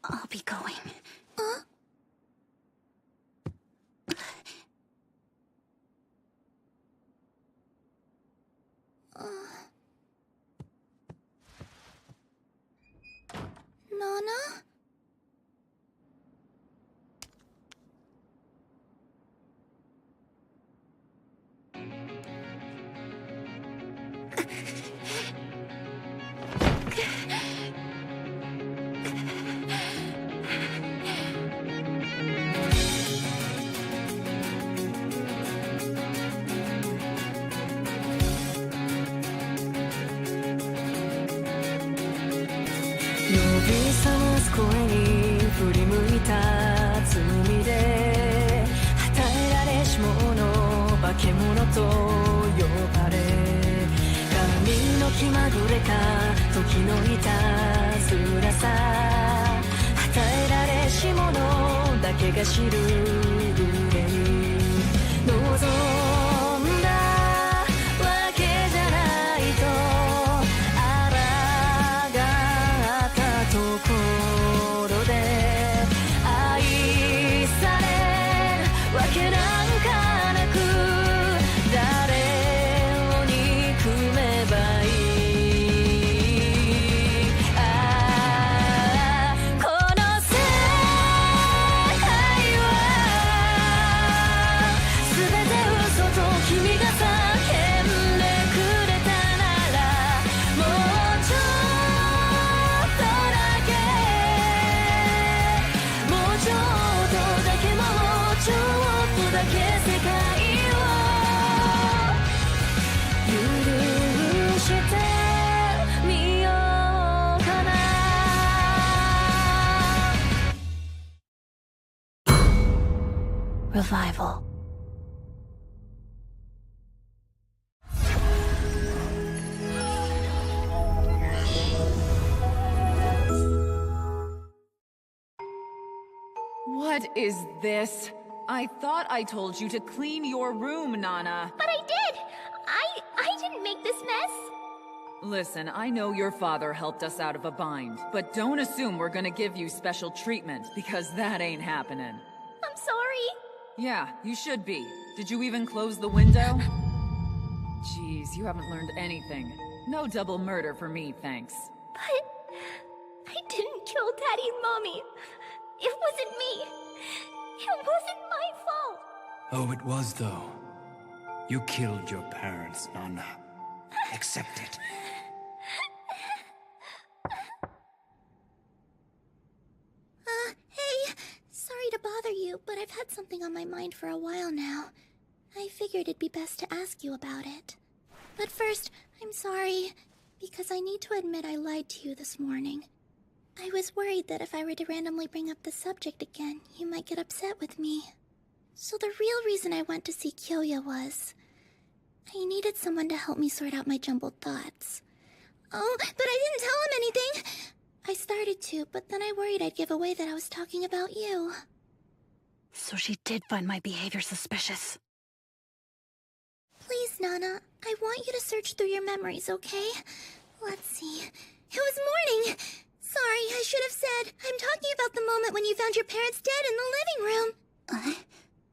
I'll be going. Huh? Nana? 気まぐれか時のいたずらさ与えられし者だけが知る上に望んだわけじゃないとあらがったところで愛されるわけなんかなく誰を憎めばいいこの世界は全て嘘と君が叫んでくれたならもうちょっとだけもうちょっとだけもうちょっとだけ世界を許してみようかな Revival. What is this? I thought I told you to clean your room, Nana. But I did! I didn't make this mess! Listen, I know your father helped us out of a bind, but don't assume we're gonna give you special treatment, because that ain't happening. I'm sorry. Yeah, you should be. Did you even close the window? Jeez, you haven't learned anything. No double murder for me, thanks. But I didn't kill Daddy and Mommy. It wasn't me. It wasn't my fault. Oh, it was, though. You killed your parents, Nana. Accept it. Hey, sorry to bother you, but I've had something on my mind for a while now. I figured it'd be best to ask you about it. But first, I'm sorry, because I need to admit I lied to you this morning. I was worried that if I were to randomly bring up the subject again, you might get upset with me. So the real reason I went to see Kyoya was... I needed someone to help me sort out my jumbled thoughts. Oh, but I didn't tell him anything! I started to, but then I worried I'd give away that I was talking about you. So she did find my behavior suspicious. Please, Nana, I want you to search through your memories, okay? Let's see. It was morning! Sorry, I should have said. I'm talking about the moment when you found your parents dead in the living room.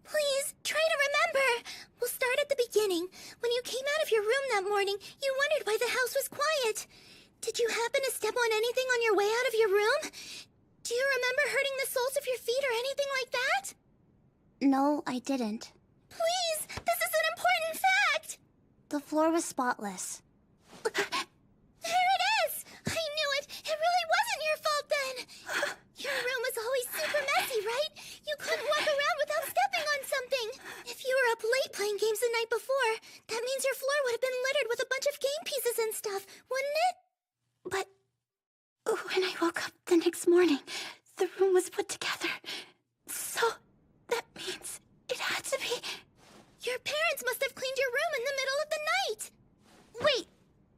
Please, try to remember. We'll start at the beginning. When you came out of your room that morning, you wondered why the house was quiet. Did you happen to step on anything on your way out of your room? Do you remember hurting the soles of your feet or anything like that? No, I didn't. Please, this is an important fact! The floor was spotless. There it is! I knew it! It really wasn't your fault then! Your room was always super messy, right? You couldn't walk around without stepping on something! If you were up late playing games the night before, that means your floor would have been littered with a bunch of game pieces and stuff, wouldn't it? But when I woke up the next morning, the room was put together. So that means it had to be... Your parents must have cleaned your room in the middle of the night! Wait,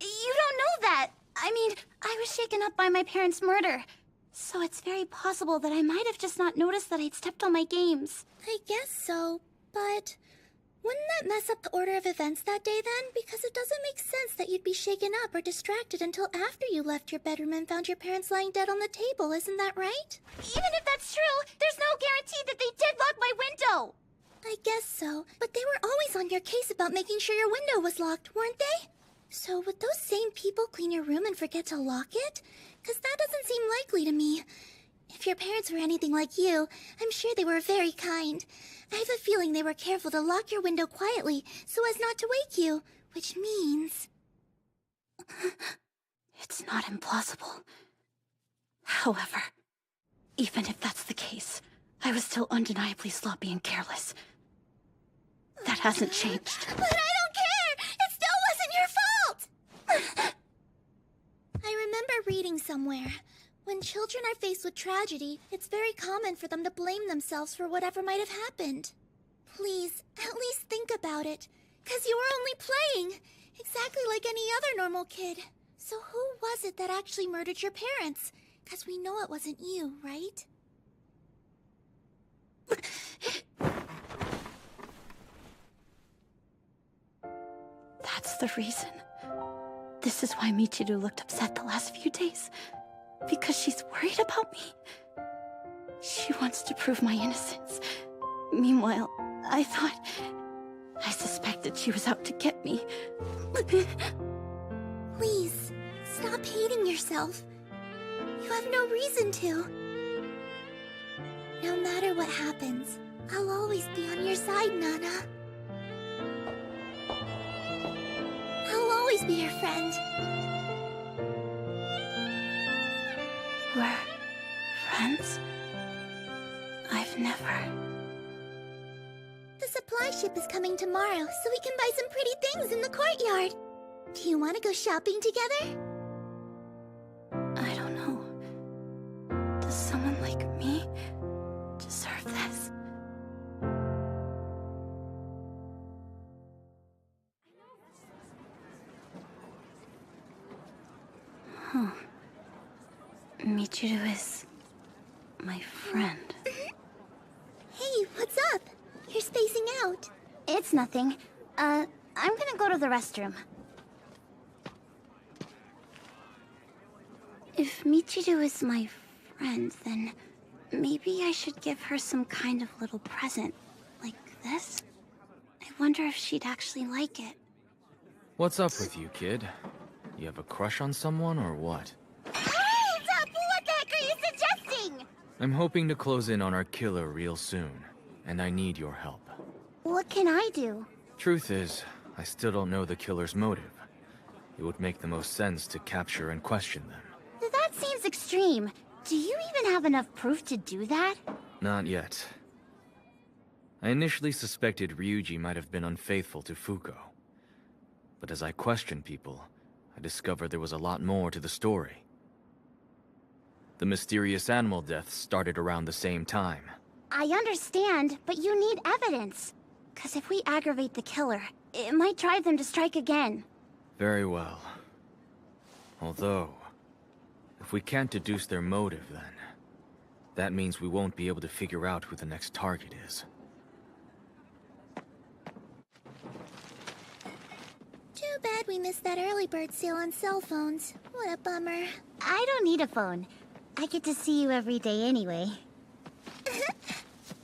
you don't know that! I mean, I was shaken up by my parents' murder. So it's very possible that I might have just not noticed that I'd stepped on my games. I guess so, but... Wouldn't that mess up the order of events that day then? Because it doesn't make sense that you'd be shaken up or distracted until after you left your bedroom and found your parents lying dead on the table, isn't that right? Even if that's true, there's no guarantee that they did lock my window! I guess so, but they were always on your case about making sure your window was locked, weren't they? So would those same people clean your room and forget to lock it? 'Cause that doesn't seem likely to me. If your parents were anything like you, I'm sure they were very kind. I have a feeling they were careful to lock your window quietly so as not to wake you, which means... It's not implausible. However, even if that's the case, I was still undeniably sloppy and careless. That hasn't changed. But I don't care! It still wasn't your fault! I remember reading somewhere. When children are faced with tragedy, it's very common for them to blame themselves for whatever might have happened. Please, at least think about it. 'Cause you were only playing. Exactly like any other normal kid. So who was it that actually murdered your parents? Because we know it wasn't you, right? That's the reason. This is why Michiru looked upset the last few days. Because she's worried about me. She wants to prove my innocence. Meanwhile, I suspected she was out to get me. Please, stop hating yourself. You have no reason to. No matter what happens, I'll always be on your side, Nana. I'll always be your friend. We're friends? I've never... The supply ship is coming tomorrow, so we can buy some pretty things in the courtyard. Do you want to go shopping together? I don't know. Does someone like me deserve this? Huh. Michiru is... my friend. Hey, what's up? You're spacing out. It's nothing. I'm gonna go to the restroom. If Michiru is my friend, then maybe I should give her some kind of little present. Like this? I wonder if she'd actually like it. What's up with you, kid? You have a crush on someone or what? Hold up! What the heck are you suggesting? I'm hoping to close in on our killer real soon, and I need your help. What can I do? Truth is, I still don't know the killer's motive. It would make the most sense to capture and question them. That seems extreme. Do you even have enough proof to do that? Not yet. I initially suspected Ryuji might have been unfaithful to Fuko. But as I questioned people, I discovered there was a lot more to the story. The mysterious animal deaths started around the same time. I understand, but you need evidence. 'Cause if we aggravate the killer, it might drive them to strike again. Very well. Although, if we can't deduce their motive then, that means we won't be able to figure out who the next target is. Too bad we missed that early bird sale on cell phones. What a bummer. I don't need a phone. I get to see you every day anyway.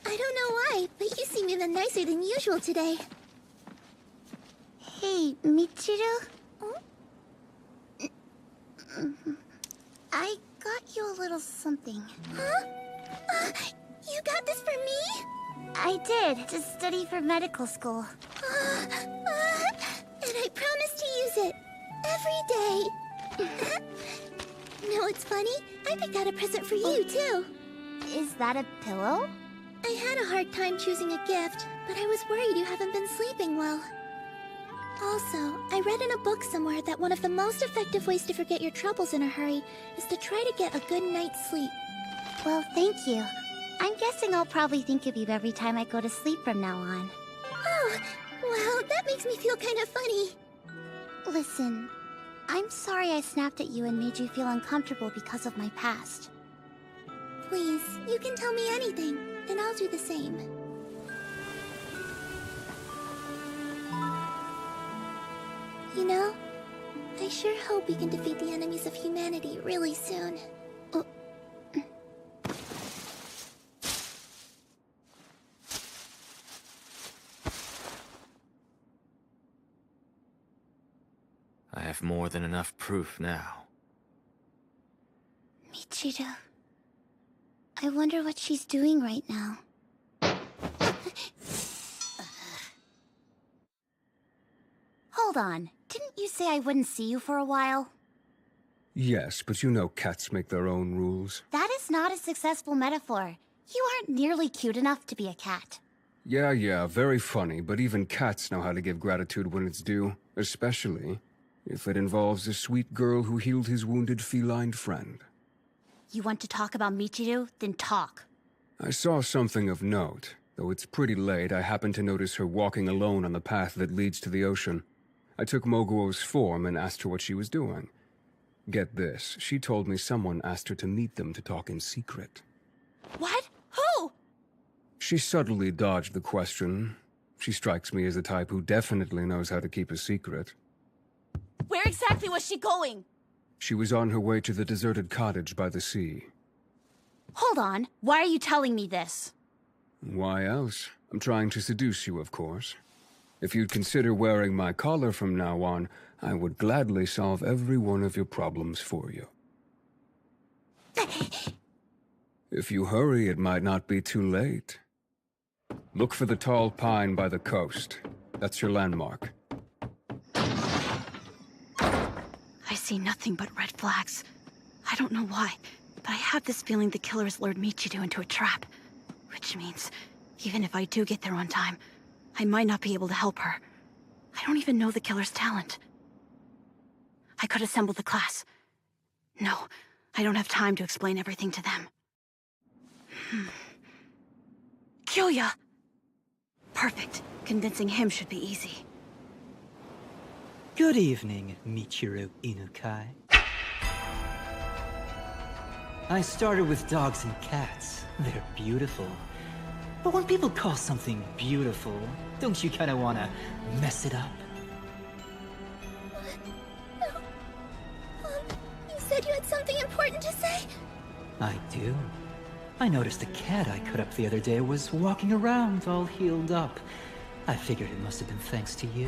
I don't know why, but you seem even nicer than usual today. Hey, Michiru? I got you a little something. Huh? You got this for me? I did, to study for medical school. And I promise to use it. Every day. Know what's funny? I picked out a present for you, too. Is that a pillow? I had a hard time choosing a gift, but I was worried you haven't been sleeping well. Also, I read in a book somewhere that one of the most effective ways to forget your troubles in a hurry is to try to get a good night's sleep. Well, thank you. I'm guessing I'll probably think of you every time I go to sleep from now on. Oh, well, that makes me feel kind of funny. Listen, I'm sorry I snapped at you and made you feel uncomfortable because of my past. Please, you can tell me anything, and I'll do the same. You know, I sure hope we can defeat the enemies of humanity really soon. I have more than enough proof now. Michiru. I wonder what she's doing right now. Hold on. Didn't you say I wouldn't see you for a while? Yes, but you know cats make their own rules. That is not a successful metaphor. You aren't nearly cute enough to be a cat. Yeah, very funny, but even cats know how to give gratitude when it's due, especially if it involves a sweet girl who healed his wounded feline friend. You want to talk about Michiru? Then talk. I saw something of note. Though it's pretty late, I happened to notice her walking alone on the path that leads to the ocean. I took Moguo's form and asked her what she was doing. Get this, she told me someone asked her to meet them to talk in secret. What? Who? She subtly dodged the question. She strikes me as the type who definitely knows how to keep a secret. Where exactly was she going? She was on her way to the deserted cottage by the sea. Hold on. Why are you telling me this? Why else? I'm trying to seduce you, of course. If you'd consider wearing my collar from now on, I would gladly solve every one of your problems for you. If you hurry, it might not be too late. Look for the tall pine by the coast. That's your landmark. I see nothing but red flags. I don't know why, but I have this feeling the killer has lured Michiru into a trap. Which means, even if I do get there on time, I might not be able to help her. I don't even know the killer's talent. I could assemble the class. No, I don't have time to explain everything to them. Kyoya! Perfect. Convincing him should be easy. Good evening, Michiru Inukai. I started with dogs and cats. They're beautiful. But when people call something beautiful, don't you kind of want to mess it up? No. You said you had something important to say? I do. I noticed a cat I cut up the other day was walking around all healed up. I figured it must have been thanks to you.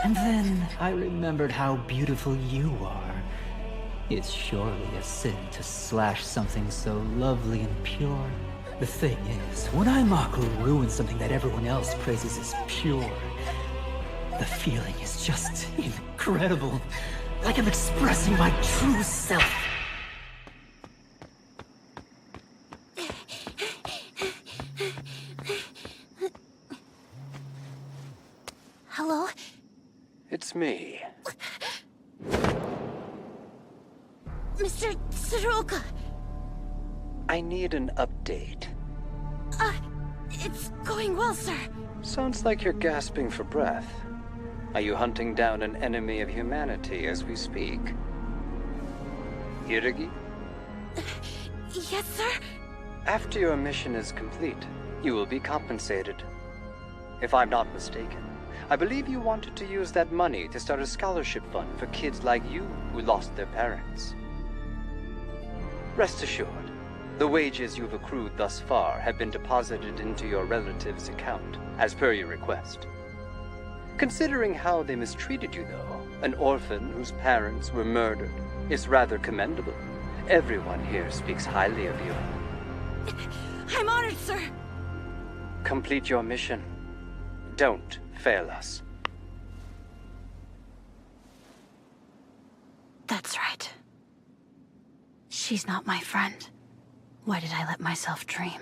And then I remembered how beautiful you are. It's surely a sin to slash something so lovely and pure. The thing is, when I mock or ruin something that everyone else praises as pure, the feeling is just incredible. Like I'm expressing my true self. Hello? It's me. Mr. Tsuruoka. I need an update. It's going well, sir. Sounds like you're gasping for breath. Are you hunting down an enemy of humanity as we speak? Hiiragi? Yes, sir? After your mission is complete, you will be compensated. If I'm not mistaken, I believe you wanted to use that money to start a scholarship fund for kids like you who lost their parents. Rest assured, the wages you've accrued thus far have been deposited into your relative's account, as per your request. Considering how they mistreated you, though, an orphan whose parents were murdered is rather commendable. Everyone here speaks highly of you. I'm honored, sir. Complete your mission. Don't fail us. That's right. She's not my friend. Why did I let myself dream?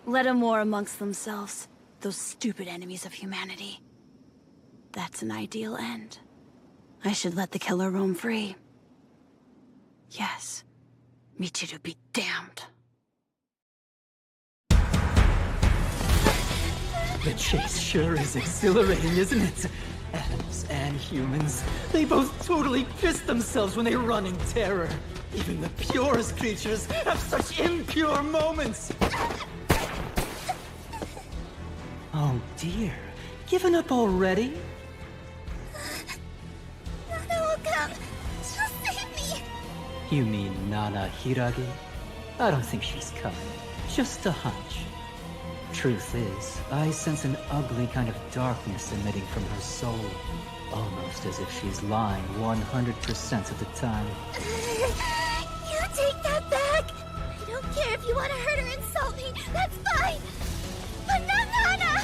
Let 'em war amongst themselves, those stupid enemies of humanity. That's an ideal end. I should let the killer roam free. Yes, Michiru be damned. The chase sure is exhilarating, isn't it? Atoms and humans, they both totally piss themselves when they run in terror. Even the purest creatures have such impure moments. Oh dear, given up already? Nana will come. She'll save me. You mean Nana Hiiragi? I don't think she's coming. Just a hunch. Truth is, I sense an ugly kind of darkness emitting from her soul. Almost as if she's lying 100% of the time. You take that back. I don't care if you want to hurt or insult me. That's fine. But not Nana.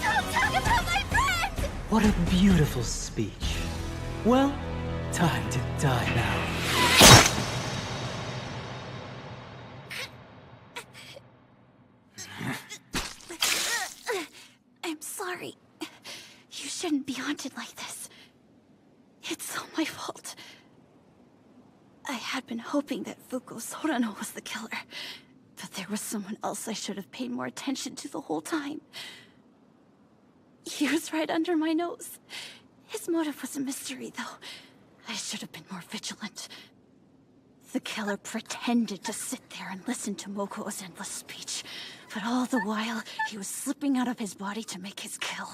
Don't talk about my friend. What a beautiful speech. Well, time to die now. I'm sorry. You shouldn't be haunted like this. It's all my fault. I had been hoping that Fuko Sorano was the killer, but there was someone else I should have paid more attention to the whole time. He was right under my nose. His motive was a mystery, though. I should have been more vigilant. The killer pretended to sit there and listen to Moko's endless speech, but all the while, he was slipping out of his body to make his kill.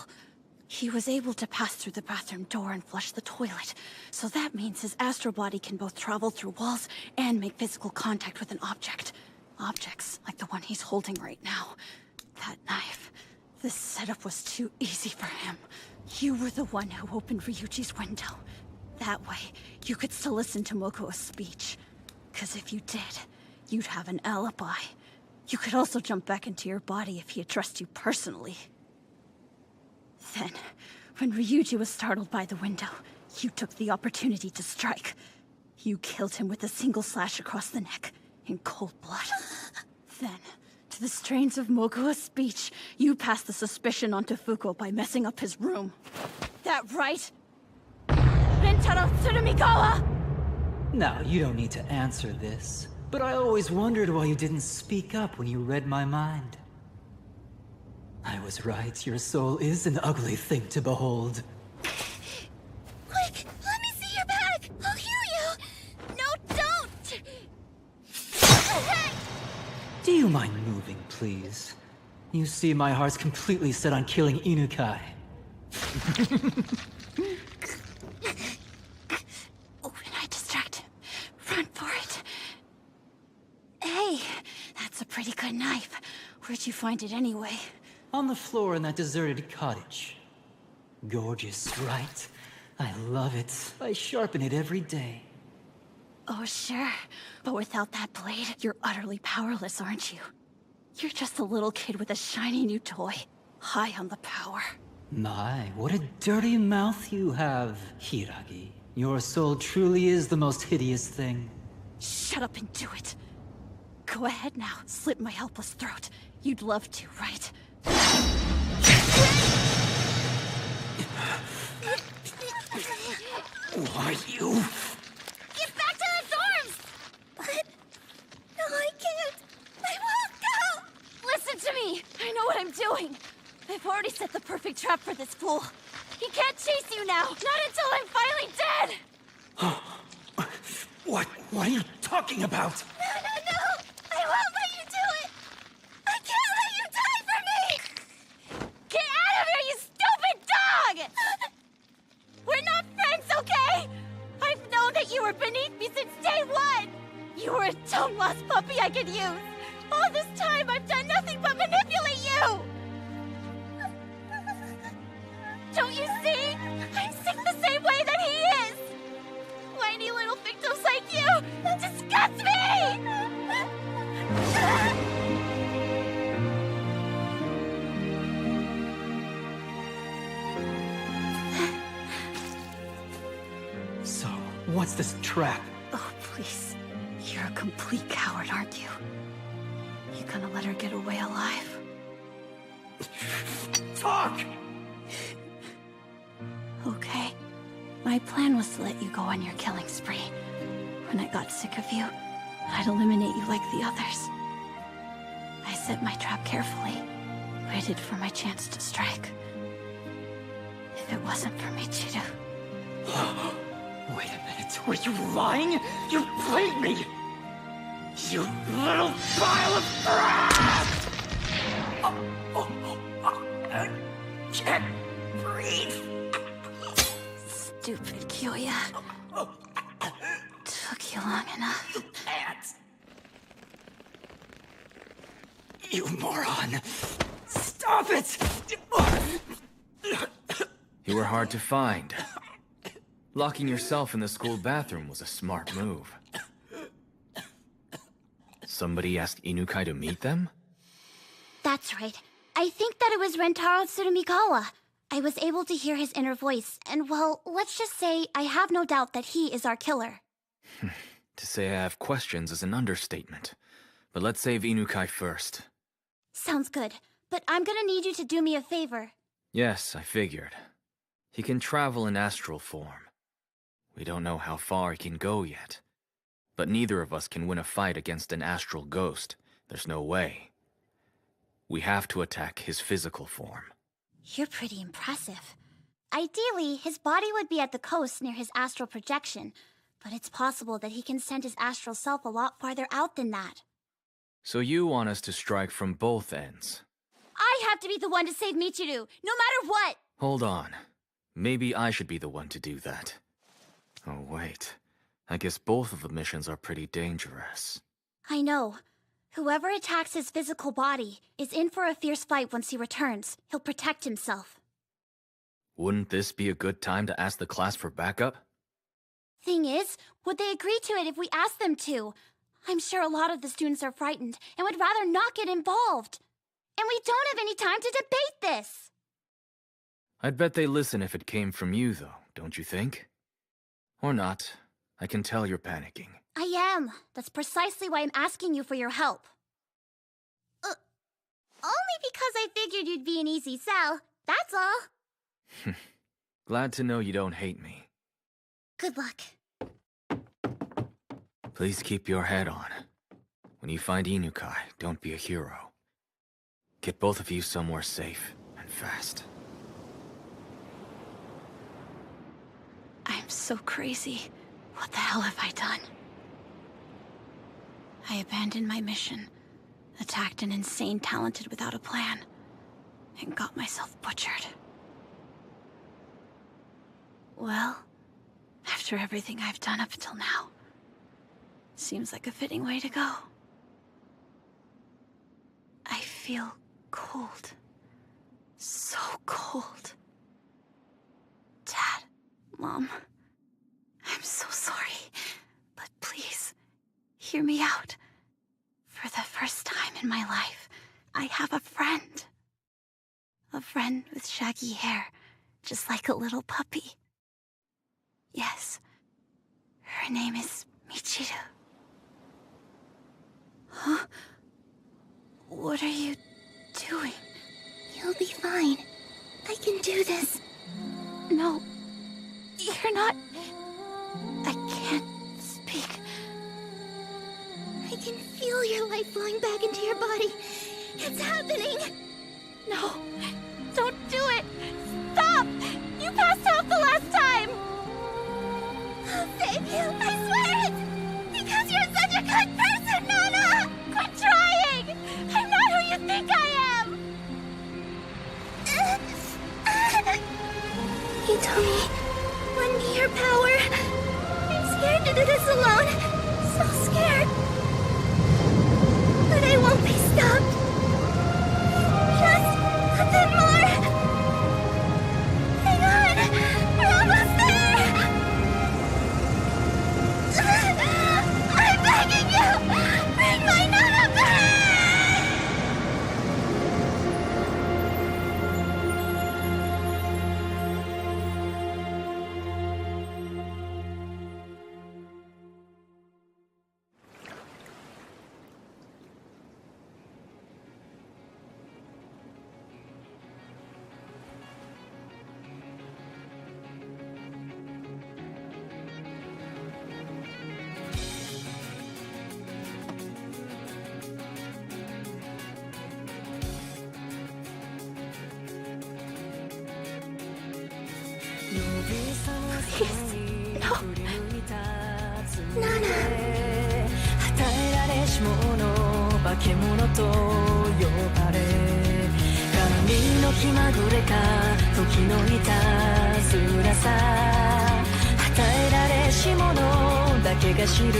He was able to pass through the bathroom door and flush the toilet, so that means his astral body can both travel through walls and make physical contact with an object. Objects like the one he's holding right now. That knife. This setup was too easy for him. You were the one who opened Ryuji's window. That way, you could still listen to Moko's speech. 'Cause if you did, you'd have an alibi. You could also jump back into your body if he addressed you personally. Then, when Ryuji was startled by the window, you took the opportunity to strike. You killed him with a single slash across the neck, in cold blood. Then, to the strains of Moko's speech, you passed the suspicion onto Fuko by messing up his room. That right? Rentaro Tsurumigawa! Now, you don't need to answer this, but I always wondered why you didn't speak up when you read my mind. I was right, your soul is an ugly thing to behold. Quick, let me see your bag! I'll heal you! No, don't! Do you mind moving, please? You see, my heart's completely set on killing Inukai. When I distract him, run for it. Hey, that's a pretty good knife. Where'd you find it anyway? On the floor in that deserted cottage. Gorgeous, right? I love it. I sharpen it every day. Oh, sure. But without that blade, you're utterly powerless, aren't you? You're just a little kid with a shiny new toy, high on the power. My, what a dirty mouth you have, Hiiragi. Your soul truly is the most hideous thing. Shut up and do it. Go ahead now, slit my helpless throat. You'd love to, right? Why you? Get back to the dorms! But... No, I can't. I won't go! Listen to me! I know what I'm doing. I've already set the perfect trap for this fool. He can't chase you now, not until I'm finally dead! What are you talking about? No! I won't let you do it! I can't let you die for me! Get out of here, you stupid dog! We're not friends, okay? I've known that you were beneath me since day one! You were a tone-lost puppy I could use! All this time, I've done nothing but manipulate you! Don't you see? I'm sick the same way that he is! Whiny little victims like you disgust me! So, what's this trap? Oh, please. You're a complete coward, aren't you? You gonna let her get away alive? Talk! Okay. My plan was to let you go on your killing spree. When I got sick of you, I'd eliminate you like the others. I set my trap carefully, waited for my chance to strike. If it wasn't for Michiru... Wait a minute, were you lying? You played me! You little pile of trash! I can't breathe. Stupid Kyoya. Took you long enough. You can't. You moron. Stop it! You were hard to find. Locking yourself in the school bathroom was a smart move. Somebody asked Inukai to meet them? That's right. I think that it was Rentaro Tsurumigawa. I was able to hear his inner voice, and well, let's just say I have no doubt that he is our killer. To say I have questions is an understatement. But let's save Inukai first. Sounds good, but I'm gonna need you to do me a favor. Yes, I figured. He can travel in astral form. We don't know how far he can go yet. But neither of us can win a fight against an astral ghost. There's no way. We have to attack his physical form. You're pretty impressive. Ideally, his body would be at the coast near his astral projection, but it's possible that he can send his astral self a lot farther out than that. So you want us to strike from both ends? I have to be the one to save Michiru, no matter what! Hold on. Maybe I should be the one to do that. Oh, wait. I guess both of the missions are pretty dangerous. I know. Whoever attacks his physical body is in for a fierce fight once he returns. He'll protect himself. Wouldn't this be a good time to ask the class for backup? Thing is, would they agree to it if we asked them to? I'm sure a lot of the students are frightened and would rather not get involved. And we don't have any time to debate this! I'd bet they listen if it came from you, though, don't you think? Or not. I can tell you're panicking. I am. That's precisely why I'm asking you for your help. Only because I figured you'd be an easy sell, that's all. Glad to know you don't hate me. Good luck. Please keep your head on. When you find Inukai, don't be a hero. Get both of you somewhere safe and fast. I'm so crazy. What the hell have I done? I abandoned my mission, attacked an insane talented without a plan, and got myself butchered. Well, after everything I've done up until now, seems like a fitting way to go. I feel cold. So cold. Dad, Mom, I'm so sorry, but please, hear me out. For the first time in my life, I have a friend. A friend with shaggy hair, just like a little puppy. Yes, her name is Michiru. Huh? What are you doing? You'll be fine. I can do this. No, you're not... I can't speak. I can feel your life flowing back into your body. It's happening! No, don't do it! Stop! You passed out the last time! I'll save you, I swear it! Because you're such a good person, Nana! Quit trying! I'm not who you think I am! Hitomi, lend me your power. I'm scared to do this alone. So scared. But I won't be stopped. Just a bit more. Hang on. We're almost there. I'm begging you. Bring my Nana back. Please, no. Nana. 与えられし者化け物と呼ばれ鏡の気まぐれか時のいたずらさ与えられし者だけが知る